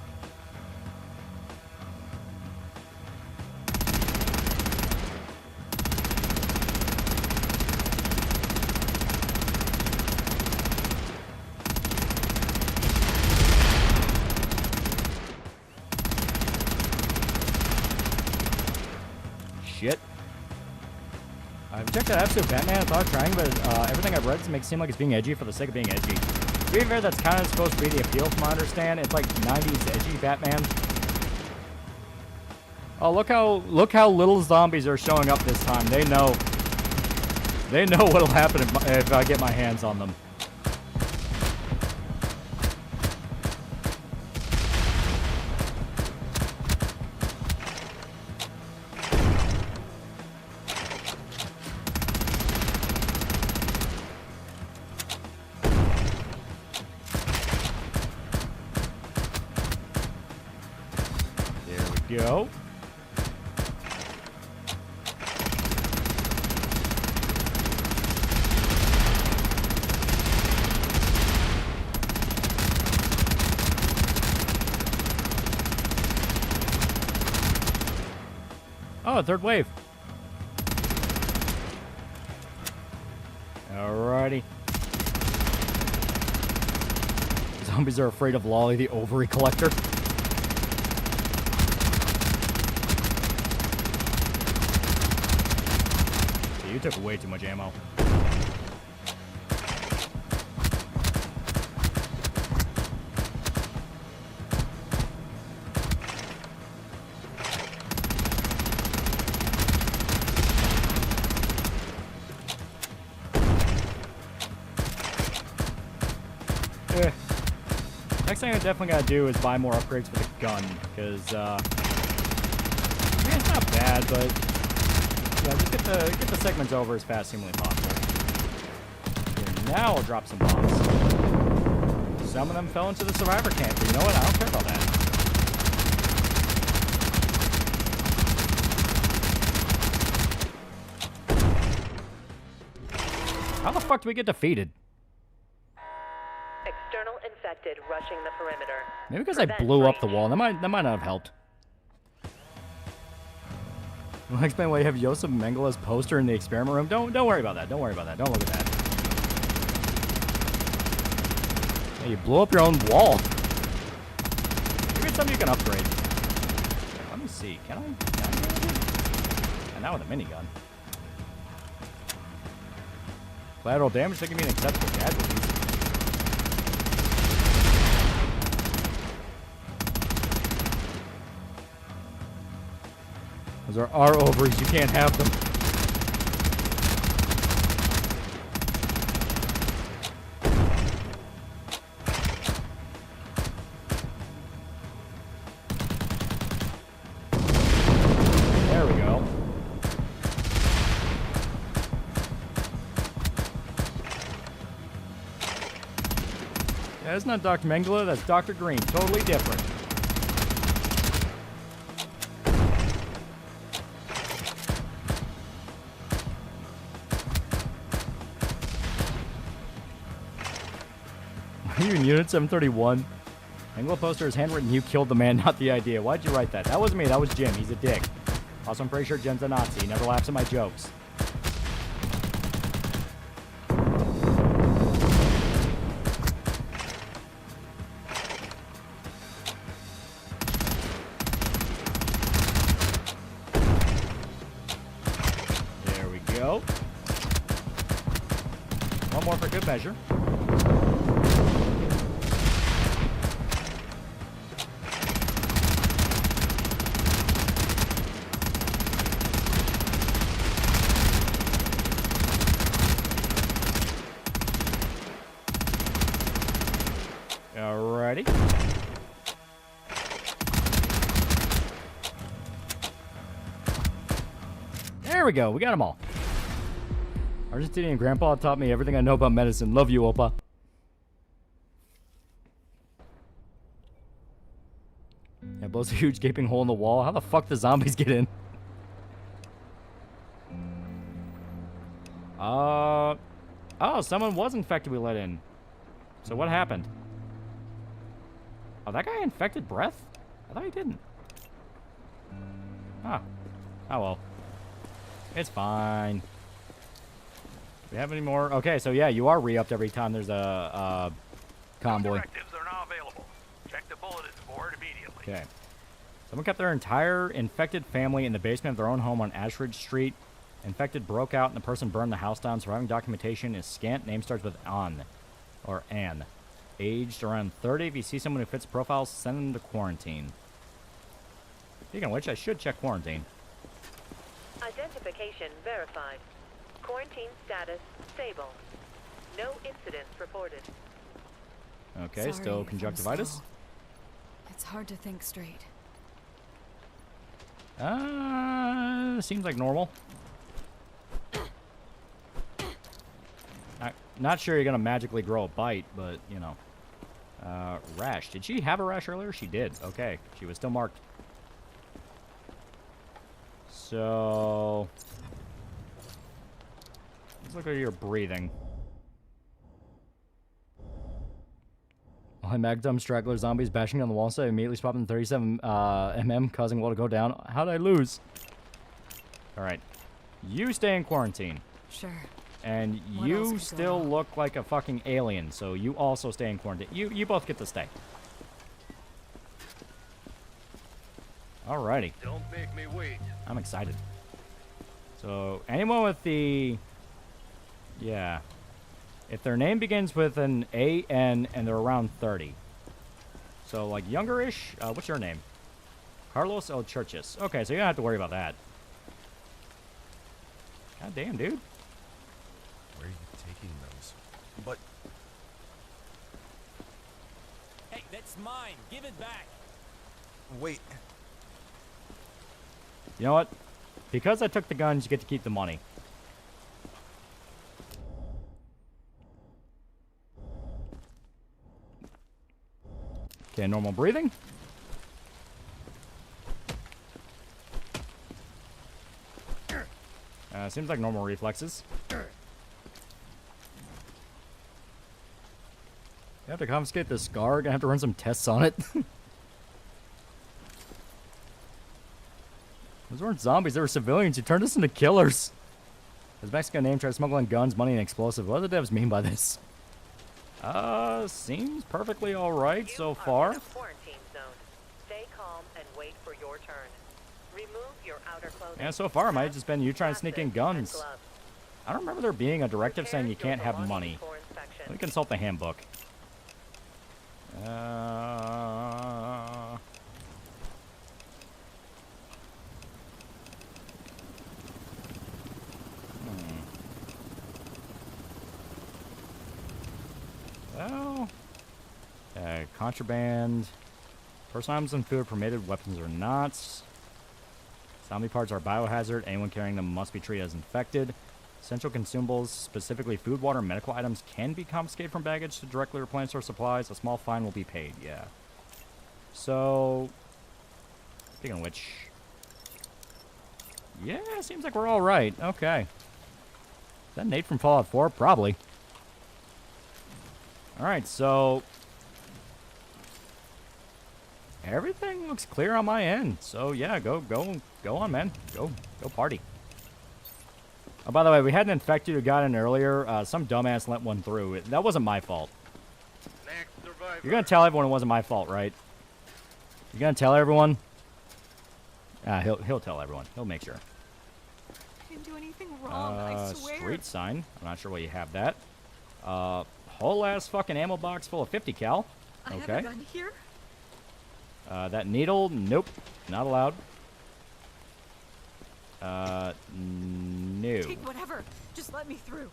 Shit. I've checked out episode of Batman. I thought trying, but everything I've read makes it seem like it's being edgy for the sake of being edgy. To be fair, that's kind of supposed to be the appeal from what I understand. It's like 90s edgy Batman. Oh, look how little zombies are showing up this time. They know what'll happen if I get my hands on them. go. Oh, third wave. Alrighty. Zombies are afraid of Lolly, the ovary collector. You took way too much ammo. Next thing I definitely gotta do is buy more upgrades for the gun, because I mean, it's not bad, but yeah, just get the segments over as fast as humanly possible. Here, now I'll drop some bombs. Some of them fell into the survivor camp, but you know what? I don't care about that. How the fuck do we get defeated? External infected rushing the perimeter. Maybe because I blew up the wall. That might not have helped. I'll explain why you have Josef Mengele's poster in the experiment room. Don't worry about that. Don't worry about that. Don't look at that. Hey, you blew up your own wall. Maybe it's something you can upgrade. Let me see. Can I do it? And now with a minigun. Collateral damage, that can be an acceptable casualties. Those are our ovaries, you can't have them. There we go. Yeah, that's not Dr. Mengele, that's Dr. Green. Totally different. You in Unit 731? Mengele poster is handwritten, you killed the man, not the idea. Why'd you write that? That wasn't me, that was Jim. He's a dick. Also, I'm pretty sure Jim's a Nazi. He never laughs at my jokes. There we go. One more for good measure. Alrighty. There we go. We got them all. Argentinian grandpa taught me everything I know about medicine. Love you, Opa. Yeah, blows a huge gaping hole in the wall. How the fuck do zombies get in? Oh, someone was infected we let in. So what happened? Oh, that guy infected Breath? I thought he didn't. Ah. Oh, well. It's fine. Do we have any more? Okay, so yeah, you are re-upped every time there's a convoy. Directives are now available. Check the bulletin board immediately. Okay. Someone kept their entire infected family in the basement of their own home on Ashridge Street. Infected broke out and the person burned the house down. Surviving documentation is scant. Name starts with An. Or Ann. Aged around 30. If you see someone who fits the profile, send them to quarantine. Speaking of which, I should check quarantine. Identification verified. Quarantine status stable. No incidents reported. Okay, Sorry still if I'm conjunctivitis. slow. It's hard to think straight. Seems like normal. Not sure you're gonna magically grow a bite, but you know. Rash. Did she have a rash earlier? She did. Okay, she was still marked. So let's look at your breathing. Magdum straggler zombies bashing on the wall instead immediately spotting 37 mm, causing wall to go down. How did I lose? Alright. You stay in quarantine. Sure. And you still look like a fucking alien, so you also stay in quarantine. You both get to stay. Alrighty. Don't make me wait. I'm excited. So, anyone with the... Yeah. If their name begins with an A-N and they're around 30. So, like, younger-ish? What's your name? Carlos El Churches. Okay, so you don't have to worry about that. God damn, dude. Where are you taking those? But... Hey, that's mine. Give it back. Wait. You know what? Because I took the guns, you get to keep the money. Okay, normal breathing. Seems like normal reflexes. You have to confiscate the scar. Gonna have to run some tests on it. Those weren't zombies, they were civilians. You turned us into killers. This Mexican name tried smuggling guns, money, and explosives. What do the devs mean by this? Seems perfectly alright so far. Quarantine zone. Stay calm and wait for your turn. Remove your outer clothing. Yeah, so far it might have just been you trying to sneak in guns. I don't remember there being a directive saying you can't have money. Let me consult the handbook. Well, contraband. Personal items and food are permitted, weapons are not. Zombie parts are biohazard. Anyone carrying them must be treated as infected. Essential consumables, specifically food, water, and medical items, can be confiscated from baggage to directly replenish our supplies. A small fine will be paid, yeah. So, speaking of which, yeah, seems like we're all right. Okay. Is that Nate from Fallout 4? Probably. Alright, so everything looks clear on my end. So yeah, go on, man. Go party. Oh, by the way, we had an infected who got in earlier. Some dumbass let one through. That wasn't my fault. You're gonna tell everyone it wasn't my fault, right? You're gonna tell everyone? He'll tell everyone. He'll make sure. I didn't do anything wrong, I swear. Street sign. I'm not sure why you have that. Whole ass fucking ammo box full of 50 cal. Okay. I have a gun here. That needle, nope, not allowed. No. Take whatever. Just let me through.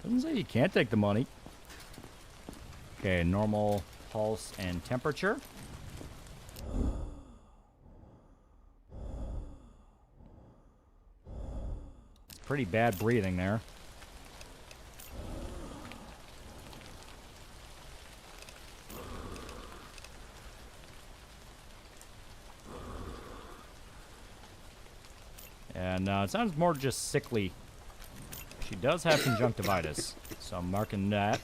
Doesn't say you can't take the money. Okay, normal pulse and temperature. Pretty bad breathing there. And it sounds more just sickly. She does have conjunctivitis, so I'm marking that.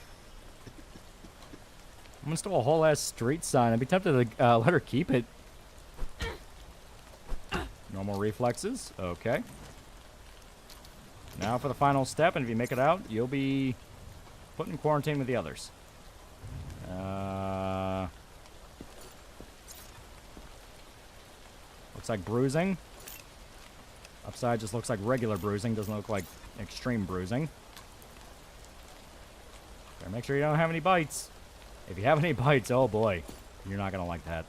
I'm gonna steal a whole ass street sign. I'd be tempted to let her keep it. Normal reflexes, okay. Now for the final step, and if you make it out, you'll be put in quarantine with the others. Looks like bruising. Upside just looks like regular bruising, doesn't look like extreme bruising. Better make sure you don't have any bites. If you have any bites, oh boy, you're not gonna like that.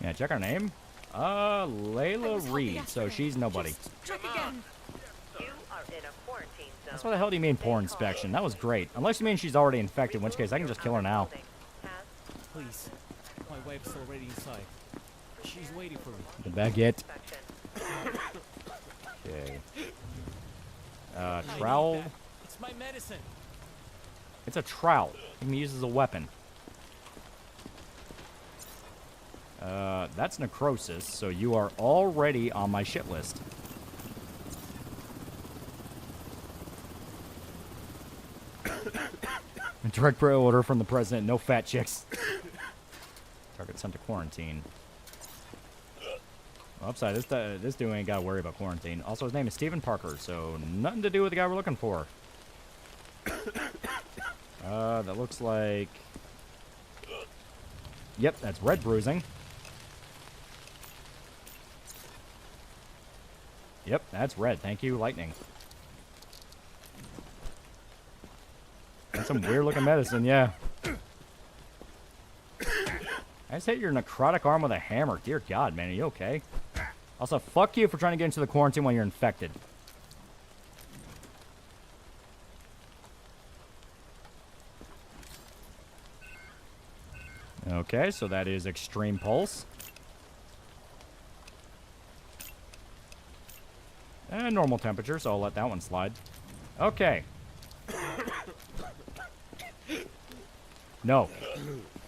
Yeah, check her name. Layla Reed, so she's nobody. Check again. You are in a quarantine zone. That's what the hell do you mean poor inspection? That was great. Unless you mean she's already infected, in which case I can just kill her now. Please. My wife's already inside. She's waiting for me. The baguette. Okay. Trowel. It's my medicine. It's a trowel. It can be used as a weapon. That's necrosis, so you are already on my shit list. Direct prayer order from the president. No fat chicks. Target sent to quarantine. Well, upside, this dude ain't got to worry about quarantine. Also, his name is Stephen Parker, so nothing to do with the guy we're looking for. That looks like... Yep, that's red bruising. Yep, that's red. Thank you, lightning. That's some weird-looking medicine, yeah. I just hit your necrotic arm with a hammer. Dear God, man, are you okay? Also, fuck you for trying to get into the quarantine while you're infected. Okay, so that is extreme pulse. And normal temperature, so I'll let that one slide. Okay. No.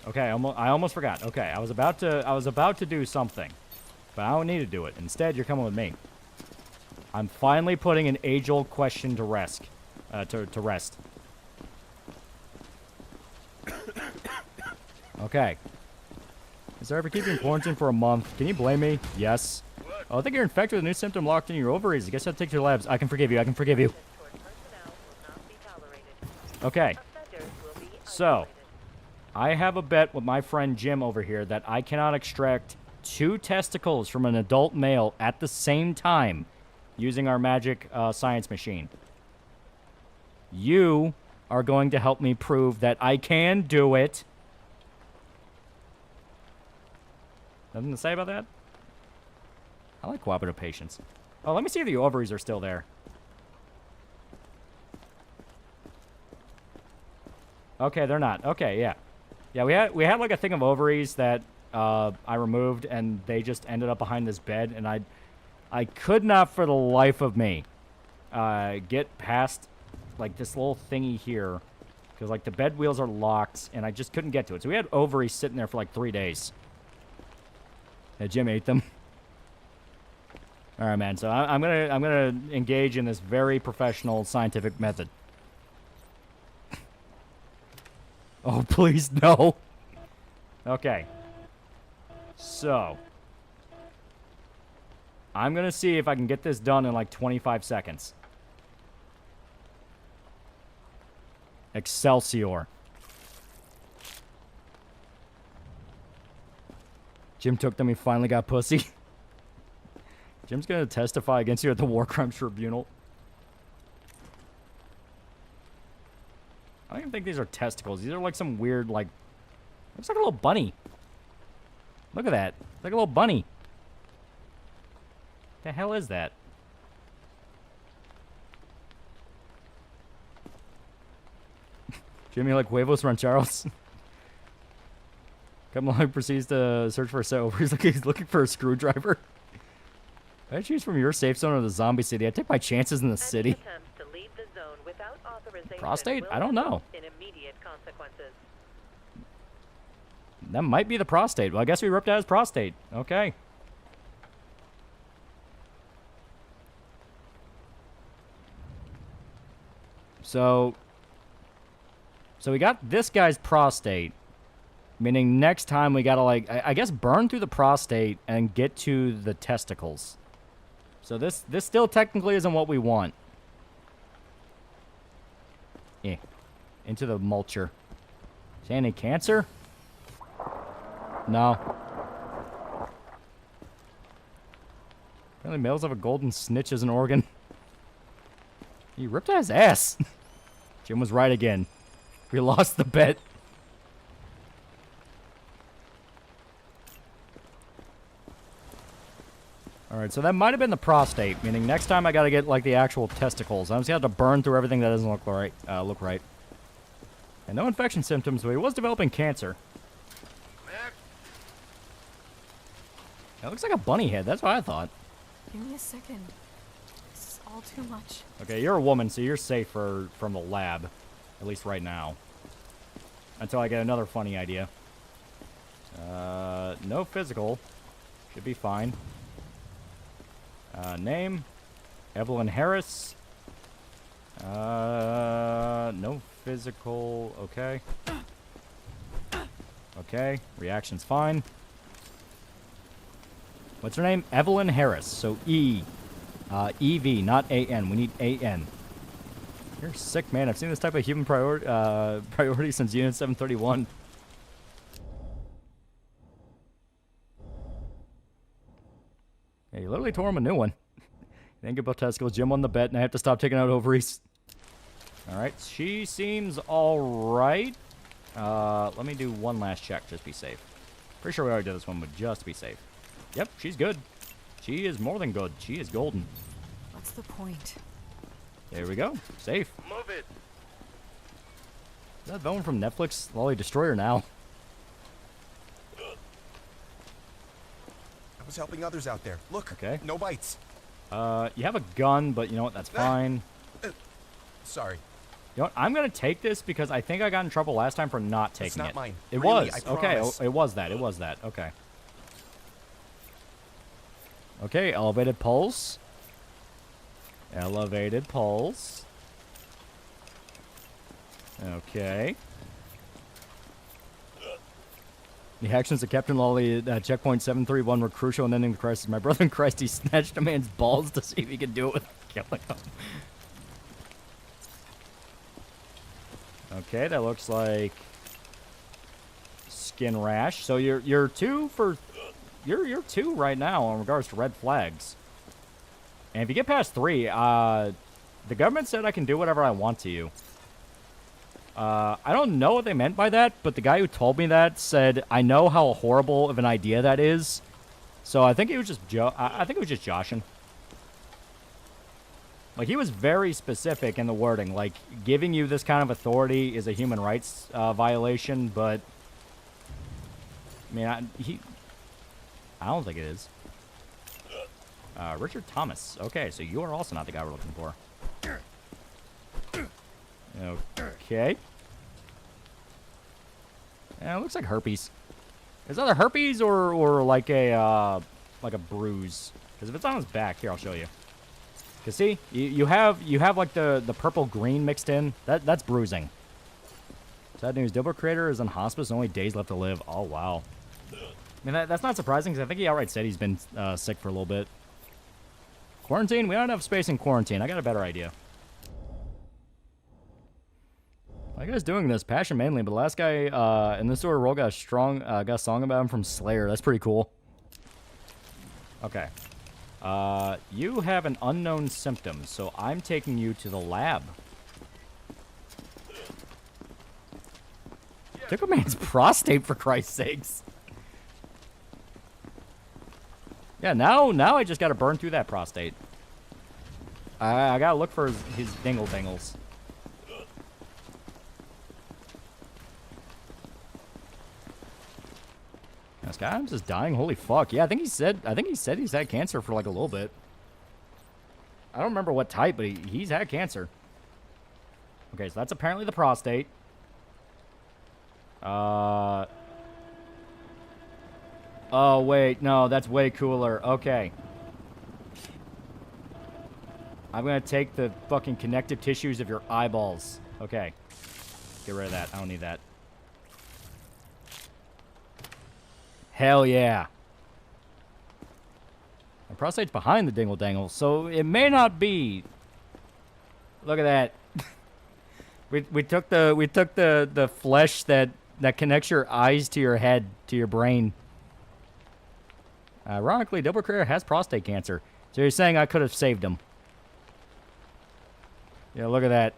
Okay, I almost forgot. Okay, I was about to do something, but I don't need to do it. Instead, you're coming with me. I'm finally putting an age-old question to rest. To rest. Okay. Is ever keeping quarantine for a month? Can you blame me? Yes. Oh, I think you're infected with a new symptom locked in your ovaries. I guess I'll take your labs. I can forgive you. I can forgive you. Okay. So, I have a bet with my friend Jim over here that I cannot extract 2 testicles from an adult male at the same time using our magic science machine. You are going to help me prove that I can do it. Nothing to say about that? I like cooperative patience. Oh, let me see if the ovaries are still there. Okay, they're not. Okay, yeah. Yeah, we had like a thing of ovaries that I removed, and they just ended up behind this bed, and I could not for the life of me get past like this little thingy here, because like the bed wheels are locked, and I just couldn't get to it. So we had ovaries sitting there for like 3 days. Yeah, Jim ate them. All right, man. So I'm gonna engage in this very professional scientific method. Oh, please, no. Okay. So, I'm going to see if I can get this done in like 25 seconds. Excelsior. Jim took them. He finally got pussy. Jim's going to testify against you at the War Crimes Tribunal. I don't even think these are testicles. These are like some weird, like... Looks like a little bunny. Look at that. It's like a little bunny. The hell is that? Jimmy like huevos rancheros. Kamala proceeds to search for a set over. He's looking for a screwdriver. I choose from your safe zone or the zombie city. I take my chances in the city. Prostate? I don't know. That might be the prostate. Well, I guess we ripped out his prostate. Okay. So we got this guy's prostate. Meaning next time we gotta, like, I guess burn through the prostate and get to the testicles. So this still technically isn't what we want. Yeah. Into the mulcher. Is any cancer? No. Apparently males have a golden snitch as an organ. He ripped out his ass. Jim was right again. We lost the bet. Alright, so that might have been the prostate, meaning next time I gotta get, like, the actual testicles. I'm just gonna have to burn through everything that doesn't look right. And no infection symptoms, but he was developing cancer. That looks like a bunny head, that's what I thought. Give me a second. This is all too much. Okay, you're a woman, so you're safe from the lab. At least right now. Until I get another funny idea. No physical. Should be fine. Name. Evelyn Harris. No physical. Okay. Okay. Reaction's fine. What's her name? Evelyn Harris. So E. EV, not AN. We need AN. You're sick, man. I've seen this type of human priority since Unit 731. Yeah, you literally tore him a new one. Thank you, Botesco. Jim won the bet, and I have to stop taking out ovaries. Alright, she seems alright. Let me do one last check, just be safe. Pretty sure we already did this one, but just be safe. Yep, she's good. She is more than good. She is golden. What's the point? There we go. Safe. Move it. Is that villain from Netflix? Lolly Destroyer now. I was helping others out there. Look. Okay. No bites. You have a gun, but you know what? That's fine. Sorry. You know what? I'm gonna take this because I think I got in trouble last time for not taking It's not it. mine. It Really, was. I Okay. promise. It was that. It was that. Okay. Okay. Elevated pulse. Elevated pulse. Okay. The actions of Captain Lolly at checkpoint 731 were crucial in ending the crisis. My brother in Christ, he snatched a man's balls to see if he could do it without killing him. Okay, that looks like skin rash. So you're two right now in regards to red flags. And if you get past 3, the government said I can do whatever I want to you. I don't know what they meant by that, but the guy who told me that said, I know how horrible of an idea that is. So I think he was just I think it was just joshing. Like, he was very specific in the wording. Like, giving you this kind of authority is a human rights violation, but I mean, I don't think it is. Richard Thomas. Okay, so you are also not the guy we're looking for. Okay. Yeah, it looks like herpes. Is that a herpes or like a bruise? Because if it's on his back, here, I'll show you. Cause see, you have like the purple green mixed in. That's bruising. Sad news. Dilbert Creator is in hospice. Only days left to live. Oh wow. I mean that's not surprising because I think he outright said he's been sick for a little bit. Quarantine? We don't have space in quarantine. I got a better idea. Why are you guys doing this? Passion mainly, but the last guy in this sort of role got a song about him from Slayer. That's pretty cool. Okay. You have an unknown symptom, so I'm taking you to the lab. Took a man's prostate, for Christ's sakes. Yeah, now I just gotta burn through that prostate. I gotta look for his dingle-dingles. This guy's just dying. Holy fuck. Yeah, I think he said he's had cancer for like a little bit. I don't remember what type, but he's had cancer. Okay, so that's apparently the prostate. Oh, wait. No, that's way cooler. Okay. I'm gonna take the fucking connective tissues of your eyeballs. Okay. Get rid of that. I don't need that. Hell yeah. My prostate's behind the dingle-dangle, so it may not be. Look at that. we took the flesh that connects your eyes to your head, to your brain. Ironically, Dilbert Creator has prostate cancer. So you're saying I could have saved him. Yeah, look at that.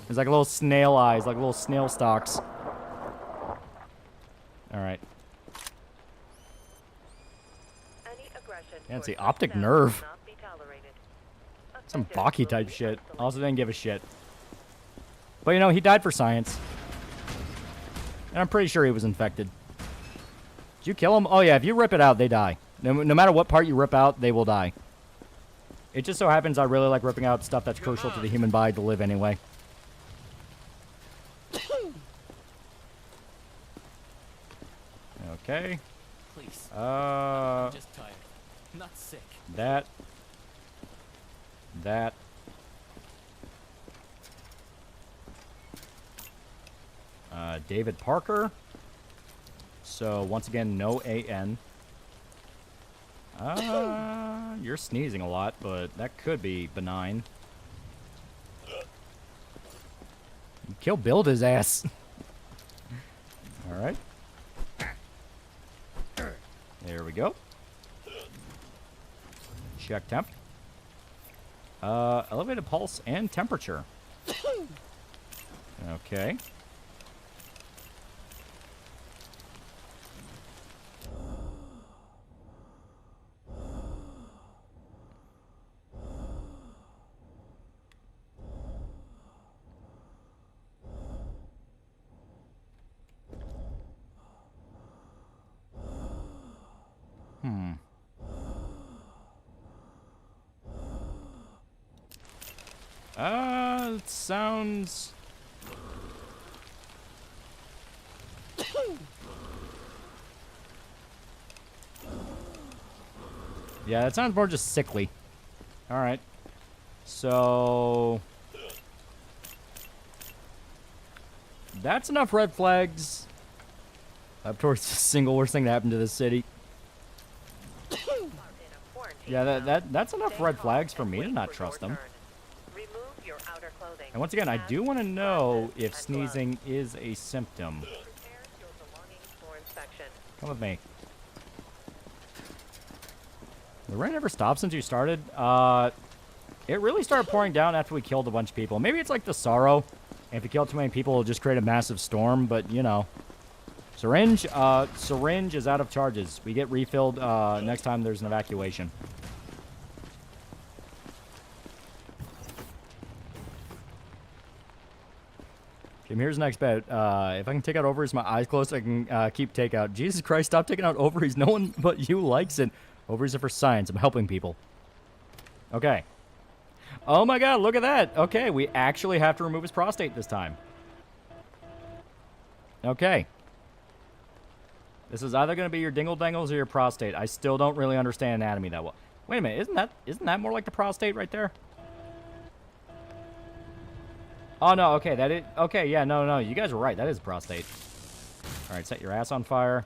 There's like little snail eyes, like little snail stalks. Alright. Fancy optic nerve. Some Baki type shit. Also didn't give a shit. But you know, he died for science. And I'm pretty sure he was infected. Did you kill him? Oh yeah, if you rip it out, they die. No matter what part you rip out, they will die. It just so happens I really like ripping out stuff that's crucial to the human body to live anyway. Okay. Please. I'm just tired. Not sick. That. David Parker. So once again, no AN. You're sneezing a lot, but that could be benign. Kill Build his ass. Alright. There we go. Check temp. Elevated pulse and temperature. Okay. It sounds... Yeah, that sounds more just sickly. Alright. So... That's enough red flags up towards the single worst thing that happened to this city. Yeah, that's enough red flags for me to not trust them. And once again, I do want to know if sneezing is a symptom. Come with me. The rain never stopped since you started. It really started pouring down after we killed a bunch of people. Maybe it's like the sorrow. And if you kill too many people, it'll just create a massive storm. But, you know. Syringe is out of charges. We get refilled next time there's an evacuation. Jim, here's the next bet. If I can take out ovaries, my eyes closed, I can keep takeout. Jesus Christ, stop taking out ovaries. No one but you likes it. Ovaries are for science. I'm helping people. Okay. Oh my god, look at that. Okay, we actually have to remove his prostate this time. Okay. This is either going to be your dingle-dangles or your prostate. I still don't really understand anatomy that well. Wait a minute, isn't that more like the prostate right there? Oh, no, okay, that is... Okay, yeah, no, you guys were right. That is a prostate. All right, set your ass on fire.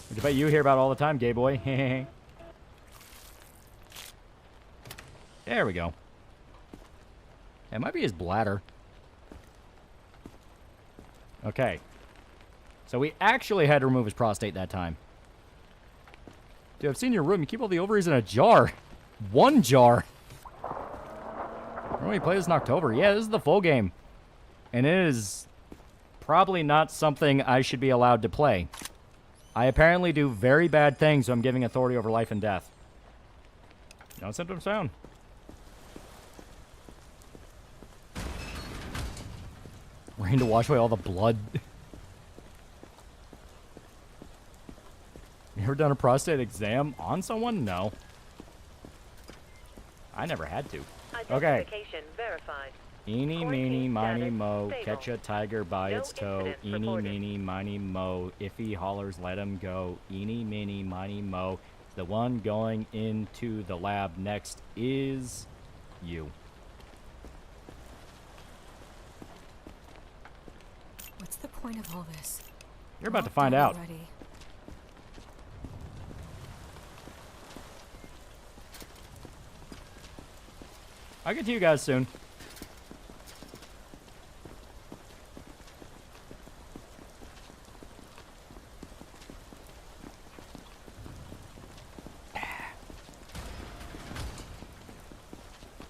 Which I bet you hear about all the time, gay boy. There we go. It might be his bladder. Okay. So we actually had to remove his prostate that time. Dude, I've seen your room. You keep all the ovaries in a jar. One jar. When we play this in October. Yeah, this is the full game. And it is probably not something I should be allowed to play. I apparently do very bad things, so I'm giving authority over life and death. No symptoms found. Rain to wash away all the blood. You ever done a prostate exam on someone? No. I never had to. Okay. Verified. Eeny, meeny, miny, mo. Catch a tiger by its toe. Eeny, meeny, miny, mo. If he hollers, let him go. Eeny, meeny, miny, mo. The one going into the lab next is you. What's the point of all this? You're about to find out. Already. I'll get to you guys soon.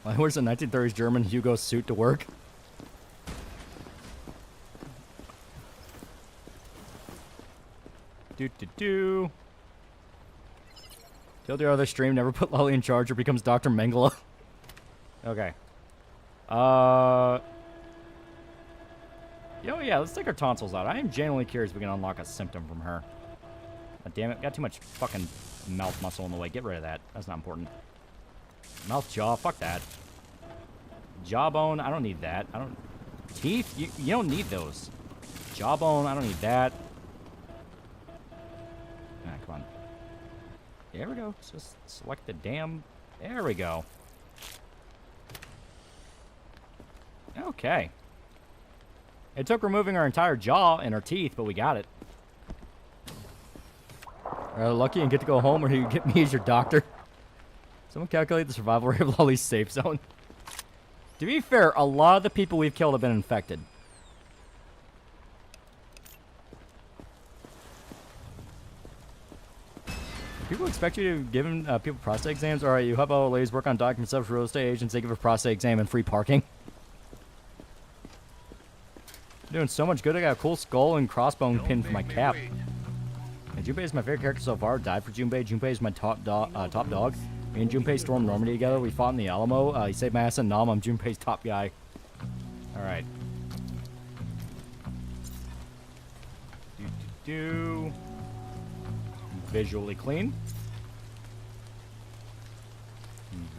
Why wears a 1930s German Hugo suit to work? Do. Killed your other stream, never put Lolly in charge or becomes Dr. Mengele. Okay. Yo, yeah, let's take her tonsils out. I am genuinely curious if we can unlock a symptom from her. God damn it, got too much fucking mouth muscle in the way. Get rid of that. That's not important. Mouth, jaw, fuck that. Jawbone, I don't need that. I don't... Teeth? You don't need those. Jawbone, I don't need that. Ah, come on. There we go. Just select the damn... There we go. Okay. It took removing our entire jaw and our teeth, but we got it. Lucky and get to go home, or you get me as your doctor. Someone calculate the survival rate of Loli's safe zone. To be fair, a lot of the people we've killed have been infected. People expect you to give people prostate exams? Alright, you help out ladies work on documents for real estate agents. They give a prostate exam and free parking. Doing so much good. I got a cool skull and crossbone pin for my cap. And Junpei is my favorite character so far. Died for Junpei. Junpei is my top dog. Me and Junpei stormed Normandy together. We fought in the Alamo. He saved my ass in Nam. I'm Junpei's top guy. Alright. Visually clean.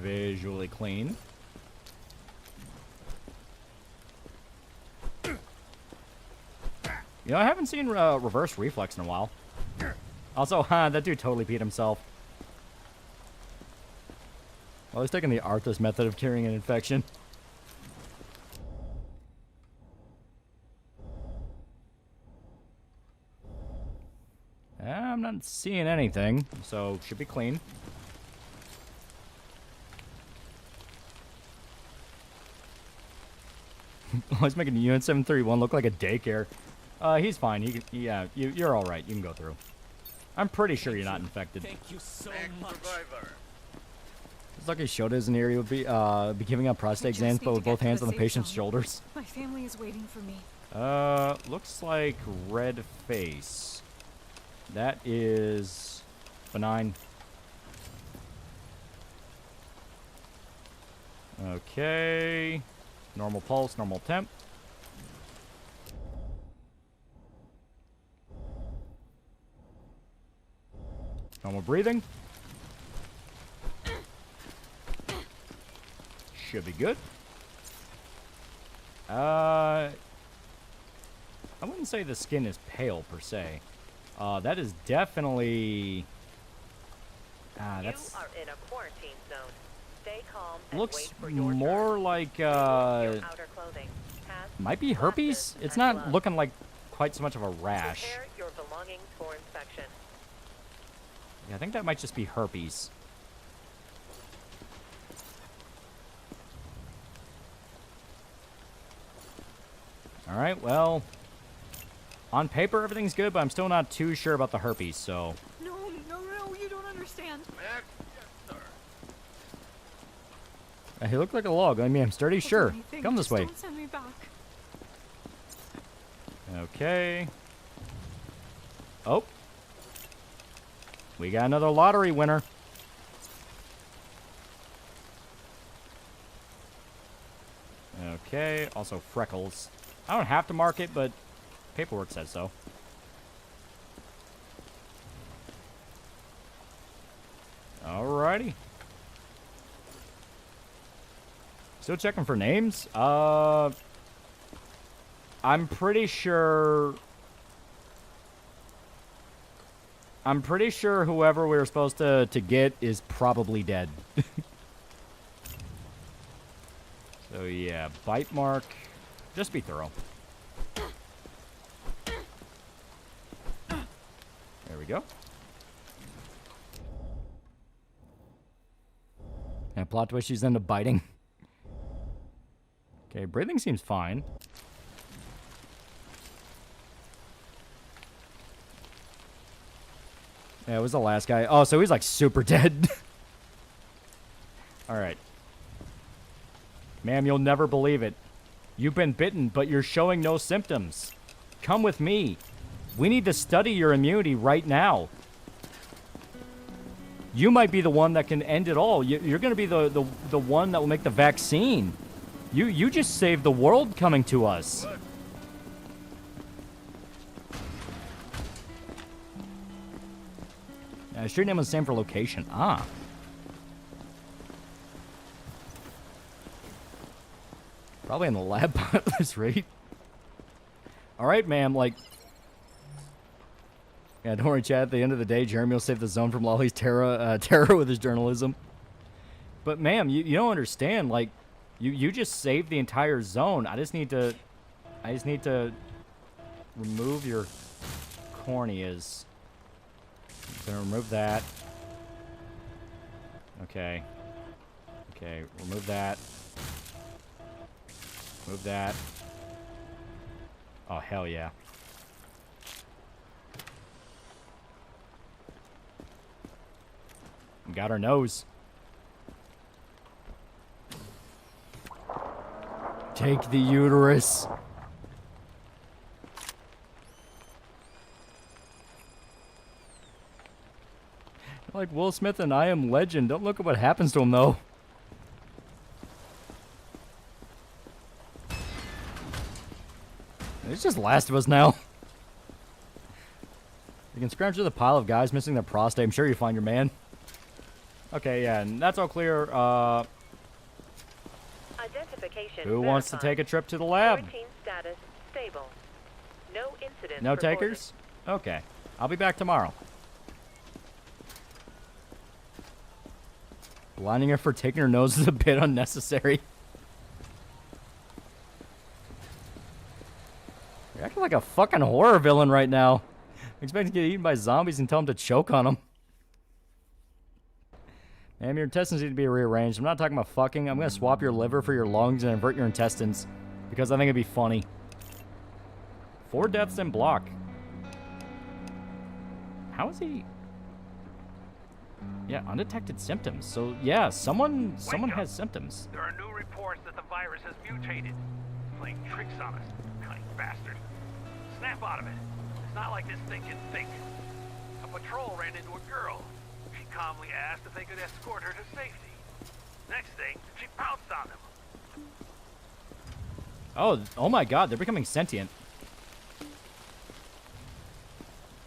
Visually clean. You know, I haven't seen reverse reflex in a while. Also, that dude totally peed himself. Well, he's taking the Arthas method of curing an infection. I'm not seeing anything, so should be clean. Always making Unit 731 look like a daycare. He's fine. He can, yeah, you're all right. You can go through. I'm pretty sure you're not infected. Thank you so much. It's lucky Shota isn't here. He would be giving out prostate exams, but with both hands on the patient's shoulders. My family is waiting for me. Looks like red face. That is benign. Okay. Normal pulse, normal temp. Normal breathing. Should be good. I wouldn't say the skin is pale per se. That is definitely. That's. You are in a quarantine zone. Stay calm and Looks wait for your more turn. like Your outer clothing. Hats, might be herpes. glasses, It's and not gloves. looking like quite so much of a rash. Prepare your belongings for inspection. Yeah, I think that might just be herpes. All right, well, on paper everything's good, but I'm still not too sure about the herpes, so. No, you don't understand. He looked like a log. I mean, I'm sturdy, sure. Come this way. Don't send me back. Okay. Oh. We got another lottery winner. Okay, also freckles. I don't have to mark it, but paperwork says so. Alrighty. Still checking for names? I'm pretty sure whoever we were supposed to get is probably dead. So yeah, bite mark. Just be thorough. There we go. And plot twist, she's into biting. Okay, breathing seems fine. Yeah, it was the last guy. Oh, so he's like super dead. Alright. Ma'am, you'll never believe it. You've been bitten, but you're showing no symptoms. Come with me. We need to study your immunity right now. You might be the one that can end it all. You're going to be the one that will make the vaccine. You just saved the world coming to us. Street name was the same for location. Ah. Probably in the lab at this rate. Alright, ma'am, like... Yeah, don't worry, Chad. At the end of the day, Jeremy will save the zone from Lolly's terror with his journalism. But, ma'am, you don't understand. Like, you just saved the entire zone. I just need to remove your corneas. I'm gonna remove that. Okay. Okay, remove that. Move that. Oh, hell yeah. We got our nose. Take the uterus. Like Will Smith and I Am Legend. Don't look at what happens to him, though. It's just Last of Us now. You can scrounge through the pile of guys missing their prostate. I'm sure you find your man. Okay, yeah, and that's all clear. Identification Who wants to take a trip to the lab? Quarantine status stable. No incidents No reported. takers? Okay. I'll be back tomorrow. Blinding her for taking her nose is a bit unnecessary. You're acting like a fucking horror villain right now. Expecting to get eaten by zombies and tell them to choke on them. Ma'am, your intestines need to be rearranged. I'm not talking about fucking. I'm going to swap your liver for your lungs and invert your intestines. Because I think it'd be funny. 4 deaths in block. How is he... Yeah, undetected symptoms. So, yeah, someone has symptoms. There are new reports that the virus has mutated. Playing tricks on us. Cunning bastard. Snap out of it. It's not like this thing can think. A patrol ran into a girl. She calmly asked if they could escort her to safety. Next thing, she pounced on them. Oh my god, they're becoming sentient.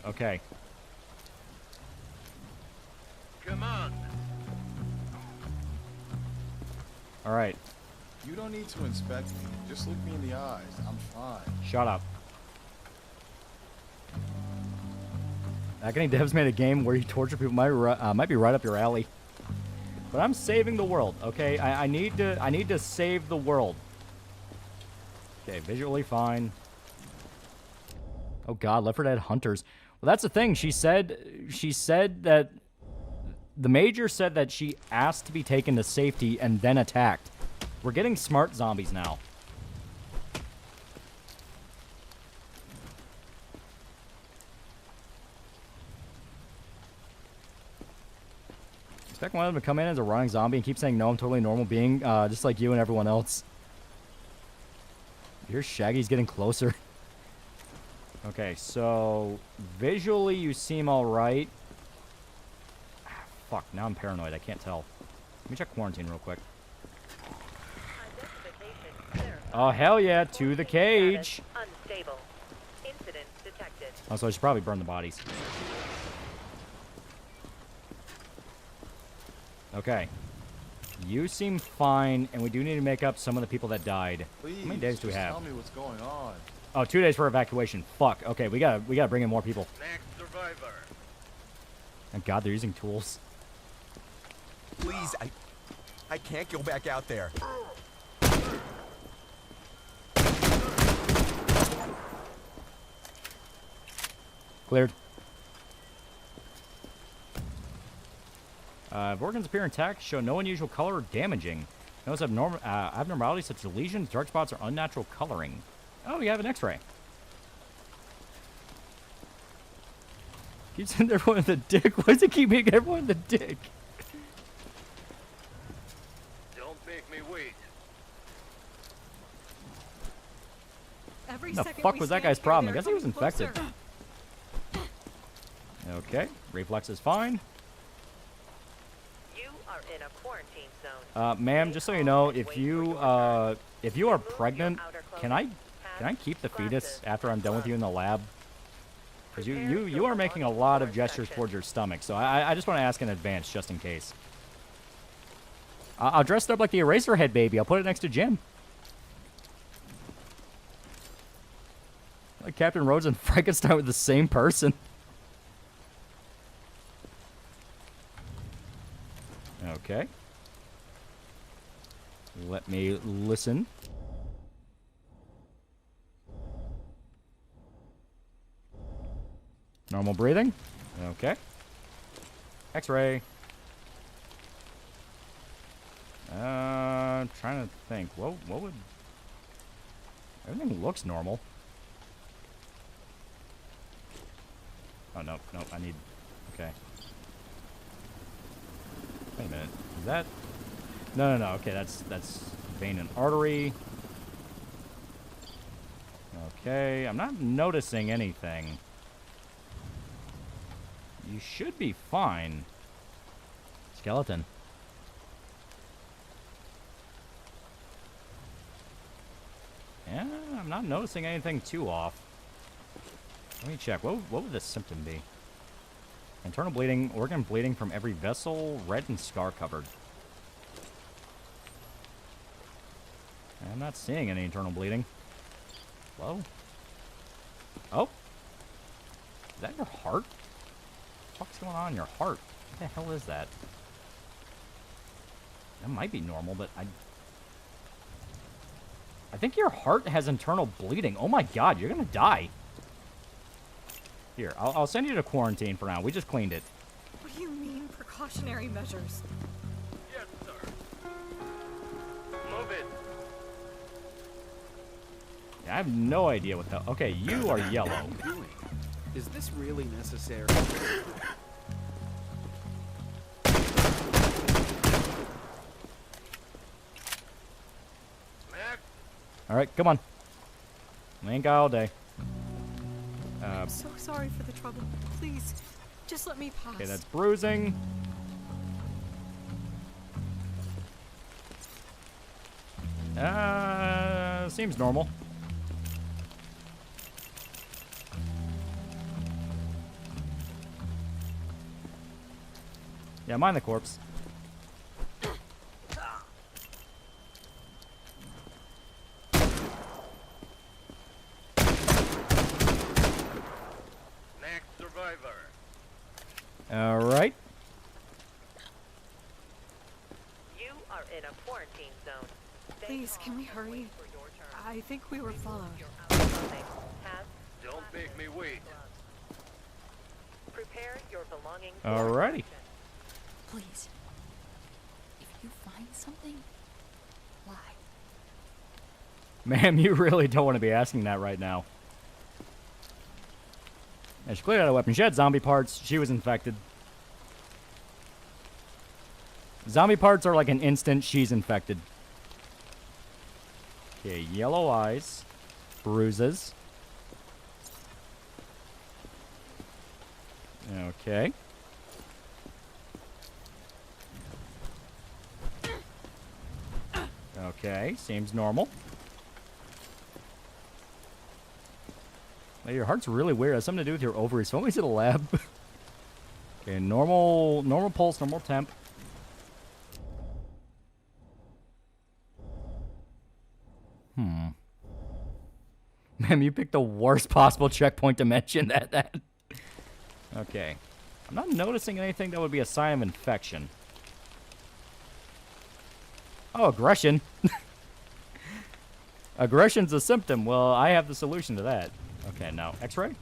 Okay. Come on. Alright. You don't need to inspect me. Just look me in the eyes. I'm fine. Shut up. Agony Devs made a game where you torture people might be right up your alley. But I'm saving the world, okay? I need to save the world. Okay, visually fine. Oh god, Left 4 Dead Hunters. Well, that's the thing. She said that the Major said that she asked to be taken to safety and then attacked. We're getting smart zombies now. Expect one of them to come in as a running zombie and keep saying, no, I'm totally normal being, just like you and everyone else. Here's Shaggy's getting closer. Okay, so visually you seem alright. Fuck, now I'm paranoid. I can't tell. Let me check quarantine real quick. Oh, hell yeah, to the cage. Unstable. Incident detected. Also, I should probably burn the bodies. Okay. You seem fine, and we do need to make up some of the people that died. Please, how many days do we have? Tell me what's going on. Oh, 2 days for evacuation. Fuck. Okay, we gotta bring in more people. Next survivor. Thank God they're using tools. Please, I can't go back out there. Cleared. If organs appear intact, show no unusual color or damaging. Notice abnormalities such as lesions, dark spots, or unnatural coloring. Oh, you have an X-ray. Keeps hitting everyone in the dick. Why does it keep hitting everyone in the dick? Don't make me wait. Every What the second fuck we was that stand guy's here, problem? I they're guess he was coming infected. closer. Okay, reflex is fine. You are in a quarantine zone. Ma'am, just so you know, if you are pregnant, can I keep the fetus after I'm done with you in the lab? Because you are making a lot of gestures towards your stomach, so I just want to ask in advance, just in case. I'll dress it up like the Eraserhead baby. I'll put it next to Jim. Like Captain Rhodes and Frankenstein were the same person. Okay. Let me listen. Normal breathing. Okay. X-ray. Trying to think. What would... Everything looks normal. Oh, no. No, I need... Okay. Wait a minute. Is that... No. Okay, that's vein and artery. Okay, I'm not noticing anything. You should be fine. Skeleton. Yeah, I'm not noticing anything too off. Let me check. What would this symptom be? Internal bleeding, organ bleeding from every vessel, red and scar covered. I'm not seeing any internal bleeding. Whoa. Oh. Is that your heart? What's going on in your heart? What the hell is that? That might be normal, but I think your heart has internal bleeding. Oh my god, you're gonna die. Here, I'll send you to quarantine for now. We just cleaned it. What do you mean, precautionary measures? Yes, sir. Move it. Yeah, I have no idea what the... Okay, you are yellow. Is this really necessary? Alright, come on. We ain't got all day. I'm so sorry for the trouble. Please, just let me pass. Okay, that's bruising. Seems normal. Yeah, mind the corpse. Next survivor. All right. You are in a quarantine zone. Please, can we hurry? I think we were followed. Don't make me wait. Prepare your belongings. Alrighty. Please, if you find something, lie. Ma'am, you really don't want to be asking that right now. Yeah, she cleared out a weapon. She had zombie parts. She was infected. Zombie parts are like an instant. She's infected. Okay, yellow eyes. Bruises. Okay. Okay, seems normal. Well, your heart's really weird. It has something to do with your ovaries. So let me to the lab. Okay, normal pulse, normal temp. Ma'am, you picked the worst possible checkpoint to mention that. Okay. I'm not noticing anything that would be a sign of infection. Oh, aggression. Aggression's a symptom. Well, I have the solution to that. Okay, now, X-ray?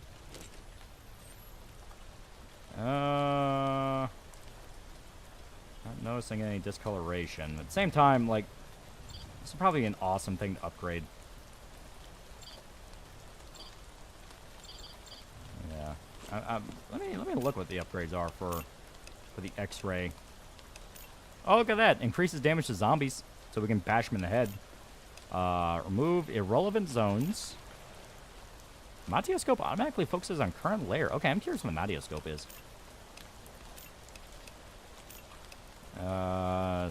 Not noticing any discoloration. At the same time, like, this is probably an awesome thing to upgrade. Yeah. Let me look what the upgrades are for the X-ray. Oh, look at that. Increases damage to zombies, so we can bash them in the head. Remove irrelevant zones. Matioscope automatically focuses on current layer. Okay, I'm curious what a Matioscope is.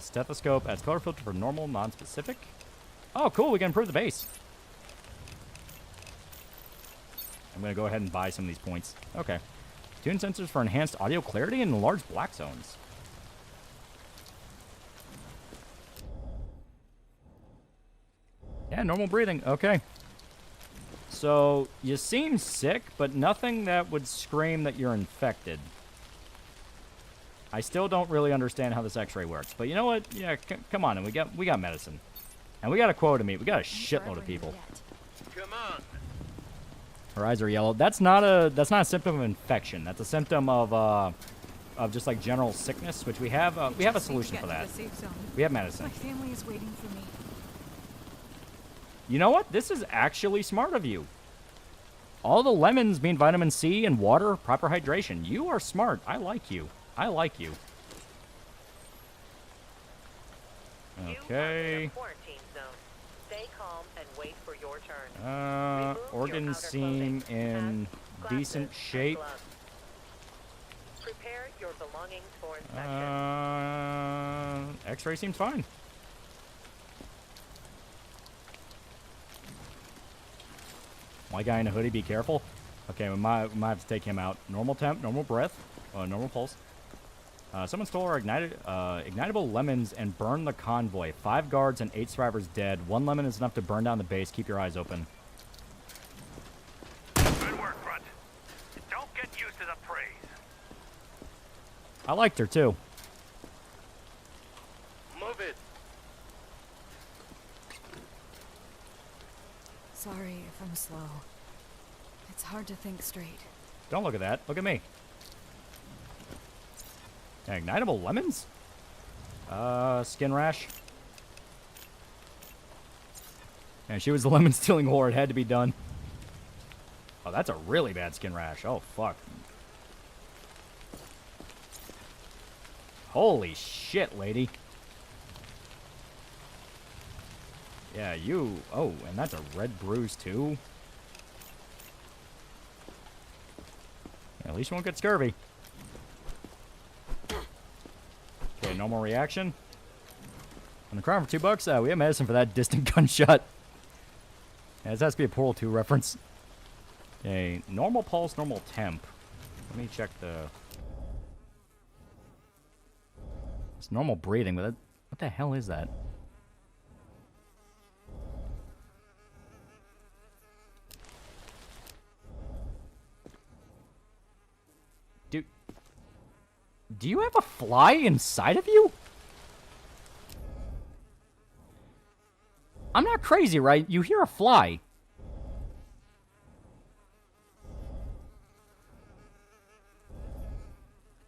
Stethoscope adds color filter for normal, non-specific. Oh, cool. We can improve the base. I'm going to go ahead and buy some of these points. Okay. Tune sensors for enhanced audio clarity and large black zones. Yeah, normal breathing. Okay. So, you seem sick, but nothing that would scream that you're infected. I still don't really understand how this x-ray works. But you know what? Yeah, come on. And we got medicine. And we got a quota to meet. We got a shitload of people. Come on. Her eyes are yellow. That's not a symptom of infection. That's a symptom of just like general sickness, which we have a solution for that. We have medicine. My family is waiting for me. You know what? This is actually smart of you. All the lemons mean vitamin C and water, proper hydration. You are smart. I like you. I like you. Okay. Stay calm and wait for your turn. Organs seem in decent shape. Prepare your belongings for inspection. X-ray seems fine. White guy in a hoodie, be careful. Okay, we might have to take him out. Normal temp, normal breath, normal pulse. Someone stole our ignitable lemons and burned the convoy. 5 guards and 8 survivors dead. 1 lemon is enough to burn down the base. Keep your eyes open. Good work, Grunt. Don't get used to the praise. I liked her, too. Move it. Sorry if I'm slow. It's hard to think straight. Don't look at that. Look at me. Ignitable lemons? Skin rash. And she was the lemon stealing whore. It had to be done. Oh, that's a really bad skin rash. Oh, fuck. Holy shit, lady. Yeah, you... Oh, and that's a red bruise, too. Yeah, at least you won't get scurvy. Okay, normal reaction. On the crime for $2, we have medicine for that distant gunshot. Yeah, this has to be a Portal 2 reference. Okay, normal pulse, normal temp. Let me check the... It's normal breathing, but what the hell is that? Do you have a fly inside of you? I'm not crazy, right? You hear a fly.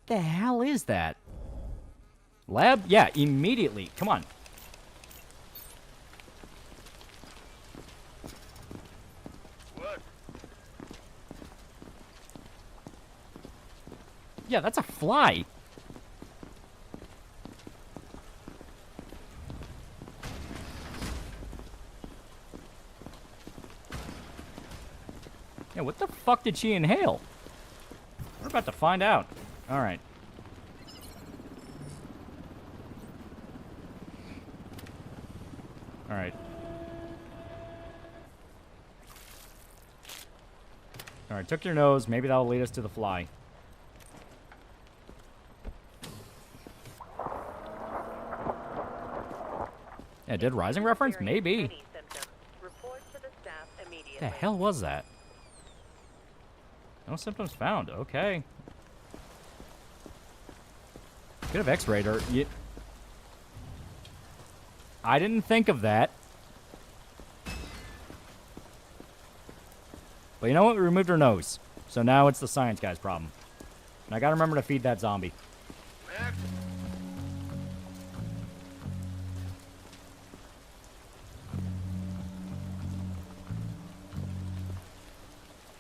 The hell is that? Lab? Yeah, immediately. Come on. What? Yeah, that's a fly. Yeah, what the fuck did she inhale? We're about to find out. All right. All right. All right, took your nose. Maybe that'll lead us to the fly. Yeah, did Rising reference? Maybe. The hell was that? No symptoms found. Okay. Could have X-rayed her. I didn't think of that. But you know what? We removed her nose. So now it's the science guy's problem. And I gotta remember to feed that zombie.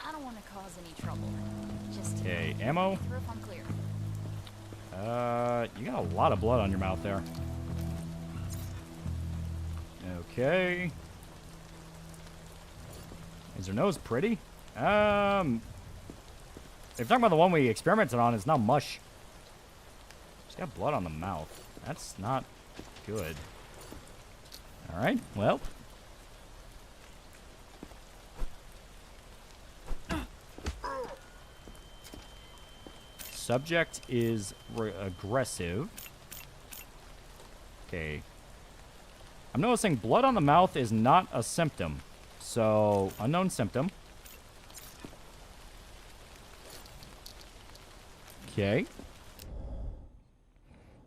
I don't want to cause any trouble. Just Okay, ammo. through if I'm clear. You got a lot of blood on your mouth there. Okay. Is her nose pretty? If you're talking about the one we experimented on, it's not mush. She's got blood on the mouth. That's not good. Alright, well. Subject is aggressive. Okay. I'm noticing blood on the mouth is not a symptom. So, unknown symptom. Okay.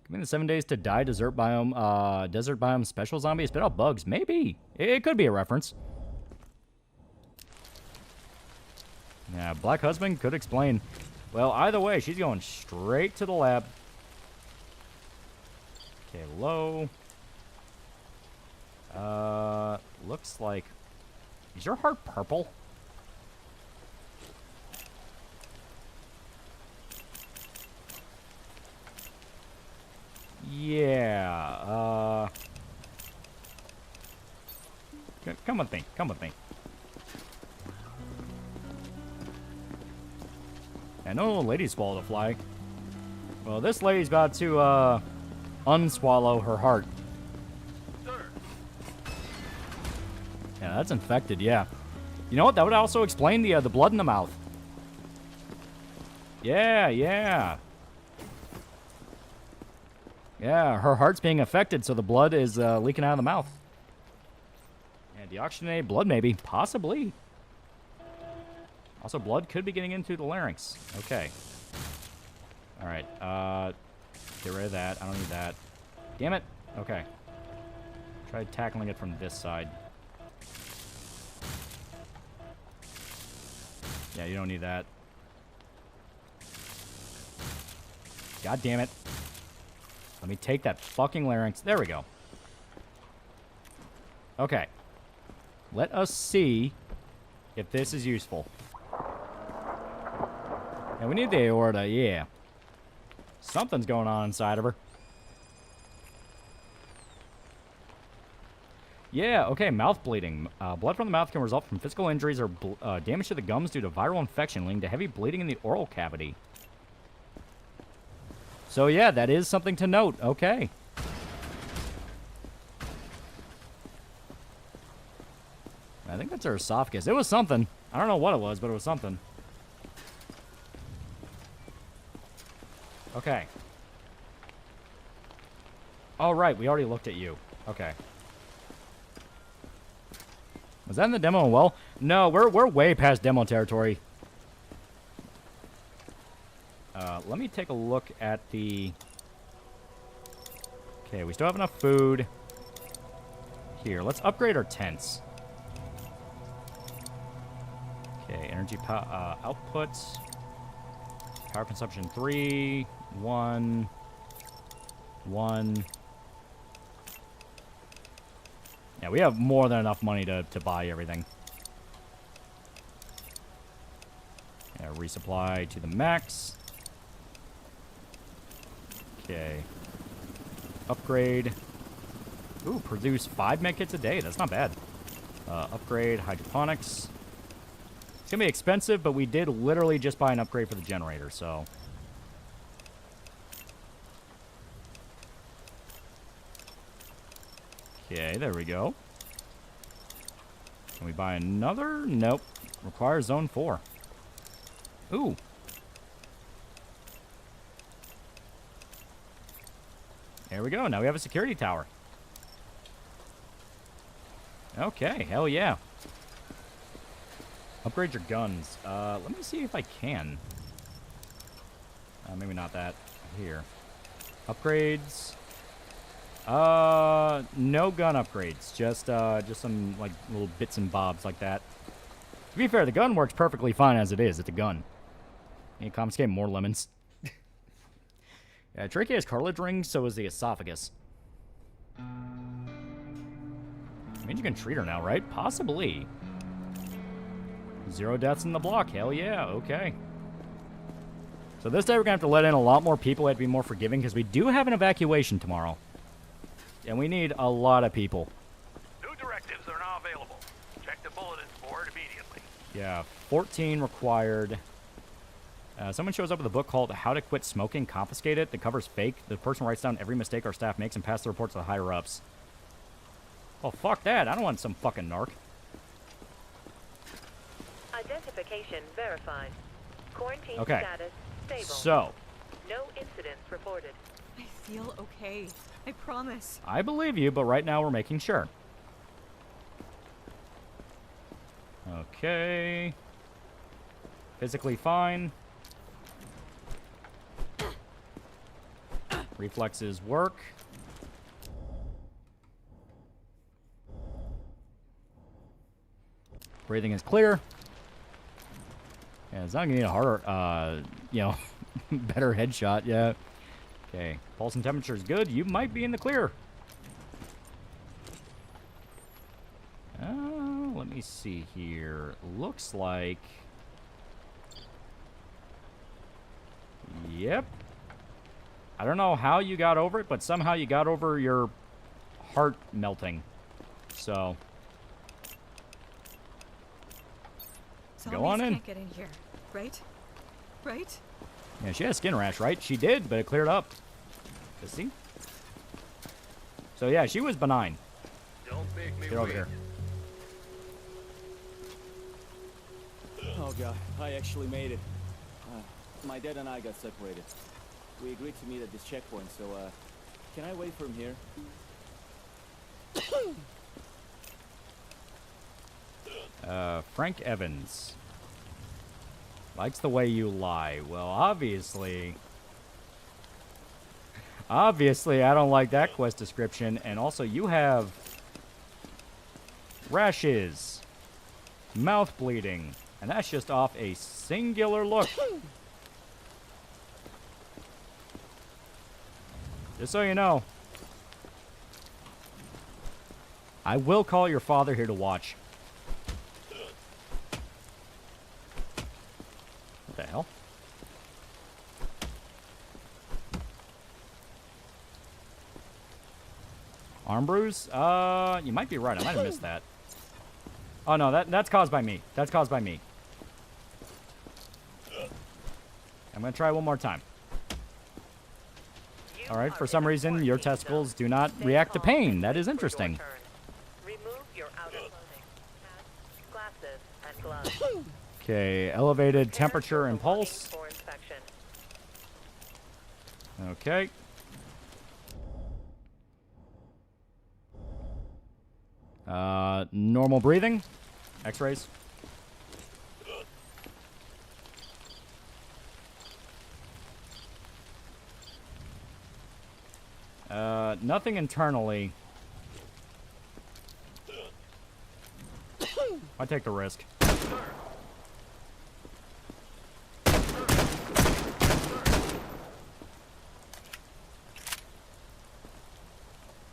Give me the 7 days to die desert biome special zombie. Spit out bugs. Maybe. It could be a reference. Yeah, Black Husband could explain. Well, either way, she's going straight to the lab. Okay, low. Looks like... Is your heart purple? Yeah, come with me. Come with me. I know the lady swallowed a fly. Well, this lady's about to, unswallow her heart. Yeah, that's infected, yeah. You know what? That would also explain the blood in the mouth. Yeah, yeah. Yeah, her heart's being affected, so the blood is leaking out of the mouth. Yeah, deoxygenated blood, maybe. Possibly. Also, blood could be getting into the larynx. Okay. Alright, get rid of that. I don't need that. Damn it. Okay. Try tackling it from this side. Yeah, you don't need that. God damn it. Let me take that fucking larynx. There we go. Okay. Let us see if this is useful. Yeah, we need the aorta, yeah. Something's going on inside of her. Yeah, okay, mouth bleeding. Blood from the mouth can result from physical injuries or damage to the gums due to viral infection, leading to heavy bleeding in the oral cavity. So yeah, that is something to note. Okay. I think that's her esophagus. It was something. I don't know what it was, but it was something. Okay. All right, we already looked at you. Okay. Was that in the demo? Well, no, we're way past demo territory. Let me take a look at the... Okay, we still have enough food. Here, let's upgrade our tents. Okay, energy output. Power consumption 3, 1, 1. Yeah, we have more than enough money to buy everything. Yeah, resupply to the max. Okay. Upgrade. Ooh, produce 5 medkits a day. That's not bad. Upgrade hydroponics. It's gonna be expensive, but we did literally just buy an upgrade for the generator, so. Okay, there we go. Can we buy another? Nope. Requires zone 4. Ooh. There we go. Now we have a security tower. Okay, hell yeah. Upgrade your guns. Let me see if I can. Maybe not that. Here. Upgrades. No gun upgrades. Just some, like, little bits and bobs like that. To be fair, the gun works perfectly fine as it is. It's a gun. You confiscate more lemons. Yeah, trachea has cartilage rings, so is the esophagus. I mean, you can treat her now, right? Possibly. 0 deaths in the block. Hell yeah. Okay. So this day we're going to have to let in a lot more people. We have to be more forgiving because we do have an evacuation tomorrow. And we need a lot of people. New directives are now available. Check the bulletin board immediately. Yeah, 14 required. Someone shows up with a book called How to Quit Smoking, Confiscate It. The cover's fake. The person writes down every mistake our staff makes and passes the reports to the higher-ups. Oh, fuck that. I don't want some fucking narc. Identification verified. Quarantine Okay. status stable. So. No incidents reported. I feel okay. I promise. I believe you, but right now we're making sure. Okay. Physically fine. Reflexes work. Breathing is clear. Yeah, it's not gonna need a harder, better headshot. Yeah. Okay. Pulse and temperature is good. You might be in the clear. Let me see here. Looks like. Yep. I don't know how you got over it, but somehow you got over your heart melting. So. Go on in. Can't get in here, right? Right? Yeah, she had a skin rash, right? She did, but it cleared up. See? So yeah, she was benign. Don't make me Get over wait. here. Oh god, I actually made it. My dad and I got separated. We agreed to meet at this checkpoint, so can I wait for him here? Frank Evans. Likes the way you lie. Well, obviously, I don't like that quest description. And also, you have rashes, mouth bleeding, and that's just off a singular look. Just so you know, I will call your father here to watch. What the hell? Arm bruise? You might be right. I might have missed that. Oh no, that's caused by me. That's caused by me. I'm gonna try one more time. Alright, for some reason, your testicles do not react to pain. That is interesting. Remove your outer clothing, hats, glasses, and gloves. Okay, elevated temperature and pulse. For inspection. Okay. Normal breathing. X-rays. Nothing internally. I take the risk.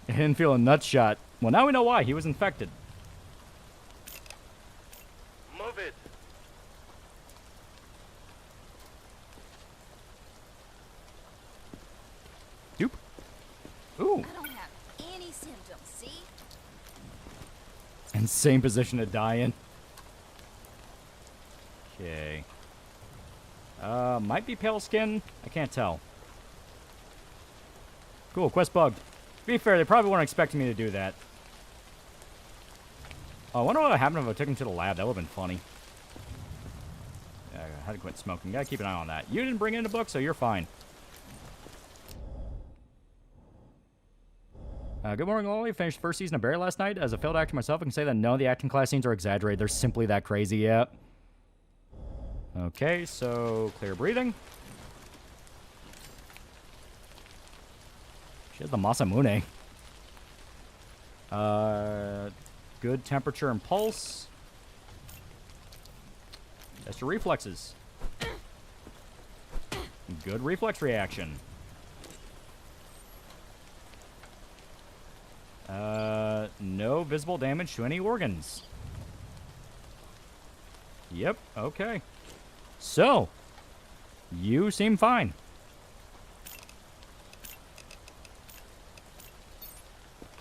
He didn't feel a nut shot. Well, now we know why. He was infected. Move it. Doop. Ooh. I don't have any symptoms, see? Insane position to die in. Okay. Might be pale skin. I can't tell. Cool, quest bugged. To be fair, they probably weren't expecting me to do that. Oh, I wonder what would happen if I took him to the lab. That would have been funny. Yeah, I had to quit smoking. Gotta keep an eye on that. You didn't bring in a book, so you're fine. Good morning, Loli. Finished the first season of Barry last night. As a failed actor myself, I can say that no, the acting class scenes are exaggerated. They're simply that crazy, yeah. Okay, so clear breathing. She has the Masamune. Good temperature and pulse. Test your reflexes. Good reflex reaction. No visible damage to any organs. Yep, okay. So, you seem fine.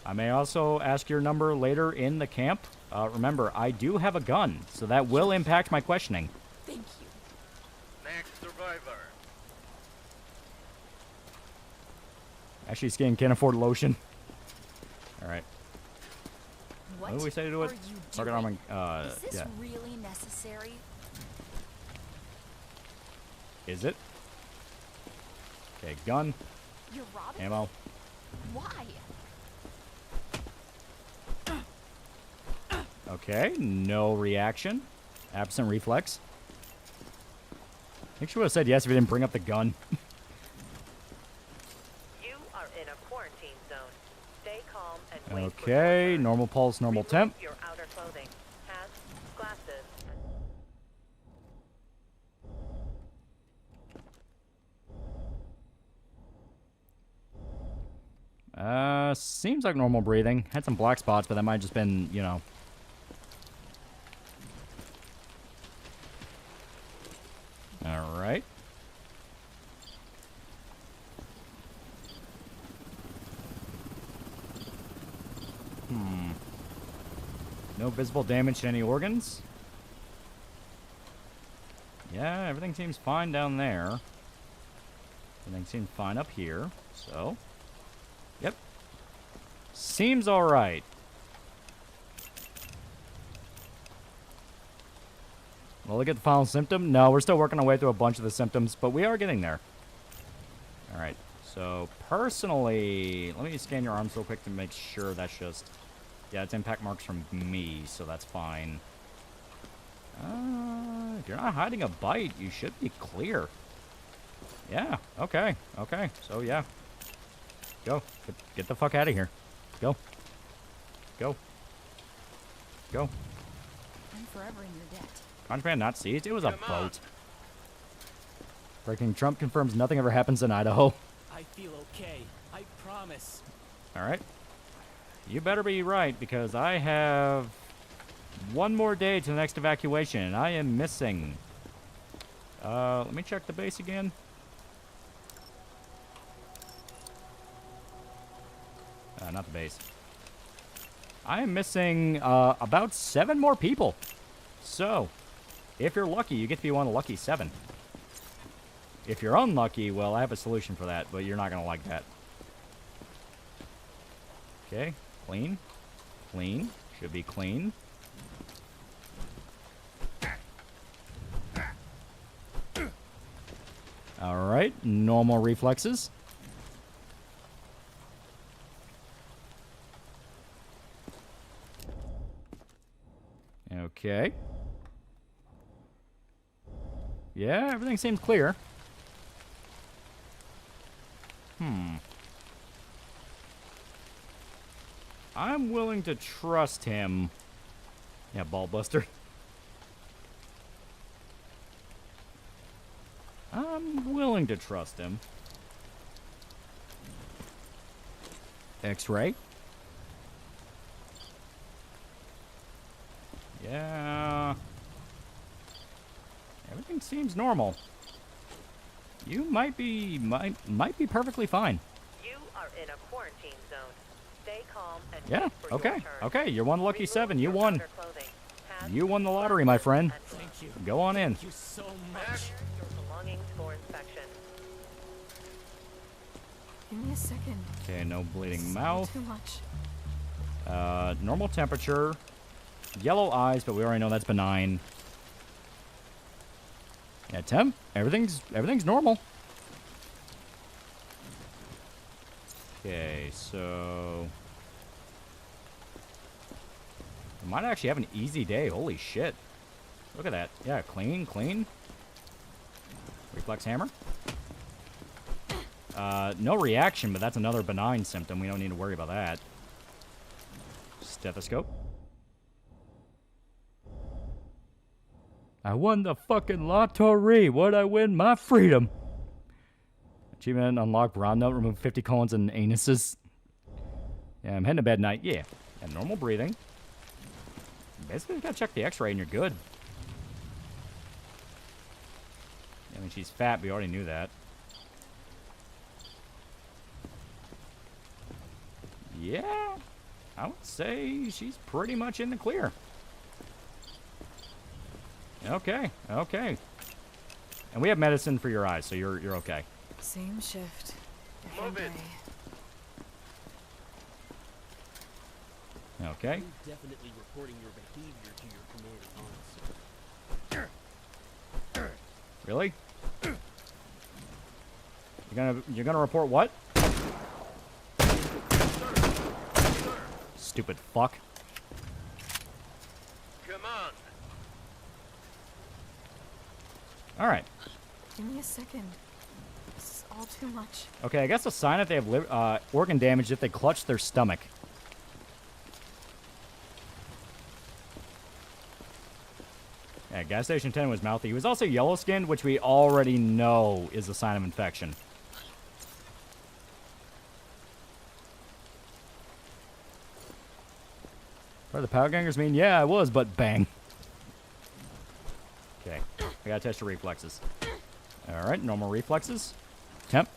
I may also ask your number later in the camp. Remember, I do have a gun, so that will impact my questioning. Thank you. Next survivor. Actually, Skin can't afford lotion. Alright. What What did we say to do it? are you Target doing? armor, Is this yeah. really necessary? Is it? Okay, gun. You're robbing Ammo. me? Why? Okay, no reaction. Absent reflex. I think she would have said yes if he didn't bring up the gun. You are in a quarantine zone. Stay calm and wait for Okay, normal pulse, normal temp. your outer clothing. Hats, glasses. Seems like normal breathing. Had some black spots, but that might have just been, you know. Alright. No visible damage to any organs. Yeah, everything seems fine down there. Everything seems fine up here, so. Yep. Seems alright. Will we get the final symptom? No, we're still working our way through a bunch of the symptoms, but we are getting there. Alright, so personally, let me scan your arms real quick to make sure that's just... Yeah, it's impact marks from me, so that's fine. If you're not hiding a bite, you should be clear. Yeah, okay, okay, so yeah. Go, get the fuck out of here. Go. Go. Go. I'm forever in your debt. Contraband not seized? It was a boat. Breaking Trump confirms nothing ever happens in Idaho. I feel okay. I promise. Alright. You better be right, because I have one more day to the next evacuation, and I am missing. Let me check the base again. Not the base. I am missing about 7 more people. So, if you're lucky, you get to be one of the lucky 7. If you're unlucky, well, I have a solution for that, but you're not going to like that. Okay, clean. Clean. Should be clean. Alright, normal reflexes. Okay. Yeah, everything seems clear. I'm willing to trust him. Yeah, ballbuster. I'm willing to trust him. X-ray. Yeah. Everything seems normal. You might be perfectly fine. You are in a quarantine zone. Stay calm and Yeah, wait for okay. your turn. Okay, you're one lucky Remove 7. You your won. outer clothing. Hats, You won the lottery, my friend. Thank you. Go on in. Thank you so much. your belongings for inspection. Give me a second. Okay, no bleeding This is mouth. Too much. Normal temperature. Yellow eyes, but we already know that's benign. Yeah, temp. Everything's normal. Okay, so we might actually have an easy day. Holy shit. Look at that. Yeah, clean, clean. Reflex hammer. No reaction, but that's another benign symptom. We don't need to worry about that. Stethoscope. I won the fucking lottery. What'd I win? My freedom. Achievement unlocked. Brown note. Remove 50 colons and anuses. Yeah, I'm heading to bed night. Yeah. And normal breathing. Basically, you gotta check the x-ray and you're good. I mean, she's fat. We already knew that. Yeah. I would say she's pretty much in the clear. Okay, okay. And we have medicine for your eyes, so you're okay. Same shift. Different day. Okay. I'm definitely reporting your behavior to your commanding officer. Really? You're gonna report what? Stupid fuck. Come on. All right. Give me a second. This is all too much. Okay, I guess a sign if they have organ damage if they clutch their stomach. Yeah, gas station 10 was mouthy. He was also yellow-skinned, which we already know is a sign of infection. Are the power gangers mean? Yeah, I was, but bang. Okay, I gotta test your reflexes. Alright, normal reflexes. Temp.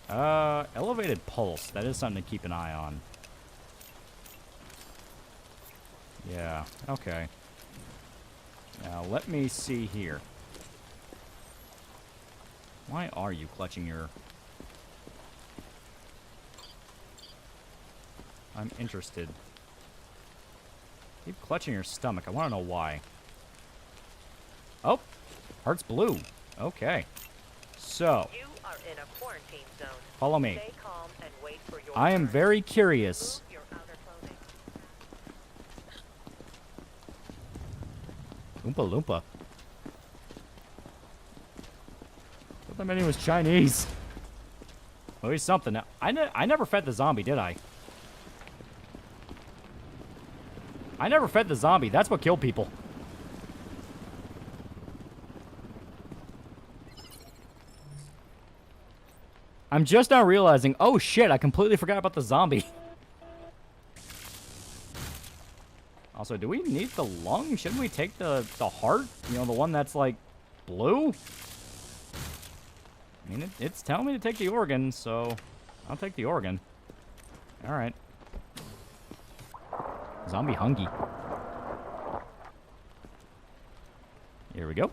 Elevated pulse. That is something to keep an eye on. Yeah, okay. Now, let me see here. Why are you clutching your... I'm interested. Keep clutching your stomach. I want to know why. Oh, heart's blue. Okay. So, You are in a quarantine zone. follow me. Stay calm and wait for your I am turn. very curious. Remove your outer clothing. Oompa Loompa. I thought that menu was Chinese. Oh, he's something. Now, I never fed the zombie, did I? I never fed the zombie. That's what killed people. I'm just now realizing, oh shit, I completely forgot about the zombie. Also, do we need the lung? Shouldn't we take the heart? You know, the one that's like blue? I mean, it's telling me to take the organ, so I'll take the organ. Alright. Zombie hungry. Here we go.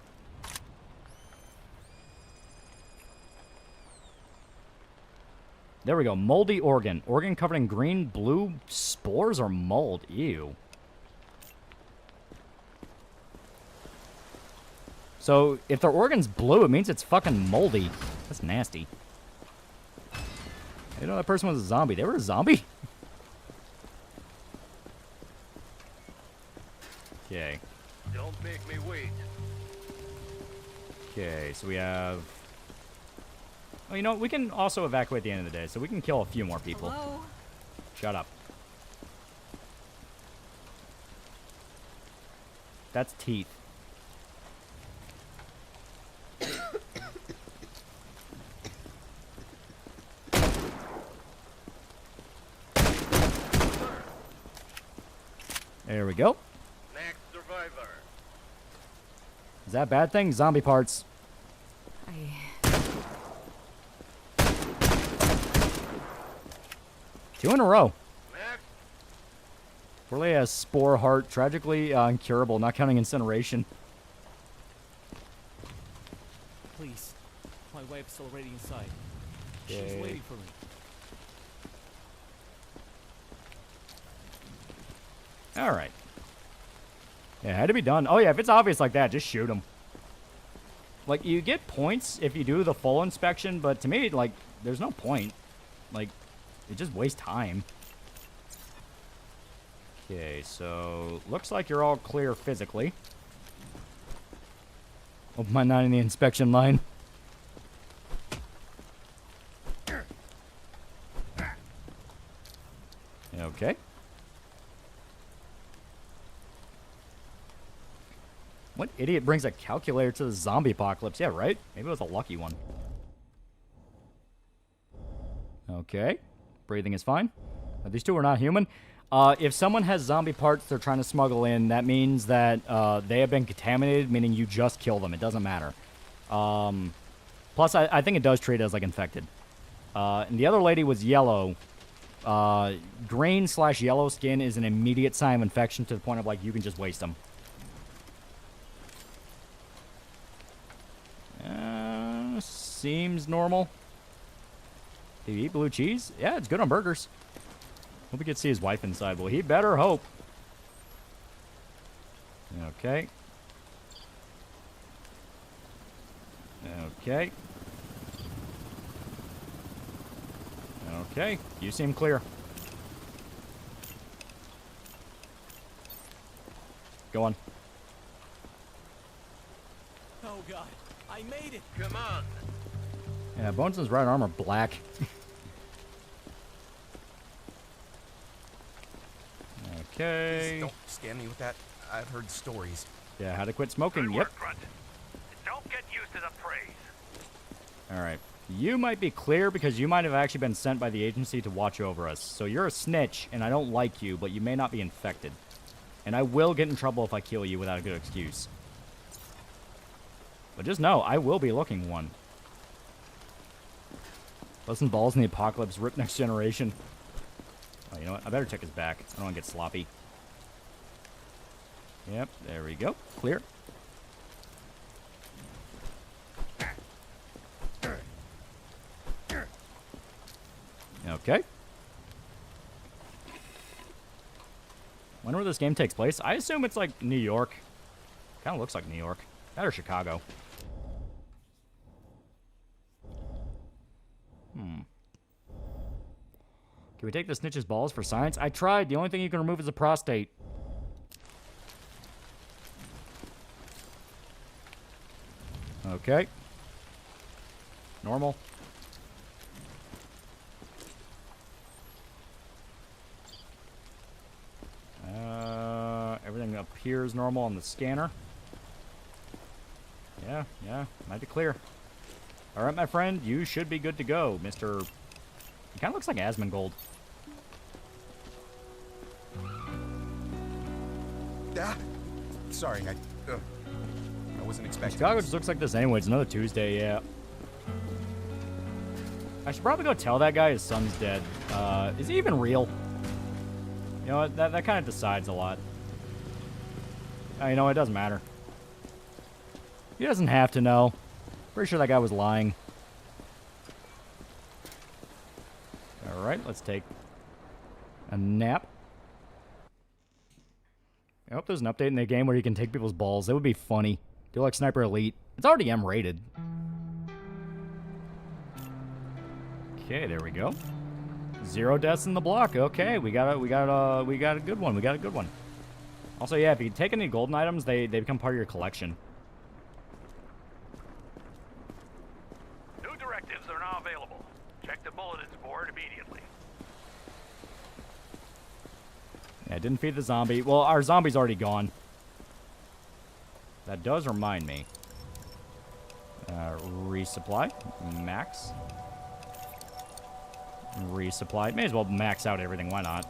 There we go. Moldy organ. Organ covered in green, blue spores or mold. Ew. So, if their organ's blue, it means it's fucking moldy. That's nasty. I didn't know that person was a zombie. They were a zombie? Okay. Don't make me wait. Okay, so we have... Oh, you know what? We can also evacuate at the end of the day, so we can kill a few more people. Hello? Shut up. That's teeth. There we go. Next survivor. Is that a bad thing? Zombie parts. Two in a row. Poorly has spore heart. Tragically incurable, not counting incineration. Please. My wife's already inside. She's Okay. waiting for me. Alright. Yeah, it had to be done. Oh yeah, if it's obvious like that, just shoot him. Like, you get points if you do the full inspection, but to me, like, there's no point. Like, it just wastes time. Okay, so looks like you're all clear physically. Hope I'm not in the inspection line. Okay. What idiot brings a calculator to the zombie apocalypse? Yeah, right? Maybe it was a lucky one. Okay. Breathing is fine. These two are not human. If someone has zombie parts they're trying to smuggle in, that means that they have been contaminated, meaning you just kill them. It doesn't matter. Plus, I think it does treat it as, like, infected. And the other lady was yellow. Green/yellow skin is an immediate sign of infection to the point of, like, you can just waste them. Seems normal. Do you eat blue cheese? Yeah, it's good on burgers. Hope we get to see his wife inside. Well, he better hope. Okay. Okay. Okay. You seem clear. Go on. God, I made it. Come on. Yeah, Boneson's right arm are black. Okay. Please don't scare me with that. I've heard stories. Yeah, how to quit smoking. Good Yep. work, Grunt. Don't get used to the praise. All right. You might be clear because you might have actually been sent by the agency to watch over us. So you're a snitch, and I don't like you, but you may not be infected. And I will get in trouble if I kill you without a good excuse. But just know, I will be looking one. Busting balls in the apocalypse, rip next generation. Oh, you know what? I better check his back. I don't want to get sloppy. Yep, there we go. Clear. Okay. Wonder where this game takes place. I assume it's like New York. Kind of looks like New York. That or Chicago. Can we take the snitch's balls for science? I tried. The only thing you can remove is a prostate. Okay. Normal. Everything appears normal on the scanner. Yeah, might be clear. All right, my friend, you should be good to go, Mr. He kind of looks like Asmongold. Sorry, I wasn't expecting. Chicago just looks like this anyway. It's another Tuesday, yeah. I should probably go tell that guy his son's dead. Is he even real? You know what? That kind of decides a lot. You know, it doesn't matter. He doesn't have to know. Pretty sure that guy was lying. Alright, let's take a nap. I hope there's an update in the game where you can take people's balls. That would be funny. Do like Sniper Elite. It's already M rated. Okay, there we go. 0 deaths in the block. Okay, we got a good one. We got a good one. Also, yeah, if you take any golden items, they become part of your collection. New directives are now available. Check the bulletins board immediately. Yeah, didn't feed the zombie. Well, our zombie's already gone. That does remind me. Resupply. Max. Resupply. May as well max out everything. Why not?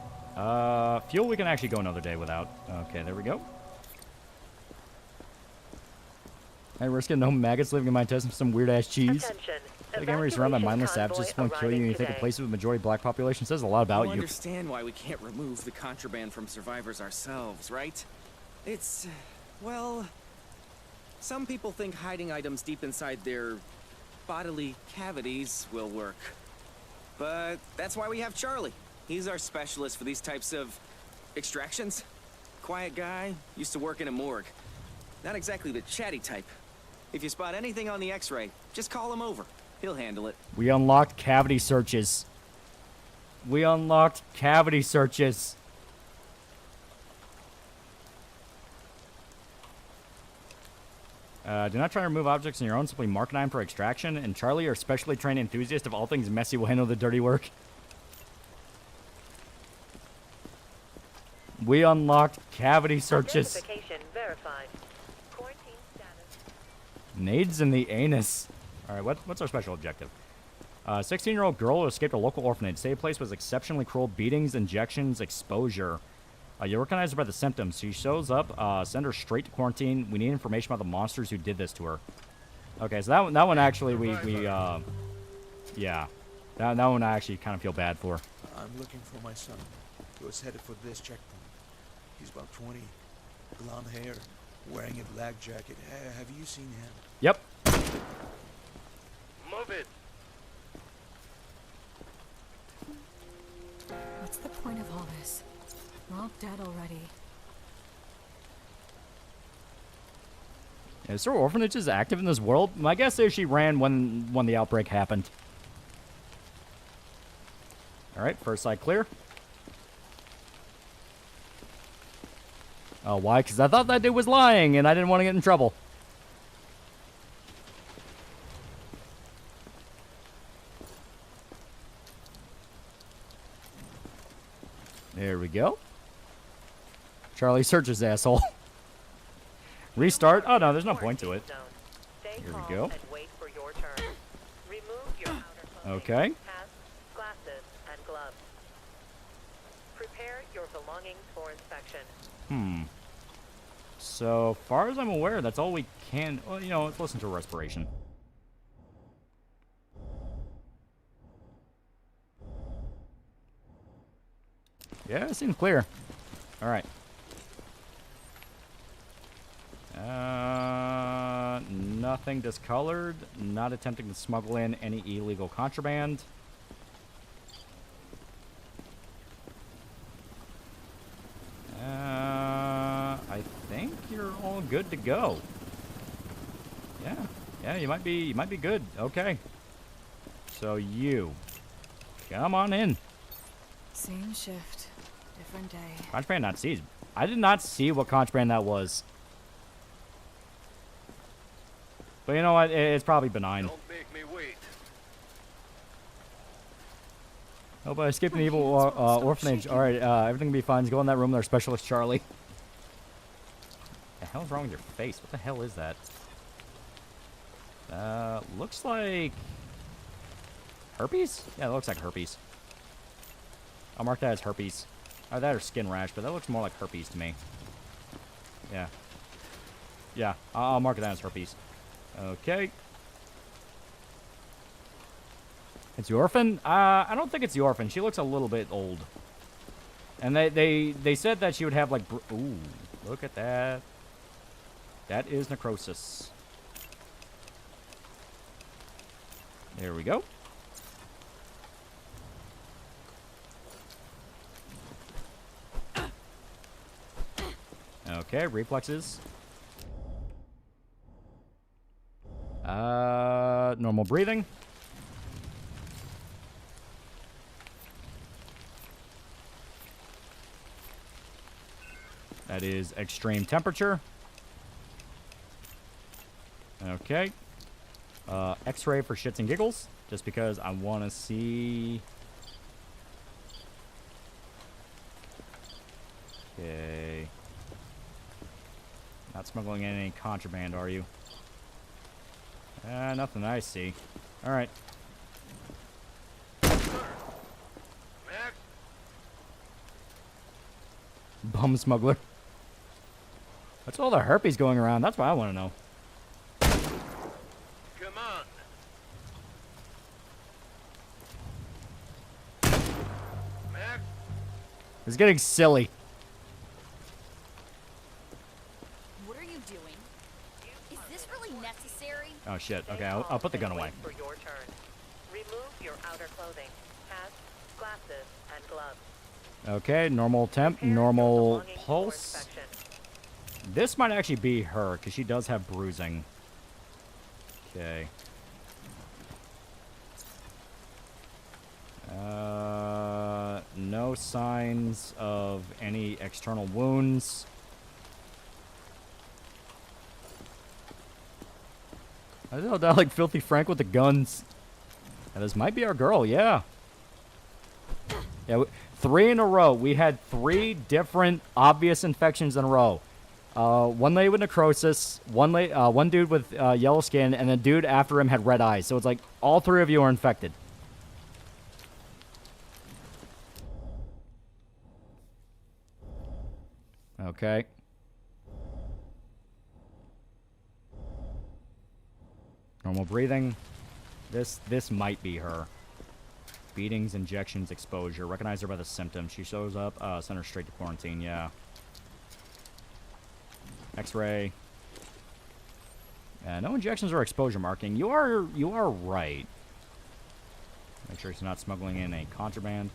Fuel we can actually go another day without. Okay, there we go. I risk it. No maggots living in my intestines for some weird-ass cheese. The game where you're surrounded by mindless savages won't kill you and you think a place with a majority black population says a lot about you. Understand why we can't remove the contraband from survivors ourselves, right? It's, well, some people think hiding items deep inside their bodily cavities will work. But that's why we have Charlie. He's our specialist for these types of extractions. Quiet guy, used to work in a morgue. Not exactly the chatty type. If you spot anything on the X-ray, just call him over. He'll handle it. We unlocked cavity searches. We unlocked cavity searches. Do not try to remove objects on your own. Simply mark an item for extraction. And Charlie, our specially trained enthusiast of all things messy, will handle the dirty work. We unlocked cavity searches. Identification verified. Quarantine status. Nades in the anus. All right, what's our special objective? 16-year-old girl who escaped a local orphanage. Stay place was exceptionally cruel. Beatings, injections, exposure. You recognize her by the symptoms. She shows up. Send her straight to quarantine. We need information about the monsters who did this to her. Okay, so that one actually yeah. That one I actually kind of feel bad for. I'm looking for my son. He was headed for this checkpoint. He's about 20. Blonde hair, wearing a black jacket. Have you seen him? Yep. Move it. What's the point of all this? We're all dead already. Is there orphanages active in this world? My guess is she ran when the outbreak happened. Alright, first side clear. Oh, why? Because I thought that dude was lying and I didn't want to get in trouble. go. Charlie, search his asshole. Restart? Oh, no, there's no point to it. Here we go. Okay. Glasses and gloves. Prepare your belongings for inspection. So far as I'm aware, that's all we can... Well, you know, let's listen to respiration. Yeah, it seems clear. All right. Nothing discolored. Not attempting to smuggle in any illegal contraband. I think you're all good to go. Yeah, you might be good. Okay. So you, come on in. Same shift, different day. Contraband not seized. I did not see what contraband that was. But you know what? It's probably benign. Don't make me wait. Oh, but I escaped an evil orphanage. All right, everything will be fine. Just go in that room. There's Specialist Charlie. The hell's wrong with your face? What the hell is that? Looks like herpes. Yeah, it looks like herpes. I'll mark that as herpes. Or that or skin rash, but that looks more like herpes to me. Yeah. Yeah, I'll mark that as herpes. Okay. It's the orphan? I don't think it's the orphan. She looks a little bit old. And they said that she would have like... Ooh, look at that. That is necrosis. There we go. Okay, reflexes. Normal breathing. That is extreme temperature. Okay. X-ray for shits and giggles, just because I want to see. Okay. Not smuggling in any contraband, are you? Nothing I see. All right. Bum smuggler. What's all the herpes going around? That's what I want to know. Come on. Max? It's getting silly. What are you doing? Is this really necessary? Oh shit. Okay, I'll put the gun away. For your turn. Remove your outer clothing, hats, glasses, and gloves. Okay, normal temp, normal pulse. This might actually be her, because she does have bruising. Okay. No signs of any external wounds. I don't know, like Filthy Frank with the guns. Now, this might be our girl, yeah. Yeah, 3 in a row. We had 3 different obvious infections in a row. One lady with necrosis, one dude with yellow skin, and the dude after him had red eyes. So it's like all 3 of you are infected. Okay. Normal breathing. This might be her. Beatings, injections, exposure. Recognize her by the symptoms. She shows up. Send her straight to quarantine. Yeah. X-ray. No injections or exposure marking. You are right. Make sure she's not smuggling in a contraband.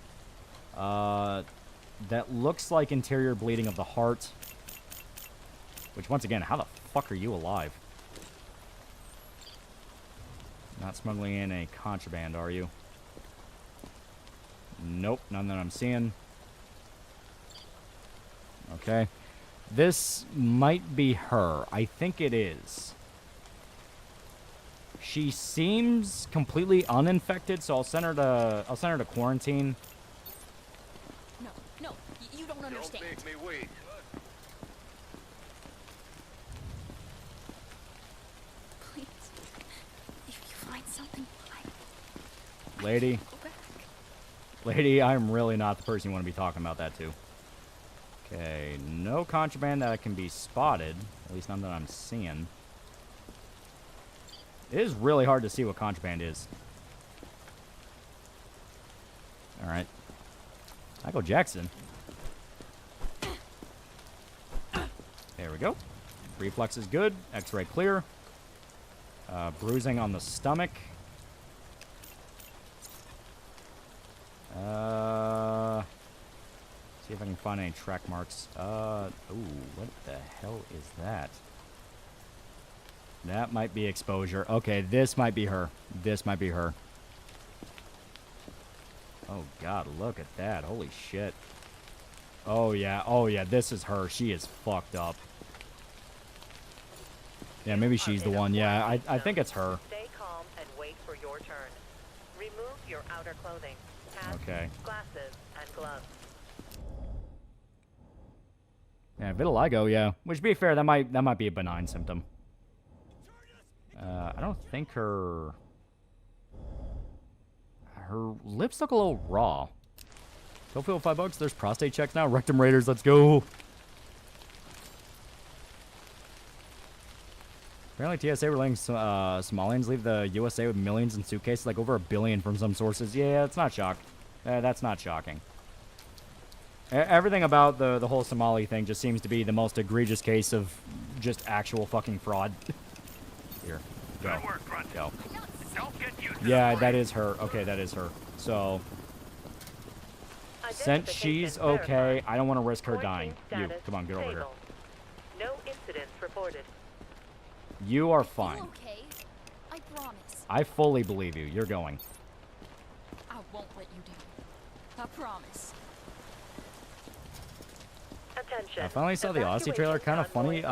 That looks like interior bleeding of the heart. Which, once again, how the fuck are you alive? Not smuggling in a contraband, are you? Nope, none that I'm seeing. Okay. This might be her. I think it is. She seems completely uninfected, so I'll send her to quarantine. No, No, you don't understand. Don't make me wait. Please. If you find something, Lady. Lady, I'm really not the person you want to be talking about that to. Okay, no contraband that can be spotted. At least none that I'm seeing. It is really hard to see what contraband is. Alright. Michael Jackson. There we go. Reflex is good. X-ray clear. Bruising on the stomach. See if I can find any track marks. Ooh, what the hell is that? That might be exposure. Okay, this might be her. This might be her. Oh, God, look at that. Holy shit. Oh, yeah, this is her. She is fucked up. Yeah, maybe she's the one. Yeah, I think it's her. Stay calm and wait for your turn. Remove your outer clothing. Hats, Okay. glasses, and gloves. Yeah, vitiligo, yeah. Which, to be fair, that might be a benign symptom. I don't think her lips look a little raw. Don't feel $5. There's prostate checks now. Rectum Raiders, let's go. Apparently TSA were letting Somalians leave the USA with millions in suitcases, like over 1 billion from some sources. Yeah, it's not shock. That's not shocking. Everything about the whole Somali thing just seems to be the most egregious case of just actual fucking fraud. Here, go. Good work, Grunt. Go. Don't get used to Yeah, the that is her. Okay, that is her. So, since she's okay, I don't want to risk her dying. You, come on, get over here. No incidents reported. You are fine. Okay, I promise. I fully believe you. You're going. I won't let you down. I promise. Attention. I finally saw the Odyssey trailer. Kind of funny.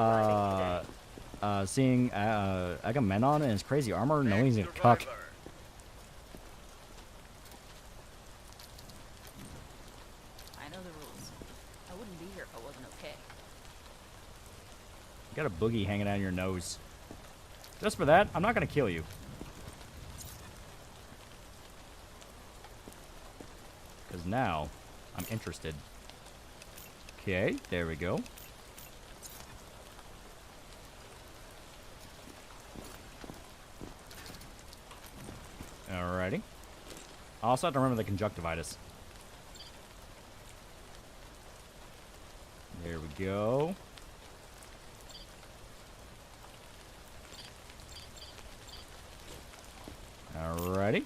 Seeing Agamemnon in his crazy armor, knowing he's a cuck. I know the rules. I wouldn't be here if I wasn't okay. You got a boogie hanging out of your nose. Just for that, I'm not gonna kill you. Because now, I'm interested. Okay, there we go. Alrighty. I also have to remember the conjunctivitis. There we go. Alrighty.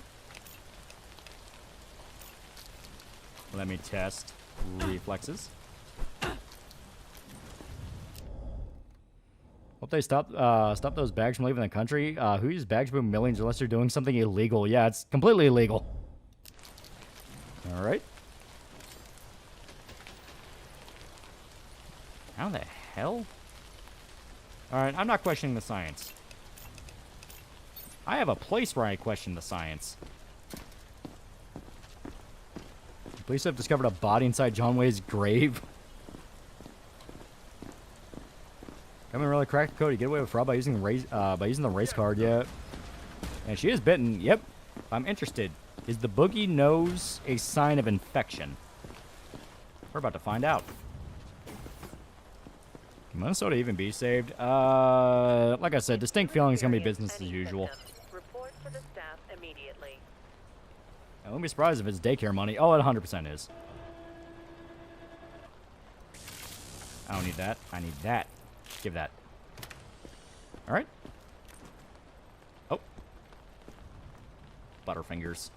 Let me test reflexes. Hope they stop those bags from leaving the country. Who uses bags to move millions unless they're doing something illegal? Yeah, it's completely illegal. Alright. How the hell? Alright, I'm not questioning the science. I have a place where I question the science. Police have discovered a body inside John Wayne's grave. Haven't really cracked the code. You get away with fraud by using the race card. Yeah. And she is bitten. Yep. I'm interested. Is the boogie nose a sign of infection? We're about to find out. Can Minnesota even be saved? Like I said, distinct feeling is gonna be business as usual. Report to the staff immediately. I wouldn't be surprised if it's daycare money. Oh, it 100% is. I don't need that. I need that. Give that. Alright. Oh. Butterfingers.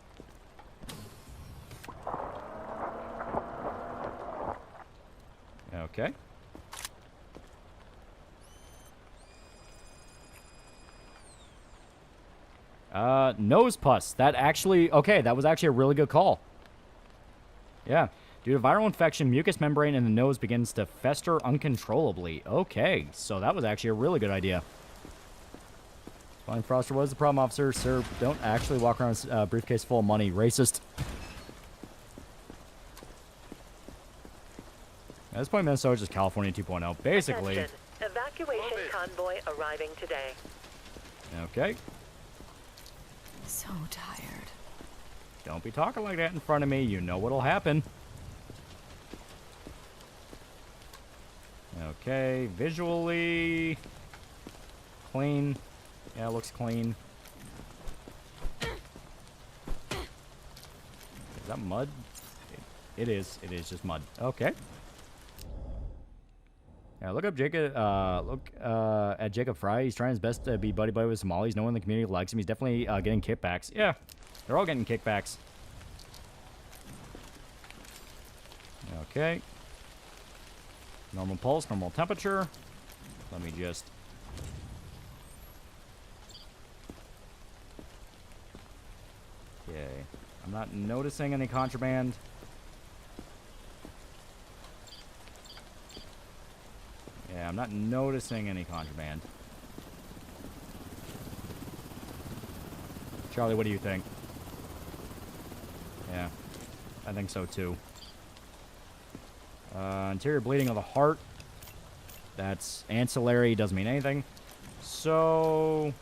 Okay. Nose pus. That actually... Okay, that was actually a really good call. Yeah. Due to viral infection, mucous membrane in the nose begins to fester uncontrollably. Okay, so that was actually a really good idea. Fine, Froster, what is the problem, officer? Sir, don't actually walk around with a briefcase full of money. Racist. At this point, Minnesota's just California 2.0. Basically. Attention. Evacuation convoy arriving today. Okay. So tired. Don't be talking like that in front of me. You know what'll happen. Okay, visually clean. Yeah, it looks clean. Is that mud? It is. It is just mud. Okay. Yeah, look up Jacob. Look at Jacob Fry. He's trying his best to be buddy with Somalis. No one in the community likes him. He's definitely getting kickbacks. Yeah, they're all getting kickbacks. Okay. Normal pulse, normal temperature. Let me just... Okay. I'm not noticing any contraband. Yeah, I'm not noticing any contraband. Charlie, what do you think? Yeah, I think so too. Anterior bleeding of the heart. That's ancillary, doesn't mean anything. So,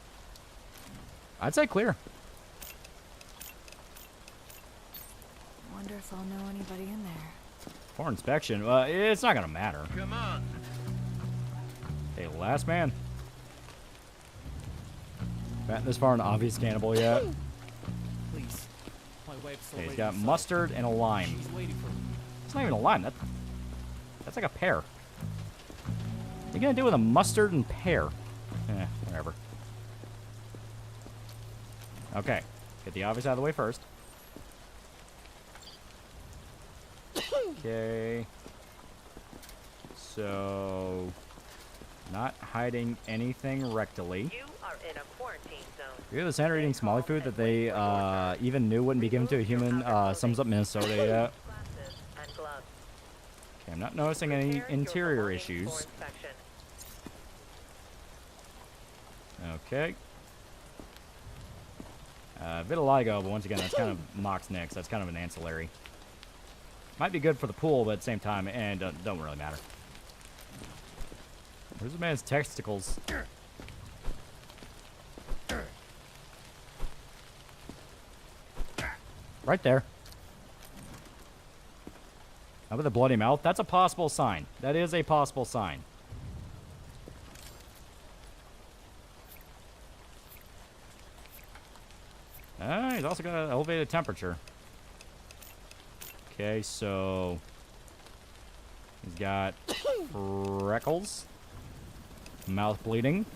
I'd say clear. Wonder if I'll know anybody in there. For inspection, it's not gonna matter. Come on. Hey, last man. Gotten this far an obvious cannibal yet? Please. My wife's Okay, he's got mustard and a lime. She's waiting for me. It's not even a lime. That's like a pear. What are you gonna do with a mustard and pear? Whatever. Okay, get the obvious out of the way first. Okay. So, not hiding anything rectally. You are in a quarantine zone. You're the center eating Somali food that they even knew wouldn't be given to a human. Sums up Minnesota. Yeah. Okay, I'm not noticing any interior issues. Okay. Vitiligo, but once again, that's kind of Mox Nix. That's kind of an ancillary. Might be good for the pool, but at the same time, and don't really matter. Where's the man's testicles? Right there. How about the bloody mouth? That's a possible sign. That is a possible sign. He's also got an elevated temperature. Okay, so he's got freckles, mouth bleeding.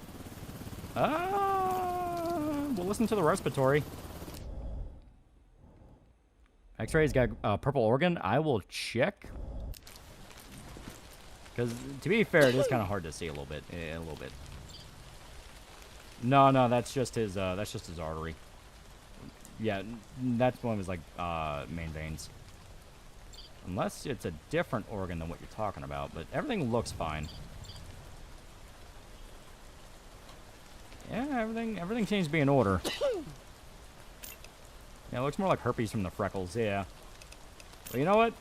We'll listen to the respiratory. X-ray's got purple organ. I will check. Because to be fair, it is kind of hard to see a little bit. A little bit. No, that's just his artery. Yeah, that's one of his like main veins. Unless it's a different organ than what you're talking about, but everything looks fine. Yeah, everything seems to be in order. Yeah, it looks more like herpes from the freckles, yeah. Well, you know what?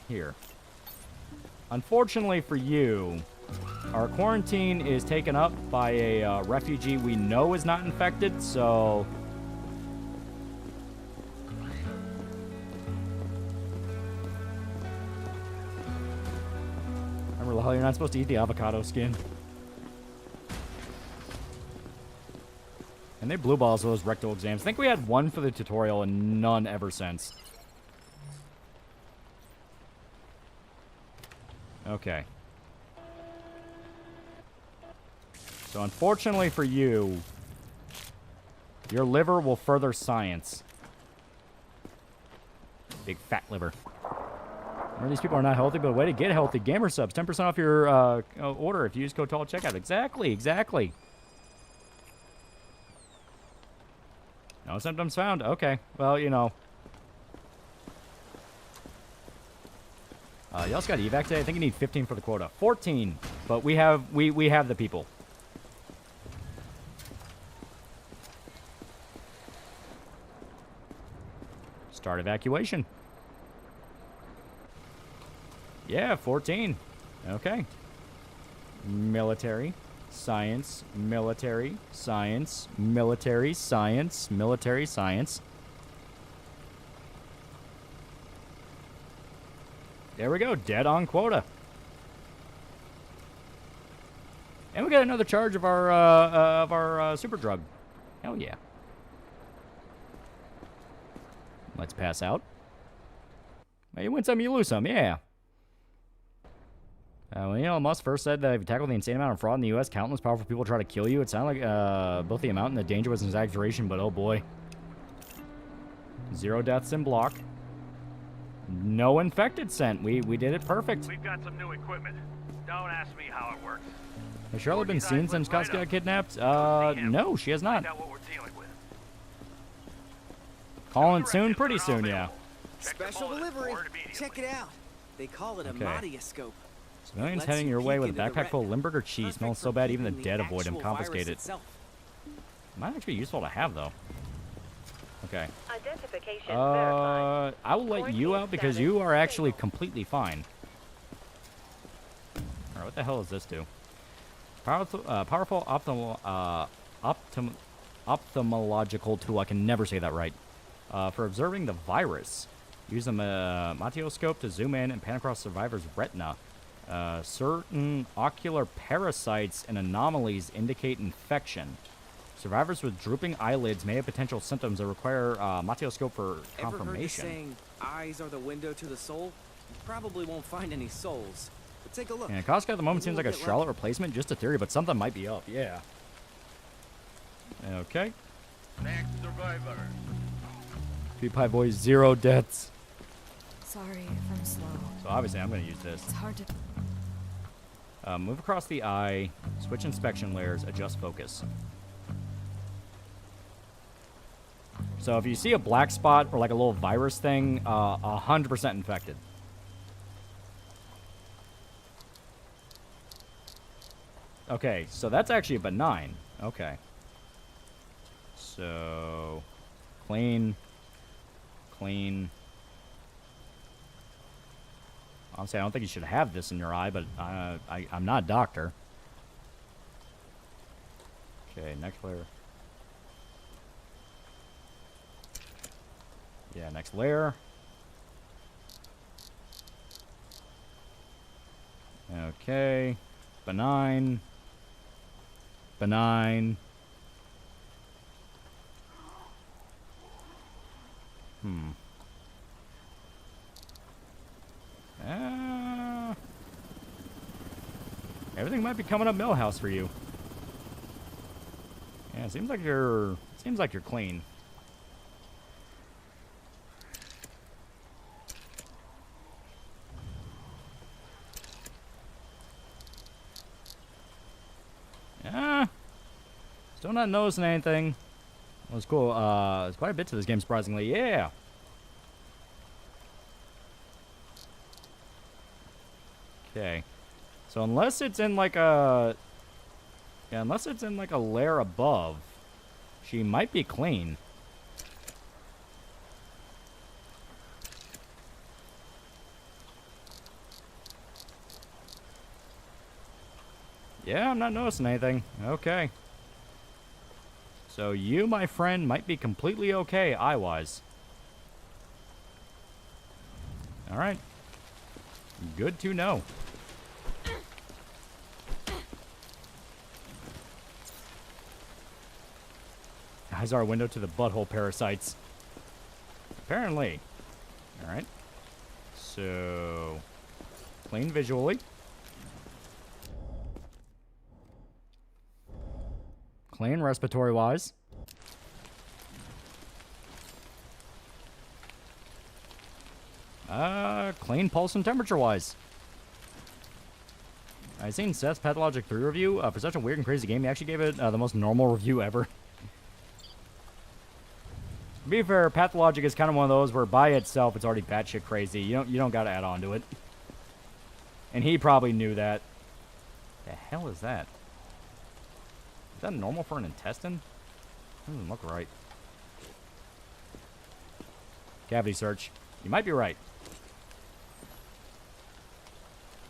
Here. Unfortunately for you, our quarantine is taken up by a refugee we know is not infected, so... Remember, hell, you're not supposed to eat the avocado skin. And they blue balls those rectal exams. I think we had one for the tutorial and none ever since. Okay. So unfortunately for you, your liver will further science. Big fat liver. Remember, these people are not healthy, but a way to get healthy. Gamer subs, 10% off your order if you use code TALL at checkout. Exactly. No symptoms found. Okay. Well, you know. You also got evac today. I think you need 15 for the quota. 14, but we have the people. Start evacuation. Yeah, 14. Okay. Military, science, military, science, military, science, military, science. There we go, dead on quota. And we got another charge of our super drug. Hell yeah. Let's pass out. Well, you win some, you lose some, yeah. When Elon Musk first said that if you tackle the insane amount of fraud in the U.S., countless powerful people try to kill you, it sounded like both the amount and the danger was an exaggeration, but oh boy. 0 deaths in block. No infected sent. We did it perfect. We've got some new equipment. Don't ask me how it works. Has Charlotte been seen since Koski got kidnapped? No, she has not. Find out what we're dealing with. Calling soon, pretty soon, yeah. Special delivery. Check it out. They call it a Okay. Modioscope. Civilians Lets heading you your way peek with a into the backpack full of Limburger cheese. Smells so bad even the peeking dead the avoid him. actual virus Confiscate it. itself. Might actually be useful to have, though. Okay. Identification I will let you out because you are actually completely fine. Alright, what the hell does this do? Powerful ophthalmological tool. I can never say that right. For observing the virus. Use a Matioscope to zoom in and pan across survivors' retina. Certain ocular parasites and anomalies indicate infection. Survivors with drooping eyelids may have potential symptoms that require Matioscope for confirmation. Ever heard the saying, eyes are the window to the soul? You probably won't find any souls. But take a look. Yeah, Koska at the moment Maybe seems like we'll a get Charlotte lucky. replacement. Just a theory, but something might be up. Yeah. Okay. Next survivor. PewDiePie boys, 0 deaths. Sorry if I'm slow. So obviously I'm going to use this. It's hard to... Move across the eye, switch inspection layers, adjust focus. So if you see a black spot or like a little virus thing, 100% infected. Okay, so that's actually a benign. Okay. So, clean. Honestly, I don't think you should have this in your eye, but I'm not a doctor. Okay, next layer. Yeah, next layer. Okay. Benign. Benign. Everything might be coming up Millhouse for you. Yeah, it seems like you're clean. Yeah. Still not noticing anything. That was cool. There's quite a bit to this game, surprisingly. Yeah. Okay. So unless it's in like a... Yeah, unless it's in like a layer above, she might be clean. Yeah, I'm not noticing anything. Okay. So you, my friend, might be completely okay eye-wise. Alright. Good to know. Eyes are a window to the butthole parasites. Apparently. Alright. So... Clean visually. Clean respiratory-wise. Clean pulse and temperature-wise. I've seen Seth's Pathologic 3 review. For such a weird and crazy game, he actually gave it the most normal review ever. To be fair, Pathologic is kind of one of those where by itself it's already batshit crazy. You don't got to add on to it. And he probably knew that. The hell is that? Is that normal for an intestine? Doesn't look right. Cavity search. You might be right.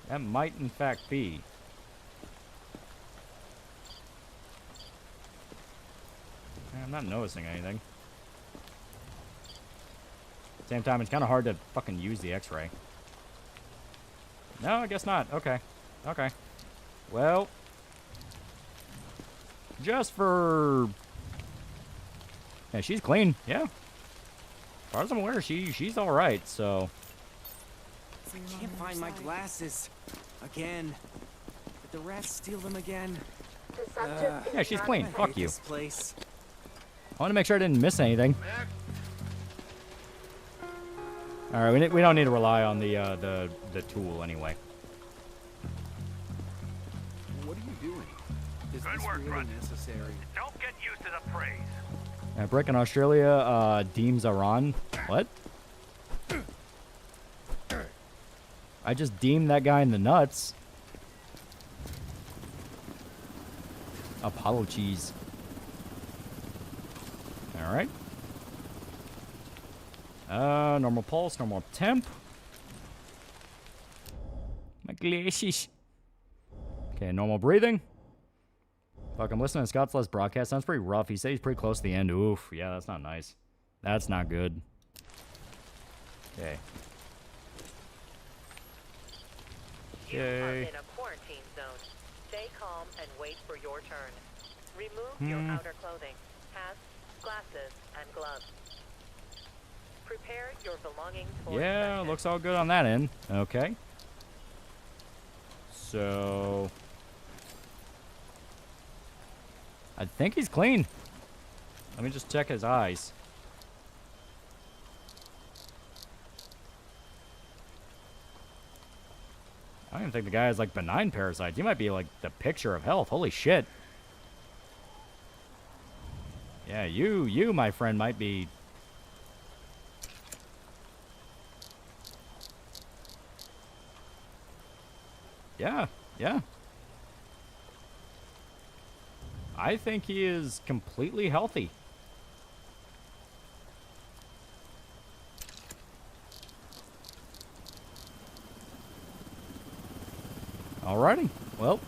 That might, in fact, be. I'm not noticing anything. Same time, it's kind of hard to fucking use the X-ray. No, I guess not. Okay. Okay. Well, just for... Yeah, she's clean. Yeah. As far as I'm aware, she's all right, so... I can't find my glasses. Again. Did the rats steal them again? Yeah, she's clean. Fuck you. This place. I want to make sure I didn't miss anything. All right, we don't need to rely on the tool anyway. What are you doing? Is Good this work, really Runt. necessary? Don't get used to the praise. A brick in Australia deems Iran. What? I just deemed that guy in the nuts. Apollo cheese. All right. Normal pulse, normal temp. My glasses. Okay, normal breathing. Fuck, I'm listening to Scott's last broadcast. Sounds pretty rough. He said he's pretty close to the end. Oof. Yeah, that's not nice. That's not good. Okay. You are in a quarantine zone. Stay calm and wait for your turn. Remove your outer clothing, hats, glasses, and gloves. Prepare your belongings for Yeah, inspection. looks all good on that end. Okay. So... I think he's clean. Let me just check his eyes. I don't even think the guy has, like, benign parasites. He might be, like, the picture of health. Holy shit. Yeah, you, my friend, might be... Yeah, yeah. I think he is completely healthy. Alrighty. Well,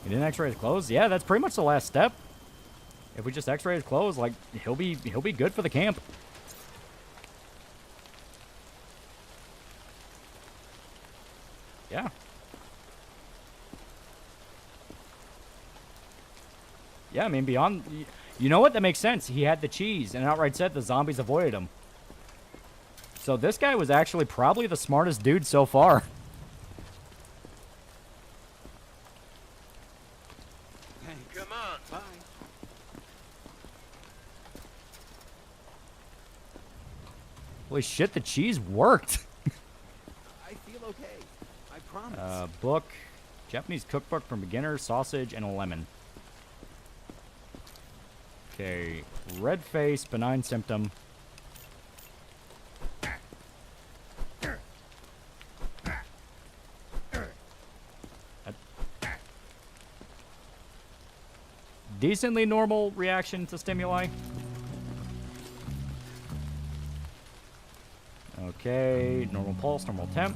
he didn't X-ray his clothes. Yeah, that's pretty much the last step. If we just X-ray his clothes, like he'll be good for the camp. Yeah. Yeah, I mean, beyond... You know what? That makes sense. He had the cheese and outright said the zombies avoided him. So this guy was actually probably the smartest dude so far. Come on. Bye. Holy shit, the cheese worked. I feel okay. I promise. Book. Japanese cookbook for beginners, sausage, and a lemon. Okay, red face, benign symptom. Decently normal reaction to stimuli. Okay, normal pulse, normal temp.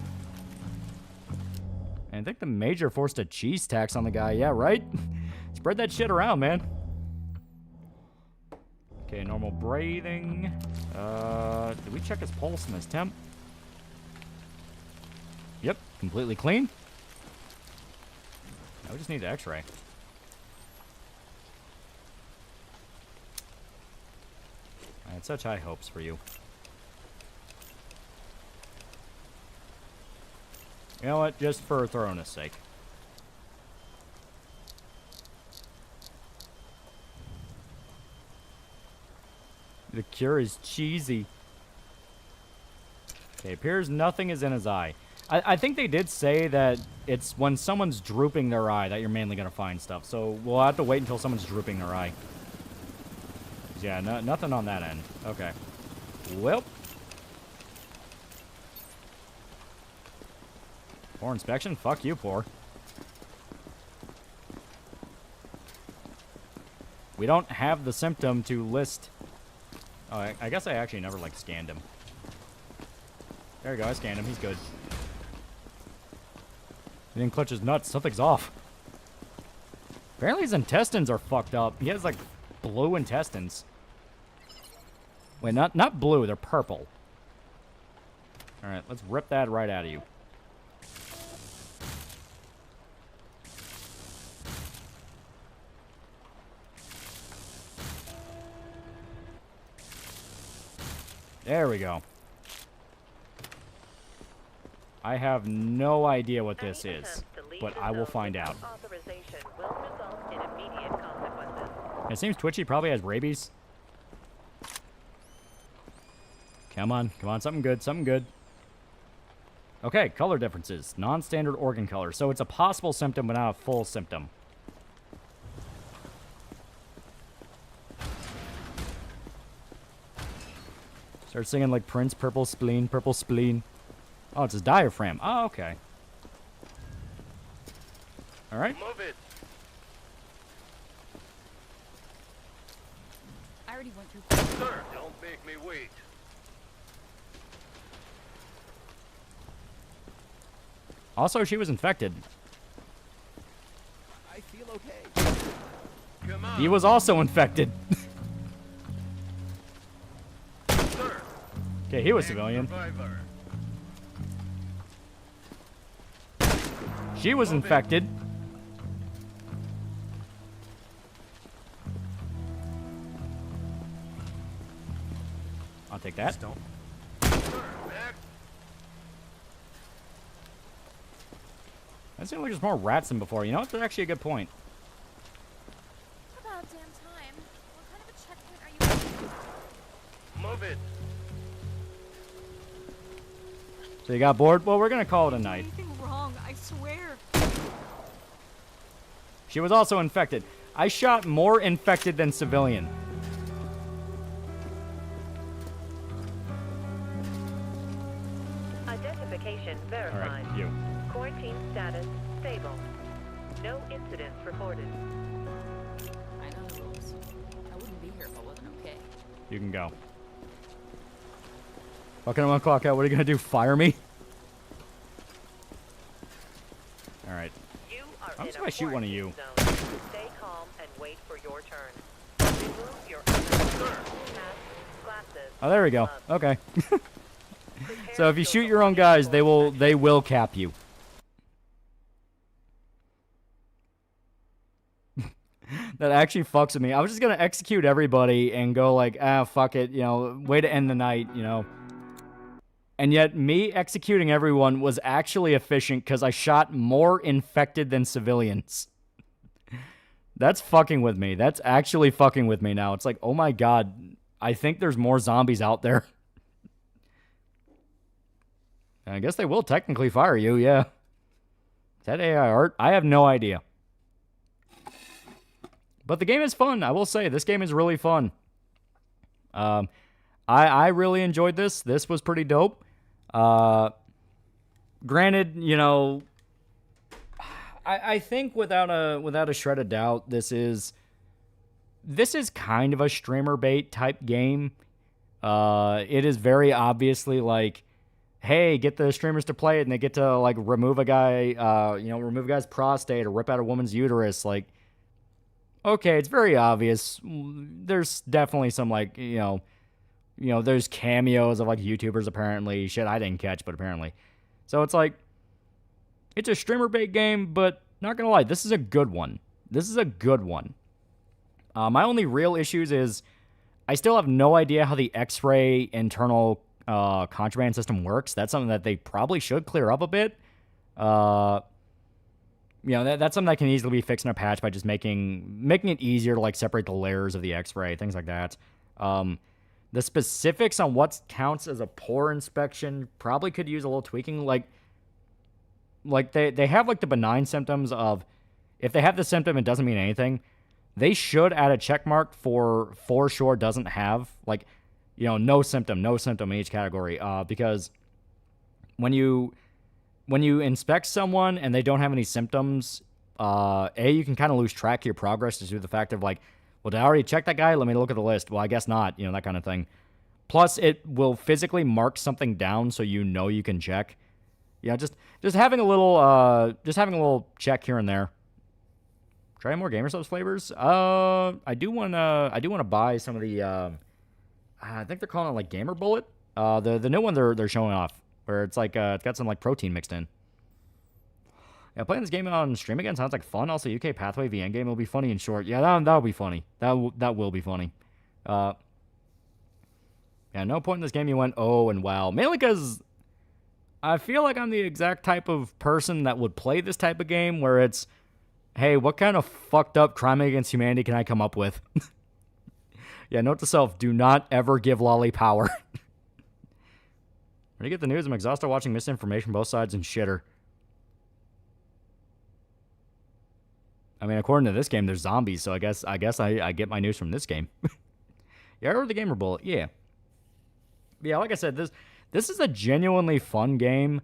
And I think the major forced a cheese tax on the guy. Yeah, right? Spread that shit around, man. Okay, normal breathing. Did we check his pulse and his temp? Yep, completely clean. Now we just need to X-ray. I had such high hopes for you. You know what? Just for thoroughness sake. The cure is cheesy. Okay, appears nothing is in his eye. I think they did say that it's when someone's drooping their eye that you're mainly going to find stuff. So we'll have to wait until someone's drooping their eye. Yeah, nothing on that end. Okay. Well. Poor inspection? Fuck you, poor. We don't have the symptom to list. Oh, I guess I actually never, like, scanned him. There you go, I scanned him. He's good. He didn't clutch his nuts. Something's off. Apparently his intestines are fucked up. He has, like, blue intestines. Wait, not blue. They're purple. Alright, let's rip that right out of you. There we go. I have no idea what this is, but I will find out. It seems Twitchy probably has rabies. Come on, something good, something good. Okay, color differences. Non-standard organ color. So it's a possible symptom, but not a full symptom. Start singing like Prince, purple spleen, purple spleen. Oh, it's his diaphragm. Oh, okay. All right. Move it. I already went through. Sir, don't make me wait. Also, she was infected. I feel okay. Come on. He was also infected. Sir. Okay, he was civilian. Survivor. She was infected. I'll take that. Don't. That seems like there's more rats than before. You know what? That's actually a good point. About damn time. What kind of a checkpoint are you on? Move it. So you got bored? Well, we're going to call it a night. Anything wrong, I swear. She was also infected. I shot more infected than civilian. Identification verified. All right, you. Quarantine status stable. No incidents reported. I know the rules. I wouldn't be here if I wasn't okay. You can go. Fucking I'm gonna clock out. What are you gonna do? Fire me? All right. I'm just gonna shoot one of you. Zone. Stay calm and wait for your turn. Remove your mask, glasses. Oh, there we go. Okay. So if you shoot your own guys, they will cap you. That actually fucks with me. I was just gonna execute everybody and go like, ah, fuck it, you know, way to end the night, you know. And yet, me executing everyone was actually efficient because I shot more infected than civilians. That's fucking with me. That's actually fucking with me now. It's like, oh my god, I think there's more zombies out there. I guess they will technically fire you, yeah. Is that AI art? I have no idea. But the game is fun. I will say, this game is really fun. I really enjoyed this. This was pretty dope. Granted, you know, I think without a shred of doubt, this is kind of a streamer bait type game. It is very obviously like, hey, get the streamers to play it, and they get to like remove a guy, remove a guy's prostate or rip out a woman's uterus. Like, okay, it's very obvious. There's definitely some like, there's cameos of like YouTubers apparently. Shit, I didn't catch, but apparently. So it's like, it's a streamer bait game, but not gonna lie, this is a good one. This is a good one. My only real issues is I still have no idea how the X-ray internal contraband system works. That's something that they probably should clear up a bit. That's something that can easily be fixed in a patch by just making it easier to like separate the layers of the X-ray, things like that. The specifics on what counts as a pore inspection probably could use a little tweaking. Like they have like the benign symptoms of, if they have the symptom, it doesn't mean anything. They should add a check mark for sure doesn't have, like, no symptom in each category. Because when you inspect someone and they don't have any symptoms, you can kind of lose track of your progress just due to the fact of like, well, did I already check that guy? Let me look at the list. Well, I guess not, that kind of thing. Plus, it will physically mark something down so you can check. Yeah, just having a little check here and there. Try more Gamer Subs flavors. I do wanna buy some of the I think they're calling it like Gamer Bullet. The new one they're showing off, where it's like it's got some like protein mixed in. Yeah, playing this game on stream again sounds like fun. Also, UK Pathway VN game will be funny and short. Yeah, that'll be funny. That will be funny. Yeah, no point in this game you went oh and wow. Mainly because I feel like I'm the exact type of person that would play this type of game where it's, hey, what kind of fucked up crime against humanity can I come up with? Yeah, note to self, do not ever give Lolly power. When you get the news, I'm exhausted watching misinformation both sides and shitter. I mean, according to this game, there's zombies, so I guess I get my news from this game. Yeah, I heard the Gamer Bullet, yeah. Yeah, like I said, this is a genuinely fun game.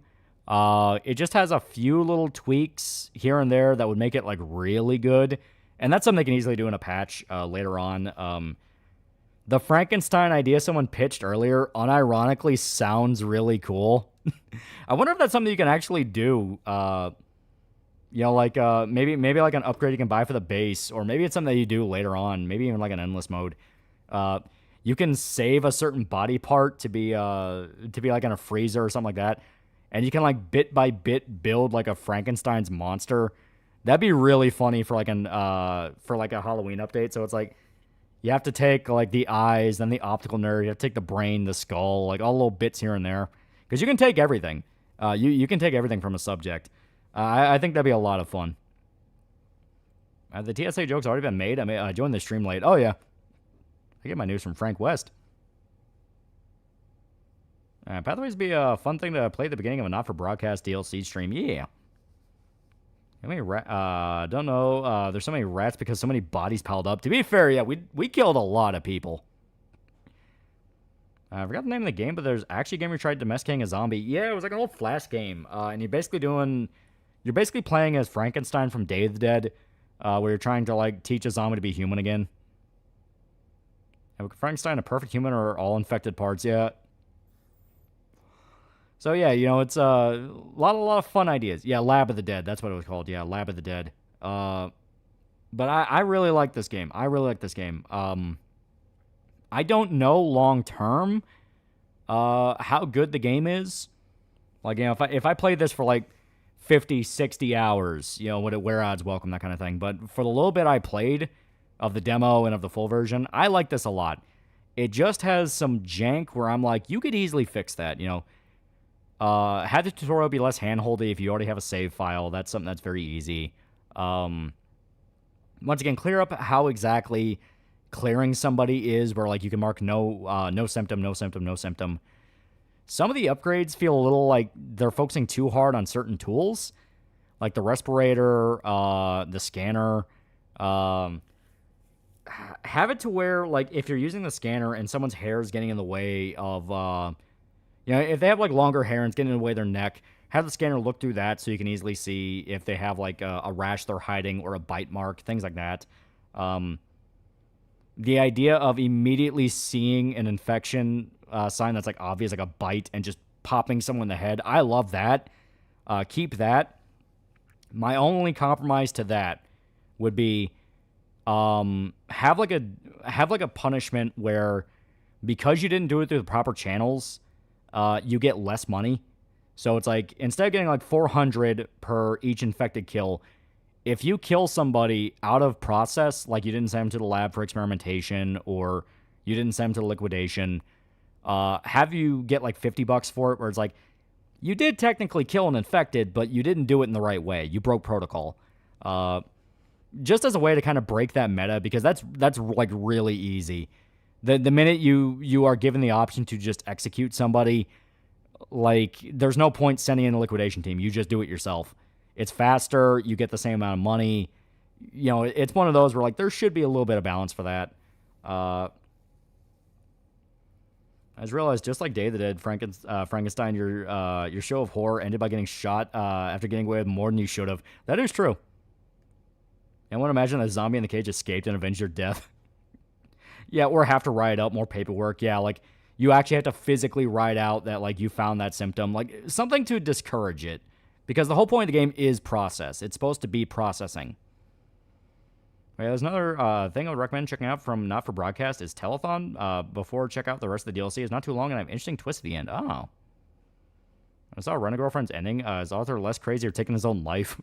It just has a few little tweaks here and there that would make it, like, really good. And that's something they can easily do in a patch later on. The Frankenstein idea someone pitched earlier unironically sounds really cool. I wonder if that's something you can actually do. You know, like maybe like an upgrade you can buy for the base, or maybe it's something that you do later on. Maybe even like an endless mode. You can save a certain body part to be like in a freezer or something like that, and you can like bit by bit build like a Frankenstein's monster. That'd be really funny for like a Halloween update. So it's like you have to take like the eyes, then the optical nerve, you have to take the brain, the skull, like all little bits here and there, because you can take everything. You can take everything from a subject. I think that'd be a lot of fun. The TSA joke's already been made. I mean, I joined the stream late. Oh yeah, I get my news from Frank West. Pathways be a fun thing to play at the beginning of a not-for-broadcast DLC stream. Yeah. How many don't know. There's so many rats because so many bodies piled up. To be fair, yeah, we killed a lot of people. I forgot the name of the game, but there's actually a game where you tried domesticating a zombie. Yeah, it was like an old Flash game. And you're basically playing as Frankenstein from Day of the Dead, where you're trying to like teach a zombie to be human again. Frankenstein a perfect human or all infected parts? Yeah. So yeah, you know, it's a lot of fun ideas. Yeah, Lab of the Dead, that's what it was called. Yeah, Lab of the Dead. But I really like this game. I don't know long term how good the game is. Like, you know, if I play this for like 50, 60 hours, you know, would it wear odds welcome, that kind of thing. But for the little bit I played of the demo and of the full version, I like this a lot. It just has some jank where I'm like, you could easily fix that, you know. Have the tutorial be less handholdy if you already have a save file. That's something that's very easy. Once again, clear up how exactly clearing somebody is, where like you can mark no symptom, no symptom, no symptom. Some of the upgrades feel a little like they're focusing too hard on certain tools, like the respirator, the scanner. Have it to where like if you're using the scanner and someone's hair is getting in the way of, you know, if they have like longer hair and it's getting in the way of their neck, have the scanner look through that so you can easily see if they have like a rash they're hiding or a bite mark, things like that. The idea of immediately seeing an infection sign that's like obvious, like a bite, and just popping someone in the head, I love that. Keep that. My only compromise to that would be have like a punishment where, because you didn't do it through the proper channels, you get less money. So it's like, instead of getting like 400 per each infected kill, if you kill somebody out of process, like you didn't send them to the lab for experimentation, or you didn't send them to the liquidation, have you get like $50 for it, where it's like, you did technically kill an infected, but you didn't do it in the right way. You broke protocol. Just as a way to kind of break that meta, because that's like really easy. The minute you are given the option to just execute somebody, like, there's no point sending in a liquidation team. You just do it yourself. It's faster. You get the same amount of money. You know, it's one of those where, like, there should be a little bit of balance for that. I just realized, just like Day of the Dead, Frankenstein, your show of horror ended by getting shot after getting away with more than you should have. That is true. I want to imagine a zombie in the cage escaped and avenged your death. Yeah, or have to write up more paperwork. Yeah, like, you actually have to physically write out that, like, you found that symptom. Like, something to discourage it. Because the whole point of the game is process. It's supposed to be processing. Okay, there's another thing I would recommend checking out from Not For Broadcast is Telethon. Before check out the rest of the DLC. It's not too long and I have an interesting twist at the end. Oh. I saw Rent-A-Girlfriend's ending. Is Arthur less crazy or taking his own life?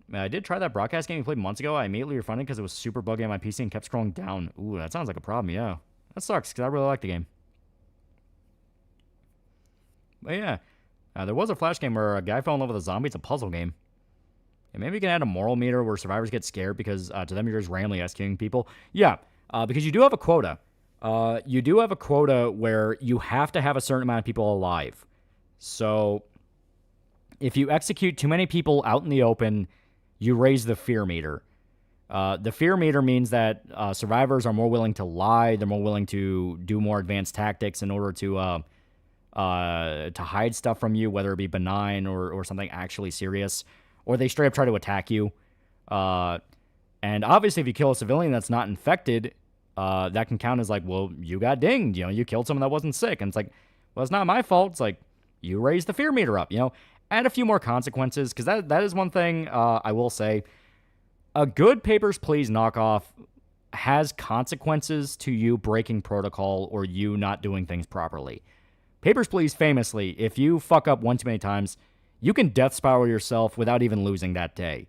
Man, I did try that broadcast game you played months ago. I immediately refunded because it was super buggy on my PC and kept scrolling down. Ooh, that sounds like a problem, yeah. That sucks because I really like the game. But yeah, there was a Flash game where a guy fell in love with a zombie. It's a puzzle game. And maybe you can add a moral meter where survivors get scared because to them you're just randomly executing people. Yeah, because you do have a quota. You do have a quota where you have to have a certain amount of people alive. So if you execute too many people out in the open, you raise the fear meter. The fear meter means that survivors are more willing to lie. They're more willing to do more advanced tactics in order to hide stuff from you, whether it be benign or something actually serious, or they straight up try to attack you. And obviously, if you kill a civilian that's not infected, that can count as like, well, you got dinged. You know, you killed someone that wasn't sick, and it's like, well, it's not my fault. It's like you raised the fear meter up. You know, add a few more consequences because that is one thing I will say. A good Papers, Please knockoff has consequences to you breaking protocol or you not doing things properly. Papers, Please, famously, if you fuck up one too many times, you can death spiral yourself without even losing that day.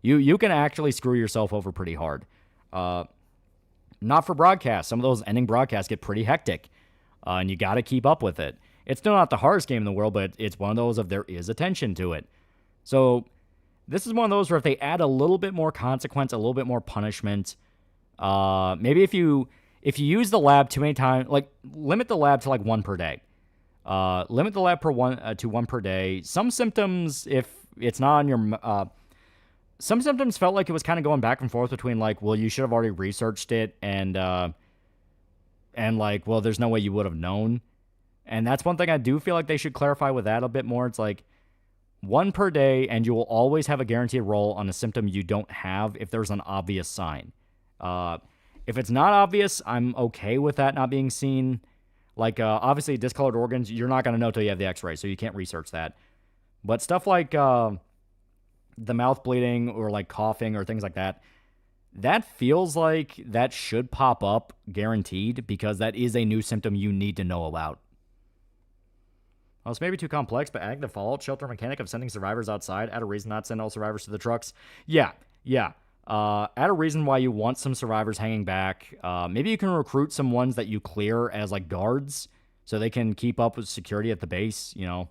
You can actually screw yourself over pretty hard. Not For Broadcast. Some of those ending broadcasts get pretty hectic, and you got to keep up with it. It's still not the hardest game in the world, but it's one of those of there is attention to it. So this is one of those where if they add a little bit more consequence, a little bit more punishment, maybe if you use the lab too many times, like limit the lab to like one per day. Limit the lab to one per day. Some symptoms, if it's not on your... some symptoms felt like it was kind of going back and forth between like, well, you should have already researched it and like, well, there's no way you would have known. And that's one thing I do feel like they should clarify with that a bit more. It's like one per day and you will always have a guaranteed roll on a symptom you don't have if there's an obvious sign. If it's not obvious, I'm okay with that not being seen. Like, obviously, discolored organs, you're not going to know till you have the x-ray, so you can't research that. But stuff like the mouth bleeding or, like, coughing or things like that, that feels like that should pop up, guaranteed, because that is a new symptom you need to know about. Well, it's maybe too complex, but adding the Fallout shelter mechanic of sending survivors outside, add a reason not to send all survivors to the trucks. Yeah. Add a reason why you want some survivors hanging back. Maybe you can recruit some ones that you clear as, like, guards, so they can keep up with security at the base, you know.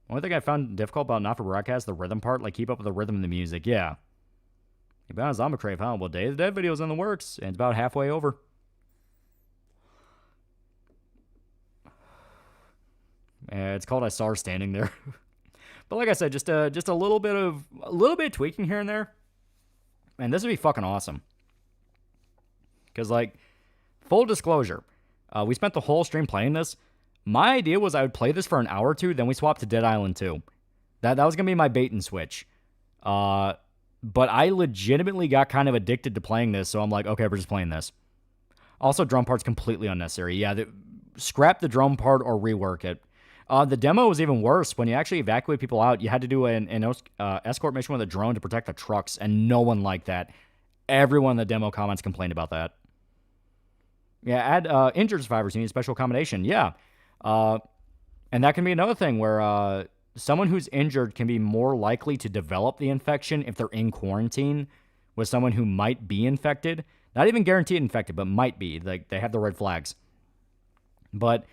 Only thing I found difficult about Not For Broadcast, the rhythm part, like, keep up with the rhythm and the music, yeah. You've been on Zombie Crave, huh? Well, Day of the Dead video's in the works, and it's about halfway over. It's called I Saw Her Standing There. But like I said, just a little bit of tweaking here and there, and this would be fucking awesome. Because, like, full disclosure, we spent the whole stream playing this. My idea was I would play this for an hour or two, then we swapped to Dead Island 2. That was gonna be my bait and switch. But I legitimately got kind of addicted to playing this, so I'm like, okay, we're just playing this. Also, drum part's completely unnecessary. Yeah, scrap the drum part or rework it. The demo was even worse. When you actually evacuate people out, you had to do an escort mission with a drone to protect the trucks, and no one liked that. Everyone in the demo comments complained about that. Yeah, add injured survivors who need special accommodation. Yeah. And that can be another thing where someone who's injured can be more likely to develop the infection if they're in quarantine with someone who might be infected. Not even guaranteed infected, but might be. Like, they have the red flags. But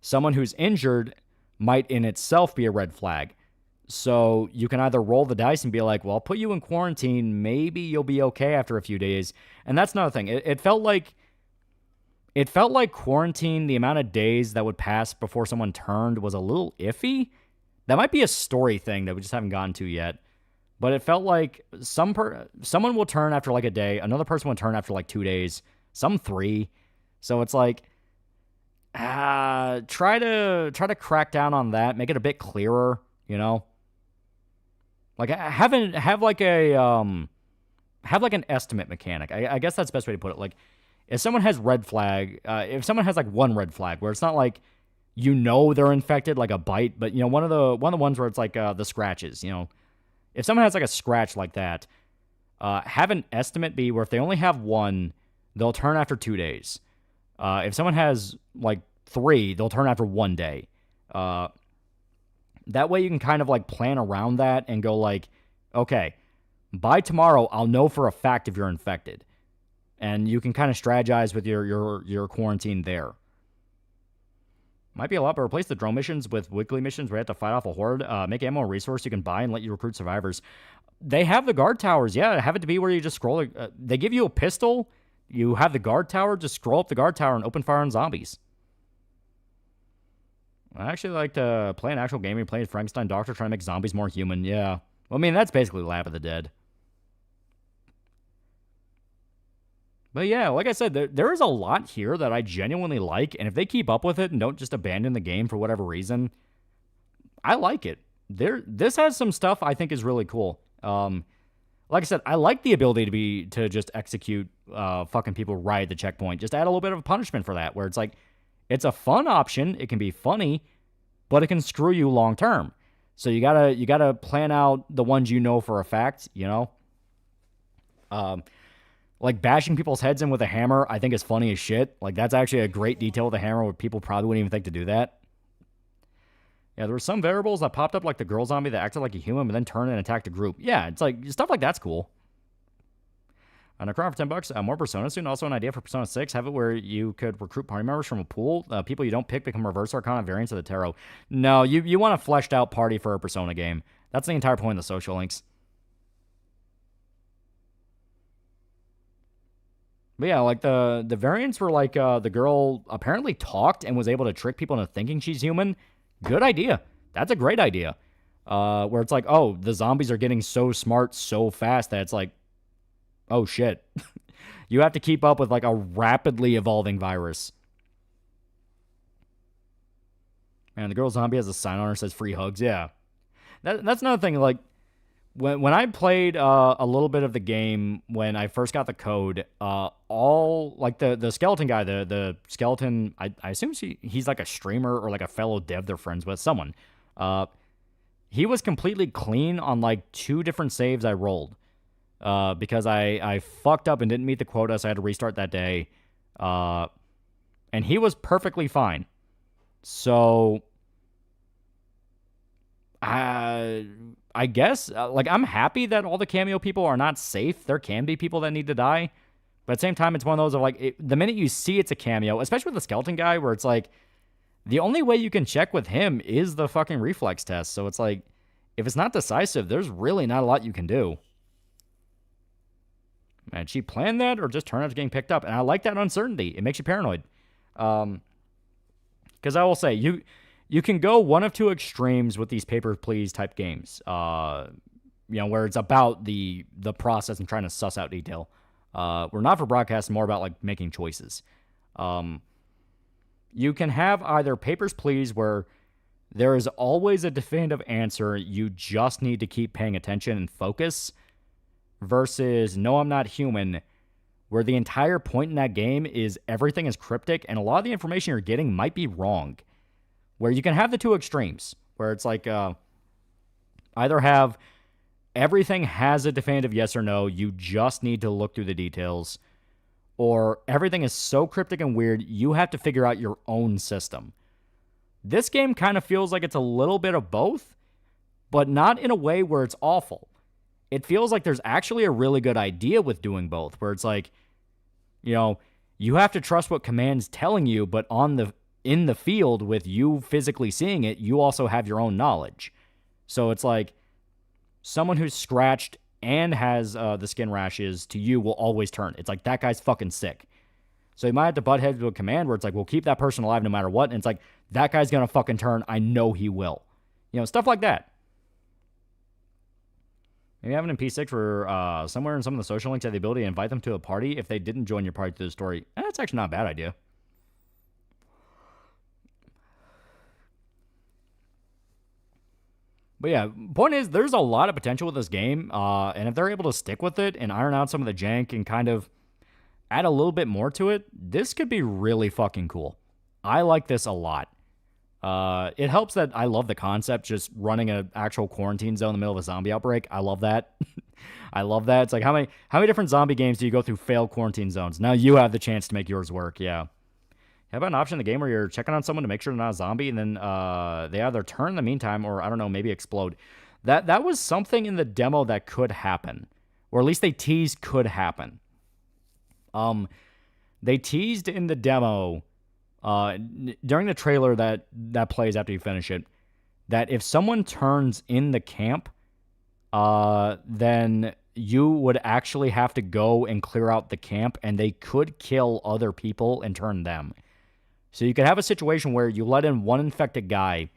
someone who's injured might in itself be a red flag. So you can either roll the dice and be like, well, I'll put you in quarantine. Maybe you'll be okay after a few days. And that's another thing. It felt like quarantine, the amount of days that would pass before someone turned was a little iffy. That might be a story thing that we just haven't gotten to yet. But it felt like someone will turn after like a day. Another person will turn after like 2 days. Some 3. So it's like, try to crack down on that. Make it a bit clearer, you know? Like, have like an estimate mechanic. I guess that's the best way to put it. Like, if someone has red flag, if someone has like one red flag where it's not like you know they're infected like a bite, but you know one of the ones where it's like the scratches, you know, if someone has like a scratch like that, have an estimate be where if they only have one, they'll turn after 2 days. If someone has like 3, they'll turn after 1 day. That way you can kind of like plan around that and go like, okay, by tomorrow I'll know for a fact if you're infected. And you can kind of strategize with your quarantine there. Might be a lot, but replace the drone missions with weekly missions where you have to fight off a horde. Make ammo a resource you can buy and let you recruit survivors. They have the guard towers. Yeah, have it to be where you just scroll. They give you a pistol. You have the guard tower. Just scroll up the guard tower and open fire on zombies. I actually like to play an actual game. You play Frankenstein Doctor trying to make zombies more human. Yeah. Well, I mean, that's basically Lab of the Dead. But yeah, like I said, there is a lot here that I genuinely like, and if they keep up with it and don't just abandon the game for whatever reason, I like it. This has some stuff I think is really cool. Like I said, I like the ability to just execute fucking people right at the checkpoint. Just add a little bit of a punishment for that, where it's like, it's a fun option, it can be funny, but it can screw you long term. So you gotta plan out the ones you know for a fact, you know? Like bashing people's heads in with a hammer, I think is funny as shit. Like that's actually a great detail with a hammer where people probably wouldn't even think to do that. Yeah, there were some variables that popped up like the girl zombie that acted like a human but then turned and attacked a group. Yeah, it's like stuff like that's cool. On a crown for $10, more Persona soon. Also an idea for Persona 6. Have it where you could recruit party members from a pool. People you don't pick become reverse arcana variants of the tarot. No, you want a fleshed out party for a Persona game. That's the entire point of the social links. But yeah, like the variants were like the girl apparently talked and was able to trick people into thinking she's human. Good idea. That's a great idea. Where it's like, oh, the zombies are getting so smart so fast that it's like, oh shit. You have to keep up with like a rapidly evolving virus. Man, the girl zombie has a sign on her that says free hugs. Yeah. That's another thing. Like, when I played a little bit of the game when I first got the code, all like the skeleton guy, the skeleton, I assume he's like a streamer or like a fellow dev they're friends with, someone. He was completely clean on like 2 different saves I rolled because I fucked up and didn't meet the quota, so I had to restart that day. And he was perfectly fine. So I guess, like, I'm happy that all the cameo people are not safe. There can be people that need to die. But at the same time, it's one of those of, like, the minute you see it's a cameo, especially with the skeleton guy, where it's like, the only way you can check with him is the fucking reflex test. So it's like, if it's not decisive, there's really not a lot you can do. Man, she planned that or just turned out to getting picked up? And I like that uncertainty. It makes you paranoid. Because I will say, you can go one of 2 extremes with these paper please type games. You know, where it's about the process and trying to suss out detail. We're not for broadcast, more about like making choices. You can have either papers please where there is always a definitive answer, you just need to keep paying attention and focus, versus no, I'm not human, where the entire point in that game is everything is cryptic and a lot of the information you're getting might be wrong. Where you can have the 2 extremes, where it's like either have everything has a definitive yes or no, you just need to look through the details, or everything is so cryptic and weird, you have to figure out your own system. This game kind of feels like it's a little bit of both, but not in a way where it's awful. It feels like there's actually a really good idea with doing both, where it's like, you know, you have to trust what command's telling you, but in the field with you physically seeing it, you also have your own knowledge. So it's like someone who's scratched and has the skin rashes to you will always turn. It's like, that guy's fucking sick. So you might have to butt heads to a command where it's like, we'll keep that person alive no matter what. And it's like, that guy's going to fucking turn. I know he will. You know, stuff like that. Maybe having in P6 where somewhere in some of the social links have the ability to invite them to a party if they didn't join your party through the story. That's actually not a bad idea. But yeah, point is, there's a lot of potential with this game, and if they're able to stick with it and iron out some of the jank and kind of add a little bit more to it, this could be really fucking cool. I like this a lot. It helps that I love the concept, just running an actual quarantine zone in the middle of a zombie outbreak. I love that. I love that. It's like, how many different zombie games do you go through failed quarantine zones? Now you have the chance to make yours work, yeah. How about an option in the game where you're checking on someone to make sure they're not a zombie, and then they either turn in the meantime or, I don't know, maybe explode? That was something in the demo that could happen. Or at least they teased could happen. They teased in the demo, during the trailer that plays after you finish it, that if someone turns in the camp, then you would actually have to go and clear out the camp, and they could kill other people and turn them. So you could have a situation where you let in one infected guy,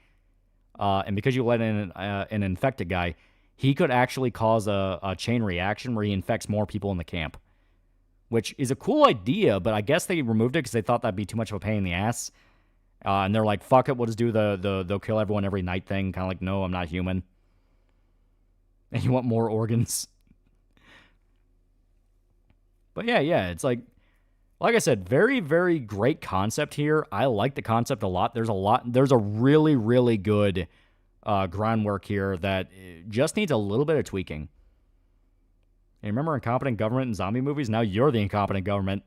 and because you let in an infected guy, he could actually cause a chain reaction where he infects more people in the camp, which is a cool idea, but I guess they removed it because they thought that'd be too much of a pain in the ass. And they're like, fuck it, we'll just do the they'll kill everyone every night thing. Kind of like, no, I'm not human. And you want more organs. But yeah, it's like I said, very, very great concept here. I like the concept a lot. There's a really, really good groundwork here that just needs a little bit of tweaking. And remember incompetent government in zombie movies? Now you're the incompetent government.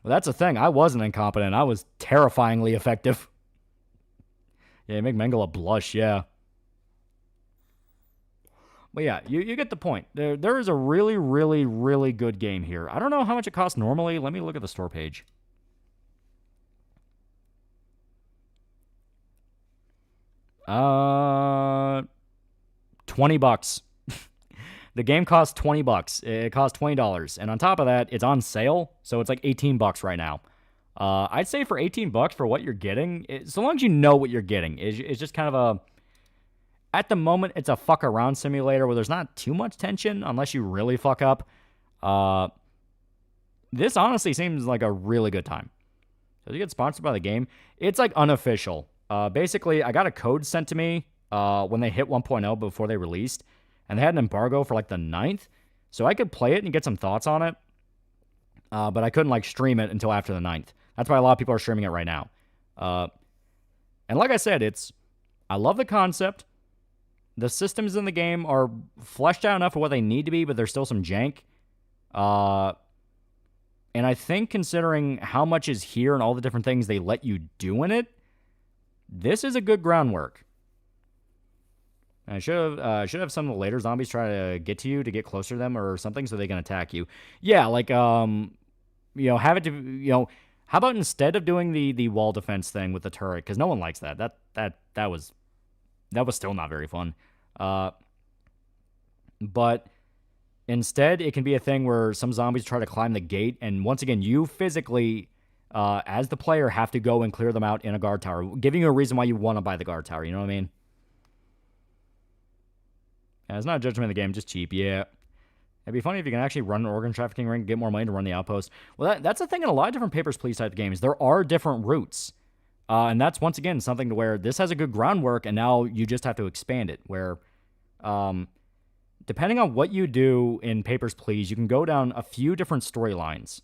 Well, that's the thing. I wasn't incompetent. I was terrifyingly effective. Yeah, you make Mengele blush, yeah. But yeah, you get the point. There is a really, really, really good game here. I don't know how much it costs normally. Let me look at the store page. $20. The game costs $20. It costs $20. And on top of that, it's on sale, so it's like $18 right now. I'd say for $18 for what you're getting, so long as you know what you're getting, it's just kind of a... At the moment, it's a fuck around simulator where there's not too much tension unless you really fuck up. This honestly seems like a really good time. So you get sponsored by the game. It's like unofficial. Basically, I got a code sent to me when they hit 1.0 before they released, and they had an embargo for like the 9th, so I could play it and get some thoughts on it, but I couldn't like stream it until after the 9th. That's why a lot of people are streaming it right now. And like I said, I love the concept. The systems in the game are fleshed out enough for what they need to be, but there's still some jank. And I think considering how much is here and all the different things they let you do in it, this is a good groundwork. I should have some of the later zombies try to get to you to get closer to them or something so they can attack you. Yeah, like, have it to, how about instead of doing the wall defense thing with the turret, because no one likes that. That was still not very fun. But instead, it can be a thing where some zombies try to climb the gate, and once again, you physically, as the player, have to go and clear them out in a guard tower, giving you a reason why you want to buy the guard tower, you know what I mean? Yeah, it's not a judgment of the game, just cheap, yeah. It'd be funny if you can actually run an organ trafficking ring, get more money to run the outpost. Well, that's the thing in a lot of different Papers, Please type games. There are different routes. And that's, once again, something to where this has a good groundwork, and now you just have to expand it, where depending on what you do in Papers, Please, you can go down a few different storylines.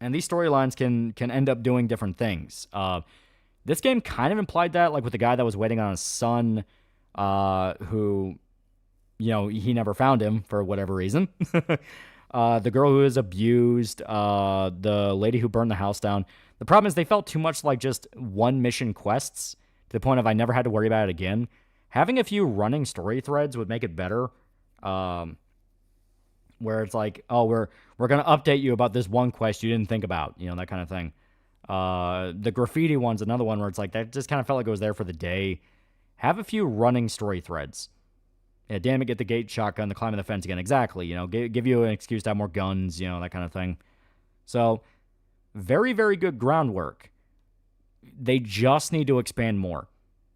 And these storylines can end up doing different things. This game kind of implied that, like with the guy that was waiting on his son, who, he never found him for whatever reason. The girl who was abused, the lady who burned the house down. The problem is they felt too much like just one mission quests to the point of I never had to worry about it again. Having a few running story threads would make it better. Where it's like, oh, we're going to update you about this one quest you didn't think about, that kind of thing. The graffiti one's another one where it's like, that just kind of felt like it was there for the day. Have a few running story threads. Yeah, damn it, get the gate shotgun, the climbing the fence again. Exactly, give you an excuse to have more guns, that kind of thing. So, very, very good groundwork. They just need to expand more.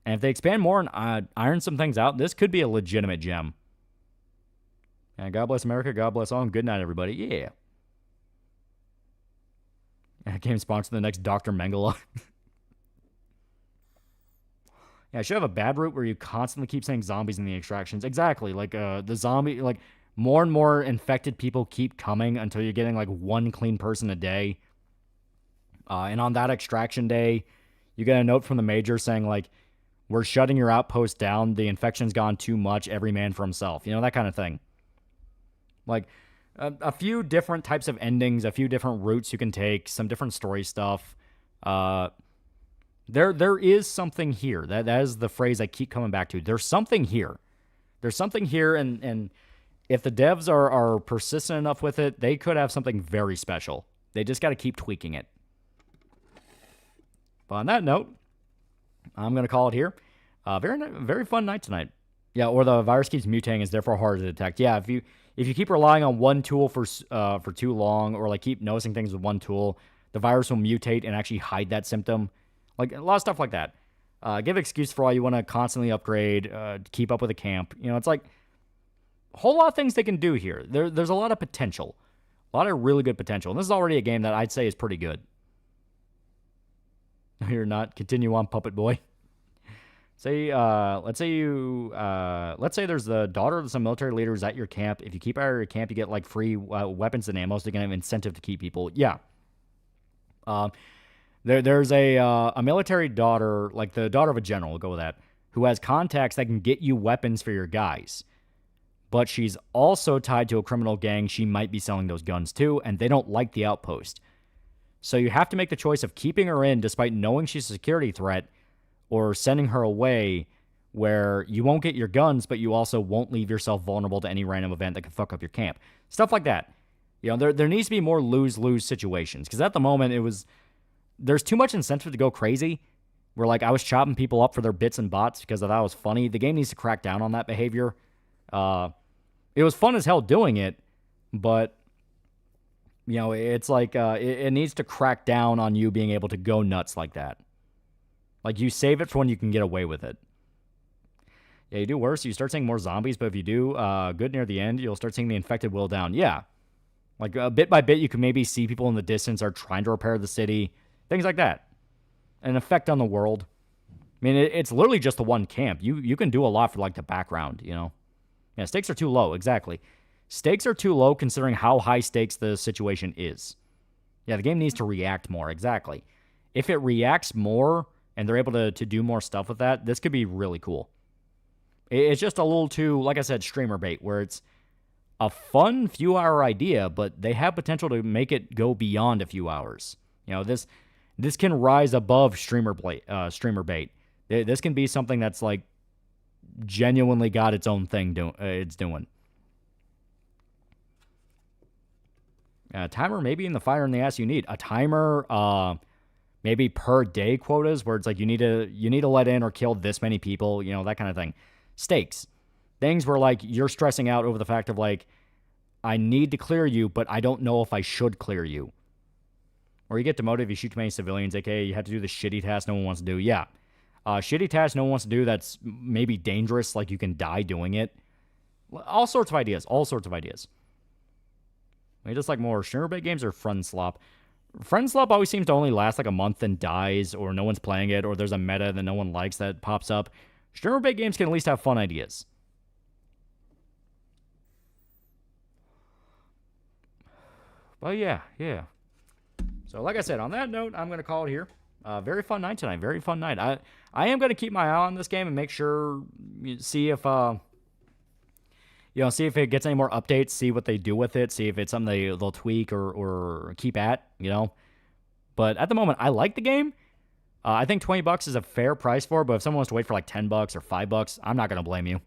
And if they expand more and iron some things out, this could be a legitimate gem. And God bless America, God bless all, and good night, everybody. Yeah. Game sponsored the next Dr. Mengele. Yeah, I should have a bad route where you constantly keep saying zombies in the extractions. Exactly. Like, the zombie, like, more and more infected people keep coming until you're getting like one clean person a day. And on that extraction day, you get a note from the major saying like, we're shutting your outpost down. The infection's gone too much. Every man for himself. You know, that kind of thing. Like a few different types of endings, a few different routes you can take, some different story stuff. There is something here. That is the phrase I keep coming back to. There's something here. There's something here, and if the devs are persistent enough with it, they could have something very special. They just got to keep tweaking it. But on that note, I'm going to call it here. Very fun night tonight. Yeah, or the virus keeps mutating, is therefore harder to detect. Yeah, if you keep relying on one tool for too long, or like keep noticing things with one tool, the virus will mutate and actually hide that symptom. Like a lot of stuff like that. Give excuse for all you want to constantly upgrade, keep up with the camp. You know, it's like a whole lot of things they can do here. There's a lot of potential. A lot of really good potential. And this is already a game that I'd say is pretty good. You're not. Continue on, Puppet Boy. Let's say there's the daughter of some military leaders at your camp. If you keep her at your camp, you get like free weapons and ammo, so you can have incentive to keep people. Yeah. There's a military daughter, like the daughter of a general, we'll go with that, who has contacts that can get you weapons for your guys. But she's also tied to a criminal gang. She might be selling those guns too, and they don't like the outpost. So you have to make the choice of keeping her in despite knowing she's a security threat, or sending her away where you won't get your guns, but you also won't leave yourself vulnerable to any random event that could fuck up your camp. Stuff like that. You know, there needs to be more lose-lose situations, because at the moment there's too much incentive to go crazy, where like I was chopping people up for their bits and bots because I thought it was funny. The game needs to crack down on that behavior. It was fun as hell doing it, but you know, it's like it needs to crack down on you being able to go nuts like that. Like, you save it for when you can get away with it. Yeah, you do worse. You start seeing more zombies, but if you do good near the end, you'll start seeing the infected will down. Yeah. Like, bit by bit, you can maybe see people in the distance are trying to repair the city. Things like that. An effect on the world. I mean, it's literally just the one camp. You can do a lot for, like, the background, you know? Yeah, stakes are too low. Exactly. Stakes are too low considering how high stakes the situation is. Yeah, the game needs to react more. Exactly. If it reacts more and they're able to do more stuff with that, this could be really cool. It's just a little too, like I said, streamer bait, where it's a fun few-hour idea, but they have potential to make it go beyond a few hours. You know, this can rise above streamer bait. This can be something that's like genuinely got its own thing it's doing. Timer maybe in the fire in the ass you need. A timer, maybe per day quotas where it's like you need to let in or kill this many people, you know, that kind of thing. Stakes. Things where like you're stressing out over the fact of like, I need to clear you, but I don't know if I should clear you. Or you get demoted if you shoot too many civilians, aka you have to do the shitty task no one wants to do. Yeah. Shitty task no one wants to do that's maybe dangerous, like you can die doing it. All sorts of ideas. I mean, just like more streamer bait games or Friend Slop. Friend Slop always seems to only last like a month and dies, or no one's playing it, or there's a meta that no one likes that pops up. Streamer bait games can at least have fun ideas. But yeah. So like I said, on that note, I'm going to call it here. Very fun night tonight. Very fun night. I am going to keep my eye on this game and make sure, see if it gets any more updates, see what they do with it, see if it's something they'll tweak or keep at, you know. But at the moment, I like the game. I think $20 is a fair price for it, but if someone wants to wait for like $10 or $5, I'm not going to blame you.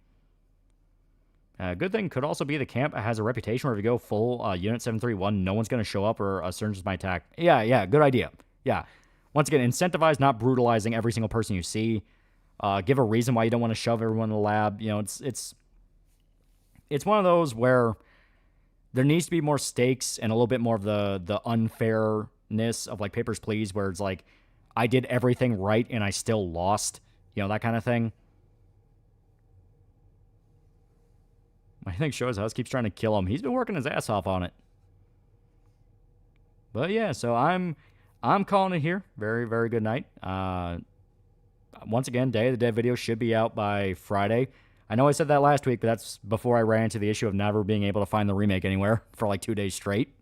Good thing could also be the camp has a reputation where if you go full Unit 731, no one's going to show up or a surgeons might attack. Yeah, good idea. Yeah. Once again, incentivize not brutalizing every single person you see. Give a reason why you don't want to shove everyone in the lab. You know, it's one of those where there needs to be more stakes and a little bit more of the unfairness of like Papers, Please, where it's like, I did everything right and I still lost. You know, that kind of thing. I think Show's house keeps trying to kill him. He's been working his ass off on it. But yeah, so I'm calling it here. Very, very good night. Once again, Day of the Dead video should be out by Friday. I know I said that last week, but that's before I ran into the issue of never being able to find the remake anywhere for like 2 days straight.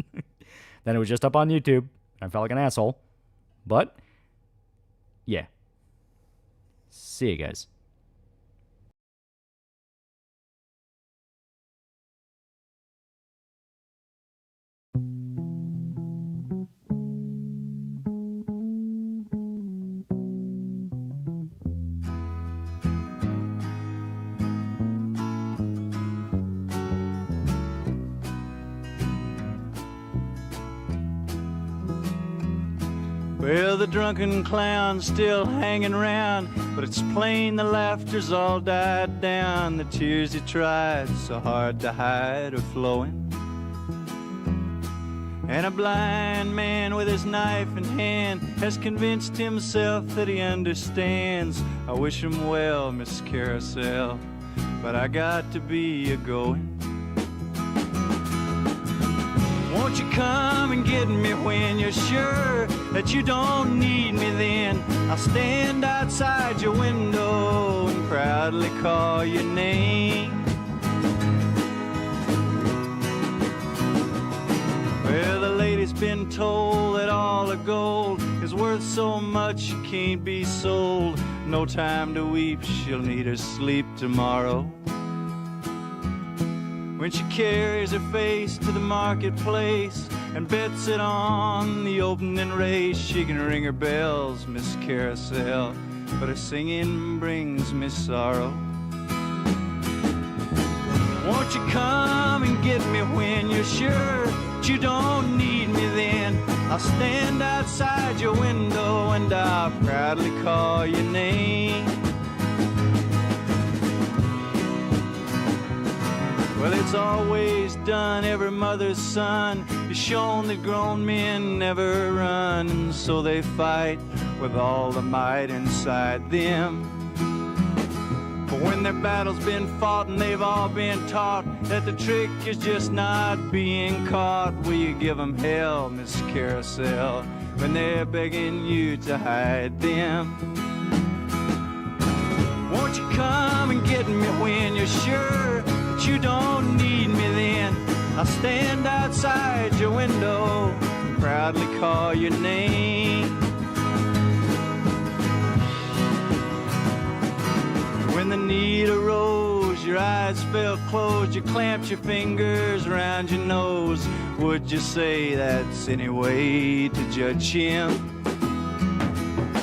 Then it was just up on YouTube. I felt like an asshole. But, yeah. See you guys. Well, the drunken clown's still hanging round, but it's plain the laughter's all died down. The tears he tried so hard to hide are flowing. And a blind man with his knife in hand has convinced himself that he understands. I wish him well, Miss Carousel, but I got to be a-going. Won't you come and get me when you're sure that you don't need me then? I'll stand outside your window and proudly call your name. Well, the lady's been told that all the gold is worth so much it can't be sold. No time to weep, she'll need her sleep tomorrow. When she carries her face to the marketplace and bets it on the opening race, she can ring her bells, Miss Carousel, but her singing brings me sorrow. Won't you come and get me when you're sure that you don't need me then? I'll stand outside your window and I'll proudly call your name. Well, it's always done, every mother's son is shown that grown men never run, and so they fight with all the might inside them. But when their battle's been fought and they've all been taught that the trick is just not being caught, will you give them hell, Miss Carousel, when they're begging you to hide them? Won't you come and get me when you're sure that you don't need me then? I'll stand outside your window and proudly call your name. When the need arose, your eyes felt closed, you clamped your fingers around your nose. Would you say that's any way to judge him?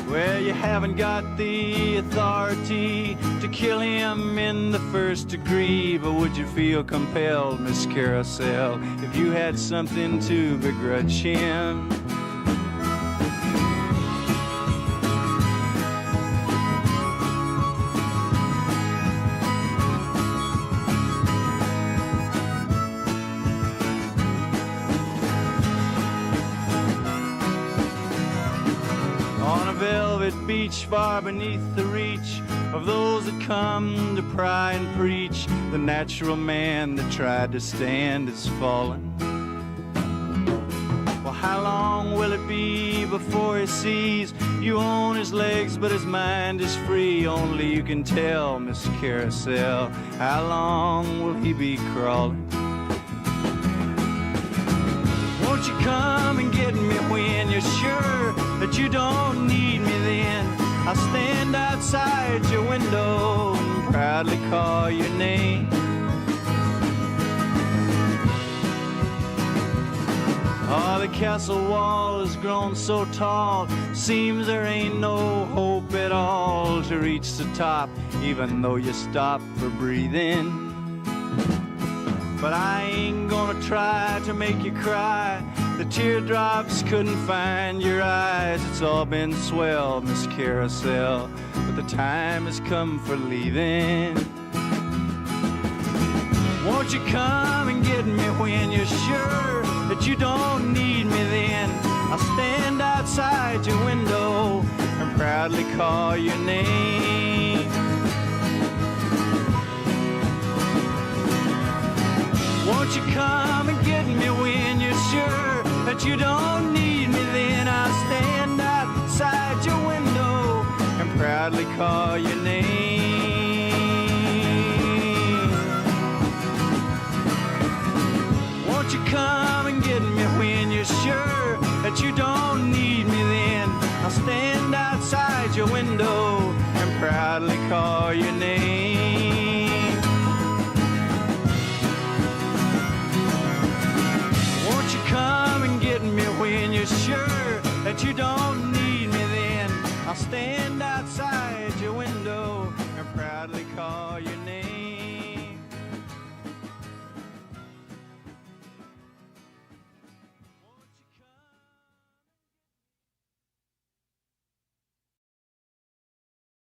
Well, you haven't got the authority to kill him in the first degree, but would you feel compelled, Miss Carousel, if you had something to begrudge him? Beach far beneath the reach of those that come to pry and preach, the natural man that tried to stand is fallen. Well, how long will it be before he sees you own his legs but his mind is free? Only you can tell, Miss Carousel, how long will he be crawling? Won't you come and get me when you're sure that you don't need me then? I'll stand outside your window and proudly call your name. Oh, the castle wall has grown so tall, seems there ain't no hope at all to reach the top, even though you stop for breathing. But I ain't gonna try to make you cry. The teardrops couldn't find your eyes. It's all been swell, Miss Carousel, but the time has come for leaving. Won't you come and get me when you're sure that you don't need me then? I'll stand outside your window and proudly call your name. Won't you come and get me when you're sure that you don't need me then? I'll stand outside your window and proudly call your name. window and proudly call your name.